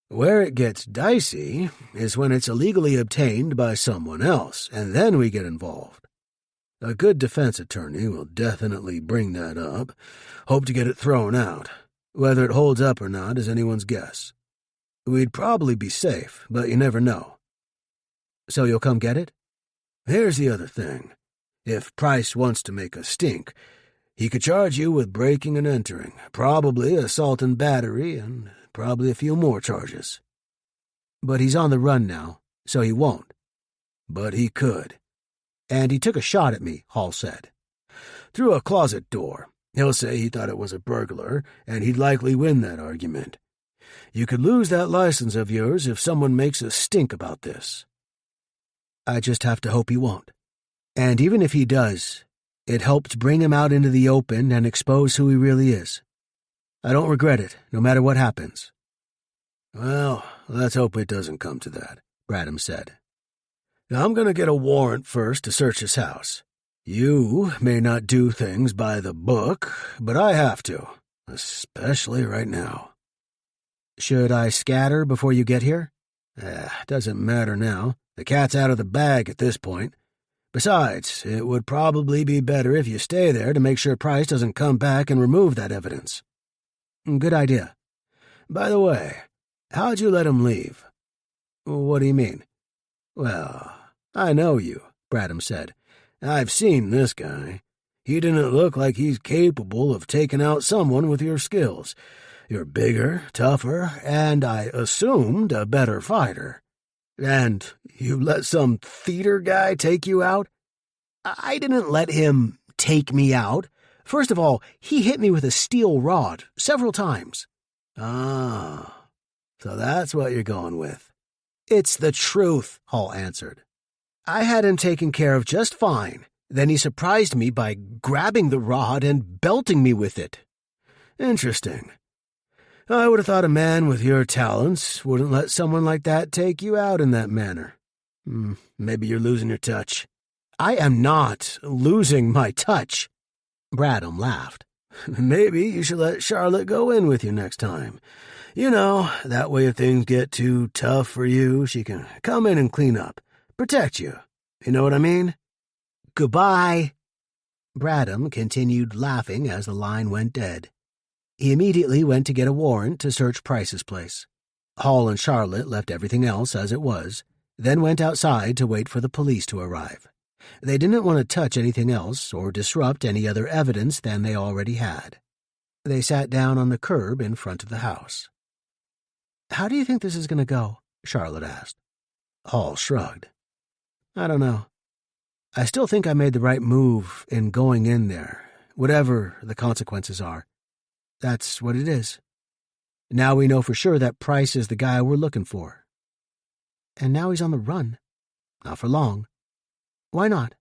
Where it gets dicey is when it's illegally obtained by someone else, and then we get involved. A good defense attorney will definitely bring that up, hope to get it thrown out. Whether it holds up or not is anyone's guess. We'd probably be safe, but you never know." "So you'll come get it?" "Here's the other thing. If Price wants to make a stink, he could charge you with breaking and entering, probably assault and battery, and probably a few more charges." "But he's on the run now, so he won't." "But he could." "And he took a shot at me," Hall said. "Through a closet door. He'll say he thought it was a burglar, and he'd likely win that argument. You could lose that license of yours if someone makes a stink about this." "I just have to hope he won't. And even if he does, it helps bring him out into the open and expose who he really is." I don't regret it, no matter what happens." "Well, let's hope it doesn't come to that," Bradham said. "I'm going to get a warrant first to search his house. You may not do things by the book, but I have to, especially right now." "Should I scatter before you get here?" Doesn't matter now. The cat's out of the bag at this point. Besides, it would probably be better if you stay there to make sure Price doesn't come back and remove that evidence." "Good idea." "By the way, how'd you let him leave?" "What do you mean?" "Well, I know you," Bradham said. "I've seen this guy. He didn't look like he's capable of taking out someone with your skills. You're bigger, tougher, and I assumed a better fighter. And you let some theater guy take you out?" "I didn't let him take me out. First of all, he hit me with a steel rod several times." "Ah, so that's what you're going with." "It's the truth," Hall answered. "I had him taken care of just fine. Then he surprised me by grabbing the rod and belting me with it." "Interesting. I would have thought a man with your talents wouldn't let someone like that take you out in that manner. Maybe you're losing your touch." "I am not losing my touch." Bradham laughed. "Maybe you should let Charlotte go in with you next time. You know, that way if things get too tough for you, she can come in and clean up, protect you. You know what I mean?" "Goodbye." Bradham continued laughing as the line went dead. He immediately went to get a warrant to search Price's place. Hall and Charlotte left everything else as it was, then went outside to wait for the police to arrive. They didn't want to touch anything else or disrupt any other evidence than they already had. They sat down on the curb in front of the house. "How do you think this is going to go?" Charlotte asked. Hall shrugged. "I don't know. I still think I made the right move in going in there, whatever the consequences are. That's what it is. Now we know for sure that Price is the guy we're looking for. And now he's on the run. Not for long. Why not?"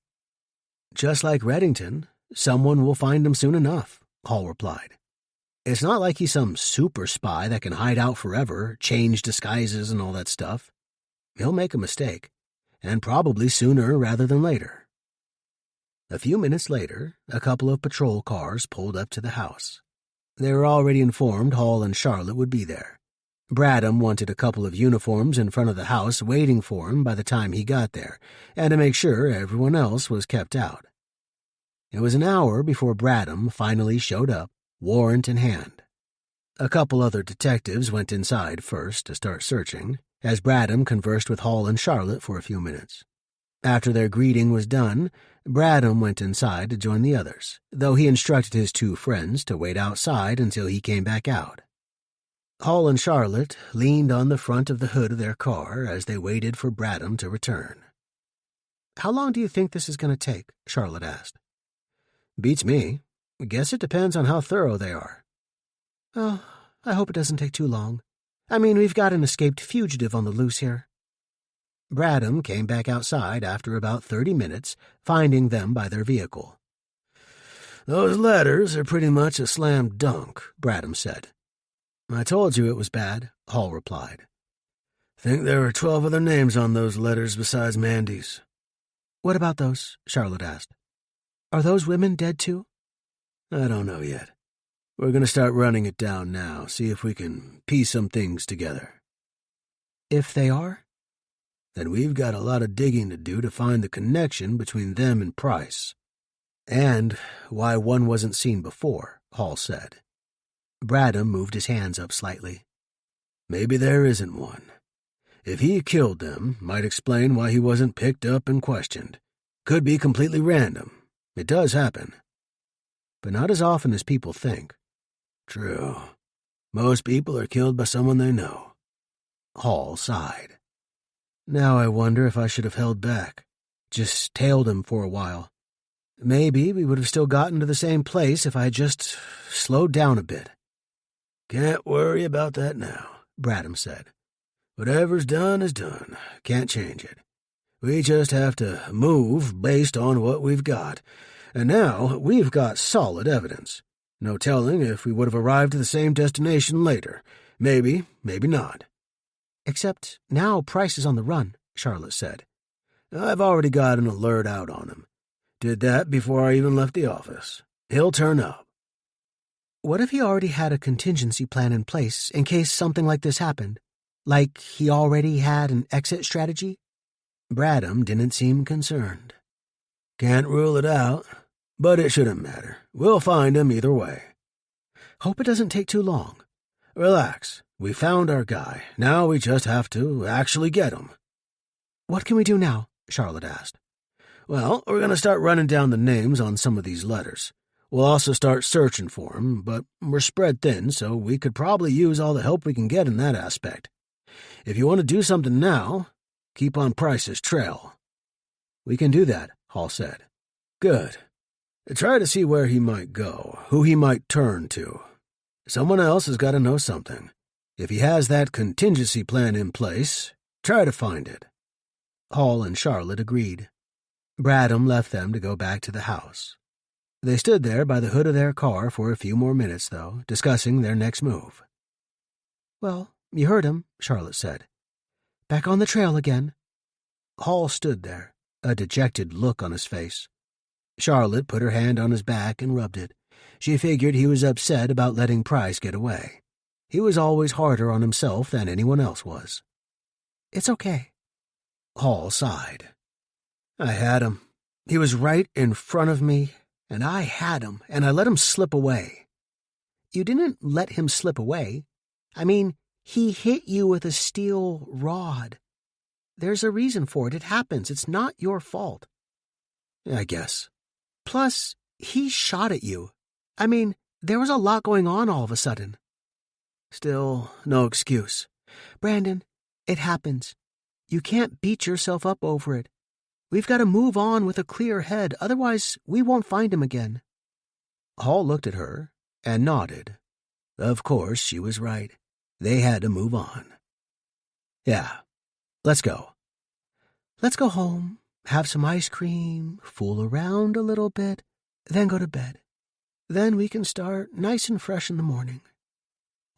"Just like Reddington, someone will find him soon enough," Hall replied. "It's not like he's some super spy that can hide out forever, change disguises and all that stuff. He'll make a mistake, and probably sooner rather than later." A few minutes later, a couple of patrol cars pulled up to the house. They were already informed Hall and Charlotte would be there. Bradham wanted a couple of uniforms in front of the house waiting for him by the time he got there, and to make sure everyone else was kept out. It was an hour before Bradham finally showed up, warrant in hand. A couple other detectives went inside first to start searching, as Bradham conversed with Hall and Charlotte for a few minutes. After their greeting was done, Bradham went inside to join the others, though he instructed his two friends to wait outside until he came back out. Hall and Charlotte leaned on the front of the hood of their car as they waited for Bradham to return. "How long do you think this is going to take?" Charlotte asked. "Beats me. Guess it depends on how thorough they are." "Well, I hope it doesn't take too long. I mean, we've got an escaped fugitive on the loose here." Bradham came back outside after about 30 minutes, finding them by their vehicle. "Those letters are pretty much a slam dunk," Bradham said. "I told you it was bad," Hall replied. "Think there were 12 other names on those letters besides Mandy's." "What about those?" Charlotte asked. "Are those women dead too?" "I don't know yet. We're going to start running it down now, see if we can piece some things together." "If they are?" "Then we've got a lot of digging to do to find the connection between them and Price." "And why one wasn't seen before," Hall said. Bradham moved his hands up slightly. "Maybe there isn't one. If he killed them, might explain why he wasn't picked up and questioned. Could be completely random. It does happen." "But not as often as people think." "True. Most people are killed by someone they know." Hall sighed. "Now I wonder if I should have held back. Just tailed him for a while. Maybe we would have still gotten to the same place if I had just slowed down a bit." "Can't worry about that now," Bradham said. "Whatever's done is done. Can't change it. We just have to move based on what we've got. And now we've got solid evidence. No telling if we would have arrived at the same destination later. Maybe, maybe not. Except now Price is on the run, Charlotte said. I've already got an alert out on him. Did that before I even left the office. He'll turn up. What if he already had a contingency plan in place in case something like this happened? Like he already had an exit strategy? Bradham didn't seem concerned. Can't rule it out, but it shouldn't matter. We'll find him either way. Hope it doesn't take too long. Relax. We found our guy. Now we just have to actually get him. What can we do now? Charlotte asked. Well, we're going to start running down the names on some of these letters. We'll also start searching for him, but we're spread thin, so we could probably use all the help we can get in that aspect. If you want to do something now, keep on Price's trail. We can do that, Hall said. Good. Try to see where he might go, who he might turn to. Someone else has got to know something. If he has that contingency plan in place, try to find it. Hall and Charlotte agreed. Bradham left them to go back to the house. They stood there by the hood of their car for a few more minutes, though, discussing their next move. Well, you heard him, Charlotte said. Back on the trail again. Hall stood there, a dejected look on his face. Charlotte put her hand on his back and rubbed it. She figured he was upset about letting Price get away. He was always harder on himself than anyone else was. It's okay. Hall sighed. I had him. He was right in front of me, and I had him, and I let him slip away. You didn't let him slip away. I mean, he hit you with a steel rod. There's a reason for it. It happens. It's not your fault. I guess. Plus, he shot at you. I mean, there was a lot going on all of a sudden. Still, no excuse. Brandon, it happens. You can't beat yourself up over it. We've got to move on with a clear head, otherwise we won't find him again. Hall looked at her and nodded. Of course, she was right. They had to move on. Yeah, let's go. Let's go home, have some ice cream, fool around a little bit, then go to bed. Then we can start nice and fresh in the morning.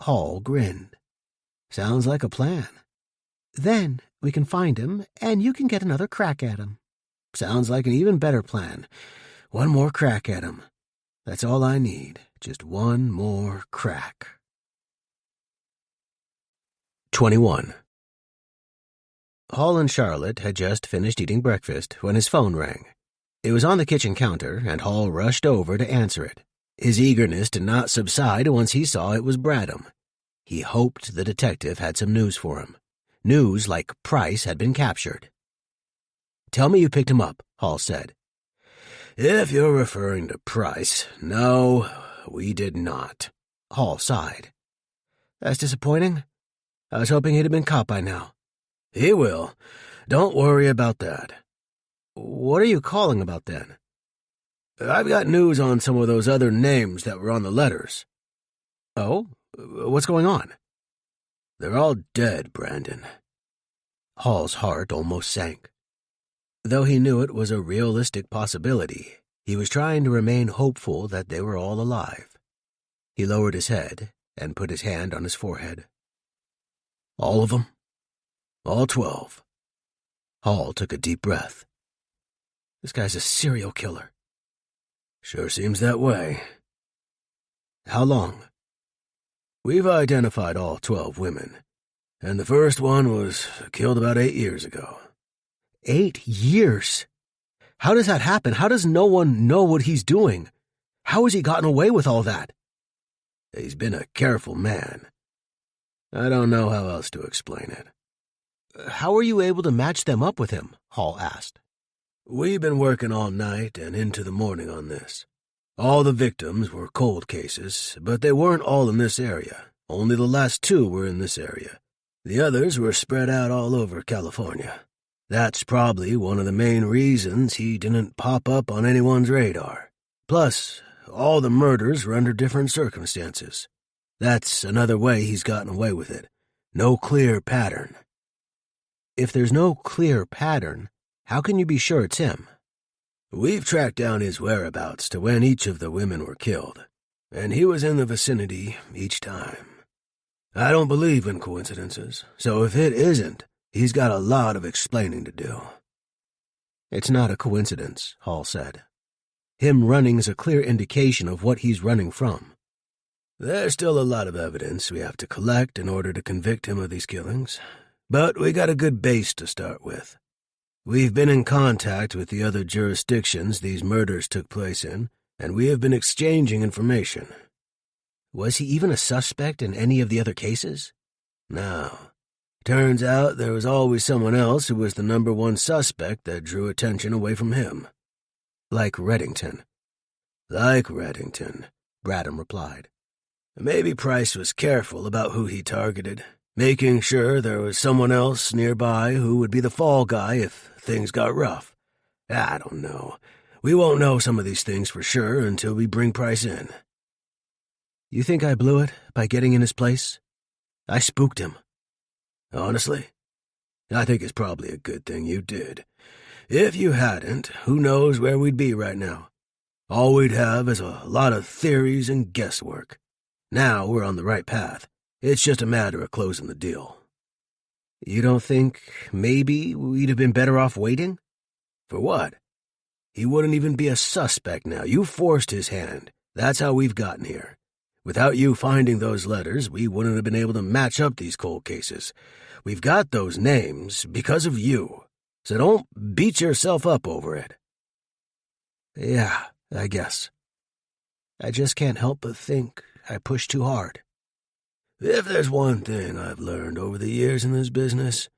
Hall grinned. Sounds like a plan. Then we can find him, and you can get another crack at him. Sounds like an even better plan. One more crack at him. That's all I need. Just one more crack. 21. Hall and Charlotte had just finished eating breakfast when his phone rang. It was on the kitchen counter, and Hall rushed over to answer it. His eagerness did not subside once he saw it was Bradham. He hoped the detective had some news for him. News like Price had been captured. Tell me you picked him up, Hall said. If you're referring to Price, no, we did not. Hall sighed. That's disappointing. I was hoping he'd have been caught by now. He will. Don't worry about that. What are you calling about then? I've got news on some of those other names that were on the letters. Oh? What's going on? They're all dead, Brandon. Hall's heart almost sank. Though he knew it was a realistic possibility, he was trying to remain hopeful that they were all alive. He lowered his head and put his hand on his forehead. All of them? All 12. Hall took a deep breath. This guy's a serial killer. Sure seems that way. How long? We've identified all 12 women, and the first one was killed about 8 years ago. 8 years? How does that happen? How does no one know what he's doing? How has he gotten away with all that? He's been a careful man. I don't know how else to explain it. How are you able to match them up with him? Hall asked. We've been working all night and into the morning on this. All the victims were cold cases, but they weren't all in this area. Only the last 2 were in this area. The others were spread out all over California. That's probably one of the main reasons he didn't pop up on anyone's radar. Plus, all the murders were under different circumstances. That's another way he's gotten away with it. No clear pattern. If there's no clear pattern, how can you be sure it's him? We've tracked down his whereabouts to when each of the women were killed. and he was in the vicinity each time. I don't believe in coincidences, so if it isn't, he's got a lot of explaining to do." "It's not a coincidence," Hall said. "Him running is a clear indication of what he's running from." "There's still a lot of evidence we have to collect in order to convict him of these killings, but we got a good base to start with. We've been in contact with the other jurisdictions these murders took place in, and we have been exchanging information." "Was he even a suspect in any of the other cases?" "No. Turns out there was always someone else who was the number one suspect that drew attention away from him." "Like Reddington." "Like Reddington," Bradham replied. "Maybe Price was careful about who he targeted, making sure there was someone else nearby who would be the fall guy if things got rough. I don't know. We won't know some of these things for sure until we bring Price in." "You think I blew it by getting in his place? I spooked him." "Honestly, I think it's probably a good thing you did. If you hadn't, who knows where we'd be right now. All we'd have is a lot of theories and guesswork. Now we're on the right path. It's just a matter of closing the deal." "You don't think maybe we'd have been better off waiting?" "For what? He wouldn't even be a suspect now. You forced his hand. That's how we've gotten here. Without you finding those letters, we wouldn't have been able to match up these cold cases. We've got those names because of you, so don't beat yourself up over it." "Yeah, I guess. I just can't help but think I pushed too hard." If there's one thing I've learned over the years in this business,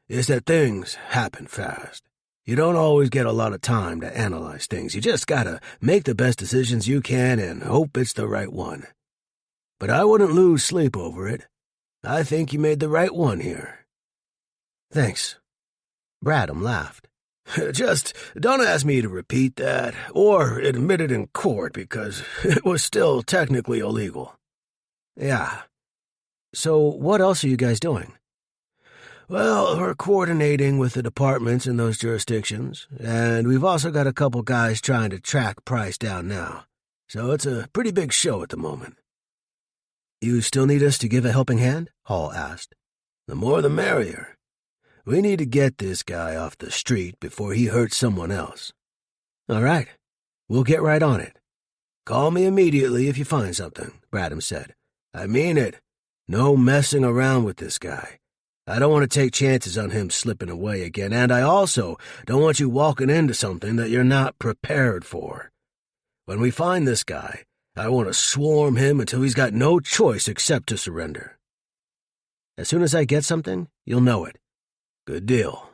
it's that things happen fast. You don't always get a lot of time to analyze things. You just gotta make the best decisions you can and hope it's the right one. But I wouldn't lose sleep over it. I think you made the right one here." "Thanks." Bradham laughed. "Just don't ask me to repeat that or admit it in court because it was still technically illegal." "Yeah. So what else are you guys doing?" "Well, we're coordinating with the departments in those jurisdictions, and we've also got a couple guys trying to track Price down now. So it's a pretty big show at the moment." "You still need us to give a helping hand?" Hall asked. "The more the merrier. We need to get this guy off the street before he hurts someone else." "All right. We'll get right on it." "Call me immediately if you find something," Bradham said. "I mean it. No messing around with this guy. I don't want to take chances on him slipping away again, and I also don't want you walking into something that you're not prepared for. When we find this guy, I want to swarm him until he's got no choice except to surrender." "As soon as I get something, you'll know it." "Good deal."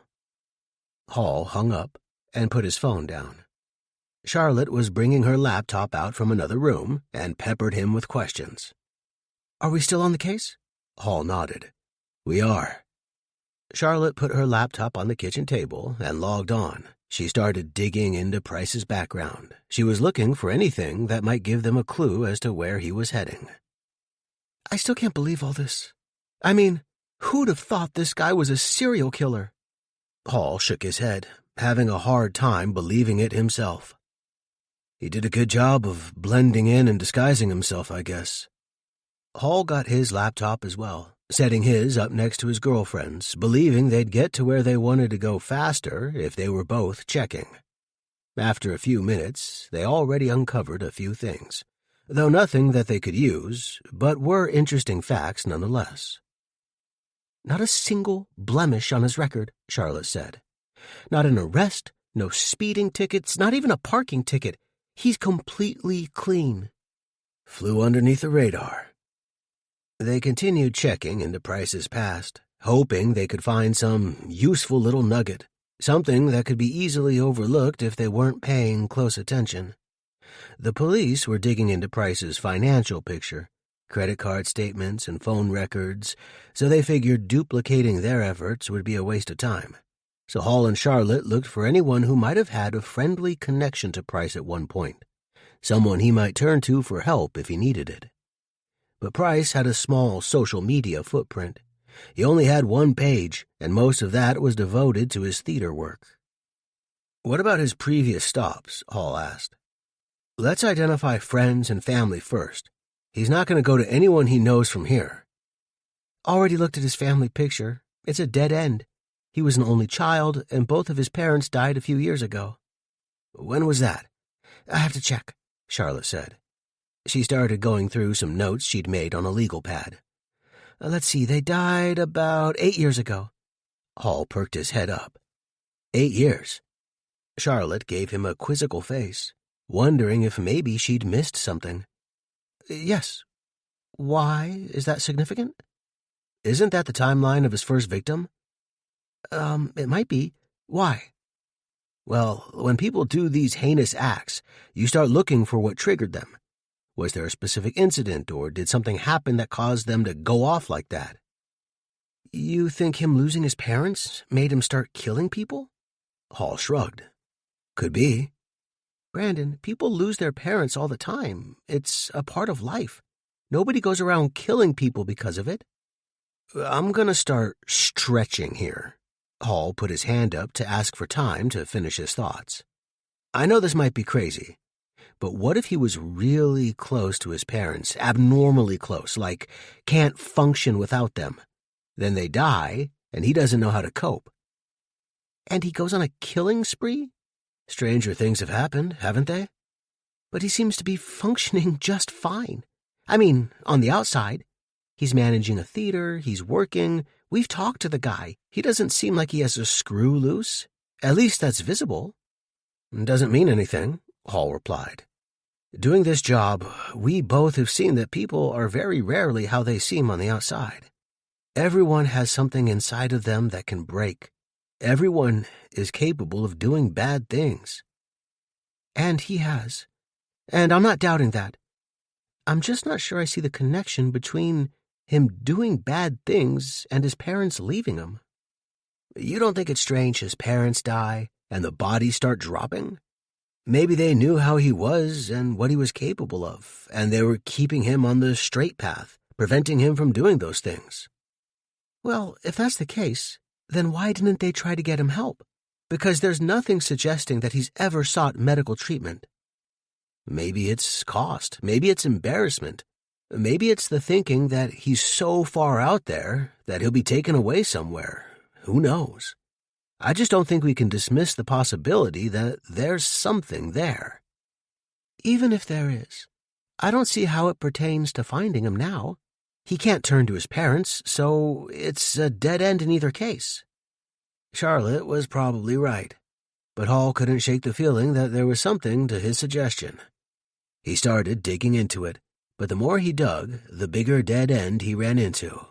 Hall hung up and put his phone down. Charlotte was bringing her laptop out from another room and peppered him with questions. "Are we still on the case?" Hall nodded. "We are." Charlotte put her laptop on the kitchen table and logged on. She started digging into Price's background. She was looking for anything that might give them a clue as to where he was heading. "I still can't believe all this. I mean, who'd have thought this guy was a serial killer?" Hall shook his head, having a hard time believing it himself. "He did a good job of blending in and disguising himself, I guess." Hall got his laptop as well, setting his up next to his girlfriend's, believing they'd get to where they wanted to go faster if they were both checking. After a few minutes, they already uncovered a few things, though nothing that they could use, but were interesting facts nonetheless. "Not a single blemish on his record," Charlotte said. "Not an arrest, no speeding tickets, not even a parking ticket. He's completely clean." "Flew underneath the radar." They continued checking into Price's past, hoping they could find some useful little nugget, something that could be easily overlooked if they weren't paying close attention. The police were digging into Price's financial picture, credit card statements and phone records, so they figured duplicating their efforts would be a waste of time. So Hall and Charlotte looked for anyone who might have had a friendly connection to Price at one point, someone he might turn to for help if he needed it. But Price had a small social media footprint. He only had one page, and most of that was devoted to his theater work. "What about his previous stops?" Hall asked. "Let's identify friends and family first. He's not going to go to anyone he knows from here. Already looked at his family picture. It's a dead end. He was an only child, and both of his parents died a few years ago. When was that? I have to check, Charlotte said. She started going through some notes she'd made on a legal pad. Let's see, they died about 8 years ago. Hall perked his head up. 8 years. Charlotte gave him a quizzical face, wondering if maybe she'd missed something. Yes. Why? Is that significant? Isn't that the timeline of his first victim? It might be. Why? Well, when people do these heinous acts, you start looking for what triggered them. Was there a specific incident, or did something happen that caused them to go off like that? You think him losing his parents made him start killing people? Hall shrugged. Could be. Brandon, people lose their parents all the time. It's a part of life. Nobody goes around killing people because of it. I'm gonna start stretching here. Hall put his hand up to ask for time to finish his thoughts. I know this might be crazy, but what if he was really close to his parents, abnormally close, like can't function without them? Then they die, and he doesn't know how to cope. And he goes on a killing spree? Stranger things have happened, haven't they? But he seems to be functioning just fine. I mean, on the outside. He's managing a theater, he's working. We've talked to the guy. He doesn't seem like he has a screw loose. At least that's visible. Doesn't mean anything, Hall replied. Doing this job, we both have seen that people are very rarely how they seem on the outside. Everyone has something inside of them that can break. Everyone is capable of doing bad things. And he has. And I'm not doubting that. I'm just not sure I see the connection between him doing bad things and his parents leaving him. You don't think it's strange his parents die and the bodies start dropping? Maybe they knew how he was and what he was capable of, and they were keeping him on the straight path, preventing him from doing those things. Well, if that's the case, then why didn't they try to get him help? Because there's nothing suggesting that he's ever sought medical treatment. Maybe it's cost. Maybe it's embarrassment. Maybe it's the thinking that he's so far out there that he'll be taken away somewhere. Who knows? I just don't think we can dismiss the possibility that there's something there. Even if there is, I don't see how it pertains to finding him now. He can't turn to his parents, so it's a dead end in either case. Charlotte was probably right, but Hall couldn't shake the feeling that there was something to his suggestion. He started digging into it, but the more he dug, the bigger dead end he ran into.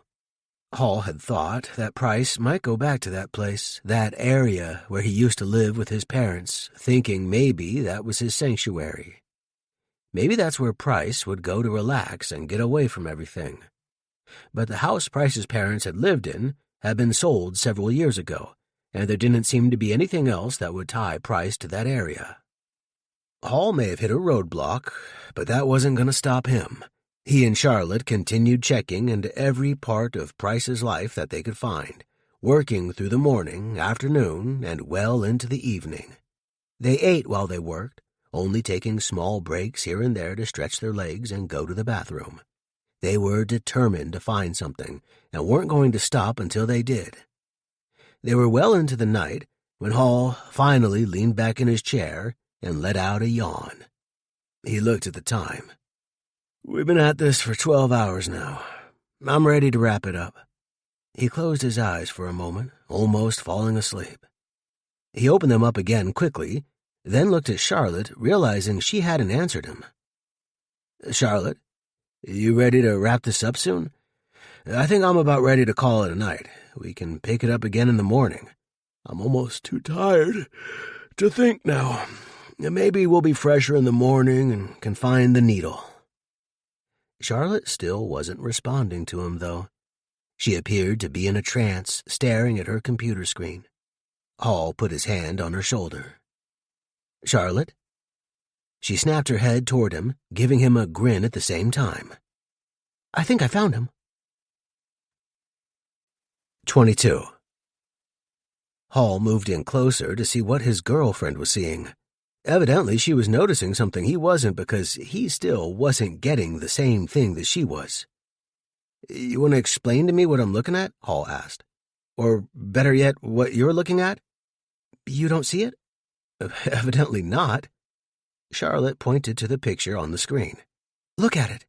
Hall had thought that Price might go back to that place, that area where he used to live with his parents, thinking maybe that was his sanctuary. Maybe that's where Price would go to relax and get away from everything. But the house Price's parents had lived in had been sold several years ago, and there didn't seem to be anything else that would tie Price to that area. Hall may have hit a roadblock, but that wasn't going to stop him. He and Charlotte continued checking into every part of Price's life that they could find, working through the morning, afternoon, and well into the evening. They ate while they worked, only taking small breaks here and there to stretch their legs and go to the bathroom. They were determined to find something and weren't going to stop until they did. They were well into the night when Hall finally leaned back in his chair and let out a yawn. He looked at the time. We've been at this for 12 hours now. I'm ready to wrap it up. He closed his eyes for a moment, almost falling asleep. He opened them up again quickly, then looked at Charlotte, realizing she hadn't answered him. Charlotte, you ready to wrap this up soon? I think I'm about ready to call it a night. We can pick it up again in the morning. I'm almost too tired to think now. Maybe we'll be fresher in the morning and can find the needle. Charlotte still wasn't responding to him, though. She appeared to be in a trance, staring at her computer screen. Hall put his hand on her shoulder. Charlotte? She snapped her head toward him, giving him a grin at the same time. I think I found him. 22. Hall moved in closer to see what his girlfriend was seeing. Evidently, she was noticing something he wasn't because he still wasn't getting the same thing that she was. "You want to explain to me what I'm looking at?" Hall asked. "Or better yet, what you're looking at?" "You don't see it?" "Evidently not." Charlotte pointed to the picture on the screen. "Look at it."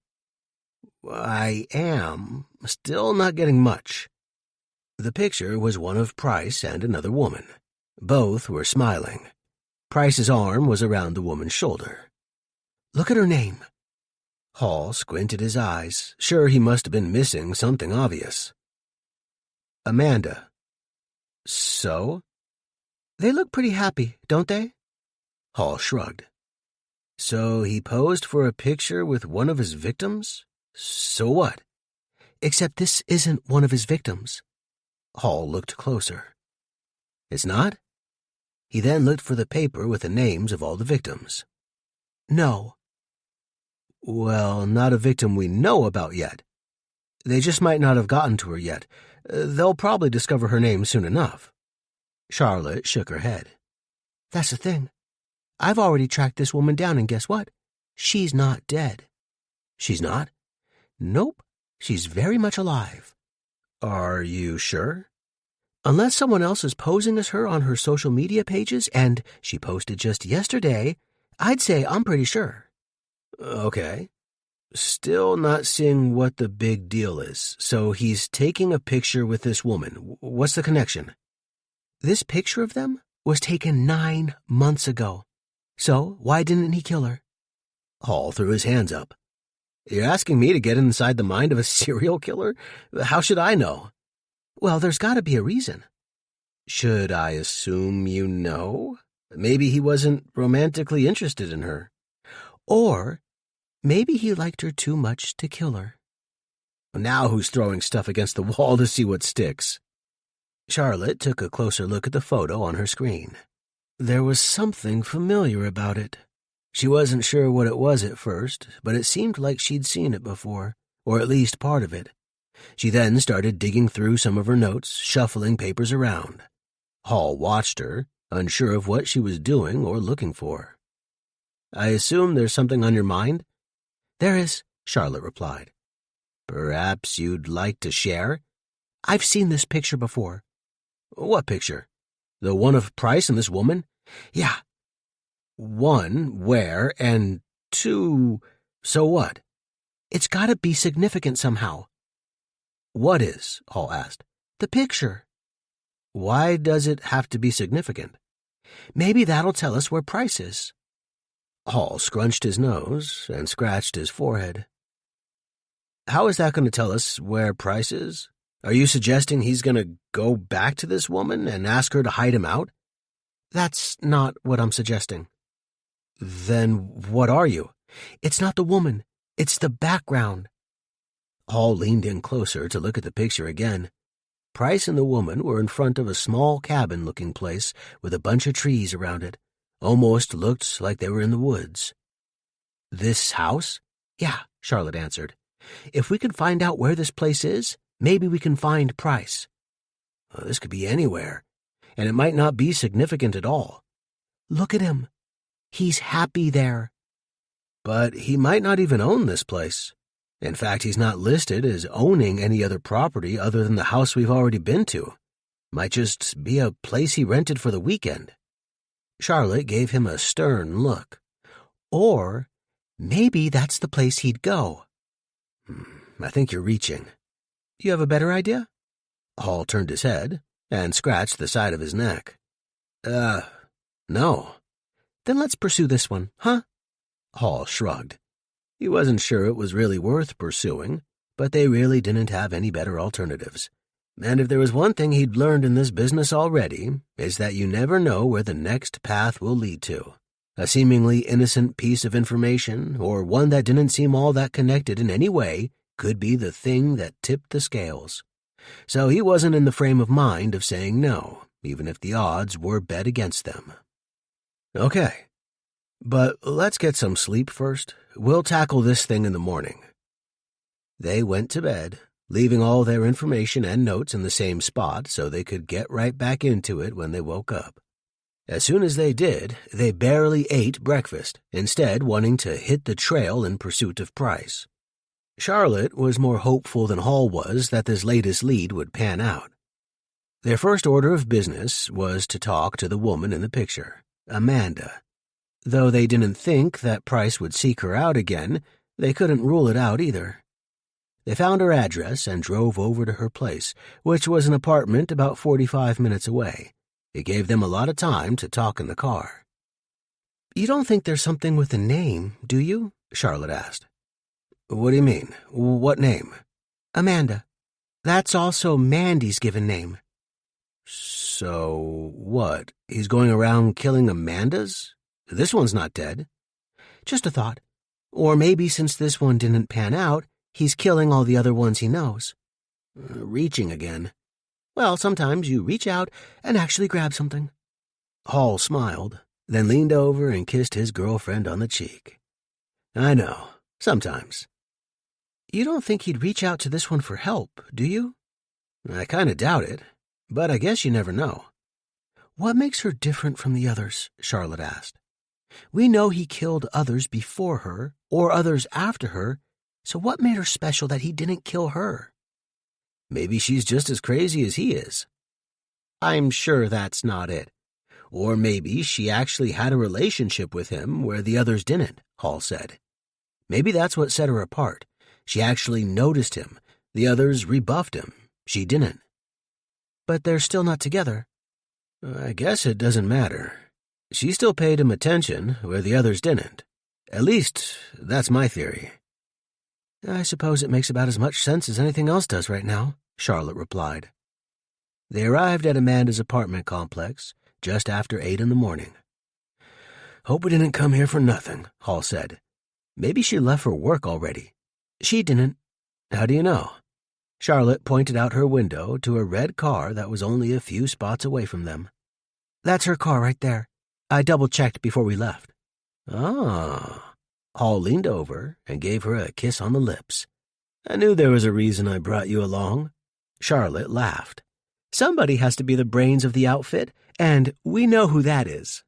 "I am still not getting much." The picture was one of Price and another woman. Both were smiling. Price's arm was around the woman's shoulder. "Look at her name." Hall squinted his eyes, sure he must have been missing something obvious. "Amanda." "So?" "They look pretty happy, don't they?" Hall shrugged. "So he posed for a picture with one of his victims? So what?" "Except this isn't one of his victims." Hall looked closer. "It's not?" He then looked for the paper with the names of all the victims. "No." "Well, not a victim we know about yet. They just might not have gotten to her yet. They'll probably discover her name soon enough." Charlotte shook her head. "That's the thing. I've already tracked this woman down, and guess what? She's not dead." "She's not?" "Nope. She's very much alive." "Are you sure?" "Unless someone else is posing as her on her social media pages, and she posted just yesterday, I'd say I'm pretty sure." "Okay. Still not seeing what the big deal is. So he's taking a picture with this woman. What's the connection?" "This picture of them was taken 9 months ago. So why didn't he kill her?" Hall threw his hands up. "You're asking me to get inside the mind of a serial killer? How should I know?" "Well, there's got to be a reason." "Should I assume you know? Maybe he wasn't romantically interested in her." "Or maybe he liked her too much to kill her." Now who's throwing stuff against the wall to see what sticks? Charlotte took a closer look at the photo on her screen. There was something familiar about it. She wasn't sure what it was at first, but it seemed like she'd seen it before, or at least part of it. She then started digging through some of her notes, shuffling papers around. Hall watched her, unsure of what she was doing or looking for. "I assume there's something on your mind?" "There is," Charlotte replied. "Perhaps you'd like to share?" "I've seen this picture before." "What picture? The one of Price and this woman?" "Yeah." "One, where, and two, so what?" "It's got to be significant somehow." "What is?" Hall asked. "The picture." "Why does it have to be significant?" "Maybe that'll tell us where Price is." Hall scrunched his nose and scratched his forehead. "How is that going to tell us where Price is? Are you suggesting he's going to go back to this woman and ask her to hide him out?" "That's not what I'm suggesting." "Then what are you?" "It's not the woman. It's the background." Hall leaned in closer to look at the picture again. Price and the woman were in front of a small cabin-looking place with a bunch of trees around it. Almost looked like they were in the woods. "This house?" "Yeah," Charlotte answered. "If we can find out where this place is, maybe we can find Price." This could be anywhere, and it might not be significant at all. "Look at him. He's happy there." "But he might not even own this place. In fact, he's not listed as owning any other property other than the house we've already been to. Might just be a place he rented for the weekend." Charlotte gave him a stern look. "Or maybe that's the place he'd go." "I think you're reaching." "You have a better idea?" Hall turned his head and scratched the side of his neck. No." "Then let's pursue this one, huh?" Hall shrugged. He wasn't sure it was really worth pursuing, but they really didn't have any better alternatives. And if there was one thing he'd learned in this business already, it's that you never know where the next path will lead to. A seemingly innocent piece of information, or one that didn't seem all that connected in any way, could be the thing that tipped the scales. So he wasn't in the frame of mind of saying no, even if the odds were bet against them. "Okay. But let's get some sleep first. We'll tackle this thing in the morning." They went to bed, leaving all their information and notes in the same spot so they could get right back into it when they woke up. As soon as they did, they barely ate breakfast, instead wanting to hit the trail in pursuit of Price. Charlotte was more hopeful than Hall was that this latest lead would pan out. Their first order of business was to talk to the woman in the picture, Amanda. Though they didn't think that Price would seek her out again, they couldn't rule it out either. They found her address and drove over to her place, which was an apartment about 45 minutes away. It gave them a lot of time to talk in the car. "You don't think there's something with the name, do you?" Charlotte asked. "What do you mean? What name?" "Amanda. That's also Mandy's given name." "So what? He's going around killing Amandas? This one's not dead." "Just a thought. Or maybe since this one didn't pan out, he's killing all the other ones he knows." Reaching again. "Well, sometimes you reach out and actually grab something." Hall smiled, then leaned over and kissed his girlfriend on the cheek. "I know. Sometimes." "You don't think he'd reach out to this one for help, do you?" "I kind of doubt it, but I guess you never know." "What makes her different from the others?" Charlotte asked. "We know he killed others before her, or others after her, so what made her special that he didn't kill her?" "Maybe she's just as crazy as he is." "I'm sure that's not it." "Or maybe she actually had a relationship with him where the others didn't," Hall said. "Maybe that's what set her apart. She actually noticed him. The others rebuffed him. She didn't." "But they're still not together." "I guess it doesn't matter. She still paid him attention where the others didn't. At least, that's my theory." "I suppose it makes about as much sense as anything else does right now," Charlotte replied. They arrived at Amanda's apartment complex just after 8 in the morning. "Hope we didn't come here for nothing," Hall said. "Maybe she left for work already." "She didn't." "How do you know?" Charlotte pointed out her window to a red car that was only a few spots away from them. "That's her car right there. I double-checked before we left." "Ah." Hall leaned over and gave her a kiss on the lips. "I knew there was a reason I brought you along." Charlotte laughed. "Somebody has to be the brains of the outfit, and we know who that is."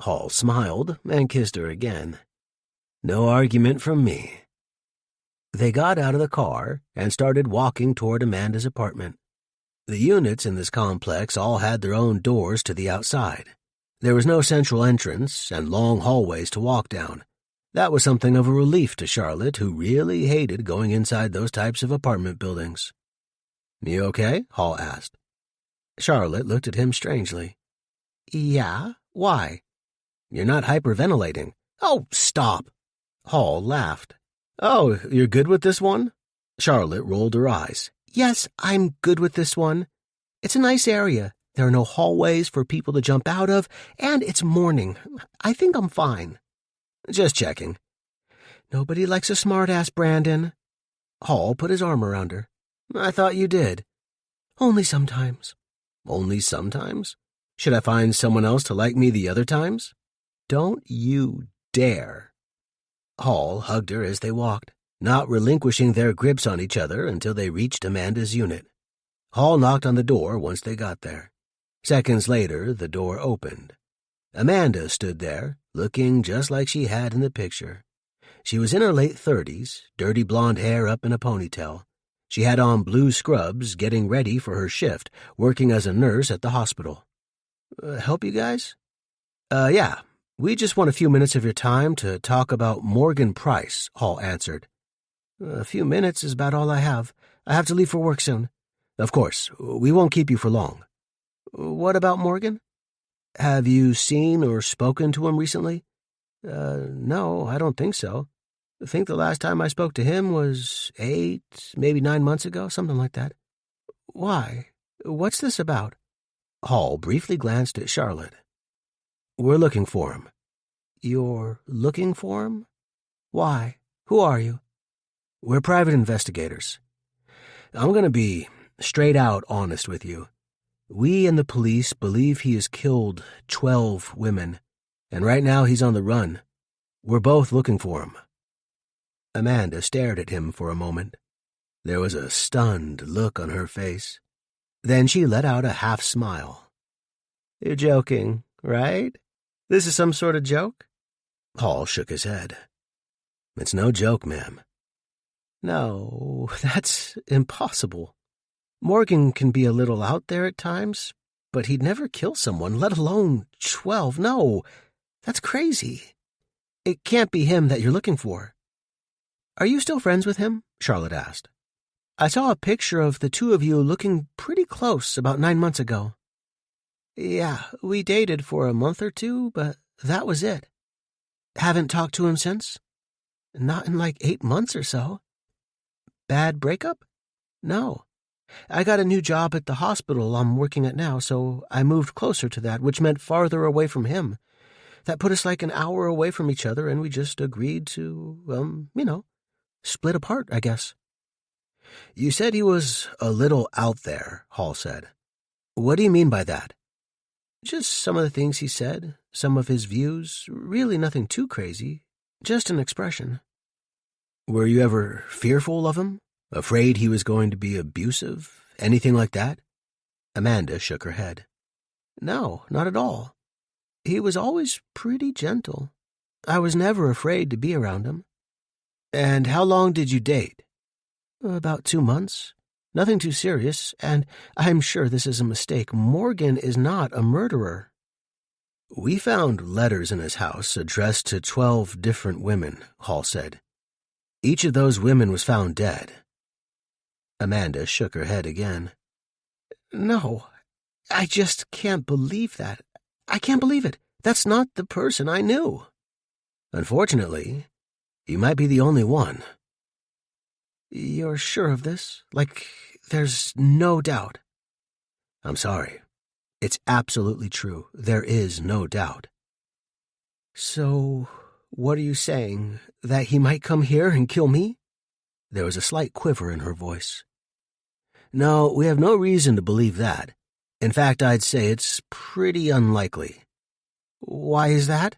Hall smiled and kissed her again. "No argument from me." They got out of the car and started walking toward Amanda's apartment. The units in this complex all had their own doors to the outside. There was no central entrance and long hallways to walk down. That was something of a relief to Charlotte, who really hated going inside those types of apartment buildings. "You okay?" Hall asked. Charlotte looked at him strangely. "Yeah? Why?" "You're not hyperventilating." "Oh, stop." Hall laughed. "Oh, you're good with this one?" Charlotte rolled her eyes. "Yes, I'm good with this one. It's a nice area. There are no hallways for people to jump out of, and it's morning. I think I'm fine." "Just checking." "Nobody likes a smartass, Brandon." Hall put his arm around her. "I thought you did." "Only sometimes." "Only sometimes? Should I find someone else to like me the other times?" "Don't you dare." Hall hugged her as they walked, not relinquishing their grips on each other until they reached Amanda's unit. Hall knocked on the door once they got there. Seconds later, the door opened. Amanda stood there, looking just like she had in the picture. She was in her late 30s, dirty blonde hair up in a ponytail. She had on blue scrubs, getting ready for her shift, working as a nurse at the hospital. "Help you guys?" Yeah. We just want a few minutes of your time to talk about Morgan Price," Hall answered. "A few minutes is about all I have. I have to leave for work soon." "Of course. We won't keep you for long." "What about Morgan?" "Have you seen or spoken to him recently?" No, I don't think so. I think the last time I spoke to him was 8, maybe 9 months ago, something like that." "Why? What's this about?" Hall briefly glanced at Charlotte. "We're looking for him." "You're looking for him? Why? Who are you?" "We're private investigators. I'm going to be straight-out honest with you. We and the police believe he has killed 12 women, and right now he's on the run. We're both looking for him." Amanda stared at him for a moment. There was a stunned look on her face. Then she let out a half-smile. "You're joking. right? This is some sort of joke?" Hall shook his head. "It's no joke, ma'am." "No, that's impossible. Morgan can be a little out there at times, but he'd never kill someone, let alone 12. No, that's crazy. It can't be him that you're looking for." "Are you still friends with him?" Charlotte asked. "I saw a picture of the two of you looking pretty close about 9 months ago." "Yeah, we dated for a month or two, but that was it." "Haven't talked to him since?" "Not in like 8 months or so." "Bad breakup?" "No. I got a new job at the hospital I'm working at now, so I moved closer to that, which meant farther away from him. That put us like an hour away from each other, and we just agreed to, split apart, I guess." "You said he was a little out there," Hall said. "What do you mean by that?" "Just some of the things he said, some of his views, really nothing too crazy, just an expression." "Were you ever fearful of him? Afraid he was going to be abusive? Anything like that?" Amanda shook her head. "No, not at all. He was always pretty gentle. I was never afraid to be around him." "And how long did you date?" "About 2 months. Nothing too serious, and I'm sure this is a mistake. Morgan is not a murderer." "We found letters in his house addressed to 12 different women," Hall said. "Each of those women was found dead." Amanda shook her head again. "No, I just can't believe that. I can't believe it. That's not the person I knew." "Unfortunately, you might be the only one." "You're sure of this? Like, there's no doubt?" "I'm sorry. It's absolutely true. There is no doubt." "So, what are you saying? That he might come here and kill me?" There was a slight quiver in her voice. "No, we have no reason to believe that. In fact, I'd say it's pretty unlikely." "Why is that?"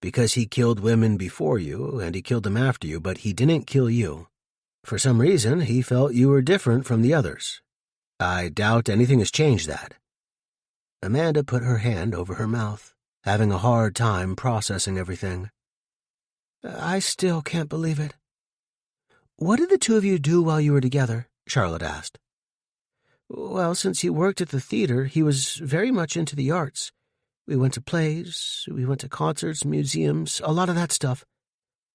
"Because he killed women before you, and he killed them after you, but he didn't kill you. For some reason, he felt you were different from the others. I doubt anything has changed that." Amanda put her hand over her mouth, having a hard time processing everything. "I still can't believe it." "What did the two of you do while you were together?" Charlotte asked. "Well, since he worked at the theater, he was very much into the arts. We went to plays, we went to concerts, museums, a lot of that stuff.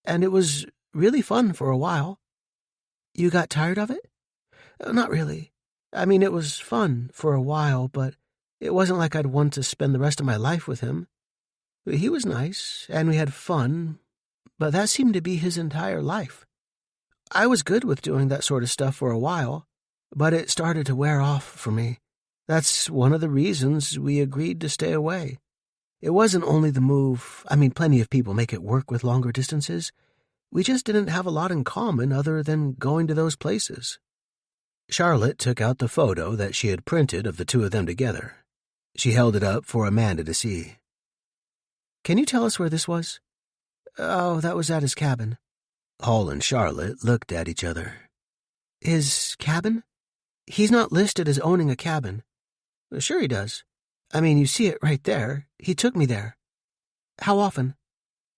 And it was really fun for a while." "You got tired of it?" "Not really. I mean, it was fun for a while, but it wasn't like I'd want to spend the rest of my life with him. He was nice, and we had fun, but that seemed to be his entire life. I was good with doing that sort of stuff for a while, but it started to wear off for me. That's one of the reasons we agreed to stay away. It wasn't only the move. I mean, plenty of people make it work with longer distances. We just didn't have a lot in common other than going to those places." Charlotte took out the photo that she had printed of the two of them together. She held it up for Amanda to see. "Can you tell us where this was?" "Oh, that was at his cabin." Hall and Charlotte looked at each other. "His cabin? He's not listed as owning a cabin." "Sure he does. I mean, you see it right there. He took me there." "How often?"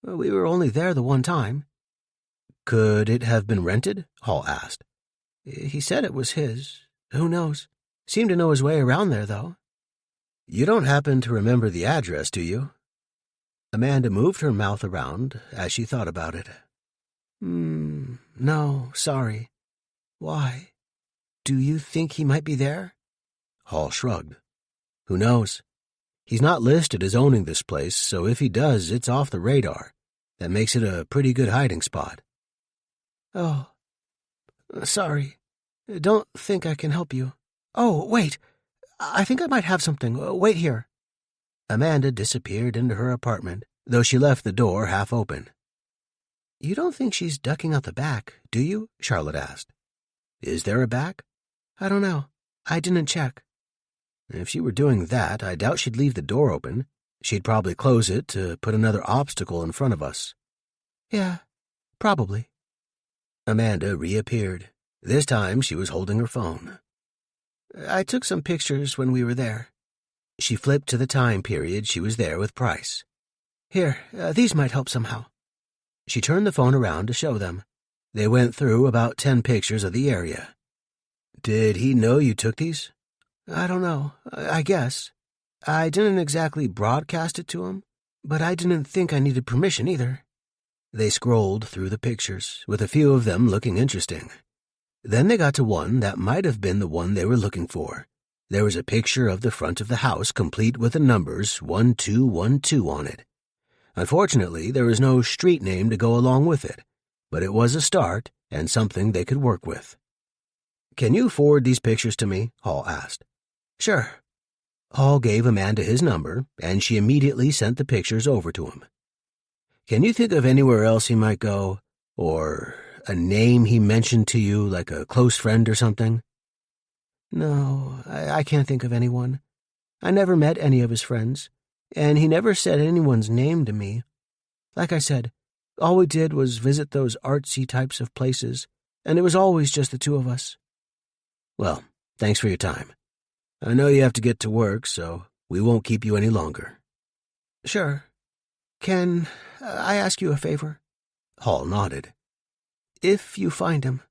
"We were only there the one time." "Could it have been rented?" Hall asked. "He said it was his. Who knows? Seemed to know his way around there, though." "You don't happen to remember the address, do you?" Amanda moved her mouth around as she thought about it. No, sorry. Why? Do you think he might be there?" Hall shrugged. "Who knows? He's not listed as owning this place, so if he does, it's off the radar. That makes it a pretty good hiding spot." "Oh, sorry. Don't think I can help you. Oh, wait. I think I might have something. Wait here." Amanda disappeared into her apartment, though she left the door half open. "You don't think she's ducking out the back, do you?" Charlotte asked. "Is there a back?" "I don't know. I didn't check." "If she were doing that, I doubt she'd leave the door open. She'd probably close it to put another obstacle in front of us." "Yeah, probably." Amanda reappeared. This time she was holding her phone. "I took some pictures when we were there." She flipped to the time period she was there with Price. Here, these might help somehow. She turned the phone around to show them. They went through about 10 pictures of the area. Did he know you took these? I don't know. I guess. I didn't exactly broadcast it to him, but I didn't think I needed permission either. They scrolled through the pictures, with a few of them looking interesting. Then they got to one that might have been the one they were looking for. There was a picture of the front of the house complete with the numbers 1212 on it. Unfortunately, there was no street name to go along with it, but it was a start and something they could work with. Can you forward these pictures to me? Hall asked. Sure. Hall gave Amanda his number, and she immediately sent the pictures over to him. Can you think of anywhere else he might go? Or a name he mentioned to you, like a close friend or something? No, I can't think of anyone. I never met any of his friends, and he never said anyone's name to me. Like I said, all we did was visit those artsy types of places, and it was always just the two of us. Well, thanks for your time. I know you have to get to work, so we won't keep you any longer. Sure. Can I ask you a favor? Hall nodded. If you find him,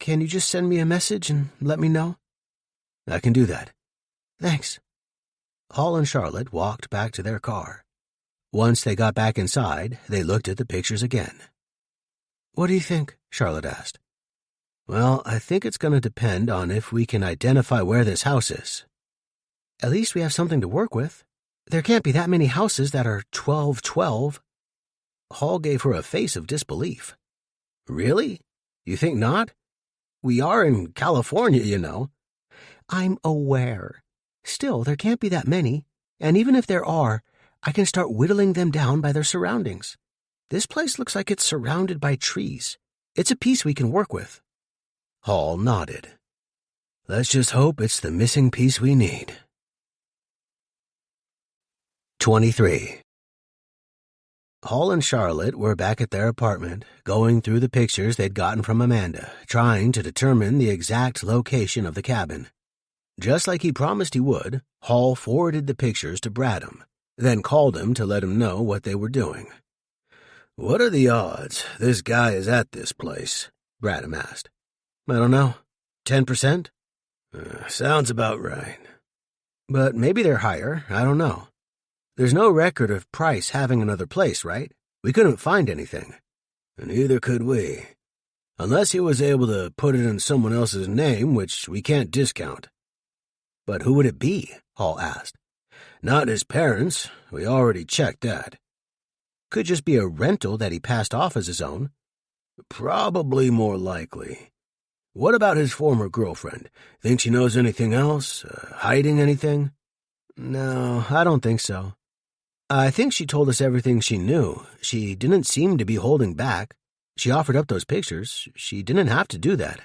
can you just send me a message and let me know? I can do that. Thanks. Hall and Charlotte walked back to their car. Once they got back inside, they looked at the pictures again. What do you think? Charlotte asked. Well, I think it's going to depend on if we can identify where this house is. At least we have something to work with. There can't be that many houses that are 1212. Hall gave her a face of disbelief. Really? You think not? We are in California, you know. I'm aware. Still, there can't be that many, and even if there are, I can start whittling them down by their surroundings. This place looks like it's surrounded by trees. It's a piece we can work with. Hall nodded. Let's just hope it's the missing piece we need. 23. Hall and Charlotte were back at their apartment, going through the pictures they'd gotten from Amanda, trying to determine the exact location of the cabin. Just like he promised he would, Hall forwarded the pictures to Bradham, then called him to let him know what they were doing. What are the odds this guy is at this place? Bradham asked. I don't know. 10%? Sounds about right. But maybe they're higher, I don't know. There's no record of Price having another place, right? We couldn't find anything. And neither could we. Unless he was able to put it in someone else's name, which we can't discount. But who would it be? Hall asked. Not his parents. We already checked that. Could just be a rental that he passed off as his own. Probably more likely. What about his former girlfriend? Think she knows anything else? Hiding anything? No, I don't think so. I think she told us everything she knew. She didn't seem to be holding back. She offered up those pictures. She didn't have to do that.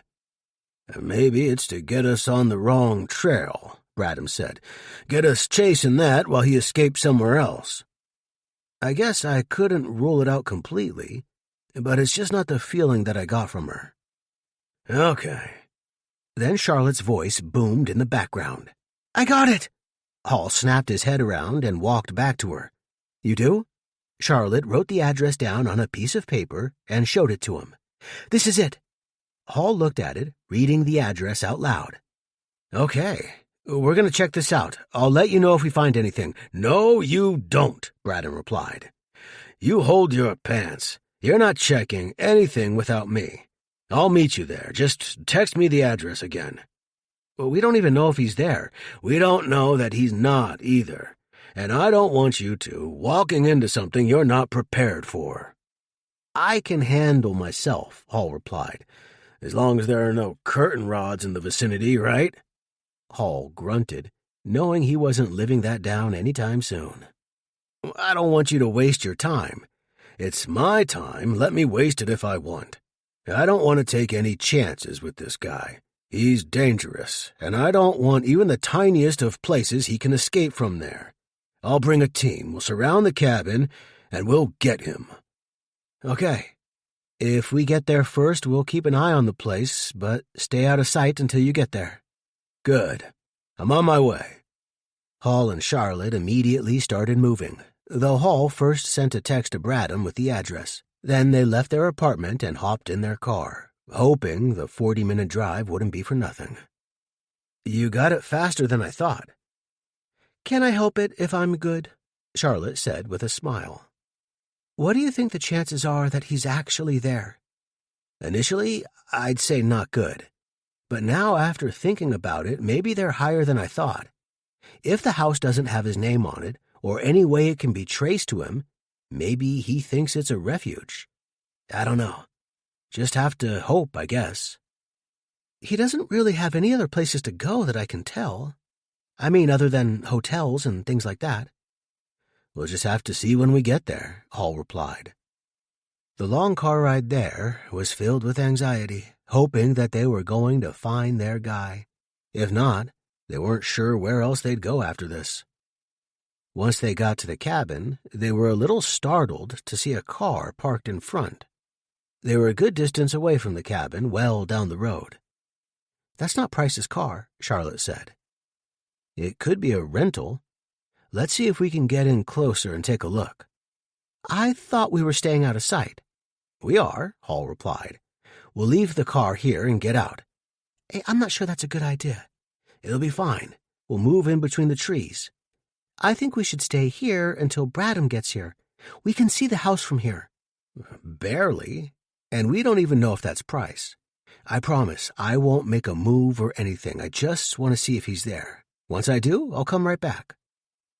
Maybe it's to get us on the wrong trail, Bradham said. Get us chasing that while he escaped somewhere else. I guess I couldn't rule it out completely, but it's just not the feeling that I got from her. Okay. Then Charlotte's voice boomed in the background. I got it! Hall snapped his head around and walked back to her. You do? Charlotte wrote the address down on a piece of paper and showed it to him. This is it. Hall looked at it, reading the address out loud. Okay, we're going to check this out. I'll let you know if we find anything. No, you don't, Bradham replied. You hold your pants. You're not checking anything without me. I'll meet you there. Just text me the address again. Well, we don't even know if he's there. We don't know that he's not either. And I don't want you to, walking into something you're not prepared for. I can handle myself, Hall replied. As long as there are no curtain rods in the vicinity, right? Hall grunted, knowing he wasn't living that down any time soon. I don't want you to waste your time. It's my time. Let me waste it if I want. I don't want to take any chances with this guy. He's dangerous, and I don't want even the tiniest of places he can escape from there. I'll bring a team. We'll surround the cabin, and we'll get him. Okay. If we get there first, we'll keep an eye on the place, but stay out of sight until you get there. Good. I'm on my way. Hall and Charlotte immediately started moving, though Hall first sent a text to Bradham with the address. Then they left their apartment and hopped in their car, hoping the 40-minute drive wouldn't be for nothing. "You got it faster than I thought." "Can I help it if I'm good?" Charlotte said with a smile. "What do you think the chances are that he's actually there?" "Initially, I'd say not good. But now, after thinking about it, maybe they're higher than I thought. If the house doesn't have his name on it, or any way it can be traced to him, maybe he thinks it's a refuge. I don't know. Just have to hope, I guess." "He doesn't really have any other places to go that I can tell. I mean, other than hotels and things like that." "We'll just have to see when we get there," Hall replied. The long car ride there was filled with anxiety, hoping that they were going to find their guy. If not, they weren't sure where else they'd go after this. Once they got to the cabin, they were a little startled to see a car parked in front. They were a good distance away from the cabin, well down the road. "That's not Price's car," Charlotte said. "It could be a rental. Let's see if we can get in closer and take a look." "I thought we were staying out of sight." "We are," Hall replied. "We'll leave the car here and get out." "Hey, I'm not sure that's a good idea." "It'll be fine. We'll move in between the trees." "I think we should stay here until Bradham gets here. We can see the house from here." "Barely. And we don't even know if that's Price. I promise I won't make a move or anything. I just want to see if he's there. Once I do, I'll come right back."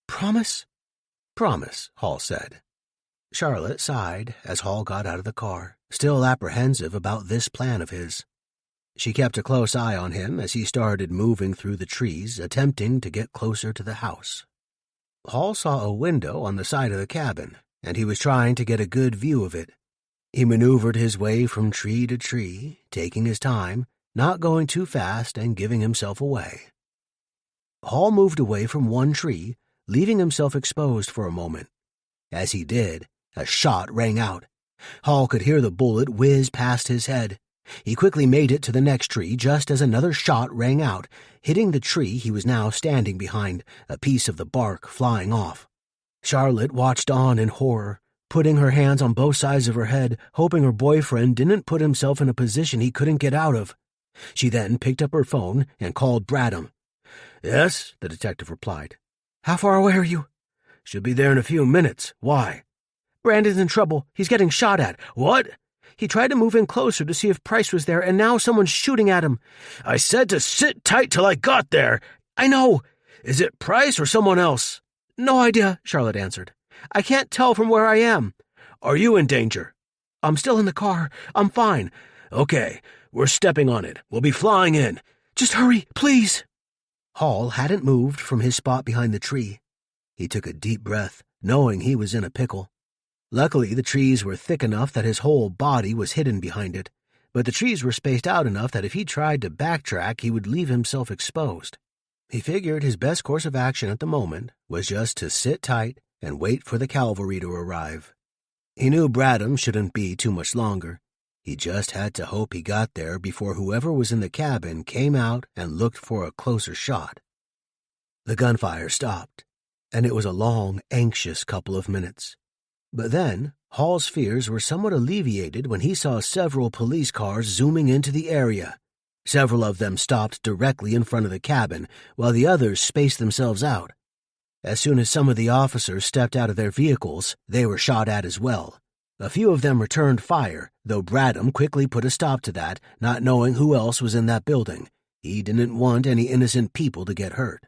"Promise?" "Promise," Hall said. Charlotte sighed as Hall got out of the car, still apprehensive about this plan of his. She kept a close eye on him as he started moving through the trees, attempting to get closer to the house. Hall saw a window on the side of the cabin, and he was trying to get a good view of it. He maneuvered his way from tree to tree, taking his time, not going too fast and giving himself away. Hall moved away from one tree, leaving himself exposed for a moment. As he did, a shot rang out. Hall could hear the bullet whiz past his head. He quickly made it to the next tree just as another shot rang out, hitting the tree he was now standing behind, a piece of the bark flying off. Charlotte watched on in horror, putting her hands on both sides of her head, hoping her boyfriend didn't put himself in a position he couldn't get out of. She then picked up her phone and called Bradham. "Yes," the detective replied. "How far away are you?" "Should be there in a few minutes. Why?" "Brandon's in trouble. He's getting shot at." "What?" "He tried to move in closer to see if Price was there, and now someone's shooting at him." "I said to sit tight till I got there." "I know." "Is it Price or someone else?" "No idea," Charlotte answered. "I can't tell from where I am." "Are you in danger?" "I'm still in the car. I'm fine." "Okay, we're stepping on it. We'll be flying in." "Just hurry, please." Hall hadn't moved from his spot behind the tree. He took a deep breath, knowing he was in a pickle. Luckily, the trees were thick enough that his whole body was hidden behind it, but the trees were spaced out enough that if he tried to backtrack, he would leave himself exposed. He figured his best course of action at the moment was just to sit tight and wait for the cavalry to arrive. He knew Bradham shouldn't be too much longer. He just had to hope he got there before whoever was in the cabin came out and looked for a closer shot. The gunfire stopped, and it was a long, anxious couple of minutes. But then, Hall's fears were somewhat alleviated when he saw several police cars zooming into the area. Several of them stopped directly in front of the cabin, while the others spaced themselves out. As soon as some of the officers stepped out of their vehicles, they were shot at as well. A few of them returned fire, though Bradham quickly put a stop to that, not knowing who else was in that building. He didn't want any innocent people to get hurt.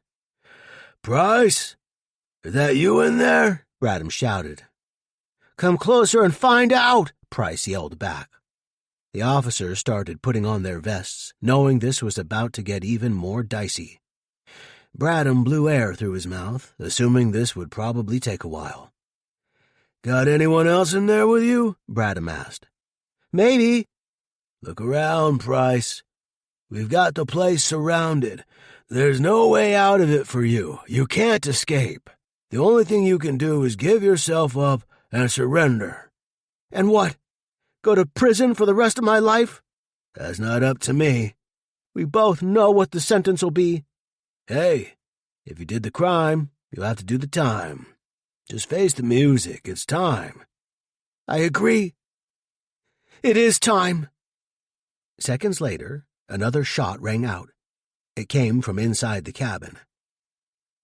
"Price? Is that you in there?" Bradham shouted. "Come closer and find out," Price yelled back. The officers started putting on their vests, knowing this was about to get even more dicey. Bradham blew air through his mouth, assuming this would probably take a while. "Got anyone else in there with you?" Bradham asked. "Maybe." "Look around, Price. We've got the place surrounded. There's no way out of it for you. You can't escape. The only thing you can do is give yourself up and surrender." "And what? Go to prison for the rest of my life?" "That's not up to me." "We both know what the sentence will be." "Hey, If you did the crime, you'll have to do the time. Just face the music. It's time. I agree. It is time. Seconds later, another shot rang out. It came from inside the cabin.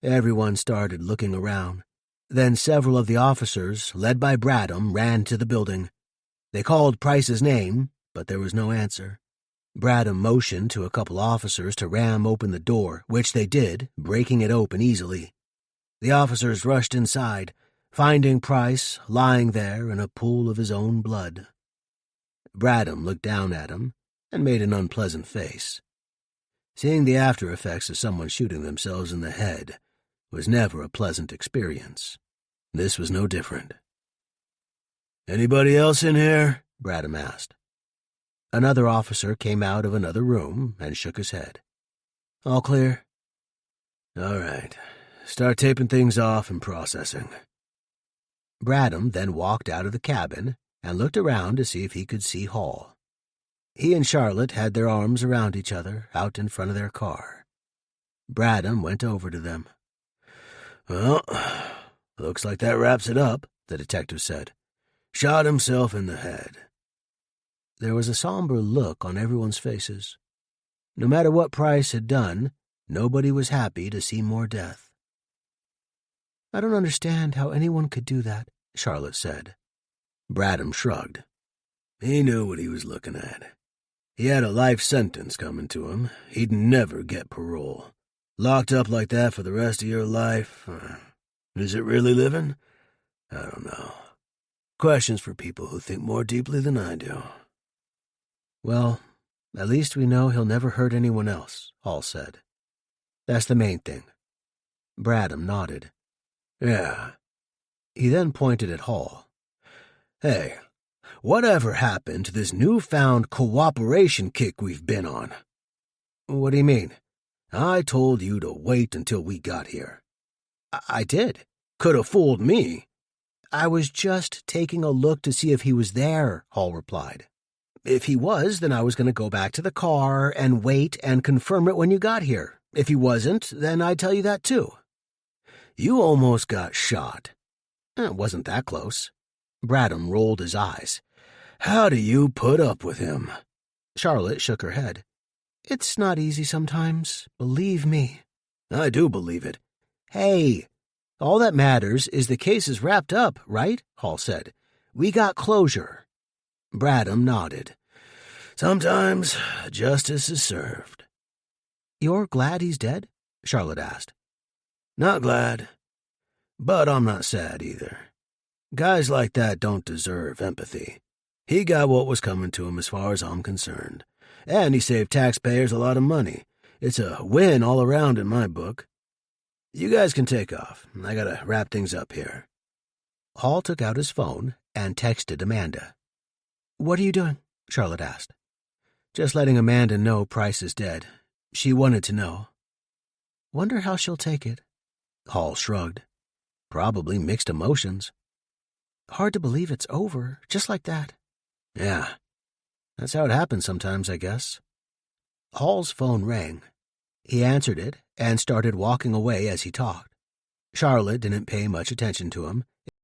Everyone started looking around. Then several of the officers, led by Bradham, ran to the building. They called Price's name, but there was no answer. Bradham motioned to a couple officers to ram open the door, which they did, breaking it open easily. The officers rushed inside, finding Price lying there in a pool of his own blood. Bradham looked down at him and made an unpleasant face. Seeing the after effects of someone shooting themselves in the head was never a pleasant experience. This was no different. "Anybody else in here?" Bradham asked. Another officer came out of another room and shook his head. All clear. All right. Start taping things off and processing. Bradham then walked out of the cabin and looked around to see if he could see Hall. He and Charlotte had their arms around each other out in front of their car. Bradham went over to them. "Well, looks like that wraps it up," the detective said. "Shot himself in the head." There was a somber look on everyone's faces. No matter what Price had done, nobody was happy to see more death. I don't understand how anyone could do that, Charlotte said. Bradham shrugged. He knew what he was looking at. He had a life sentence coming to him. He'd never get parole. Locked up like that for the rest of your life? Is it really living? I don't know. Questions for people who think more deeply than I do. Well, at least we know he'll never hurt anyone else, Hall said. That's the main thing. Bradham nodded. Yeah. He then pointed at Hall. Hey, whatever happened to this newfound cooperation kick we've been on? What do you mean? I told you to wait until we got here. I did. Could have fooled me. I was just taking a look to see if he was there, Hall replied. If he was, then I was going to go back to the car and wait and confirm it when you got here. If he wasn't, then I'd tell you that too. You almost got shot. It wasn't that close. Bradham rolled his eyes. How do you put up with him? Charlotte shook her head. It's not easy sometimes, believe me. I do believe it. Hey, all that matters is the case is wrapped up, right? Hall said. We got closure. Bradham nodded. Sometimes justice is served. You're glad he's dead? Charlotte asked. Not glad, but I'm not sad either. Guys like that don't deserve empathy. He got what was coming to him as far as I'm concerned. And he saved taxpayers a lot of money. It's a win all around in my book. You guys can take off. I gotta wrap things up here. Hall took out his phone and texted Amanda. What are you doing? Charlotte asked. Just letting Amanda know Price is dead. She wanted to know. Wonder how she'll take it. Hall shrugged. Probably mixed emotions. Hard to believe it's over, just like that. Yeah, that's how it happens sometimes, I guess. Hall's phone rang. He answered it and started walking away as he talked. Charlotte didn't pay much attention to him,